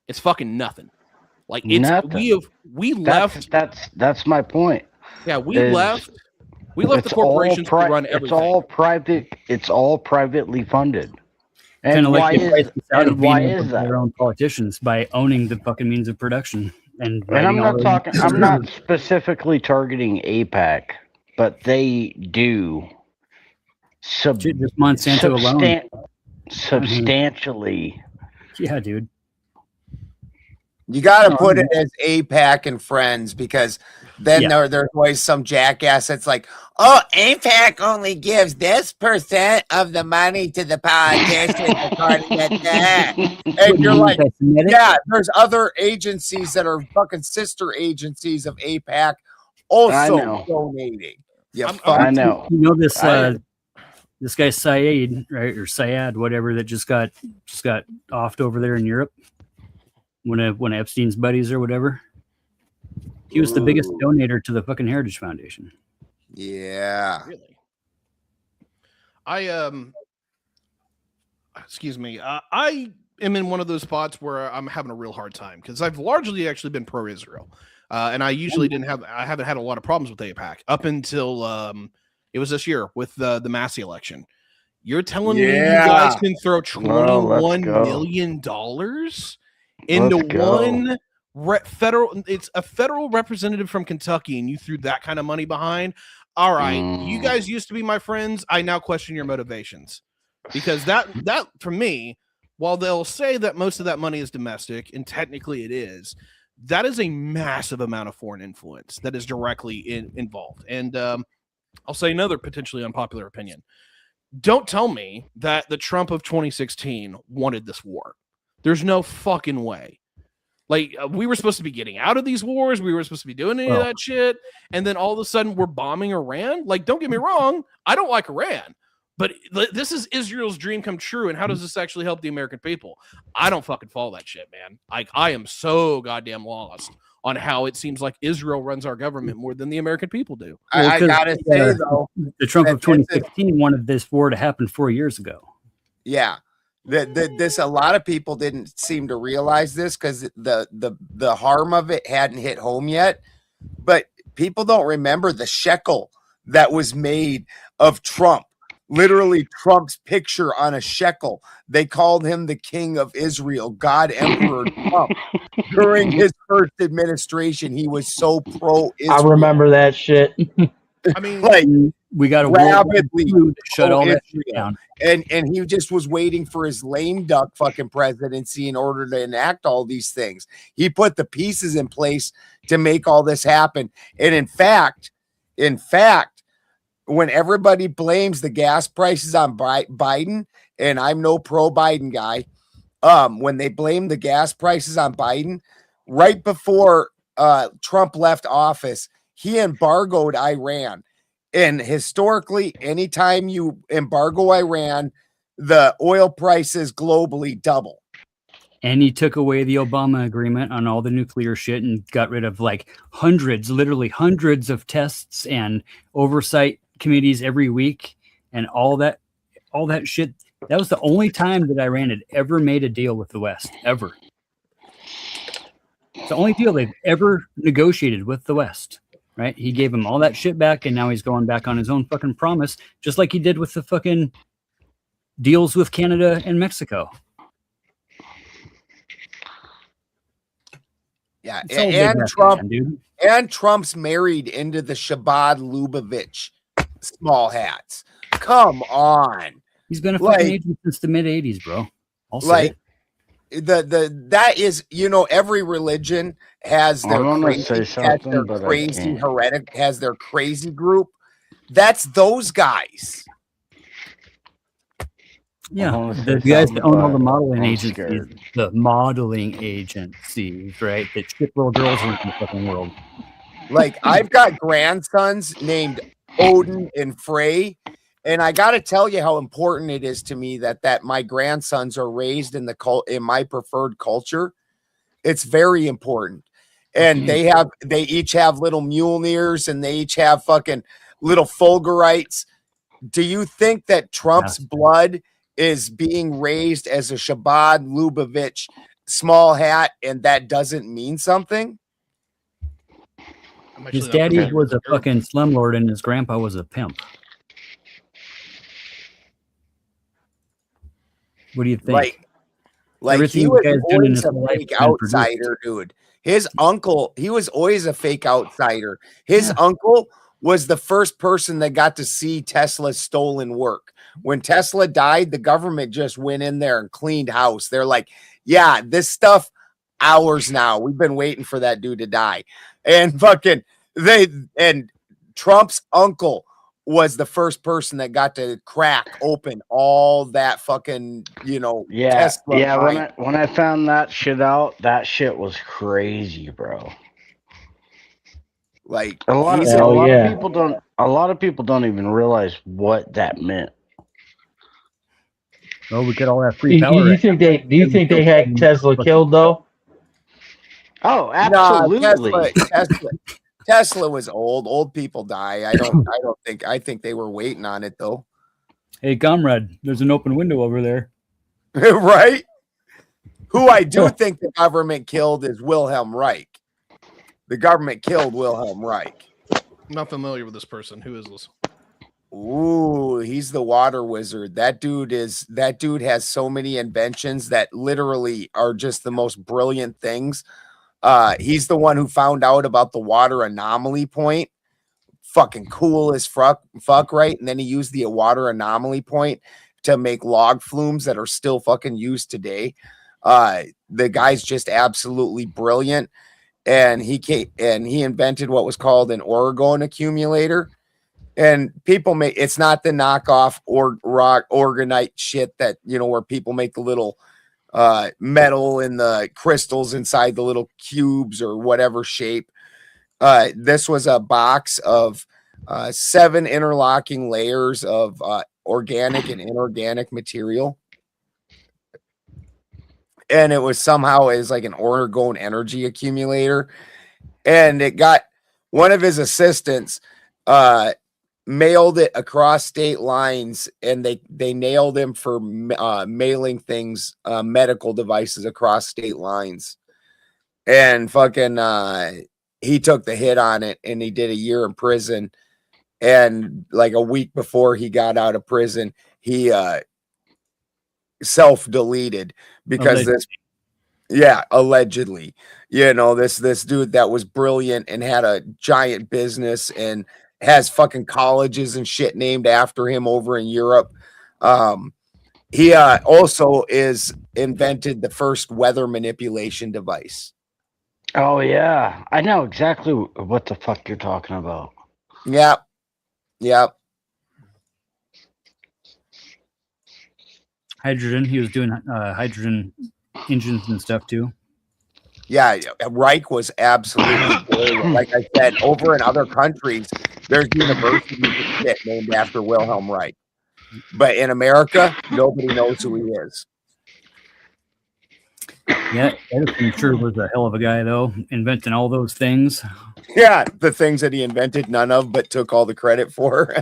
It's fucking nothing. Like nothing. we left. That's my point. Yeah, we left the corporations to run everything. It's all private. It's all privately funded. And why is that? Their own politicians by owning the fucking means of production and I'm not specifically targeting APAC, but they do just Monsanto alone substantially. Yeah, dude. You got to put it as APAC and friends, because then there's always some jackass that's like, oh, APAC only gives this % of the money to the politicians. And you're like, yeah, there's other agencies that are fucking sister agencies of APAC also donating. I know. You know this guy Syed, right, or Syed, whatever, that just got offed over there in Europe. One of Epstein's buddies or whatever. He was the biggest donator to the fucking Heritage Foundation. Yeah. Really? Excuse me. I am in one of those spots where I'm having a real hard time because I've largely actually been pro-Israel. And I usually haven't had a lot of problems with AIPAC up until it was this year with the Massey election. You're telling me you guys can throw $21 million into one it's a federal representative from Kentucky, and you threw that kind of money behind? All right, you guys used to be my friends. I now question your motivations, because that for me, while they'll say that most of that money is domestic, and technically it is, that is a massive amount of foreign influence that is directly involved. And I'll say another potentially unpopular opinion. Don't tell me that the Trump of 2016 wanted this war. There's no fucking way. Like, we were supposed to be getting out of these wars. We were supposed to be doing any of that shit. And then all of a sudden we're bombing Iran. Like, don't get me wrong. I don't like Iran, but this is Israel's dream come true. And how does this actually help the American people? I don't fucking follow that shit, man. Like, I am so goddamn lost on how it seems like Israel runs our government more than the American people do. I gotta say, though, the Trump of 2016 wanted this war to happen 4 years ago. Yeah. This a lot of people didn't seem to realize this because the harm of it hadn't hit home yet. But people don't remember the shekel that was made of Trump. Literally, Trump's picture on a shekel. They called him the King of Israel, God Emperor Trump. During his first administration, he was so pro-Israel. I remember that shit. I mean, like, we got to rapidly shut all that shit down. And he just was waiting for his lame duck fucking presidency in order to enact all these things. He put the pieces in place to make all this happen. And in fact, when everybody blames the gas prices on Biden, and I'm no pro Biden guy, when they blame the gas prices on Biden, right before Trump left office, he embargoed Iran. And historically, anytime you embargo Iran, the oil prices globally double. And he took away the Obama agreement on all the nuclear shit and got rid of like literally hundreds of tests and oversight committees every week and all that shit. That was the only time that Iran had ever made a deal with the West, ever. It's the only deal they've ever negotiated with the West, right? He gave him all that shit back, and now he's going back on his own fucking promise, just like he did with the fucking deals with Canada and Mexico. Yeah, and Trump's married into the Shabbat Lubavitch small hats. Come on. He's been a fucking agent since the mid 80s, bro. I'll say it. That is, you know, every religion has their has their crazy group. That's those guys. Yeah, the guys that own all the modeling agencies, right? That ship little girls around the fucking world. Like, I've got grandsons named Odin and Frey, and I got to tell you how important it is to me that my grandsons are raised in in my preferred culture. It's very important. And they each have little Mjolnirs, and they each have fucking little Fulgurites. Do you think that Trump's blood is being raised as a Shabbat Lubavitch small hat, and that doesn't mean something? His daddy was a fucking slumlord, and his grandpa was a pimp. What do you think? Like he was always a fake outsider, dude. His uncle, he was always a fake outsider. His uncle was the first person that got to see Tesla's stolen work. When Tesla died, the government just went in there and cleaned house. They're like, yeah, this stuff ours now. We've been waiting for that dude to die. And fucking and Trump's uncle was the first person that got to crack open all that fucking, you know, Tesla. Yeah, when I found that shit out, that shit was crazy, bro. Like a lot of people don't even realize what that meant. Oh, we get all that free Do power. you think they had Tesla killed though? Oh, absolutely. Nah, Tesla was old. Old people die. I think they were waiting on it though. Hey, comrade, there's an open window over there. Right? Who I do think the government killed is Wilhelm Reich. The government killed Wilhelm Reich. I'm not familiar with this person. Who is this? Ooh, he's the water wizard. That dude has so many inventions that literally are just the most brilliant things. He's the one who found out about the water anomaly point. Fucking cool as fuck, right? And then he used the water anomaly point to make log flumes that are still fucking used today. The guy's just absolutely brilliant. And he invented what was called an orgone accumulator. And people it's not the knockoff orgonite shit that, you know, where people make the little metal and the crystals inside the little cubes or whatever shape. This was a box of 7 interlocking layers of organic and inorganic material. And it was somehow as like an orgone energy accumulator. And it got one of his assistants mailed it across state lines, and they nailed him for mailing things, medical devices across state lines. And fucking he took the hit on it, and he did a year in prison. And like a week before he got out of prison, he self-deleted because allegedly, you know, this dude that was brilliant and had a giant business and has fucking colleges and shit named after him over in Europe. He also invented the first weather manipulation device. Oh yeah, I know exactly what the fuck you're talking about. Yep. hydrogen. He was doing hydrogen engines and stuff too. Yeah, Reich was absolutely brilliant. Like I said, over in other countries, there's universities and shit named after Wilhelm Reich. But in America, nobody knows who he is. Yeah, Edison sure was a hell of a guy, though, inventing all those things. Yeah, the things that he invented, none of, but took all the credit for.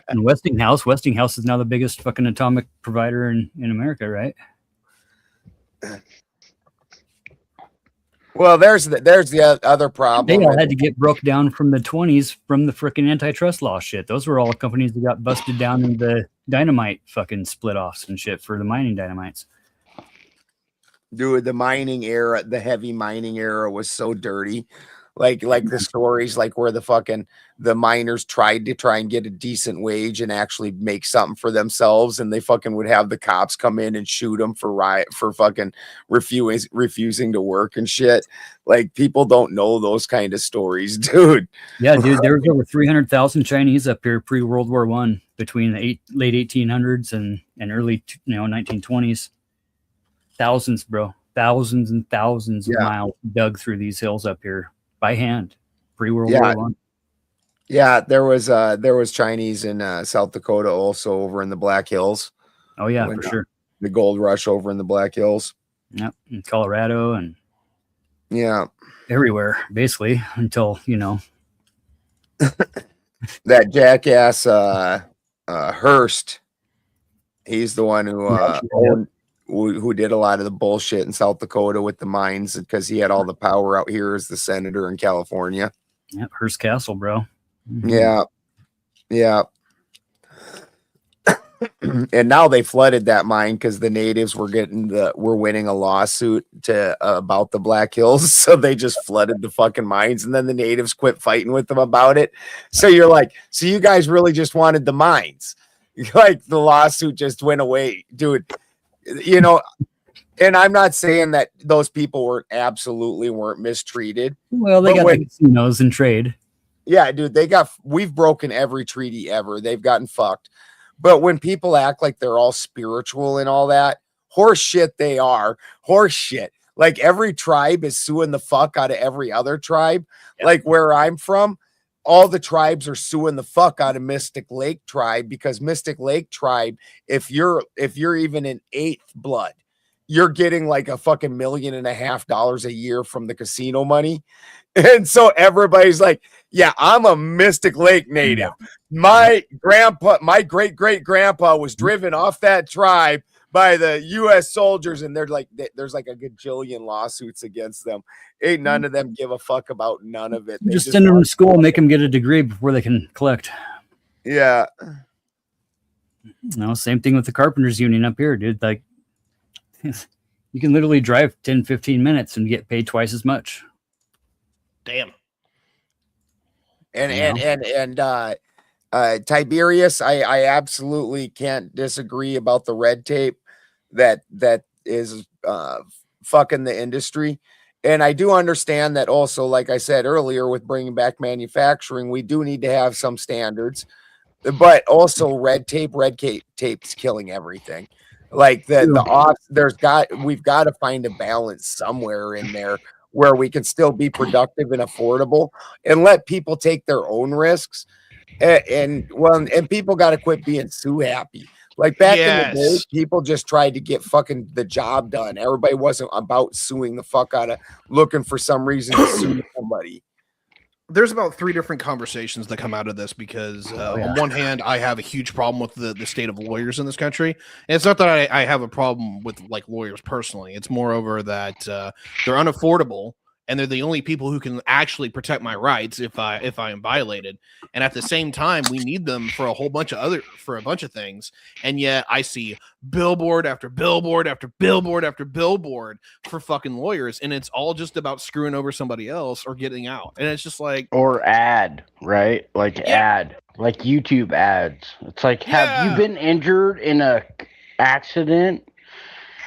And Westinghouse is now the biggest fucking atomic provider in America, right? Well, there's the other problem. They all had to get broke down from the 20s from the freaking antitrust law shit. Those were all companies that got busted down in the dynamite fucking split offs and shit for the mining dynamites. Dude, the mining era, the heavy mining era was so dirty. Like the stories, like where the miners tried to try and get a decent wage and actually make something for themselves, and they fucking would have the cops come in and shoot them for fucking refusing to work and shit. Like, people don't know those kind of stories, dude. Yeah, dude, there was over 300,000 Chinese up here pre-World War I, between the late 1800s and early 1920s. Thousands, bro. Thousands and thousands of miles dug through these hills up here by hand, pre-World War I. Yeah, there was Chinese in South Dakota, also over in the Black Hills. Oh yeah, for sure. The gold rush over in the Black Hills. Yep, in Colorado and everywhere, basically, until that jackass Hearst. He's the one who did a lot of the bullshit in South Dakota with the mines, because he had all the power out here as the senator in California. Yep, Hearst Castle, bro. Mm-hmm. Yeah. And now they flooded that mine because the natives were winning a lawsuit about the Black Hills, so they just flooded the fucking mines, and then the natives quit fighting with them about it. So you're like, so you guys really just wanted the mines? Like, the lawsuit just went away, dude. And I'm not saying that those people weren't mistreated. Well, they got the casinos and trade. Yeah, dude, we've broken every treaty ever. They've gotten fucked. But when people act like they're all spiritual and all that, horse shit, they are. Horse shit. Like, every tribe is suing the fuck out of every other tribe. Yep. Like, where I'm from, all the tribes are suing the fuck out of Mystic Lake Tribe, because Mystic Lake Tribe, if you're even in 8th blood, you're getting like a fucking $1.5 million a year from the casino money. And so everybody's like, yeah, I'm a Mystic Lake native. My great great grandpa was driven off that tribe by the U.S. soldiers, and there's like a gajillion lawsuits against them. Ain't none of them give a fuck about none of it. They just send them to school and make them get a degree before they can collect. Yeah. Same thing with the carpenters union up here, dude. Like, you can literally drive 10, 15 minutes and get paid twice as much. Damn. And Tiberius, I absolutely can't disagree about the red tape that is fucking the industry. And I do understand that also, like I said earlier, with bringing back manufacturing, we do need to have some standards, but also red tape's killing everything. Like we've got to find a balance somewhere in there where we can still be productive and affordable, and let people take their own risks. And people got to quit being sue happy. Like, back in the day, people just tried to get fucking the job done. Everybody wasn't about suing the fuck out of, looking for some reason to sue somebody. There's about 3 different conversations that come out of this, because on one hand, I have a huge problem with the state of lawyers in this country. And it's not that I have a problem with like lawyers personally. It's moreover that they're unaffordable, and they're the only people who can actually protect my rights if I am violated. And at the same time, we need them for a bunch of things. And yet I see billboard after billboard after billboard after billboard for fucking lawyers, and it's all just about screwing over somebody else or getting out. And it's just like, or ad, right? Like ad, like YouTube ads. It's like, have you been injured in a accident?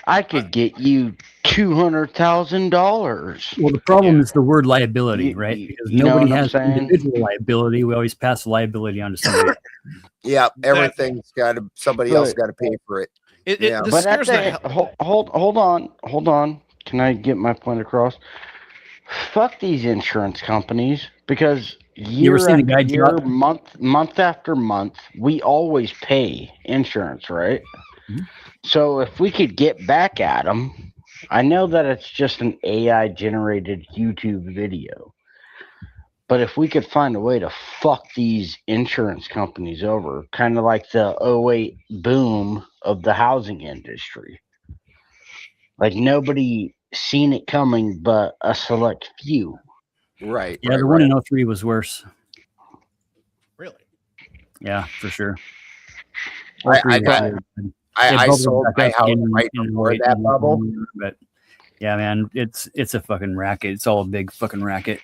I could get you $200,000. Well, the problem is the word liability, right? Because nobody has individual liability. We always pass the liability on to somebody. Yeah, everything's somebody else got to pay for it. This But scares the hell. hold on. Can I get my point across? Fuck these insurance companies, because year after year, month after month, we always pay insurance, right? Mm-hmm. So if we could get back at them, I know that it's just an AI generated YouTube video, but if we could find a way to fuck these insurance companies over, kind of like the '08 boom of the housing industry, like nobody seen it coming but a select few. Right. Yeah, the one in 03 was worse. Really? Yeah, for sure. I sold my house right before that bubble. But yeah, man, it's a fucking racket. It's all a big fucking racket.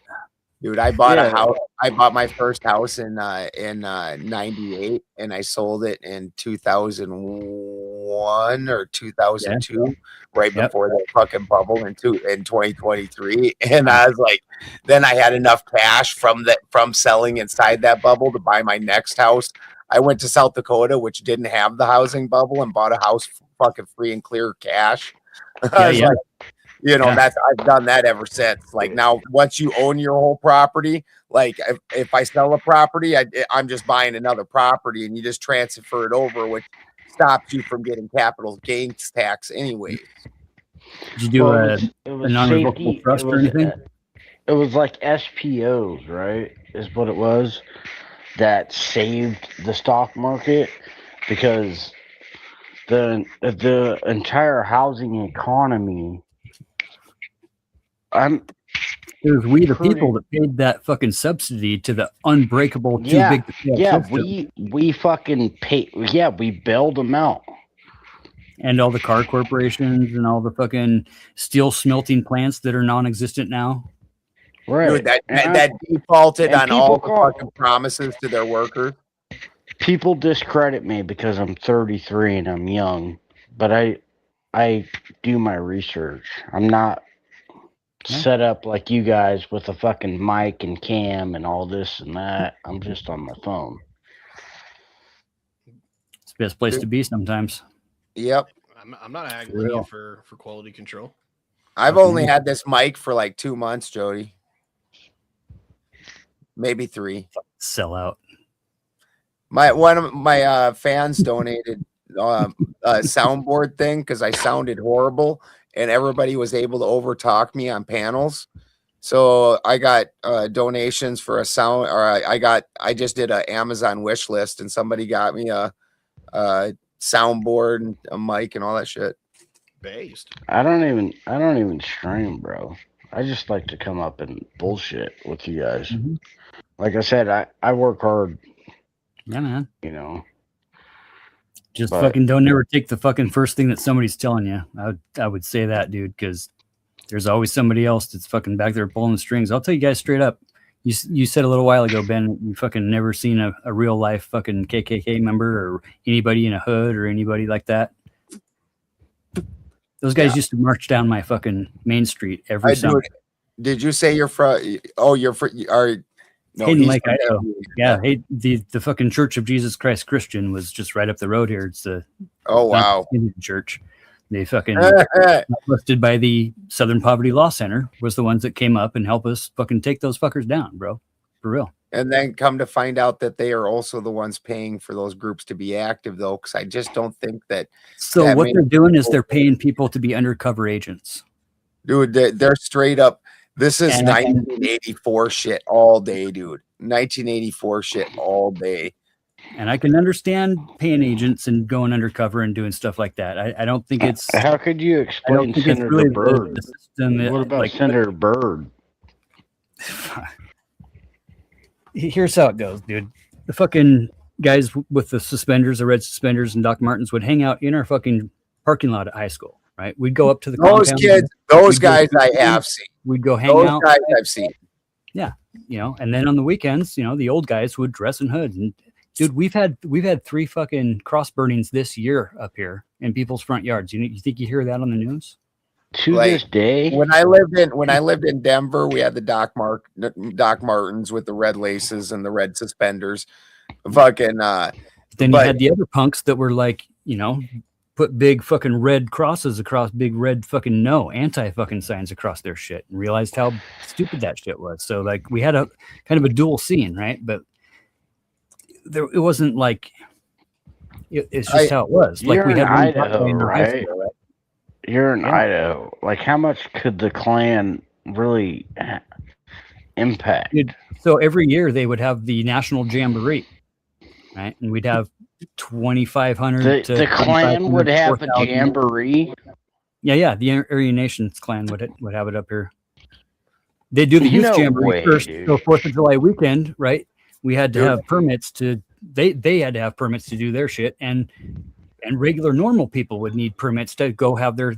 Dude, I bought a house. I bought my first house in '98, and I sold it in 2001 or 2002, right before the fucking bubble in 2023. And I was like, then I had enough cash from selling inside that bubble to buy my next house. I went to South Dakota, which didn't have the housing bubble, and bought a house fucking free and clear cash. Like, I've done that ever since. Like, now, once you own your whole property, like if I sell a property, I'm just buying another property, and you just transfer it over, which stops you from getting capital gains tax anyway. Did you do a non-revocable trust or anything? It was like SPOs, right? Is what it was that saved the stock market, because the entire housing economy. It was we the people that paid that fucking subsidy to the unbreakable too big to fail system. we fucking paid. Yeah, we bailed them out. And all the car corporations and all the fucking steel smelting plants that are non-existent now. Right. Dude, that defaulted on all the fucking promises to their workers. People discredit me because I'm 33 and I'm young, but I do my research. I'm not set up like you guys with a fucking mic and cam and all this and that. I'm just on my phone. It's the best place to be sometimes. Yep. I'm not haggling you for quality control. I've only had this mic for like 2 months, Jody. Maybe 3. Sell out. One of my fans donated a soundboard thing because I sounded horrible, and everybody was able to overtalk me on panels. So I got donations for a sound, or I just did an Amazon wish list, and somebody got me a soundboard and a mic and all that shit. Based. I don't even stream, bro. I just like to come up and bullshit with you guys. Mm-hmm. Like I said, I work hard. Yeah, man. You know. Just fucking don't never take the fucking first thing that somebody's telling you. I would say that, dude, because there's always somebody else that's fucking back there pulling the strings. I'll tell you guys straight up. You said a little while ago, Ben, you fucking never seen a real life fucking KKK member or anybody in a hood or anybody like that. Those guys used to march down my fucking main street every summer. Did you say you're from? Oh, you're from? No, Hayden Lake, Idaho. Yeah, hey, the fucking Church of Jesus Christ Christian was just right up the road here. It's the Indian church. They fucking listed by the Southern Poverty Law Center was the ones that came up and help us fucking take those fuckers down, bro. For real. And then come to find out that they are also the ones paying for those groups to be active, though, because I just don't think that. So what they're doing is they're paying people to be undercover agents. Dude, they're straight up. This is 1984 shit all day, dude. 1984 shit all day. And I can understand paying agents and going undercover and doing stuff like that. I don't think it's. How could you explain Senator really Byrd? the system, What about Senator Byrd? Here's how it goes, dude. The fucking guys with the suspenders, the red suspenders, and Doc Martens would hang out in our fucking parking lot at high school, right? We'd go up to the those kids, those guys I have seen. We'd go hang out. Those guys I've seen. Yeah, and then on the weekends, the old guys would dress in hoods. And dude, we've had 3 fucking cross burnings this year up here in people's front yards. You think you hear that on the news? To this day, when I lived in Denver, we had the Doc Martens with the red laces and the red suspenders. Fucking then you had the other punks that were like, putting put big fucking red crosses across big red fucking anti-fucking signs across their shit, and realized how stupid that shit was. So like we had a kind of a dual scene, right? But it wasn't like it's just how it was. Like we You're had in Idaho, right? You're in Idaho. Like, how much could the Klan really impact? So every year they would have the National Jamboree, right? And we'd have 2,500. The Klan would have a 4,000. jamboree. Yeah. The Aryan Nations Klan would have it up here. They do the youth jamboree first. Dude. So 4th of July weekend, right? We had to have permits to. They had to have permits to do their shit, and regular normal people would need permits to go have their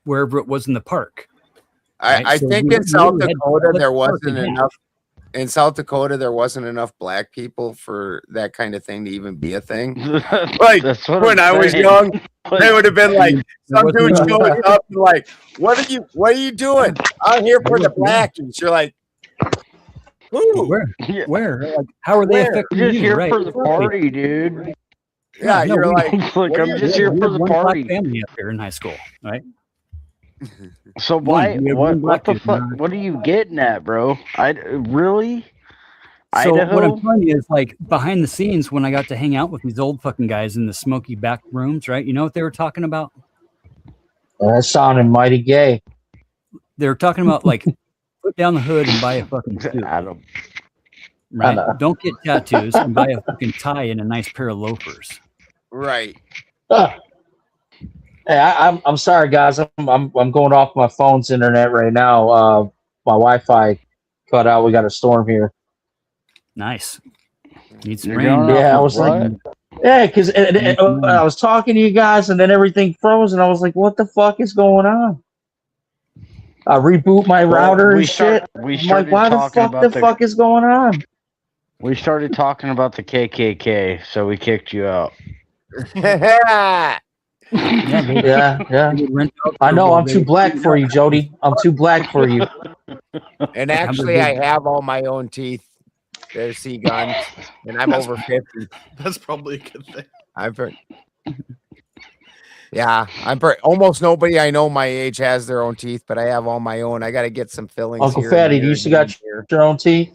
wherever it was in the park. Right? I think in South Dakota there wasn't enough. In South Dakota, there wasn't enough black people for that kind of thing to even be a thing. Like when I was young, they would have been like, some dude showing up and like, "What are you doing? I'm here for the blackies." You're like, "Who? Where? Like, how are they affecting just you?" Here right? for the party, dude. Yeah, no, you're like, I'm just here for the party. Family up here in high school, right? So why? What the fuck? What are you getting at, bro? Really? So Idaho? what I'm telling you is, like, behind the scenes, when I got to hang out with these old fucking guys in the smoky back rooms, right? You know what they were talking about? That sounded mighty gay. They were talking about, like, put down the hood and buy a fucking suit. Right? Don't get tattoos and buy a fucking tie and a nice pair of loafers. Right. Hey, I'm sorry, guys. I'm going off my phone's internet right now. My Wi-Fi cut out. We got a storm here. Nice. Need some rain. Yeah, I was like, yeah, because I was talking to you guys, and then everything froze, and I was like, what the fuck is going on? I reboot my router and shit. I'm like, why the fuck is going on? We started talking about the KKK, so we kicked you out. Yeah. I know. I'm too black for you, Jody. I'm too black for you. And actually, I have all my own teeth. They're guns, and I'm over 50. That's probably a good thing. Almost nobody I know my age has their own teeth, but I have all my own. I got to get some fillings. Uncle Fatty, do you still got your own teeth?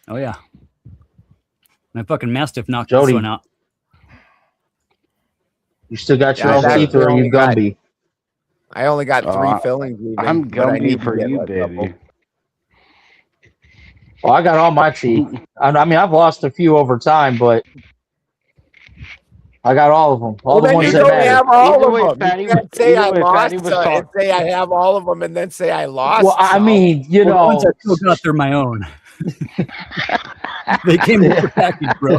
Oh yeah. My fucking Mastiff knocked this one out. You still got your own teeth, or are you Gumby? I only got 3 fillings. I'm Gumby for you, baby. Well, I got all my teeth. I mean, I've lost a few over time, but I got all of them. All the ones that matter. Have all of them. You can't say I lost and say I have all of them, and then say I lost. Well, I mean, you know, the ones I still got, they're my own. They came with the package, bro.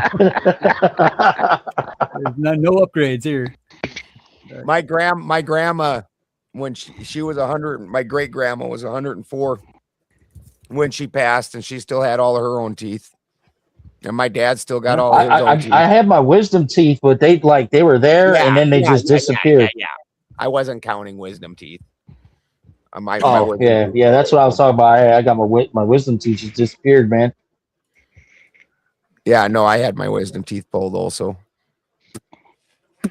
There's no upgrades here. My grandma, when she was 100, my great grandma was 104 when she passed, and she still had all of her own teeth. And my dad still got all his own teeth. I had my wisdom teeth, but they were there, and then they just disappeared. Yeah. I wasn't counting wisdom teeth. Yeah, that's what I was talking about. I got my wisdom teeth just disappeared, man. Yeah, no, I had my wisdom teeth pulled also.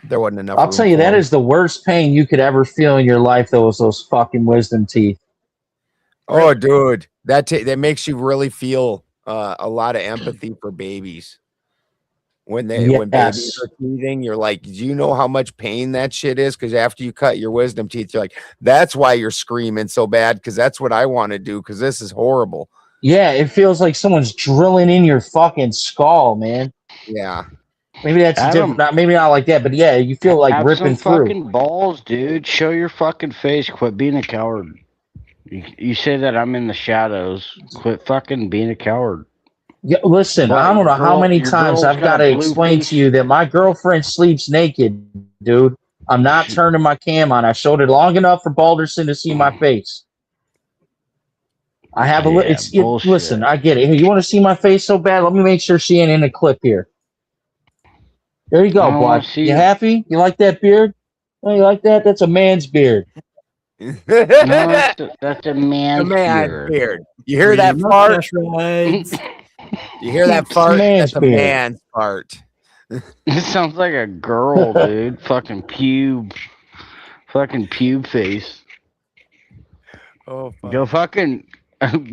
There wasn't enough. I'll tell you, that is the worst pain you could ever feel in your life. Those fucking wisdom teeth. Oh, dude, that makes you really feel a lot of empathy for babies. When babies are teething, you're like, do you know how much pain that shit is? Because after you cut your wisdom teeth, you're like, that's why you're screaming so bad, because that's what I want to do, because this is horrible. Yeah, it feels like someone's drilling in your fucking skull, man. Yeah. Maybe that's different. Maybe not like that, but yeah, you feel like ripping through. Fucking balls, dude. Show your fucking face. Quit being a coward. You say that I'm in the shadows. Quit fucking being a coward. Yeah, listen, I don't know how many times I've got to explain to you that my girlfriend sleeps naked, dude. I'm not turning my cam on. I showed it long enough for Balderson to see my face. I have listen, I get it. Hey, you want to see my face so bad? Let me make sure she ain't in the clip here. There you go, boy. You happy? You like that beard? Oh, you like that? That's a man's beard. No, that's a man's beard. You hear that fart? You hear that fart? That's a man's fart. It sounds like a girl, dude. Fucking pube. Fucking pube face. Oh, fuck.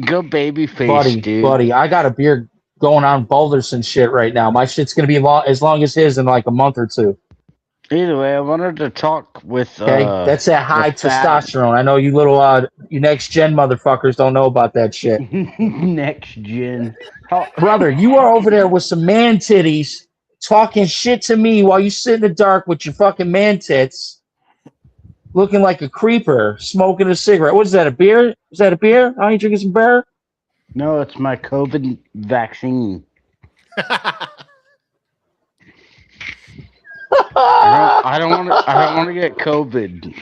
Go baby face, dude. Buddy, I got a beard going on Balderson shit right now. My shit's gonna be as long as his in like a month or two. Either way, I wanted to talk with. Okay, that's that high testosterone. I know you little you next gen motherfuckers don't know about that shit. Next gen, brother, you are over there with some man titties talking shit to me while you sit in the dark with your fucking man tits, looking like a creeper, smoking a cigarette. What is that? A beer? Is that a beer? Are you drinking some beer? No, it's my COVID vaccine. I don't want to get COVID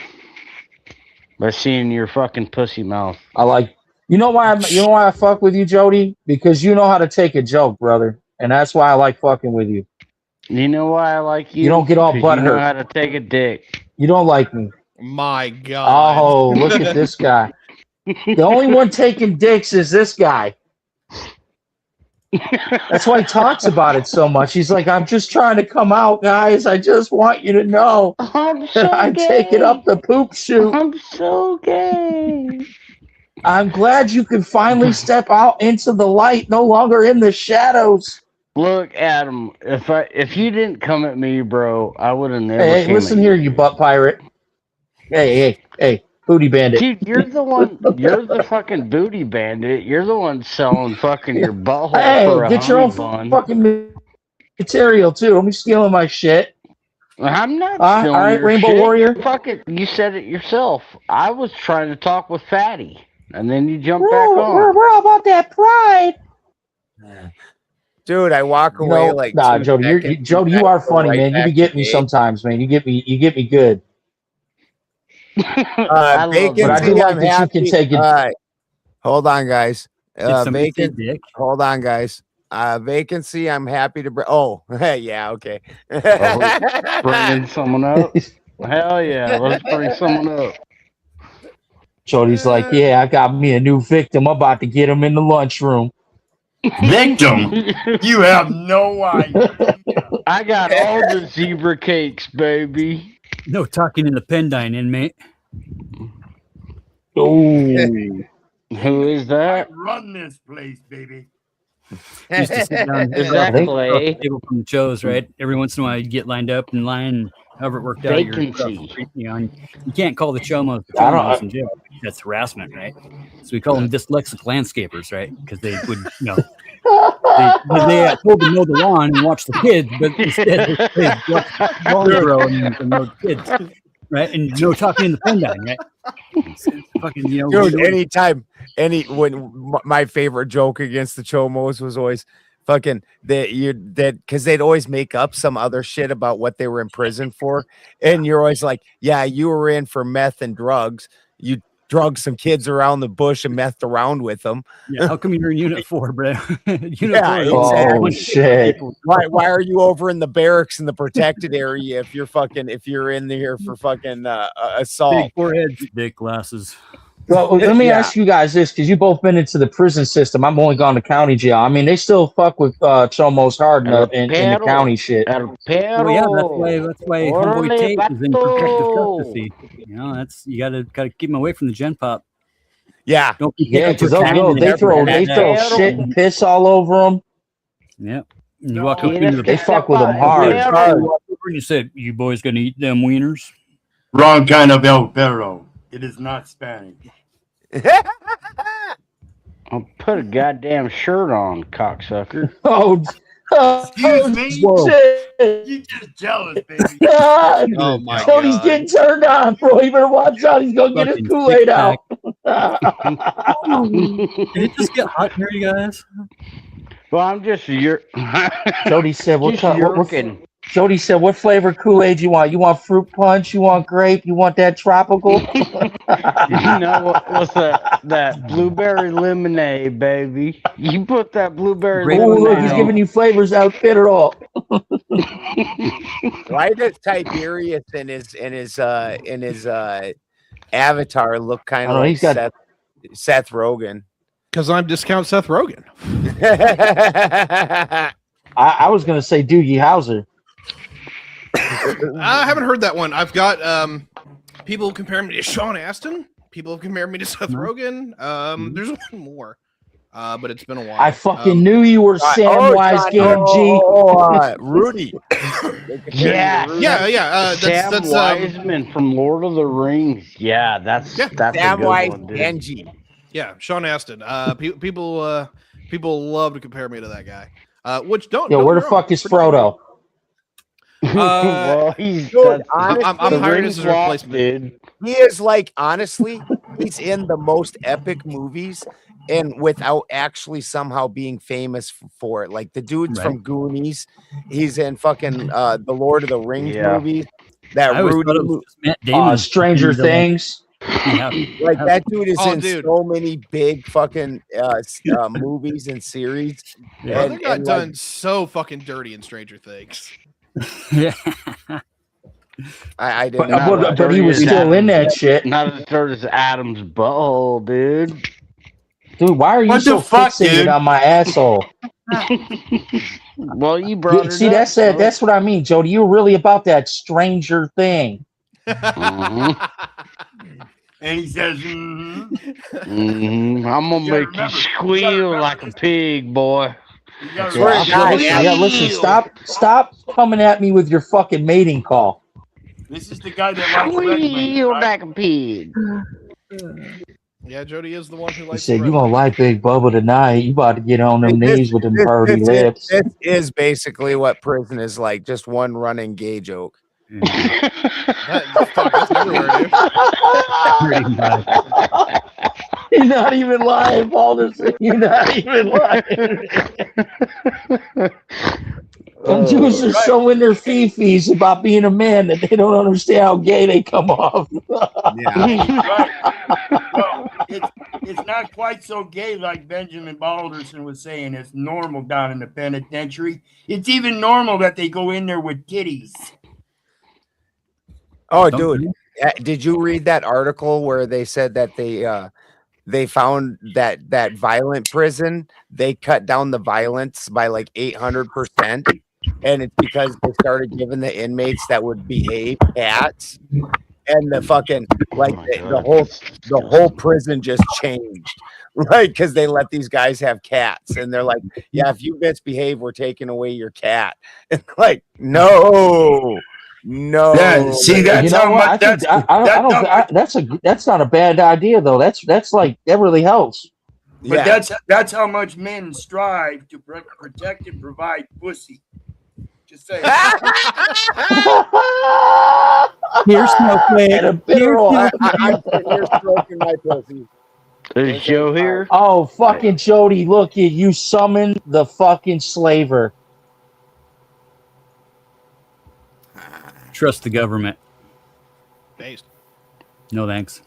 by seeing your fucking pussy mouth. You know why I fuck with you, Jody? Because you know how to take a joke, brother, and that's why I like fucking with you. You know why I like you? You don't get all butthurt. You know how to take a dick. You don't like me. My God. Oh, look at this guy. The only one taking dicks is this guy. That's why he talks about it so much. He's like, I'm just trying to come out, guys. I just want you to know that I'm taking up the poop chute. I'm so gay. I'm glad you can finally step out into the light, no longer in the shadows. Look, Adam, if you didn't come at me, bro, I would have never. Hey, listen here, you butt pirate. Hey, booty bandit. Dude, you're the one. You're the fucking booty bandit. You're the one selling fucking your butthole for a get your own bun. fucking material too. Don't be stealing my shit. I'm not stealing all right, your Rainbow shit. Warrior. You said it yourself. I was trying to talk with Fatty, and then you jumped back on. We're all about that pride. Dude, I walk away like Jody. Jody, you are funny, man. You be getting me sometimes, man. You get me good. Vacancy, I'm happy. Hold on, guys. Hold on, guys. Vacancy, I'm happy to bring. Oh, yeah, okay. Bringing someone up? Hell yeah, let's bring someone up. Jody's like, yeah, I got me a new victim. I'm about to get him in the lunchroom. Victim? You have no idea. I got all the zebra cakes, baby. No talking in the Pendine, inmate. Oh, who is that? Run this place, baby. Used to sit down Is that Clay? Table from the shows, right? Every once in a while, you'd get lined up in line, however it worked out. Vacancy. And you can't call the chomos the chomos in jail. That's harassment, right? So we call them dyslexic landscapers, right? Because they would, they told to mow the lawn and watch the kids, but instead they lawn throw and mow the kids, right? And no talking in the Pendine, right? Fucking, dude, anytime, when my favorite joke against the chomos was always fucking because they'd always make up some other shit about what they were in prison for, and you're always like, yeah, you were in for meth and drugs. You drugged some kids around the bush and methed around with them. Yeah, how come you're in Unit 4, bro? Unit 4. Oh, shit. Why are you over in the barracks in the protected area if you're in there for fucking assault? Big foreheads, big glasses. Well, let me ask you guys this, because you've both been into the prison system. I'm only gone to county jail. I mean, they still fuck with chomos hard in the county shit. Well, yeah, that's why homeboy Tate is in protective custody. You gotta keep him away from the gen pop. Yeah, don't be because they throw shit and piss all over them. Yep. And you walk up into they fuck with them hard. And you said, "You boys gonna eat them wieners?" Wrong kind of El Perro. It is not Spanish. I'll put a goddamn shirt on, cocksucker. Excuse me? Shit. You just jealous, baby. Oh my God. He's getting turned on, bro. You better watch out. He's gonna get his Kool-Aid out. Did it just get hot here, you guys? Well, I'm just Jody said, Jody said, what flavor Kool-Aid you want? You want fruit punch? You want grape? You want that tropical? What's that blueberry lemonade, baby? You put that blueberry lemonade. Oh, look, he's giving you flavors outfit it all. Why does Tiberius in his avatar look kind of like Seth Rogen? Because I'm discount Seth Rogen. I was gonna say Doogie Howser. I haven't heard that one. I've got People compare me to Sean Astin. People have compared me to Seth Rogen. There's one more, but it's been a while. I fucking knew you were Samwise Gamgee. Rudy. Yeah, That's Wiseman from Lord of the Rings. Yeah, that's a good one, dude. Gamgee. Yeah, Sean Astin. People love to compare me to that guy. Which don't. Yo, where the fuck is Frodo? Well, he's Dude, I'm honestly, hired as his replacement. dude. he is like, honestly, he's in the most epic movies and without actually somehow being famous for it. Like the dude's from Goonies. He's in fucking the Lord of the Rings movies. That I always Rudy thought it was just Matt Damon. Stranger Things. like that dude is in so many big fucking movies and series. Brother got and done so fucking dirty in Stranger Things. Yeah. I didn't. But he was still in that shit. Not as dirty as Adam's butthole, dude. Dude, why are you What so the fuck, fixated dude? on my asshole? Well, you brought it See, up, that's so- that's what I mean, Jody. You're really about that Stranger Thing. And he says, I'm gonna make you squeal like a pig, boy. Listen, stop coming at me with your fucking mating call. This is the guy that likes Squeal like a pig. Yeah, Jody is the one who He likes. said, "You gonna like Big Bubba tonight? You about to get on them knees with them purty lips." This is basically what prison is like. Just one running gay joke. That's everywhere, dude. You're not even lying, Balderson. You're not even lying. Some Jews are so in their fifis about being a man that they don't understand how gay they come off. It's not quite so gay like Benjamin Balderson was saying. It's normal down in the penitentiary. It's even normal that they go in there with titties. Oh, dude, did you read that article where they said that they found that violent prison, they cut down the violence by like 800%, and it's because they started giving the inmates that would behave cats, and the fucking the whole prison just changed, right? Because they let these guys have cats, and they're like, yeah, if you misbehave, we're taking away your cat. And like, no. Yeah, see, that's how much. That's not a bad idea though. That's like that really helps. But that's how much men strive to protect and provide pussy. Just saying. Here's Snowflake. You're stroking my pussy. Is Joe here? Oh, fucking Jody, look at you summoned the fucking slaver. Trust the government. Based. No thanks.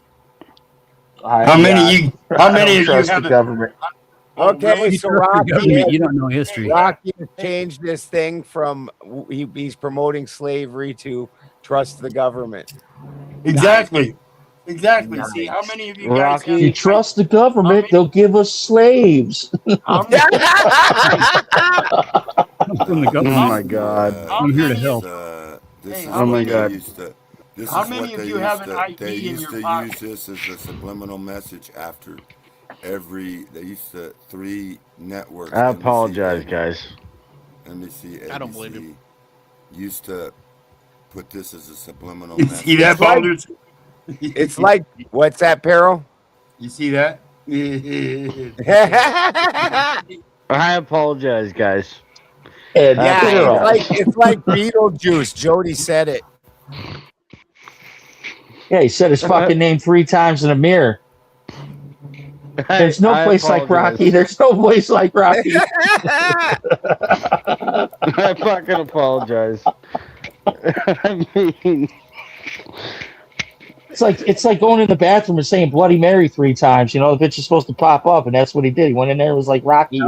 How many of you trust have the government? Okay, so Rocky, you don't know history. Rocky has changed this thing from he's promoting slavery to trust the government. Exactly. Exactly. See, how many of you guys If you trust the government, they'll give us slaves. Oh my God. I'm here to help. Oh my God. This How is many what of they you have used an to, ID they in used your to pocket? use this as a subliminal message after every, they used to, 3 networks. I apologize, guys. NBC, I don't believe you. Used to put this as a subliminal message. See that, Balders? It's like, what's that, Peril? You see that? I apologize, guys. Yeah, it's like Beetlejuice. Jody said it. Yeah, he said his fucking name 3 times in a mirror. There's no place like Rocky. There's no place like Rocky. I fucking apologize. I mean, it's like going in the bathroom and saying Bloody Mary 3 times. You know, the bitch is supposed to pop up, and that's what he did. He went in there and was like Rocky.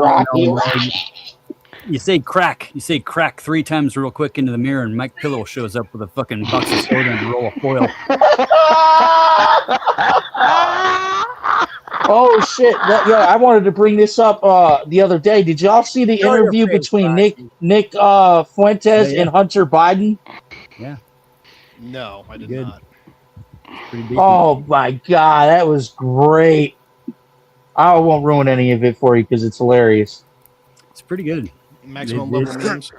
You say crack. You say crack 3 times real quick into the mirror, and Mike Pillow shows up with a fucking box of soda and a roll of foil. Oh shit! I wanted to bring this up the other day. Did y'all see the interview between Nick Fuentes and Hunter Biden? Yeah. No, I did not. Oh my god, that was great. I won't ruin any of it for you because it's hilarious. It's pretty good. Maximum level memes.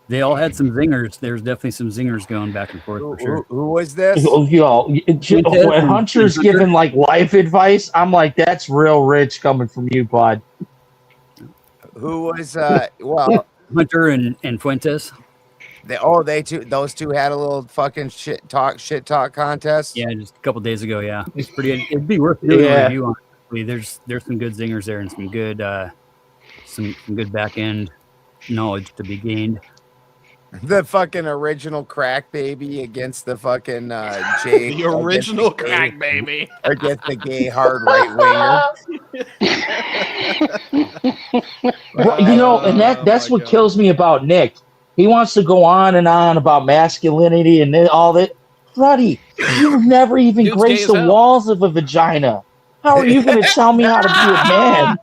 They all had some zingers. There's definitely some zingers going back and forth for sure. Who was this? When Hunter's giving like life advice, I'm like, that's real rich coming from you, bud. Who was well, Hunter and Fuentes. Those two had a little fucking shit talk contest. Yeah, just a couple days ago. Yeah, it's pretty. It'd be worth doing a review on. There's some good zingers there and some good back end knowledge to be gained. The fucking original crack baby against the fucking Jay. The original crack baby against the gay hard right winger. Well, and that's what kills me about Nick. He wants to go on and on about masculinity and all that. Buddy, you've never even graced the walls of a vagina. How are you going to tell me how to be a man?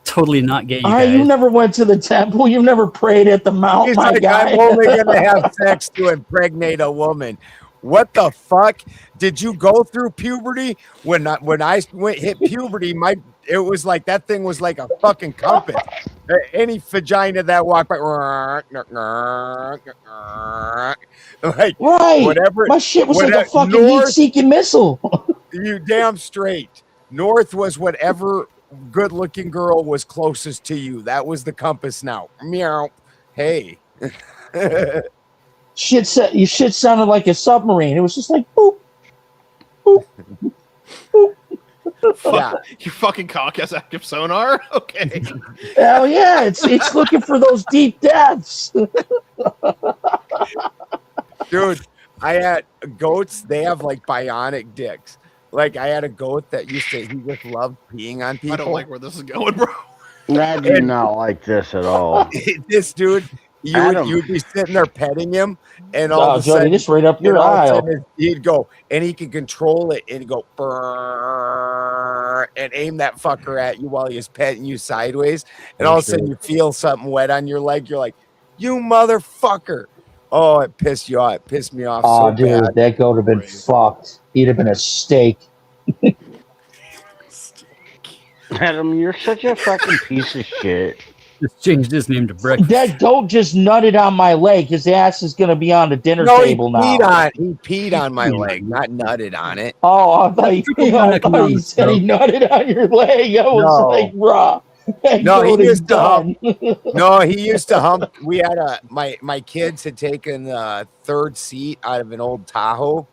Totally not gay. You never went to the temple. You've never prayed at the mount, He's my like, guy. I'm only going to have sex to impregnate a woman. What the fuck? Did you go through puberty? When I hit puberty, it was like that thing was like a fucking compass. Any vagina that walked by, like whatever. My shit was like a fucking heat-seeking missile. You damn straight. North was whatever good-looking girl was closest to you. That was the compass. Now, meow. Hey. Your shit sounded like a submarine. It was just like boop, boop, boop. Yeah. Your fucking cock has active sonar? Okay. Hell yeah, it's looking for those deep depths. Dude, I had goats, they have like bionic dicks. Like I had a goat that he just loved peeing on people. I don't like where this is going, bro. I do not like this at all. This dude, you'd be sitting there petting him, and all of a Johnny, sudden, just right up your aisle. He'd go, and he could control it, and he'd go brrr, and aim that fucker at you while he's petting you sideways, and all of a sudden you feel something wet on your leg. You're like, you motherfucker! Oh, it pissed you off. It pissed me off. Oh, so dude, bad. that goat would have been fucked. He'd have been a steak. Adam, you're such a fucking piece of shit. Just changed his name to breakfast. That goat just nutted on my leg. His ass is going to be on the dinner table now. He peed on my leg, not nutted on it. Oh, I thought he said he nutted on your leg. I was like, raw. No, he used to hump. No, he used to hump. We had my kids had taken the third seat out of an old Tahoe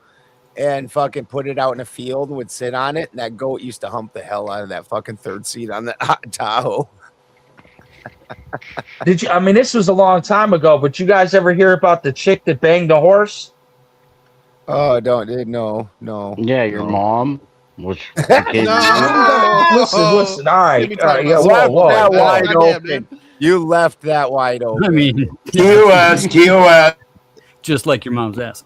and fucking put it out in a field and would sit on it. And that goat used to hump the hell out of that fucking third seat on the Tahoe. Did you? I mean, this was a long time ago, but you guys ever hear about the chick that banged the horse? Oh, no. Yeah, your mom. Which listen. All right. Yeah, whoa. That wide open. You left that wide open. I mean, TOS. Just like your mom's ass.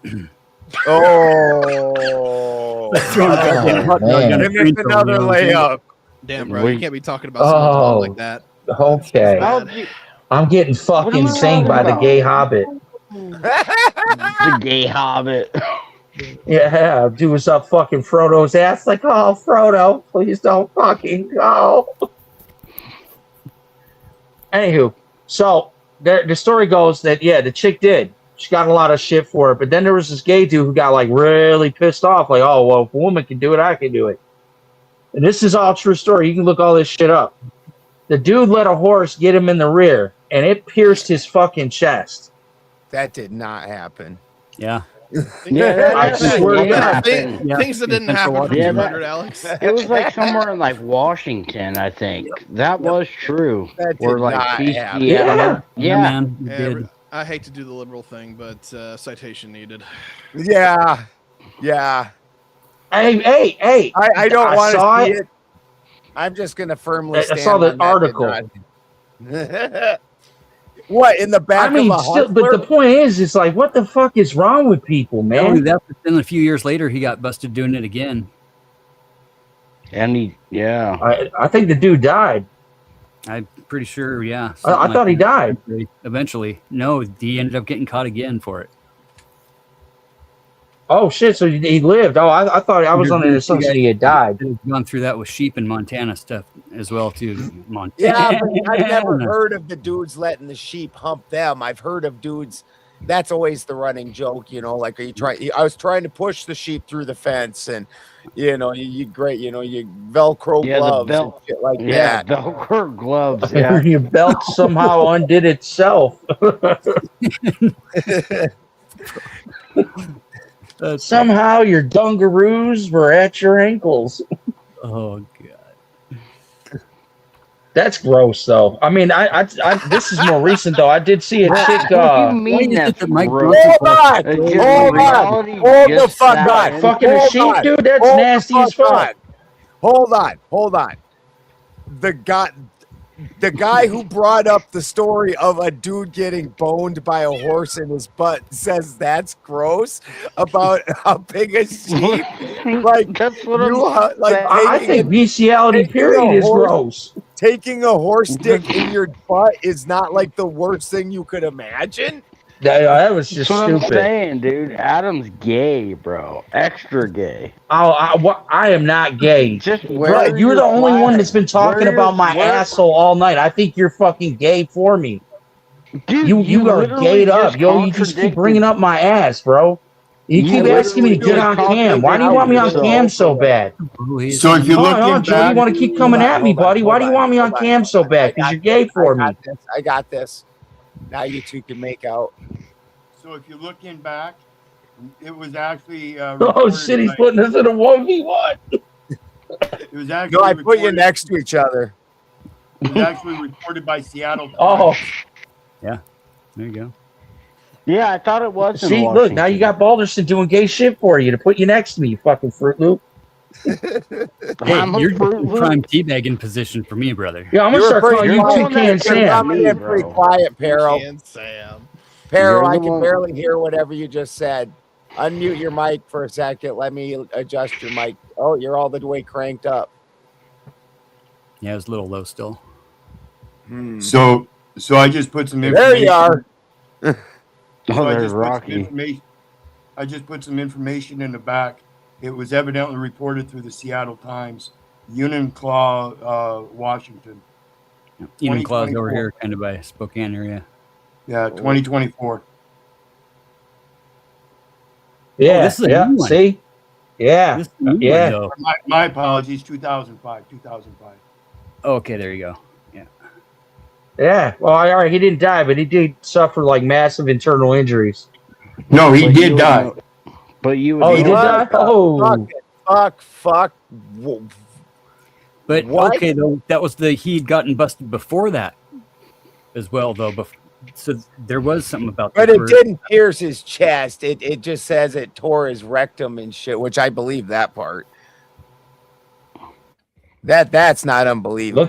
Oh. Give me another layup. Damn, bro. You can't be talking about someone's mom like that. Okay. I'm getting fucking sang by the gay hobbit. The gay hobbit. Yeah, dude was up fucking Frodo's ass like, oh, Frodo, please don't fucking go. Anywho, so the story goes that, yeah, the chick did. She got a lot of shit for it. But then there was this gay dude who got like really pissed off. Like, oh, well, if a woman can do it, I can do it. And this is all true story. You can look all this shit up. The dude let a horse get him in the rear, and it pierced his fucking chest. That did not happen. Yeah. Yeah, I swear to God. Things that didn't happen for 200, Alex. It was like somewhere in like Washington, I think. That was true. That did Where, like, not PC happen. Yeah. Man, you Yeah, did. I hate to do the liberal thing, but citation needed. Yeah. Hey. I don't want to saw see it. I'm just going to firmly stand I saw the on that article. What, in the back I mean, of a still, but the point is, it's like, what the fuck is wrong with people, Not only man? that, but then a few years later, he got busted doing it again. And I think the dude died. I'm pretty sure, yeah. I thought he died. Eventually. No, he ended up getting caught again for it. Oh shit! So he lived. Oh, I thought I was under the assumption he had died. He's gone through that with sheep in Montana stuff as well too. Montana. Yeah, but I've never heard of the dudes letting the sheep hump them. I've heard of dudes. That's always the running joke, you know. Like, are you trying? I was trying to push the sheep through the fence, and you great, you Velcro gloves and shit like that. Velcro gloves. Yeah, Your belt somehow undid itself. Somehow your dungaroos were at your ankles. Oh god. That's gross, though. I mean, I this is more recent, though. I did see a chick. What do you mean that's gross? Hold on, hold the fuck on. Fucking a sheep, dude. That's nasty as fuck. Hold on. The guy who brought up the story of a dude getting boned by a horse in his butt says that's gross about humping a sheep. Like, that's what I think bestiality period is gross. Taking a horse dick in your butt is not like the worst thing you could imagine. That was just That's what stupid. I'm saying, dude. Adam's gay, bro. Extra gay. Oh, I am not gay. Bro, you're the only one that's been talking about my asshole all night. I think you're fucking gay for me. Dude, you are gayed up. Yo, you just keep bringing up my ass, bro. You keep asking me to get on cam. Why do you want me on cam so bad? So if you look at Joe, you want to keep coming at me, buddy. Why do you want me on cam so bad? Because you're gay for me. I got this. Now you two can make out. So if you're looking back, it was actually. Oh shit! He's putting us in a 1v1. It was actually. No, I put you next to each other. It was actually reported by Seattle. Oh, yeah. There you go. Yeah, I thought it was. See, look, now you got Balderson doing gay shit for you to put you next to me, you fucking Fruit Loop. Hey, you're prime teabagging position for me, brother. Yeah, I'm gonna start calling you Toucan Sam. You're pretty quiet, Pero. Pero, I can barely hear whatever you just said. Unmute your mic for a second. Let me adjust your mic. Oh, you're all the way cranked up. Yeah, it was a little low still. So I just put some information. There you are. There's Rocky. I just put some information in the back. It was evidently reported through the Seattle Times, Enumclaw, Washington. Enumclaw's over here, kind of by Spokane area. Yeah, 2024. Yeah, this is a new one. See? Yeah, yeah. My apologies, 2005. Okay, there you go. Yeah. Yeah. Well, all right, he didn't die, but he did suffer like massive internal injuries. No, he did die. But you. Oh, he did die. Oh, fuck. But What? okay, though that was he'd gotten busted before that as well, though. So there was something about that. But it didn't pierce his chest. It just says it tore his rectum and shit, which I believe that part. That's not unbelievable.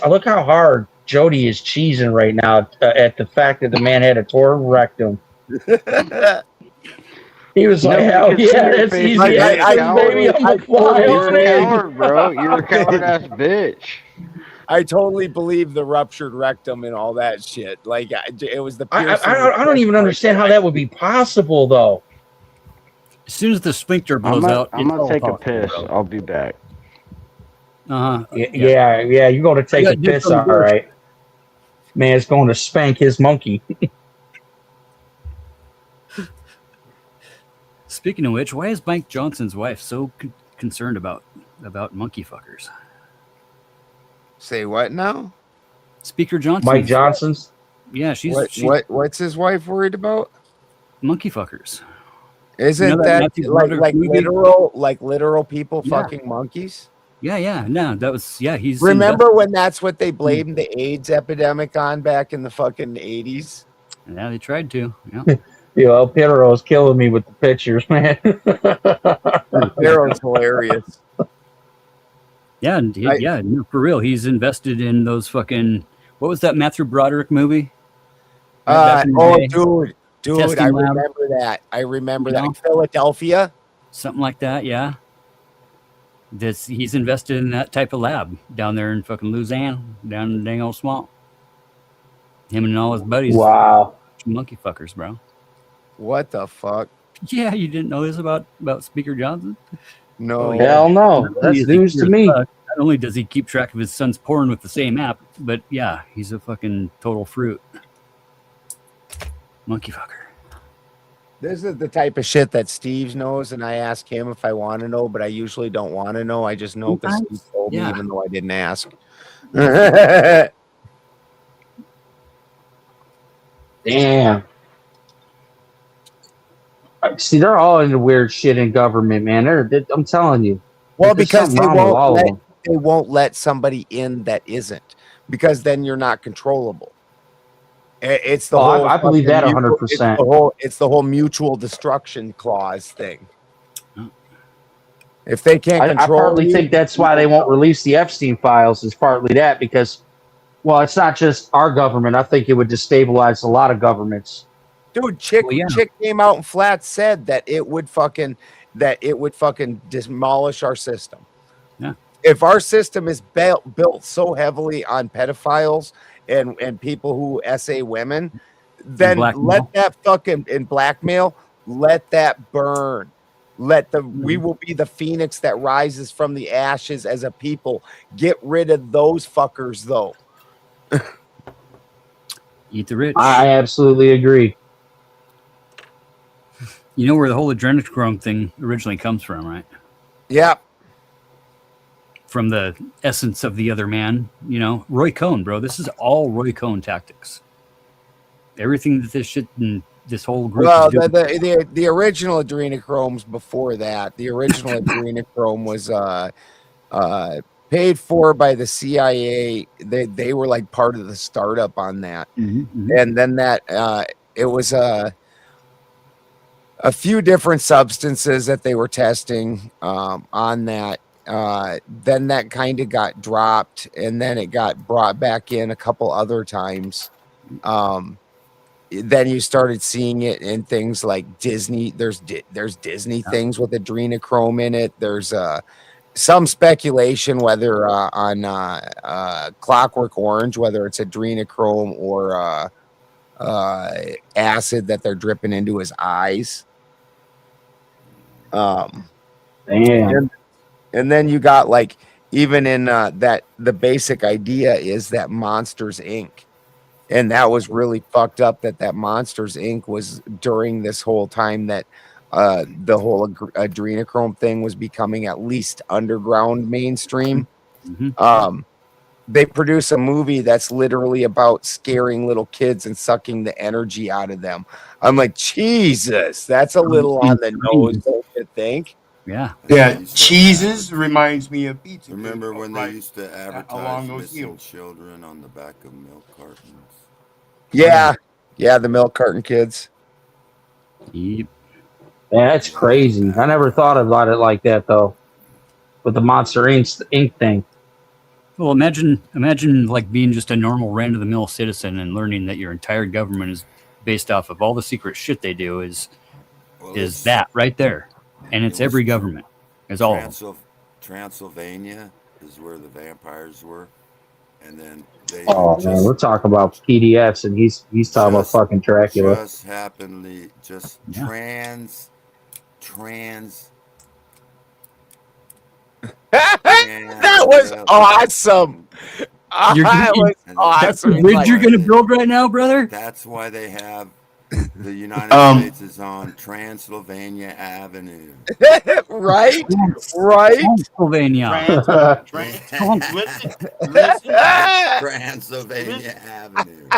look how hard Jody is cheesing right now at the fact that the man had a torn rectum. He was like, hell yeah, that's easy. Baby, I'm a fly You're on a it. coward, bro. You're a coward ass bitch. I totally believe the ruptured rectum and all that shit. Like, it was the. I don't even understand how that would be possible, though. As soon as the sphincter blows out, I'm gonna take a piss. I'll be back. Yeah, you're going to take a piss, all right. Man's going to spank his monkey. Speaking of which, why is Mike Johnson's wife so concerned about monkey fuckers? Say what now? Speaker Johnson. Mike Johnson's? Yeah, she's what's his wife worried about? Monkey fuckers. Isn't You know that Matthew like Broderick movie? literal people Yeah. fucking monkeys? Yeah. No, that was he's Remember when that's what they blamed the AIDS epidemic on back in the fucking 80s? Yeah, they tried to. Yeah. El Pedro's killing me with the pictures, man. Pedro's hilarious. Yeah, no, for real. He's invested in those fucking. What was that Matthew Broderick movie? Back in the day? Dude, Testing I lab. remember that. I remember You that. know? Philadelphia. Something like that, yeah. He's invested in that type of lab down there in fucking Louisiana, down in dang old swamp. Him and all his buddies. Wow. Monkey fuckers, bro. What the fuck? Yeah, you didn't know this about Speaker Johnson? No. Hell no. Not only That's is he news to clear as me. fuck, not only does he keep track of his son's porn with the same app, but yeah, he's a fucking total fruit. Monkey fucker. This is the type of shit that Steve knows, and I ask him if I want to know, but I usually don't want to know. I just know because Steve told me, even though I didn't ask. Damn. See, they're all into weird shit in government, man. I'm telling you. Well, There's because something wrong with all of them. they won't let somebody in that isn't, because then you're not controllable. It's the whole. I believe that fucking 100%. It's the whole mutual destruction clause thing. If they can't I control, partly think that's why they won't release the Epstein files. Is partly that because, well, it's not just our government. I think it would destabilize a lot of governments. Dude, Chick came out and flat said that it would fucking demolish our system. Yeah. If our system is built so heavily on pedophiles and people who SA women, then let that fucking blackmail, let that burn. We will be the phoenix that rises from the ashes as a people. Get rid of those fuckers, though. Eat the rich. I absolutely agree. You know where the whole adrenochrome thing originally comes from, right? Yeah. From the essence of the other man, you know, Roy Cohn, bro. This is all Roy Cohn tactics. Everything that this shit and this whole group. Well, is doing. the original adrenochromes before that, the original adrenochrome was paid for by the CIA. They were like part of the startup on that, and then that it was a few different substances that they were testing on that. Then that kind of got dropped, and then it got brought back in a couple other times. Then you started seeing it in things like Disney. There's Disney things with adrenochrome in it. There's some speculation whether on Clockwork Orange, whether it's adrenochrome or acid that they're dripping into his eyes. Damn. And then you got like, even in that, the basic idea is that Monsters Inc. And that was really fucked up that Monsters Inc. was during this whole time that the whole adrenochrome thing was becoming at least underground mainstream. They produce a movie that's literally about scaring little kids and sucking the energy out of them. I'm like, Jesus, that's a little on the nose, don't you think? Yeah. Yeah, cheeses reminds me of pizza. Remember when they used to advertise along those missing heels. children on the back of milk cartons? Yeah, the milk carton kids. Yep. Yeah, that's crazy. I never thought about it like that though. With the Monster Inc. thing. Well, imagine like being just a normal run-of-the-mill citizen and learning that your entire government is based off of all the secret shit they do is that right there, and it's every government. Is all of them. Transylvania is where the vampires were, and then they. Oh man, we're talking about PDFs, and he's talking about fucking Dracula. Just happenly, trans. That was awesome. That's the bridge you're gonna build right now, brother. That's why they have the United States is on Transylvania Avenue. Right. Transylvania. Transylvania Avenue.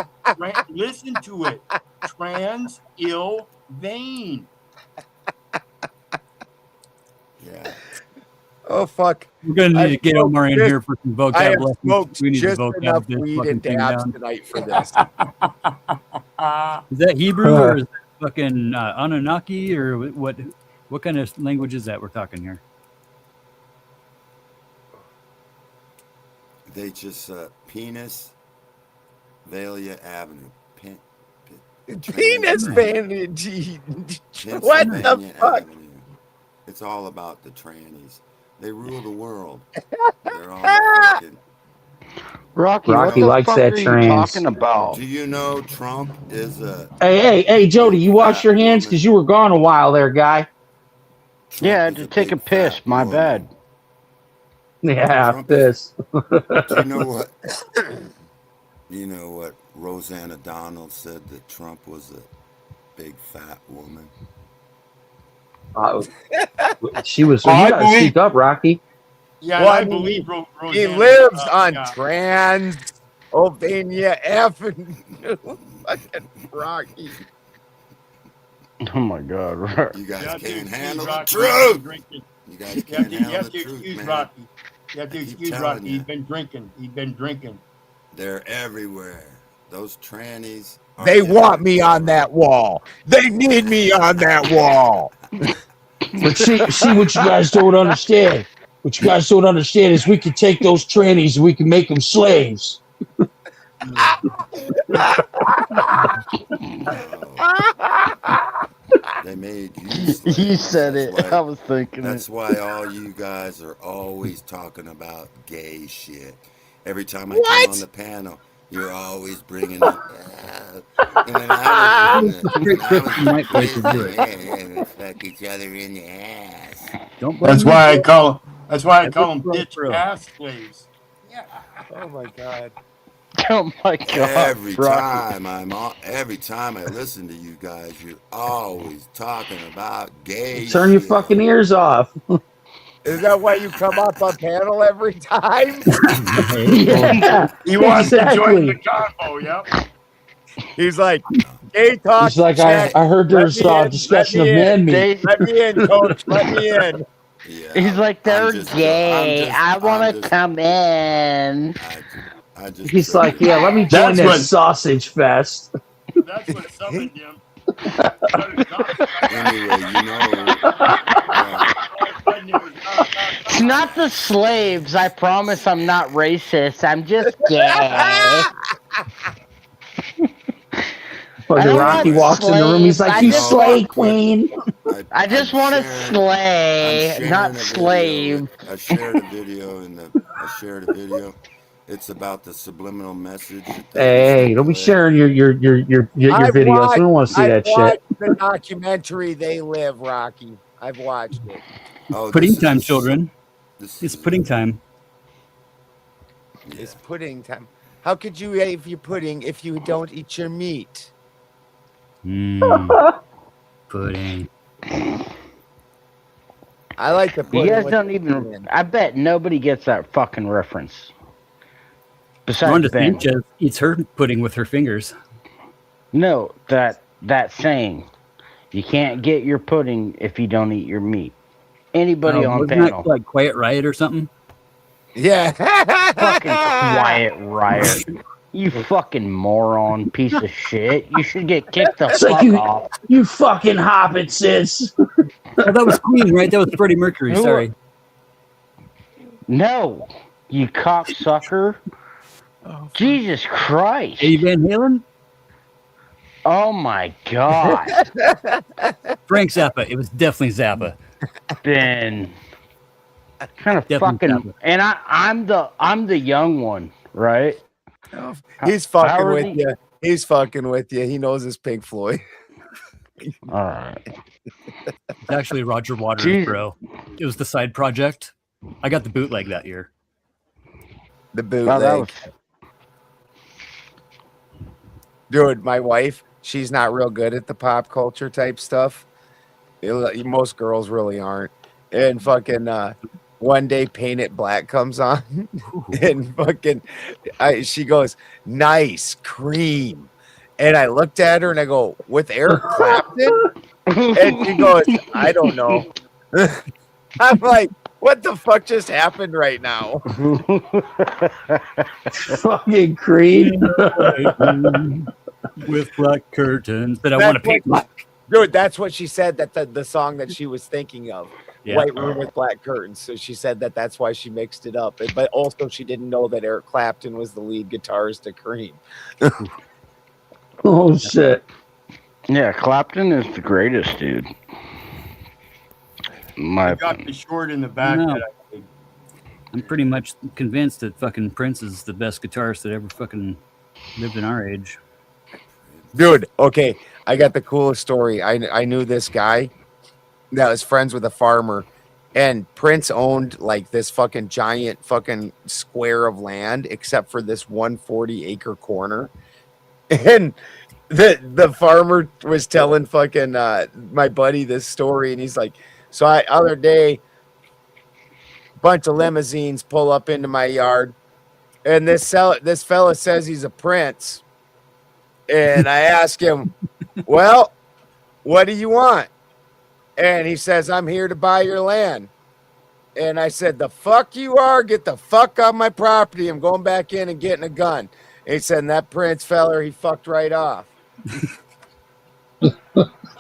Listen to it. Trans-ill-vein. Yeah. Oh fuck! We're gonna need to get Omar in here for some vocab I have lessons. smoked We need just to vocab enough this weed fucking and thing dabs down. tonight for this. Is that Hebrew or is that fucking Anunnaki or what? What kind of language is that we're talking here? They just Penis Valia Avenue. Penis vanity. What the fuck? Avenue. It's all about the trannies. They rule the world. They're all fucking. Rocky, Rocky what the likes fuck that are you trans. talking about? Do you know Trump is a Hey, Jody, you wash your hands because you were gone a while there, guy. Yeah, I had to take a piss. My bad. Yeah, Trump piss. Do you know what? You know what Rosanna Donald said that Trump was a big fat woman? She was. Oh, You I got to believe- speak up, Rocky. Yeah, Well, I I mean, believe he Rosanna. lives on yeah. Transylvania Avenue. Fucking Rocky. Oh my God. You guys Yeah, can't dude, handle the Rocky, truth. drinking. You guys can't You handle have the to truth, excuse man. Rocky. You have to I keep excuse telling Rocky. you. He's been drinking. He's been drinking. They're everywhere. Those trannies. They want me on that wall. They need me on that wall. But see what you guys don't understand. What you guys don't understand is we can take those trannies and we can make them slaves. They made you slaves. You said That's it. I was thinking That's it. why all you guys are always talking about gay shit. Every time I come on the panel, you're always bringing up. And when I was fuck each other in the ass. Don't That's why I call them bitch ass slaves. Oh my God. Oh my God. Every Rocky. time I listen to you guys, you're always talking about gay Turn your shit. fucking ears off. Is that why you come up on panel every time? Yeah, He wants to join the exactly. combo. Yep. He's like, gay talk. He's like, check. I heard Let there's me in, discussion let of me in. man meat. Let me in, coach. Let me in. Yeah, He's like, they're gay. I want to come in. I just He's like, yeah, let me join That's that what- sausage fest. That's what summoned him. Anyway, you know. It's not the slaves. I promise I'm not racist. I'm just gay. But I the don't Rocky want walks in the room. He's slaves. like, I you just slay want- queen. I just want to slay, not slave. I shared a video. It's about the subliminal message. Hey, don't be sharing your I've videos. watched- We don't want to see I've that shit. watched the documentary They Live, Rocky. I've watched it. Oh, Pudding this is time, a- children. this It's is pudding time. It's pudding time. How could you eat your pudding if you don't eat your meat? Pudding. I like the pudding. You guys with don't the even. pudding. I bet nobody gets that fucking reference. Rhonda Besides Ben. Sanchez eats her pudding with her fingers. No, that saying. You can't get your pudding if you don't eat your meat. Anybody on wasn't panel. that like Quiet Riot or something? Yeah. Fucking quiet riot. You fucking moron piece of shit. You should get kicked the It's fuck like off. you fucking hobbit, sis. Oh, that was Queen, right? That was Freddie Mercury. Who- Sorry. No, you cocksucker. Jesus Christ. Eddie Van Halen? Oh my God. Frank Zappa. It was definitely Zappa. Ben. Kind of Definitely fucking. And I'm the young one, right? He's How fucking are with the- you. He's fucking with you. He knows his Pink Floyd. All right. It's actually Roger Waters, Jeez. bro. It was the side project. I got the bootleg that year. The Wow, bootleg. that was Dude, my wife, she's not real good at the pop culture type stuff. Most girls really aren't. And fucking one day Paint It Black comes on and fucking she goes, nice cream. And I looked at her and I go, with Eric Clapton? And she goes, I don't know. I'm like, what the fuck just happened right now? Fucking creed. With black curtains that I want to paint black. Dude, that's what she said, that the song that she was thinking of. Yeah. White Room with Black Curtains. So she said that that's why she mixed it up. But also she didn't know that Eric Clapton was the lead guitarist of Cream. Oh shit. Yeah, Clapton is the greatest, dude. I got the short in the back. No. That I I'm pretty much convinced that fucking Prince is the best guitarist that ever fucking lived in our age. Dude, okay, I got the coolest story. I knew this guy that was friends with a farmer, and Prince owned like this fucking giant fucking square of land, except for this 140-acre corner. And the farmer was telling fucking my buddy this story, and he's like, so other day, bunch of limousines pull up into my yard, and this fella says he's a prince. And I ask him, well, what do you want? And he says, I'm here to buy your land. And I said, the fuck you are? Get the fuck off my property. I'm going back in and getting a gun. And he said, and that Prince feller, he fucked right off.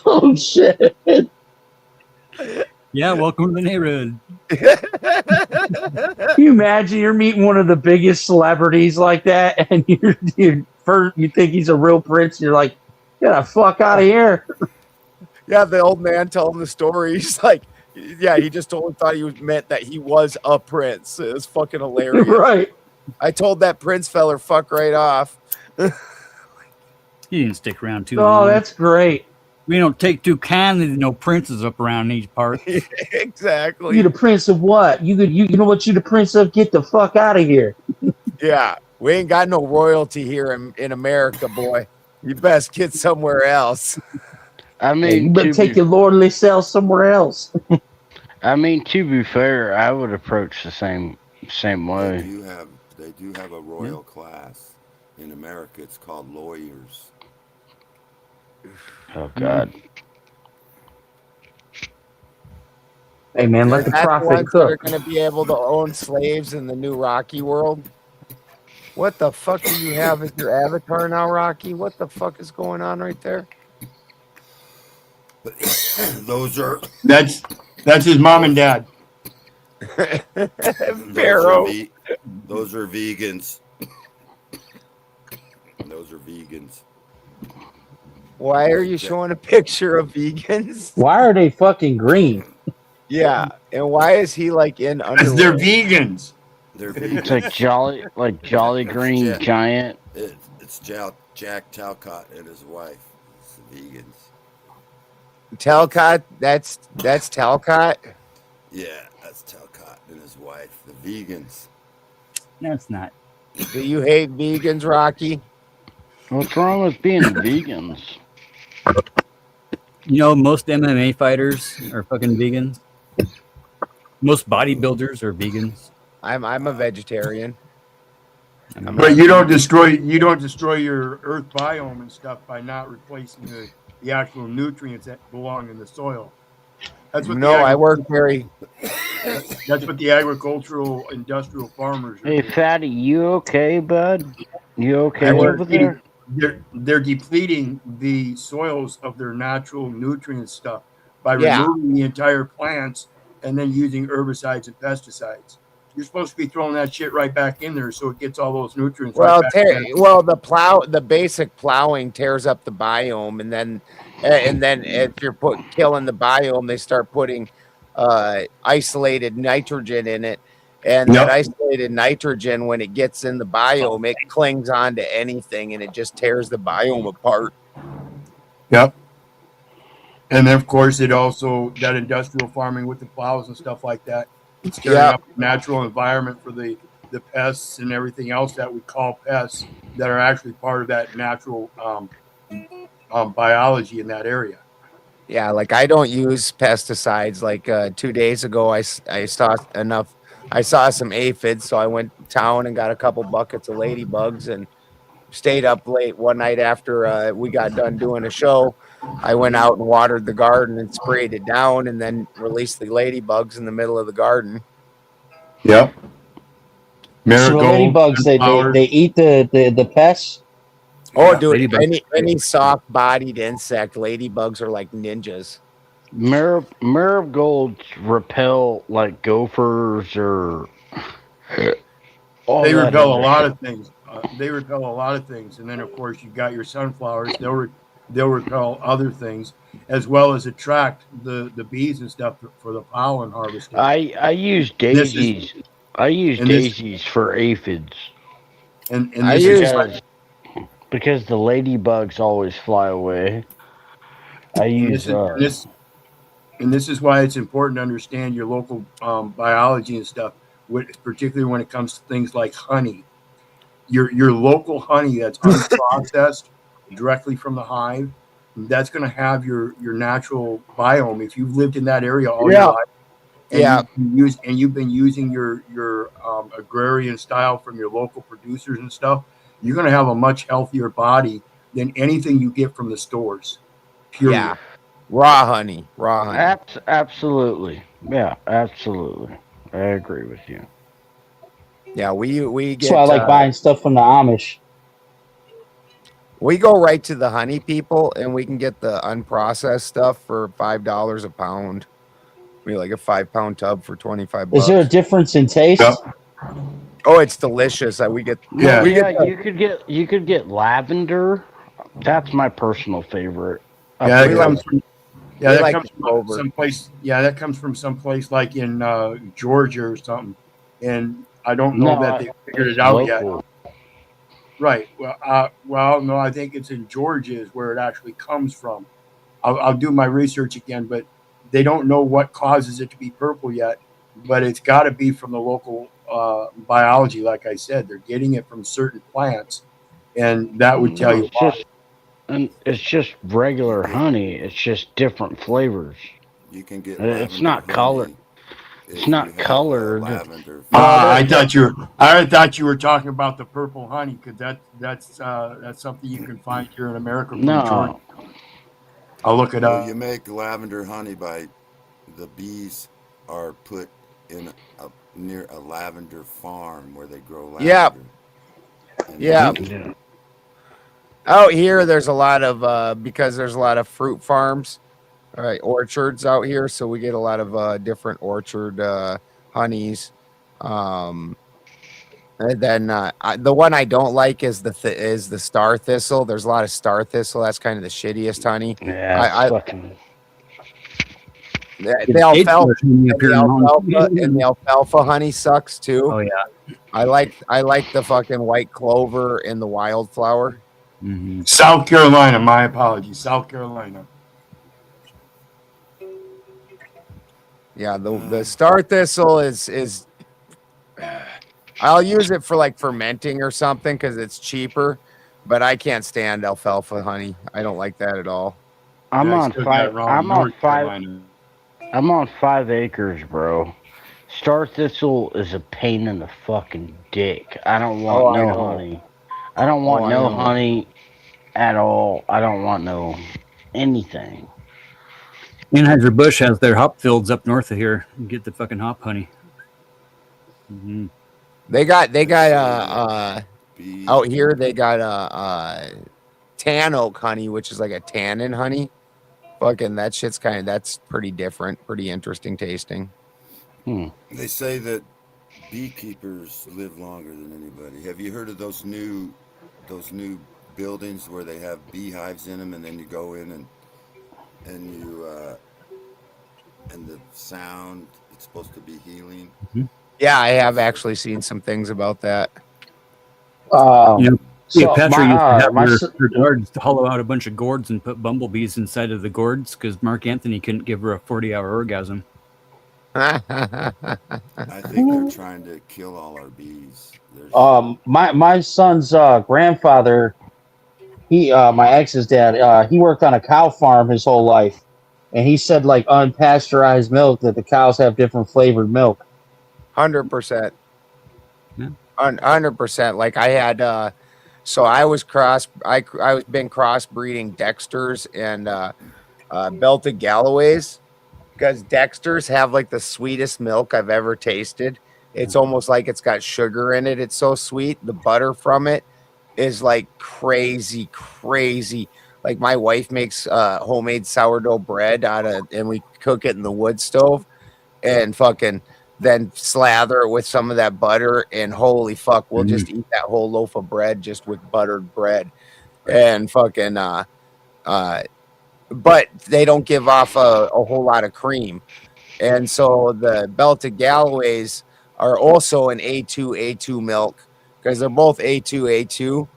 Oh, shit. Yeah, welcome to the neighborhood. Can you imagine you're meeting one of the biggest celebrities like that, and you think he's a real prince, and you're like, get the fuck out of here. Yeah, the old man told him the story. He's like, yeah, he just totally thought he meant that he was a prince. It was fucking hilarious. Right. I told that Prince feller, fuck right off. He didn't stick around too long. Oh, that's great. We don't take too kindly to no princes up around these parts. Exactly. You the prince of what? You know what you the prince of? Get the fuck out of here. Yeah, we ain't got no royalty here in America, boy. You best get somewhere else. I mean, Hey, you better take your lordly self somewhere else. I mean, to be fair, I would approach the same way. They do have a royal class in America. It's called lawyers. Oh God. Hey man, let the That's prophet ones that are cook. going to be able to own slaves in the new Rocky world. What the fuck do you have as your avatar now, Rocky? What the fuck is going on right there? Those are That's his mom and dad. Pharaoh. Those are vegans. Those are vegans. Why are you showing a picture of vegans? Why are they fucking green? Yeah, and why is he like in Because underwear? they're vegans. They're It's vegans. like Jolly Green Yeah. Giant. It's Jack Talcott and his wife. It's the vegans. Talcott? That's Talcott? Yeah, that's Talcott and his wife. The vegans. No, it's not. Do you hate vegans, Rocky? What's wrong with being vegans? You know, most MMA fighters are fucking vegans. Most bodybuilders are vegans. I'm a vegetarian. But you don't destroy your earth biome and stuff by not replacing the actual nutrients that belong in the soil. That's what I work very. That's what the agricultural industrial farmers are Hey, doing. Fatty, you okay, bud? You okay over there? They're depleting the soils of their natural nutrient stuff by Yeah. removing the entire plants and then using herbicides and pesticides. You're supposed to be throwing that shit right back in there so it gets all those nutrients. Well, right back in. the basic plowing tears up the biome, and then if you're killing the biome, they start putting isolated nitrogen in it, and that isolated nitrogen, when it gets in the biome, it clings onto anything, and it just tears the biome apart. Yep. And then, of course, it also that industrial farming with the plows and stuff like that. It's tearing up the natural environment for the pests and everything else that we call pests that are actually part of that natural biology in that area. Yeah, like I don't use pesticides. Like 2 days ago, I saw some aphids, so I went to town and got a couple buckets of ladybugs and stayed up late one night after we got done doing a show. I went out and watered the garden and sprayed it down, and then released the ladybugs in the middle of the garden. Yep. So ladybugs, they eat the pests. Oh, dude, any soft-bodied insect, ladybugs are like ninjas. Marigolds repel like gophers or. They repel a lot of things. And then, of course, you've got your sunflowers. They'll repel other things, as well as attract the bees and stuff for the pollen harvesting. I use daisies. I use And this- daisies for aphids. And I this use- is because the ladybugs always fly away. I use and this is why it's important to understand your local biology and stuff, particularly when it comes to things like honey. Your local honey that's unprocessed directly from the hive, that's going to have your natural biome. If you've lived in that area all your life, and you've been using your agrarian style from your local producers and stuff, you're going to have a much healthier body than anything you get from the stores. Period. Yeah. Raw honey. Absolutely. Yeah, absolutely. I agree with you. Yeah, we get. That's why I like buying stuff from the Amish. We go right to the honey people, and we can get the unprocessed stuff for $5 a pound. We like a 5-pound tub for $25. Is there a difference in taste? Oh, it's delicious. We get. You could get lavender. That's my personal favorite. Yeah, that comes from someplace. Yeah, that comes from someplace like in Georgia or something, and I don't know that they figured it out yet. Right. Well, no, I think it's in Georgia is where it actually comes from. I'll do my research again, but they don't know what causes it to be purple yet. But it's got to be from the local biology. Like I said, they're getting it from certain plants, and that would tell you why. And it's just regular honey. It's just different flavors. You can get. It's not colored. It's not colored. I thought you were talking about the purple honey because that's something you can find here in America. No, I'll look it up. You make lavender honey by the bees are put in near a lavender farm where they grow lavender. Yeah. Out here, there's a lot of because there's a lot of fruit farms, orchards out here, so we get a lot of different orchard honeys. And then the one I don't like is the star thistle. There's a lot of star thistle. That's kind of the shittiest honey. Yeah, the alfalfa honey sucks too. Oh yeah. I like the fucking white clover and the wildflower. Mm-hmm. South Carolina. My apologies. South Carolina. Yeah, the star thistle is I'll use it for like fermenting or something because it's cheaper, but I can't stand alfalfa honey. I don't like that at all. I'm on 5 acres, bro. Star thistle is a pain in the fucking dick. I don't want honey. I don't want honey at all. I don't want no anything. Anheuser-Busch has their hop fields up north of here. You get the fucking hop honey. Mm-hmm. They got out here they got tan oak honey, which is like a tannin honey. Fucking that shit's that's pretty different, pretty interesting tasting. They say that beekeepers live longer than anybody. Have you heard of those new buildings where they have beehives in them, and then you go in and you and the sound, it's supposed to be healing? Mm-hmm. Yeah, I have actually seen some things about that. Cleopatra used to have her guards to hollow out a bunch of gourds and put bumblebees inside of the gourds because Mark Antony couldn't give her a 40-hour orgasm. I think they're trying to kill all our bees. My son's grandfather, my ex's dad, he worked on a cow farm his whole life, and he said like unpasteurized milk that the cows have different flavored milk. 100%. 100%. Like I had, so I was been crossbreeding Dexters and Belted Galloways because Dexters have like the sweetest milk I've ever tasted. It's almost like it's got sugar in it. It's so sweet. The butter from it is like crazy. Like my wife makes homemade sourdough bread and we cook it in the wood stove and fucking then slather it with some of that butter, and holy fuck, we'll just eat that whole loaf of bread just with buttered bread. And fucking but they don't give off a whole lot of cream. And so the Belted Galloways are also an A2 milk, because they're both A2.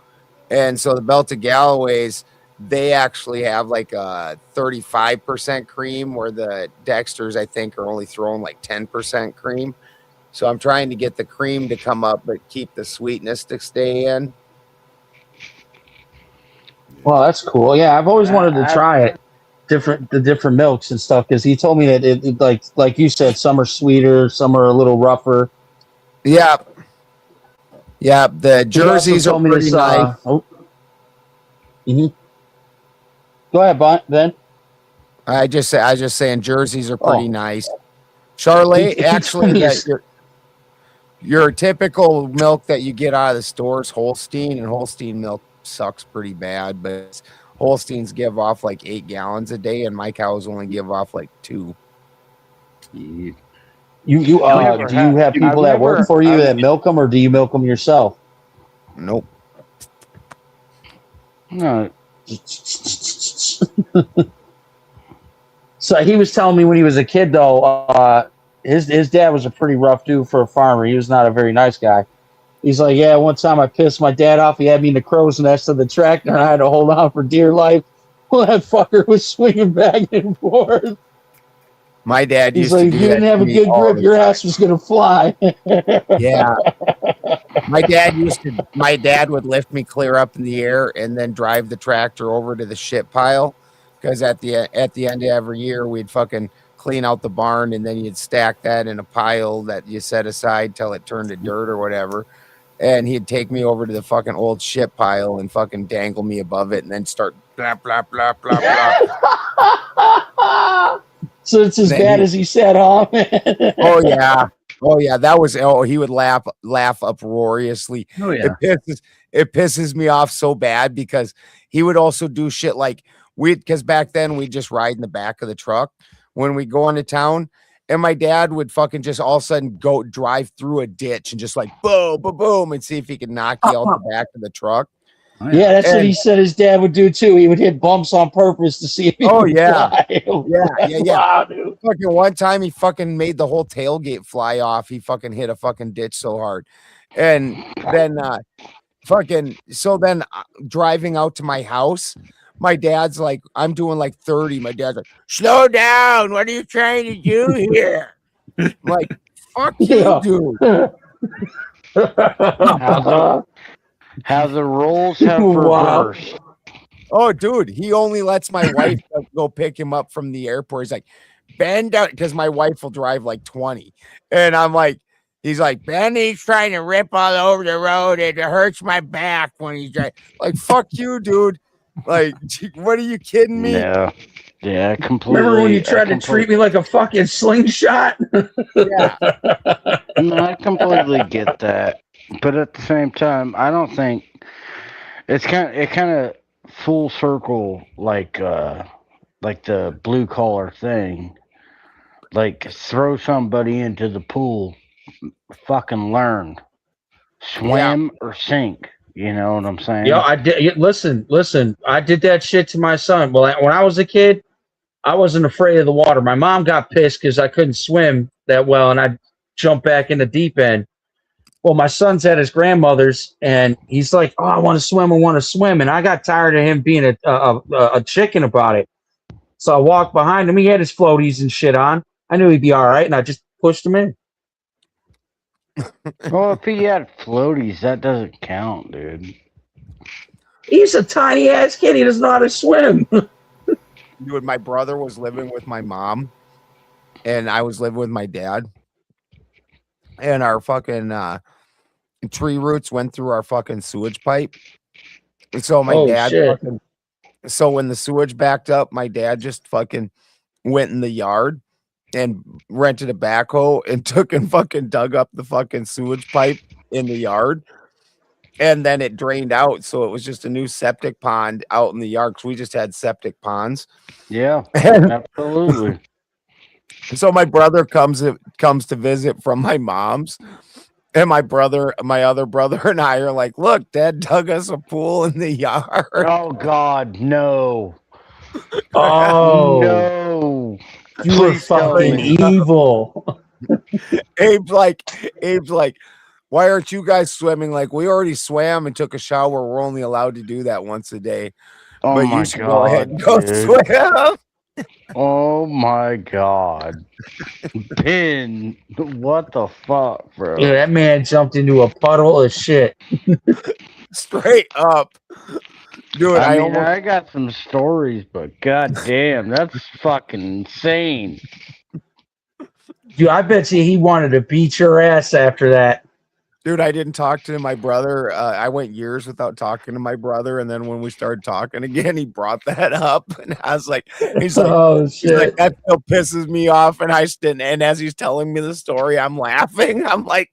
And so the Belted Galloways, they actually have like a 35% cream, where the Dexters, I think, are only throwing like 10% cream. So I'm trying to get the cream to come up, but keep the sweetness to stay in. Well, that's cool. Yeah, I've always wanted to try it. The different milks and stuff, because he told me that it like you said, some are sweeter, some are a little rougher. Yeah. The jerseys are pretty nice. Go ahead, Ben. I just saying jerseys are pretty nice. Charlotte, actually, your typical milk that you get out of the store is Holstein, and Holstein milk sucks pretty bad, but Holsteins give off like 8 gallons a day, and my cows only give off like 2. Do you have people that work for you that milk them, or do you milk them yourself? Nope. No. So he was telling me when he was a kid, though, his dad was a pretty rough dude for a farmer. He was not a very nice guy. He's like, yeah, one time I pissed my dad off. He had me in the crow's nest of the tractor, and I had to hold on for dear life. Well, that fucker was swinging back and forth. My dad He's used like, to if do you that didn't have to a me good all grip, the your time. ass was gonna fly. Yeah. My dad would lift me clear up in the air and then drive the tractor over to the shit pile, because at the end of every year we'd fucking clean out the barn, and then you'd stack that in a pile that you set aside till it turned to dirt or whatever. And he'd take me over to the fucking old shit pile and fucking dangle me above it, and then start blah blah blah blah blah. So it's as bad as he said, huh? Oh yeah, that was. He would laugh uproariously. Oh yeah, it pisses me off so bad, because he would also do shit like because back then we just ride in the back of the truck when we go into town, and my dad would fucking just all of a sudden go drive through a ditch and just like boom, boom, boom, and see if he could knock you out the back of the truck. Yeah, that's what he said his dad would do too. He would hit bumps on purpose to see if he would fly. Yeah. Wow, dude. Fucking one time he fucking made the whole tailgate fly off. He fucking hit a fucking ditch so hard. And then driving out to my house, my dad's like, I'm doing like 30. My dad's like, slow down. What are you trying to do here? I'm like, fuck you, dude. How the roles have reversed. Oh, dude, he only lets my wife go pick him up from the airport. He's like, bend down, because my wife will drive like 20. And I'm like, he's like, Benny's trying to rip all over the road. It hurts my back when he's driving. Like, fuck you, dude. Like, what are you kidding me? Yeah, completely. Remember when you tried to treat me like a fucking slingshot? Yeah. No, I completely get that. But at the same time, I don't think it kind of full circle like the blue collar thing. Like, throw somebody into the pool, fucking learn, swim or sink. You know what I'm saying? Yeah, I did. Listen. I did that shit to my son. Well, when I was a kid, I wasn't afraid of the water. My mom got pissed because I couldn't swim that well, and I jumped back in the deep end. Well, my son's at his grandmother's, and he's like, "Oh, I want to swim. And I got tired of him being a chicken about it. So I walked behind him. He had his floaties and shit on. I knew he'd be all right, and I just pushed him in. Well, if he had floaties, that doesn't count, dude. He's a tiny ass kid. He doesn't know how to swim. Dude, my brother was living with my mom, and I was living with my dad. And our fucking tree roots went through our fucking sewage pipe. And so my dad so when the sewage backed up, my dad just fucking went in the yard and rented a backhoe and took and fucking dug up the fucking sewage pipe in the yard. And then it drained out. So it was just a new septic pond out in the yard, because we just had septic ponds. Yeah, absolutely. So my brother comes to visit from my mom's, and my other brother and I are like, look, Dad dug us a pool in the yard. Oh God, no. Oh no. You were fucking evil. Abe's like, why aren't you guys swimming? Like, we already swam and took a shower. We're only allowed to do that once a day. Oh But my you should go ahead God, and go dude. swim. Oh my God. Ben, what the fuck, bro? Yeah, that man jumped into a puddle of shit. Straight up. Dude, I mean, almost I got some stories, but goddamn, that's fucking insane. Dude, I bet you he wanted to beat your ass after that. Dude, I didn't talk to my brother. I went years without talking to my brother, and then when we started talking again, he brought that up, and I was like, he's like, Oh he's like, shit. that still pisses me off, and and as he's telling me the story, I'm laughing. I'm like,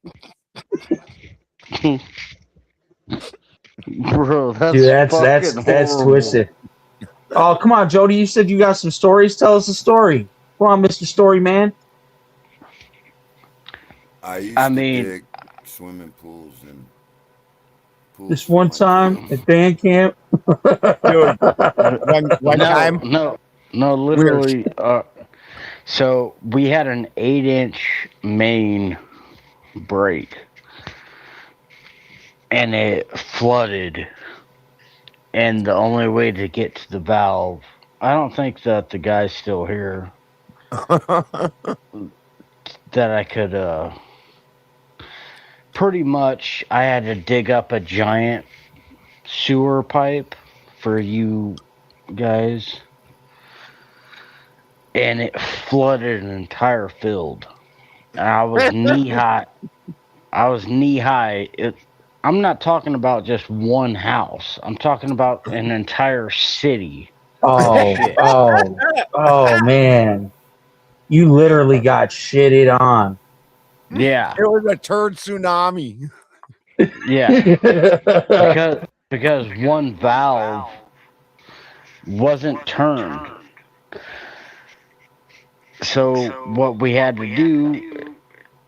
Bro, that's Dude, that's horrible. twisted. Oh, come on, Jody. You said you got some stories. Tell us a story. Come on, Mr. Story Man. I used I to mean- dig swimming pools and pools This for one my time kids. at band camp. dude, one time, No, literally. So we had an 8-inch main break, and it flooded. And the only way to get to the valve, I don't think that the guy's still here, that I could, pretty much, I had to dig up a giant sewer pipe for you guys, and it flooded an entire field. And I was knee high. I'm not talking about just one house. I'm talking about an entire city. Oh, Shit. oh, man. You literally got shitted on. Yeah. it was a turd tsunami. Yeah. because one valve wasn't turned. So what we had to do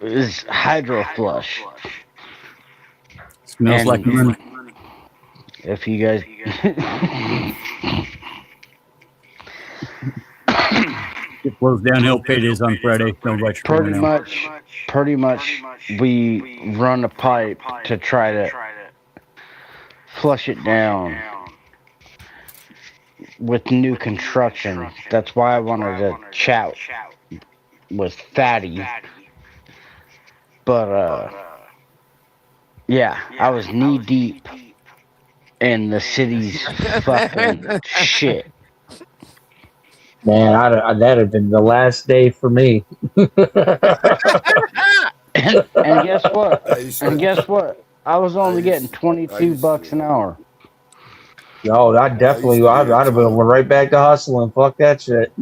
is hydro flush. Smells like money. If you guys It flows downhill. Paydays on Friday. Don't write your pretty much we run a pipe to try to flush it down with new construction. That's why I wanted to chat with Fatty. But yeah, I was knee deep in the city's fucking shit. Man, that'd have been the last day for me. And guess what? I was only getting $22 an hour. Yo, I'd have been went right back to hustling. Fuck that shit.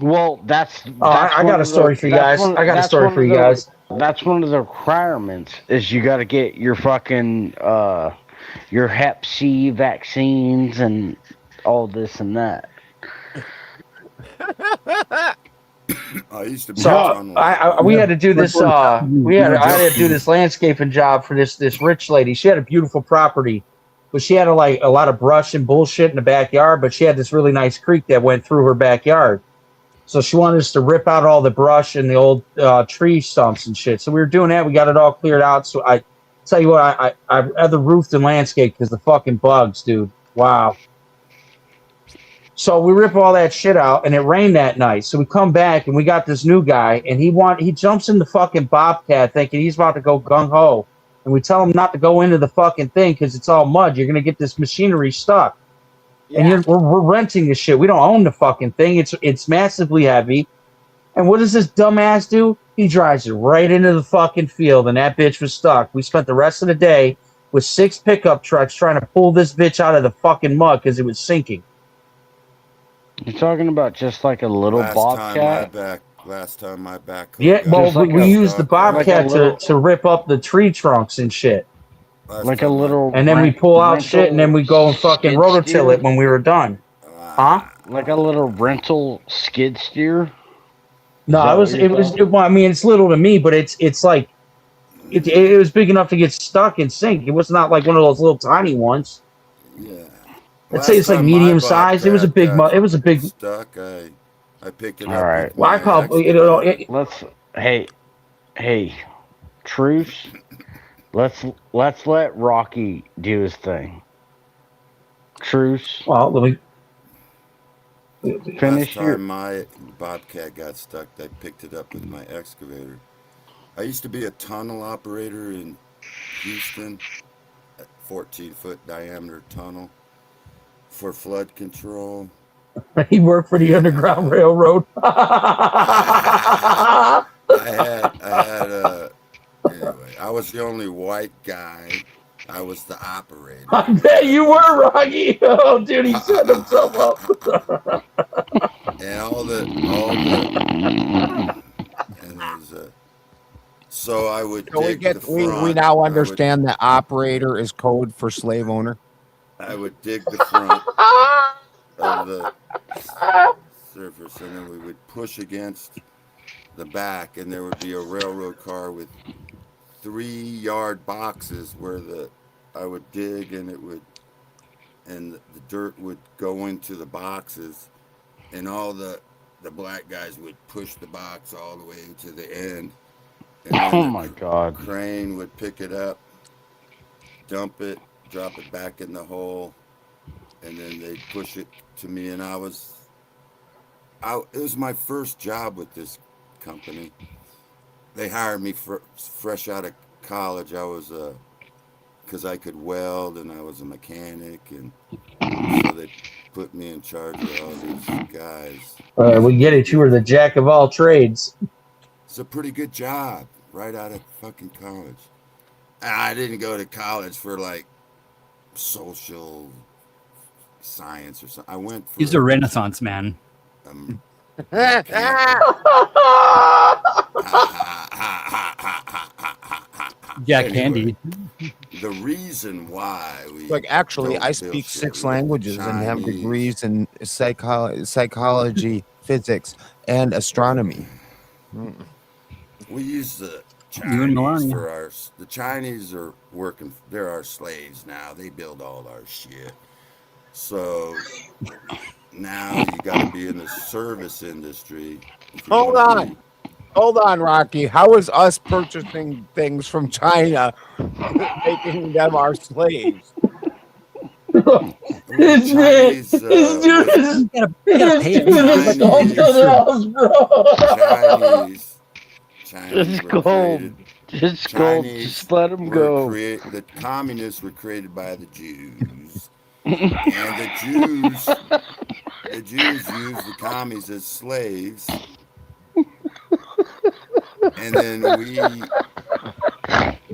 Well, that's I got a story for you guys. I got a story for you guys. That's one of the requirements is you got to get your fucking your Hep C vaccines and all this and that. I used to be we had to do this. I had to do this landscaping job for this rich lady. She had a beautiful property, but she had a lot of brush and bullshit in the backyard. But she had this really nice creek that went through her backyard. So she wanted us to rip out all the brush and the old tree stumps and shit. So we were doing that. We got it all cleared out. So I tell you what, I rather roofed and landscape because the fucking bugs, dude. Wow. So we rip all that shit out, and it rained that night. So we come back, and we got this new guy, and he jumps in the fucking Bobcat thinking he's about to go gung-ho. And we tell him not to go into the fucking thing because it's all mud. You're going to get this machinery stuck. Yeah. And we're renting the shit. We don't own the fucking thing. It's massively heavy. And what does this dumbass do? He drives it right into the fucking field, and that bitch was stuck. We spent the rest of the day with 6 pickup trucks trying to pull this bitch out of the fucking mud because it was sinking. You're talking about just like a little Bobcat? Last time my back. Yeah, well, we used the Bobcat to rip up the tree trunks and shit. Like a little. And then we pull out shit, and then we go and fucking rototill it when we were done. Huh? Like a little rental skid steer? No, well, I mean, it's little to me, but it's like, it was big enough to get stuck and sink. It was not like one of those little tiny ones. Yeah. Let's say it's like medium size. It was a big. It was a big. Stuck. I picked it All up. right. Well, I call Let's. Hey, Hey, truce. Let's let Rocky do his thing. Truce. Well, let me finish Last your. time my Bobcat got stuck, I picked it up with my excavator. I used to be a tunnel operator in Houston, a 14-foot diameter tunnel for flood control. He worked for the Underground Railroad. Anyway, I was the only white guy. I was the operator. I bet you were, Rocky. Oh, dude, he set himself up. And so I would So dig the front. we now understand that operator is code for slave owner. I would dig the front of the surface, and then we would push against the back, and there would be a railroad car with 3-yard boxes where I would dig, and the dirt would go into the boxes, and all the black guys would push the box all the way to the end. And oh my God! Crane would pick it up, dump it, drop it back in the hole, and then they'd push it to me. And it was my first job with this company. They hired me fresh out of college. I was because I could weld and I was a mechanic, and so they put me in charge of all these guys. We get it. You were the jack of all trades. It's a pretty good job right out of fucking college. I didn't go to college for like social science or something. I went for He's a Renaissance man. Jack Handy. The reason why we actually I speak 6 languages and have degrees in psychology, physics, and astronomy. We use the Chinese for the Chinese are working. They're our slaves now. They build all our shit. So now you got to be in the service industry. Hold on, Rocky. How is us purchasing things from China making them our slaves? This dude is Just go. Just go. Just let him go. The communists were created by the Jews, and the Jews used the commies as slaves, and then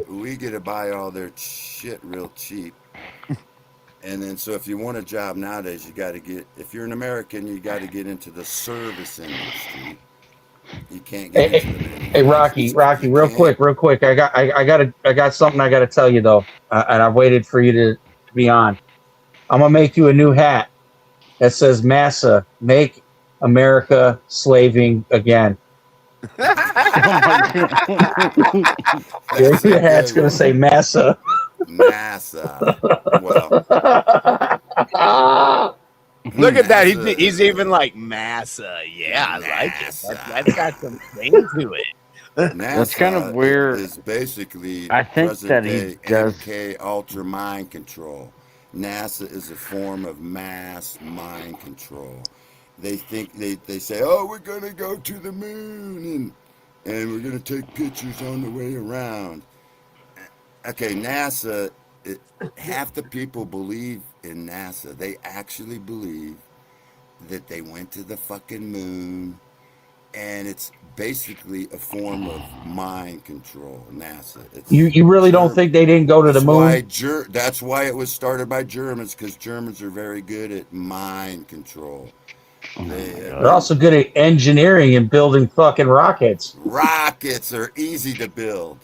we get to buy all their shit real cheap. And then, so if you want a job nowadays, you got to if you're an American, you got to get into the service industry. You can't get into the Hey, Rocky, real quick. I got something I got to tell you though, and I've waited for you to be on. I'm gonna make you a new hat that says "Massa, Make America Slaving Again." Your hat's gonna say "Massa." Massa. Well, look at that. He's even like massa. Yeah, I like it. That's got some thing to it. That's kind of weird. Is basically I think that he does MK Ultra mind control. NASA is a form of mass mind control. They think they say, oh, we're gonna go to the moon and we're gonna take pictures on the way around. Okay, NASA, half the people believe in NASA. They actually believe that they went to the fucking moon, and it's basically a form of mind control, NASA. You really don't think they didn't go to the moon? That's why it was started by Germans, because Germans are very good at mind control. They're also good at engineering and building fucking rockets. Rockets are easy to build.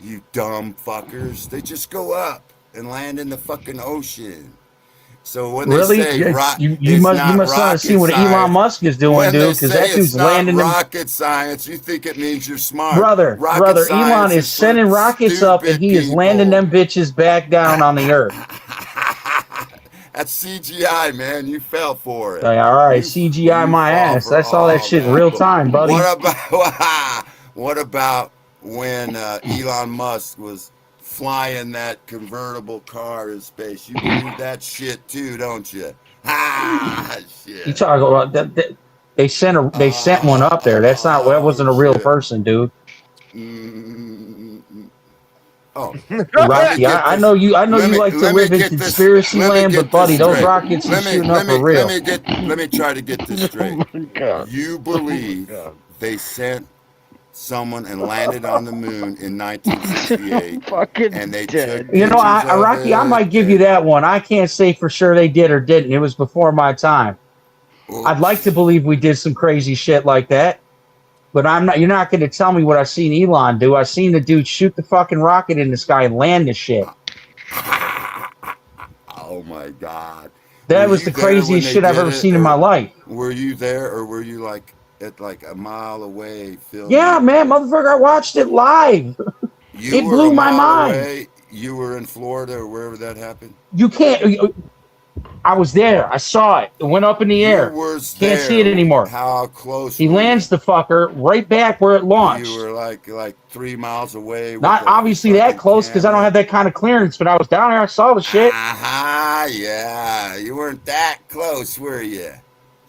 You dumb fuckers. They just go up and land in the fucking ocean. So when they say you must not have seen what Elon Musk is doing, dude, because that dude's landing rocket science. You think it means you're smart. Brother, Elon is sending rockets up and he is landing them bitches back down on the earth. That's CGI, man. You fell for it. All right, CGI my ass. I saw that shit in real time, buddy. What about when Elon Musk was flying that convertible car in space. You believe that shit too, don't you? Ah, shit. You talk about that? They sent one up there. That wasn't a real person, dude. Oh, Rocky, I know you like to live in conspiracy land, but buddy, those rockets are shooting up for real. Let me try to get this straight. You believe they sent someone and landed on the moon in 1968, and they took You know, Rocky, I might give you that one. I can't say for sure they did or didn't. It was before my time. I'd like to believe we did some crazy shit like that, but I'm not. You're not going to tell me what I seen Elon do. I seen the dude shoot the fucking rocket in the sky and land the shit. Oh my god, that was the craziest shit I've ever seen in my life. Were you there, or were you like at like a mile away filming? Yeah, man, motherfucker, I watched it live. It blew my mind. Away. You were in Florida or wherever that happened? You can't. I was there. I saw it. It went up in the air. Can't see it anymore. How close? He lands the fucker right back where it launched. You were like 3 miles away. Not obviously that close because I don't have that kind of clearance, but I was down there. I saw the shit. Yeah. You weren't that close, were you?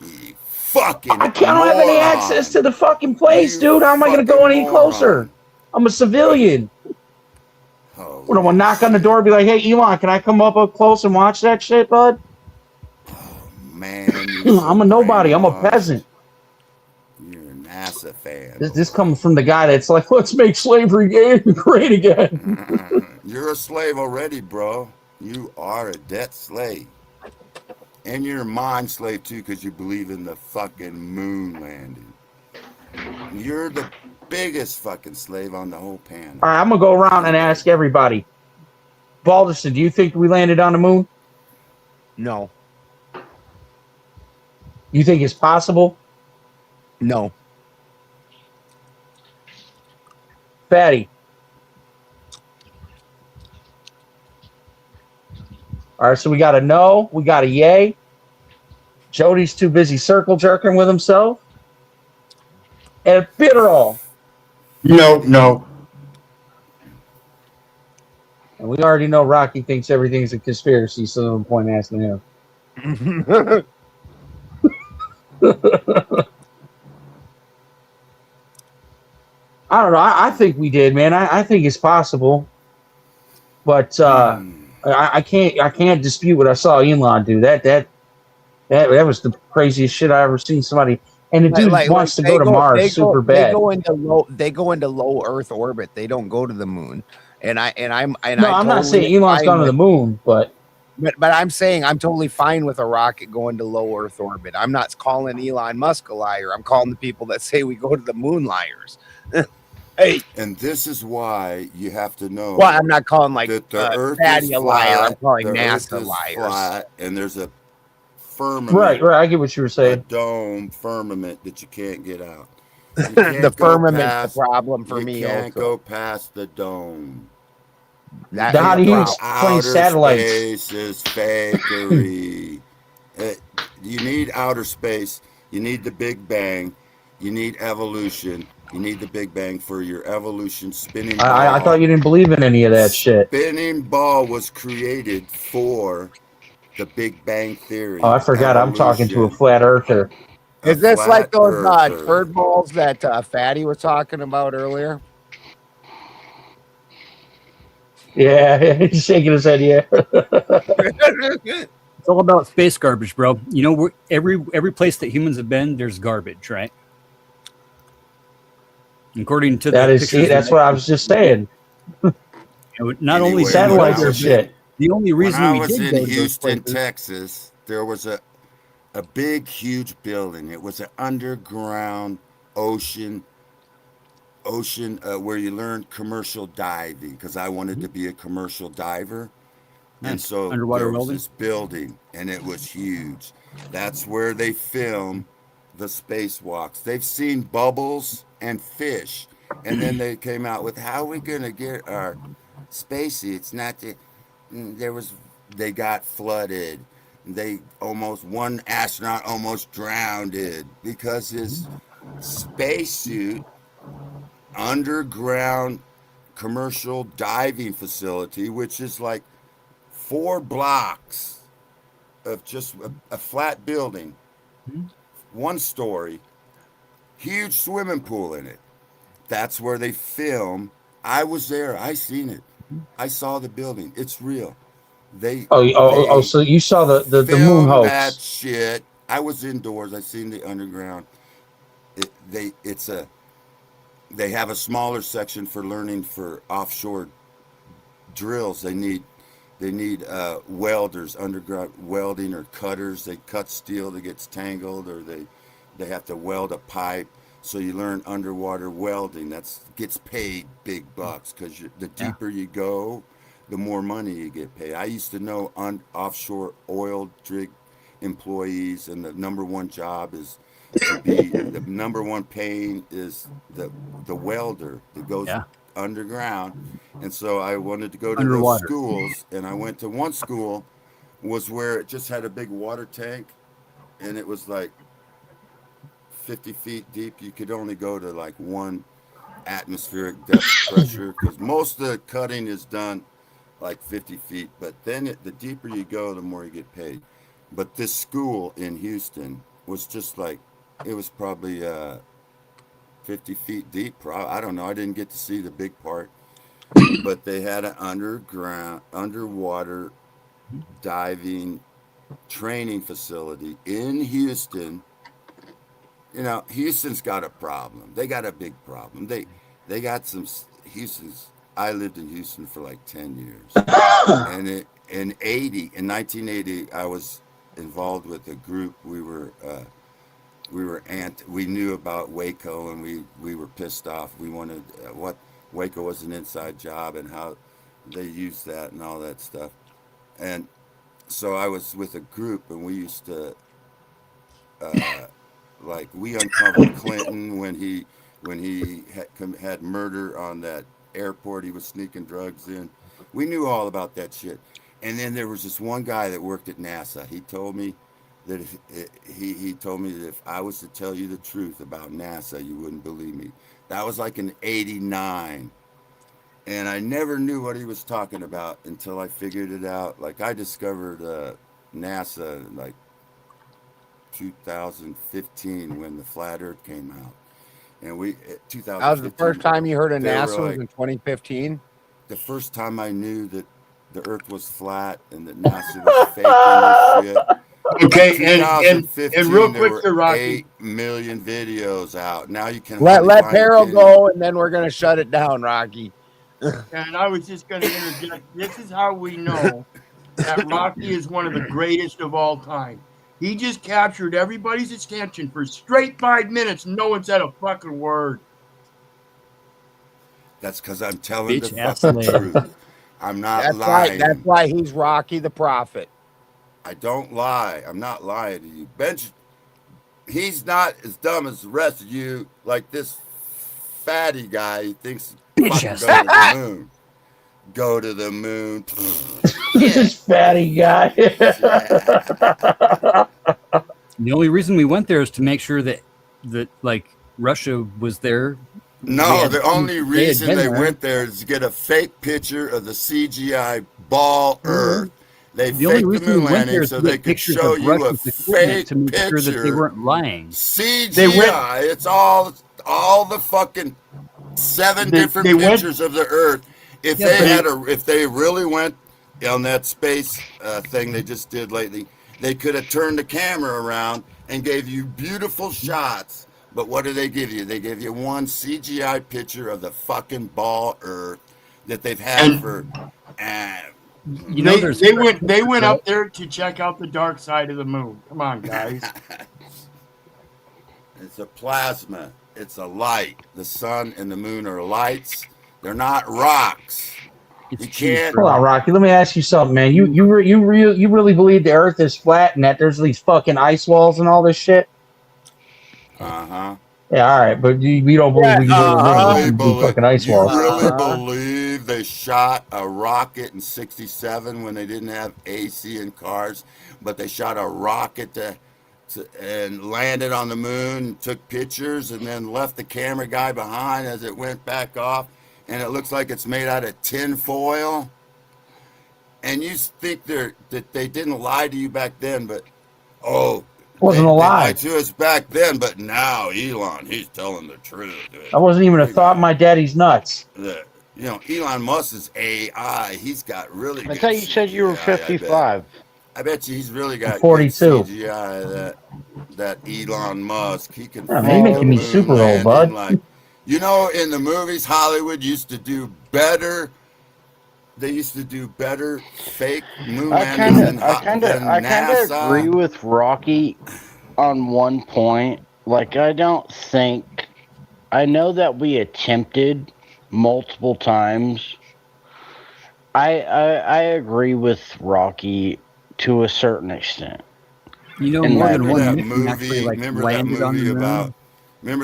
You fucking I don't have any access to the fucking place, dude. How am I going to go any closer? I'm a civilian. What, I'm going to knock on the door and be like, hey, Elon, can I come up close and watch that shit, bud? Man, I'm a nobody. I'm a peasant. You're a NASA fan. This comes from the guy that's like, let's make slavery great again. You're a slave already, bro. You are a debt slave. And you're a mind slave, too, because you believe in the fucking moon landing. You're the biggest fucking slave on the whole planet. All right, I'm going to go around and ask everybody. Balderson, do you think we landed on the moon? No. You think it's possible? No. Fatty. All right, so we got a no, we got a yay. Jody's too busy circle jerking with himself. And Fitterall. No. And we already know Rocky thinks everything's a conspiracy, so no point asking him. I don't know. I think we did, man. I think it's possible, but I can't dispute what I saw Elon do. That was the craziest shit I ever seen somebody. And the dude wants to go to Mars super bad. They go into low Earth orbit. They don't go to the moon. I'm not saying Elon's gone to the moon, but I'm saying I'm totally fine with a rocket going to low Earth orbit. I'm not calling Elon Musk a liar. I'm calling the people that say we go to the moon liars. Hey, and this is why you have to know. Well, I'm not calling like that the Earth Fatty is a liar. flat, I'm calling the NASA Earth is liars. flat, and there's a firmament. Right. I get what you were A saying. dome firmament that you can't get out. The firmament's the problem for me. You can't also. go past the dome. How do you explain satellites? Space is fakery. You need outer space. You need the Big Bang. You need evolution. You need the Big Bang for your evolution. Spinning ball. I thought you didn't believe in any of that shit. Spinning ball was created for the Big Bang theory. Oh, I forgot. I'm talking to a flat earther. Is this like those turd balls that Fatty was talking about earlier? Yeah, he's shaking his head. Yeah. It's all about space garbage, bro. You know, every place that humans have been, there's garbage, right? According to that's what I was just saying. Not only satellites are shit. The only reason when I we was did in go to Houston, those places, Texas, there was a big, huge building. It was an underground ocean where you learned commercial diving, because I wanted to be a commercial diver. And so underwater there was welding? this building, and it was huge. That's where they film the spacewalks. They've seen bubbles and fish, and then they came out with, how are we going to get our spacesuits? They got flooded. One astronaut almost drowned because his spacesuit underground commercial diving facility, which is like 4 blocks of just a flat building, 1 story, huge swimming pool in it. That's where they film. I was there. I seen it. I saw the building. It's real. They So you saw the moon filmed that hoax. shit. I was indoors. I seen the underground. They have a smaller section for learning for offshore drills. They need welders, underground welding, or cutters. They cut steel that gets tangled, or they have to weld a pipe. So you learn underwater welding. Gets paid big bucks, because the deeper you go, the more money you get paid. I used to know offshore oil rig employees, and the number one job is to be the number one paying is the welder that goes underground. And so I wanted to go to those schools, and I went to one school was where it just had a big water tank, and it was like 50 feet deep. You could only go to like 1 atmospheric depth pressure, because most of the cutting is done like 50 feet, but then the deeper you go, the more you get paid. But this school in Houston was just like, it was probably 50 feet deep. I don't know. I didn't get to see the big part, but they had an underwater diving training facility in Houston. You know, Houston's got a problem. They got a big problem. They got some Houston's. I lived in Houston for like 10 years. And in 1980, I was involved with a group. We knew about Waco, and we were pissed off. We wanted what Waco was an inside job, and how they used that and all that stuff. And so I was with a group, and we used to like, we uncovered Clinton when he had murder on that airport. He was sneaking drugs in. We knew all about that shit. And then there was this one guy that worked at NASA. He told me that if I was to tell you the truth about NASA, you wouldn't believe me. That was like in '89. And I never knew what he was talking about until I figured it out. Like, I discovered NASA in like 2015 when the Flat Earth came out. And 2015. That was the first time you heard of they were NASA was like- in 2015. The first time I knew that the Earth was flat and that NASA was faking this shit. Okay, In and 2015, real there quick were here, Rocky. 8 million videos out. Now you can Let hardly find Peril any. go, and then we're gonna shut it down, Rocky. And I was just going to interject. This is how we know that Rocky is one of the greatest of all time. He just captured everybody's attention for straight 5 minutes. No one said a fucking word. That's because I'm telling the Bitch ass fucking slave. truth. I'm not That's lying. That's why he's Rocky the Prophet. I don't lie. I'm not lying to you. He's not as dumb as the rest of you, like this fatty guy. He thinks fucking go to the moon. This fatty guy. The only reason we went there is to make sure that like Russia was there. No, the only had reason been they there. went there is to get a fake picture of the CGI ball Earth. They The only faked the reason we moon went there landing is so to they get could pictures show of you a Russia's equipment fake to make sure that they picture. weren't lying. CGI. It's all the fucking 7 different they went- pictures of the Earth. If if they really went on that space thing they just did lately, they could have turned the camera around and gave you beautiful shots. But what do they give you? They give you one CGI picture of the fucking ball Earth that they've had for. You know, they went up there to check out the dark side of the moon. Come on, guys. It's a plasma. It's a light. The sun and the moon are lights. They're not rocks. You can't. Hold on, Rocky. Let me ask you something, man. You really believe the Earth is flat and that there's these fucking ice walls and all this shit? Uh-huh. Yeah, all right, but we don't believe we can go to the moon and do fucking ice You walls. really believe they shot a rocket in '67 when they didn't have AC in cars, but they shot a rocket to and landed on the moon, took pictures, and then left the camera guy behind as it went back off, and it looks like it's made out of tin foil. And you think that they didn't lie to you back then, but Wasn't a they lie. lied to us back then, but now Elon, he's telling the truth. That wasn't even a thought in my daddy's nuts. Elon Musk's AI, he's got really I good thought you said you were CGI, 55. I bet you he's really got 42. good CGI, that Elon Musk. He can Oh, man, fake you're a making me moon super old, landing, bud. like, in the movies, Hollywood used to do better. They used to do better fake moon landings than I kind of NASA. agree with Rocky on one point. Like, I know that we attempted multiple times. I agree with Rocky to a certain extent. Remember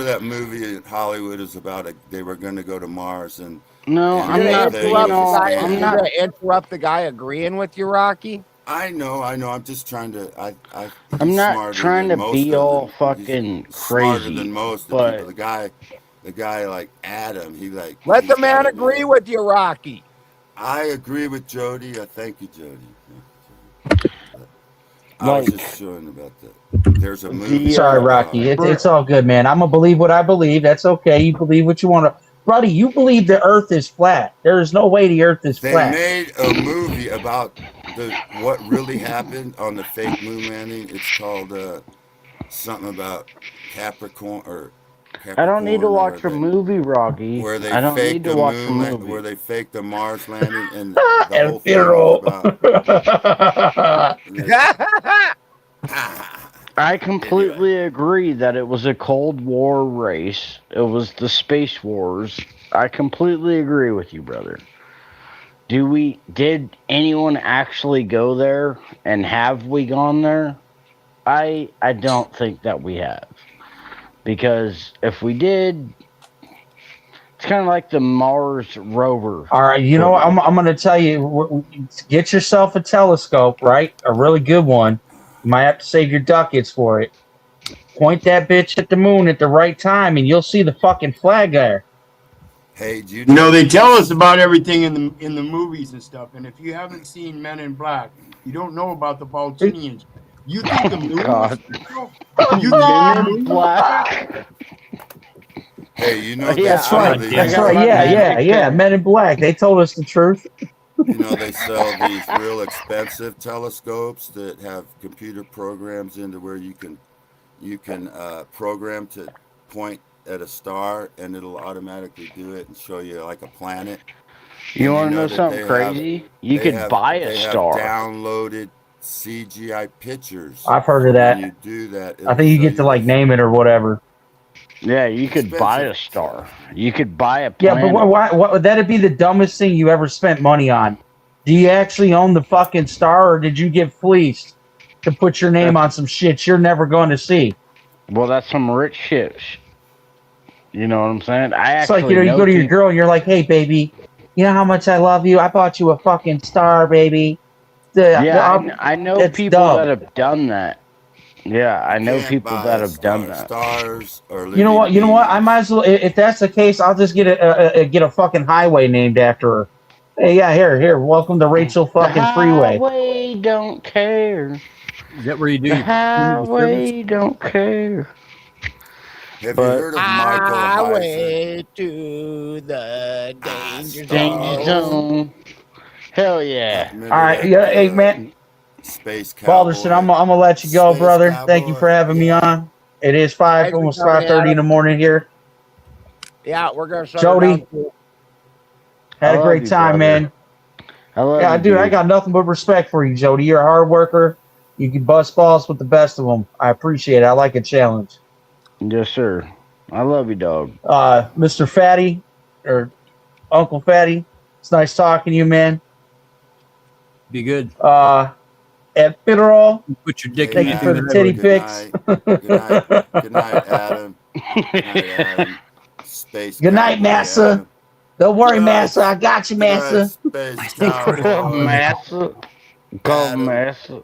that movie in Hollywood is about they were going to go to Mars and I'm not. I'm not interrupt the guy agreeing with you, Rocky. I know. I'm just trying to. I'm not trying to be all fucking smarter crazy, than most of but the people. The guy like Adam. Let the man agree with you, Rocky. I agree with Jody. Thank you, Jody. I was just showing about that. There's a movie. Sorry, Rocky. It's all good, man. I'm gonna believe what I believe. That's okay. You believe what you want to. Buddy, you believe the Earth is flat. There is no way the Earth is flat. They made a movie about what really happened on the fake moon landing. It's called something about Capricorn or. I don't need to watch a movie, Rocky. Where they I don't need to watch a movie. Where they faked the Mars landing, and the whole thing was about. I completely agree that it was a Cold War race. It was the Space Wars. I completely agree with you, brother. Did anyone actually go there, and have we gone there? I don't think that we have. Because if we did, it's kind of like the Mars rover. All right, you know what? I'm going to tell you, get yourself a telescope, right? A really good one. You might have to save your ducats for it. Point that bitch at the moon at the right time, and you'll see the fucking flag there. Hey, you know, they tell us about everything in the movies and stuff, and if you haven't seen Men in Black, you don't know about the Baltinians. You think the moon was real? You Men in Black. Hey, you know That's right. That's right. Yeah. Men in Black. They told us the truth. You know, they sell these real expensive telescopes that have computer programs into where you can program to point at a star, and it'll automatically do it and show you like a planet. You want to know something crazy? You could buy a star. Downloaded CGI pictures. I've heard of that. When you do that, I think you get to like name it or whatever. Yeah, you could buy a star. You could buy a planet. Yeah, but why would that'd be the dumbest thing you ever spent money on? Do you actually own the fucking star, or did you get fleeced to put your name on some shit you're never going to see? Well, that's some rich shit. You know what I'm saying? It's like, you go to your girl and you're like, hey, baby, you know how much I love you? I bought you a fucking star, baby. I know people that have done that. Yeah, I know people that have done that. Stars or You know what? I might as well. If that's the case, I'll just get a fucking highway named after her. Hey, yeah, here. Welcome to Rachel fucking Freeway. Highway don't care. Is that where you do? The highway don't care. Have you heard of Michael Highway to the danger zone. Hell yeah! All right, hey man. Space Balderson, I'm gonna let you go, brother. Thank you for having me on. It is almost 5:30 in the morning here. Yeah, we're gonna shut Jody. Had a great time, man. I love you, dude. I got nothing but respect for you, Jody. You're a hard worker. You can bust balls with the best of them. I appreciate it. I like a challenge. Yes, sir. I love you, dog. Mr. Fatty or Uncle Fatty, it's nice talking to you, man. Be good. At Fitterall, put your dick. Thank you for the titty pics. Good night, Adam. Good night, Adam. Space. Good night, Massa. Don't worry, Massa. I got you, Massa. Massa. Call Massa.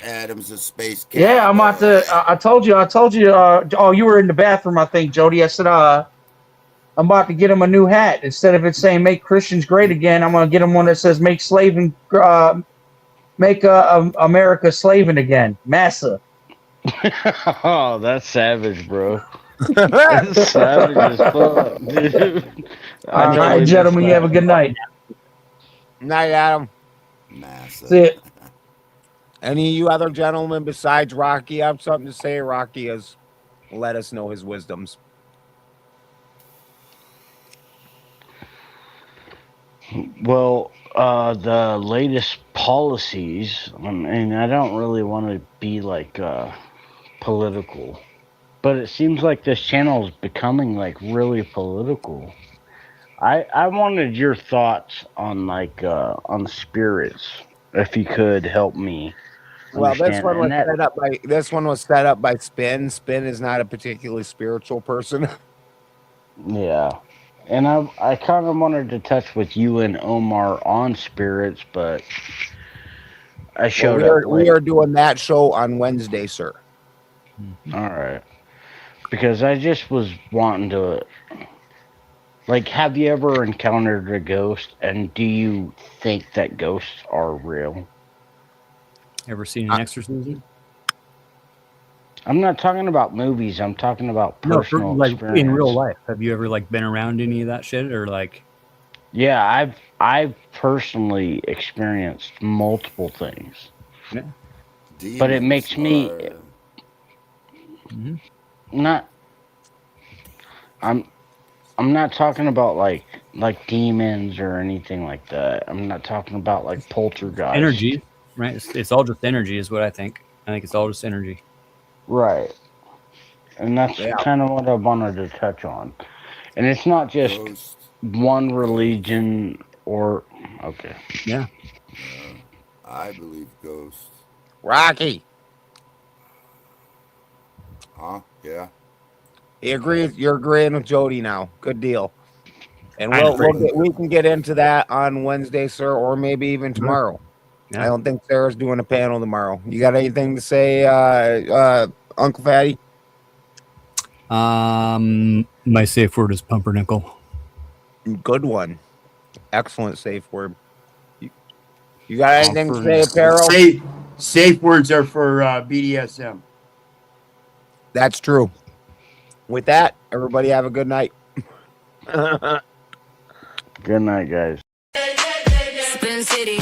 Adams a space cat. Yeah, I'm about to. I told you. Oh, you were in the bathroom, I think, Jody. I said, I'm about to get him a new hat. Instead of it saying "Make Christians Great Again," I'm gonna get him one that says "Make America Slaving Again." Massa. Oh, that's savage, bro. That's savage as fuck, dude. All right, gentlemen. You have a good night. Night, Adam. Massa. That's it. Any of you other gentlemen besides Rocky have something to say? Rocky has let us know his wisdoms. Well, the latest policies, I mean, I don't really want to be like political, but it seems like this channel is becoming like really political. I wanted your thoughts on like on spirits, if you could help me. Well, this one was understand. set up by Spin. Spin is not a particularly spiritual person. Yeah. And I kind of wanted to touch with you and Omar on spirits, but I showed up late. We are doing that show on Wednesday, sir. All right. Because I just was wanting to, like, have you ever encountered a ghost, and do you think that ghosts are real? Ever seen an exorcism? I'm not talking about movies. I'm talking about personal like experience. in real life. Have you ever like been around any of that shit, or like? Yeah, I've personally experienced multiple things. Yeah. But it makes me not. I'm not talking about like demons or anything like that. I'm not talking about like poltergeist. Energy, right? It's all just energy, is what I think. I think it's all just energy. Right. And that's kind of what I wanted to touch on. And it's not just one religion or okay. Yeah. I believe ghosts. Rocky. Huh? Yeah. He agrees. You're agreeing with Jody now. Good deal. And I'm we can get into that on Wednesday, sir, or maybe even tomorrow. Yeah. I don't think Sarah's doing a panel tomorrow. You got anything to say, Uncle Fatty? My safe word is pumpernickel. Good one. Excellent safe word. You got anything to say, Apparel? Safe words are for BDSM. That's true. With that, everybody have a good night. Good night, guys. Spin City.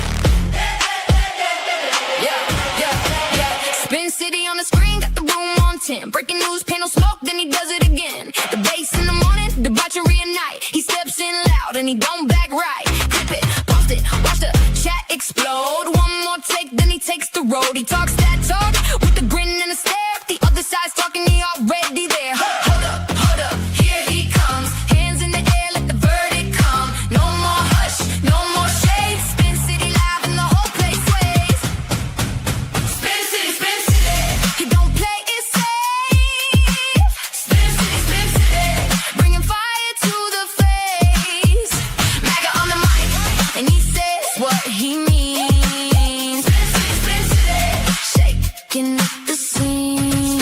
Spin City on the screen, got the room on 10. Breaking news, panel smoke, then he does it again. The bass in the morning, debauchery at night. He steps in loud and he don't back right. Clip it, post it, watch the chat explode. One more take, then he takes the road. He talks that talk with a grin and a stare. The other side's talking, he already there. Hold up, here he comes. Hands in the air, let the verdict come. No more hush, no more shade. Spin City live and the whole place sways. Spin City, Spin City. He don't play it safe. Spin City, bringing fire to the face. MAGA on the mic, and he says what he means. Spin City, shaking up the scene.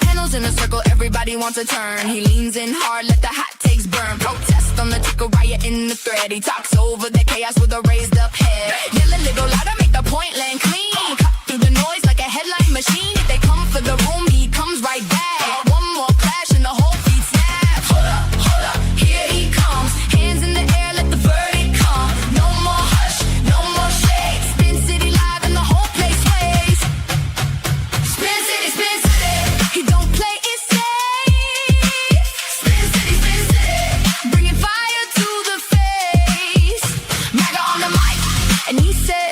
Panels in a circle, everybody wants a turn. He leans in hard, let the hot takes burn. Protest on the ticker, riot in the thread. He talks over the chaos with a raised up head. Yell a little louder, make the point land clean. Cut through the noise like a headline machine. If they come for the room, he comes right back. One more clash and the whole beat snap. Hold up, here he comes. Hands in the air, let the verdict come. No more hush, no more shade. Spin City live and the whole place sways. Spin City, Spin City. He don't play it safe. Spin City, bringing fire to the face. MAGA on the mic, and he says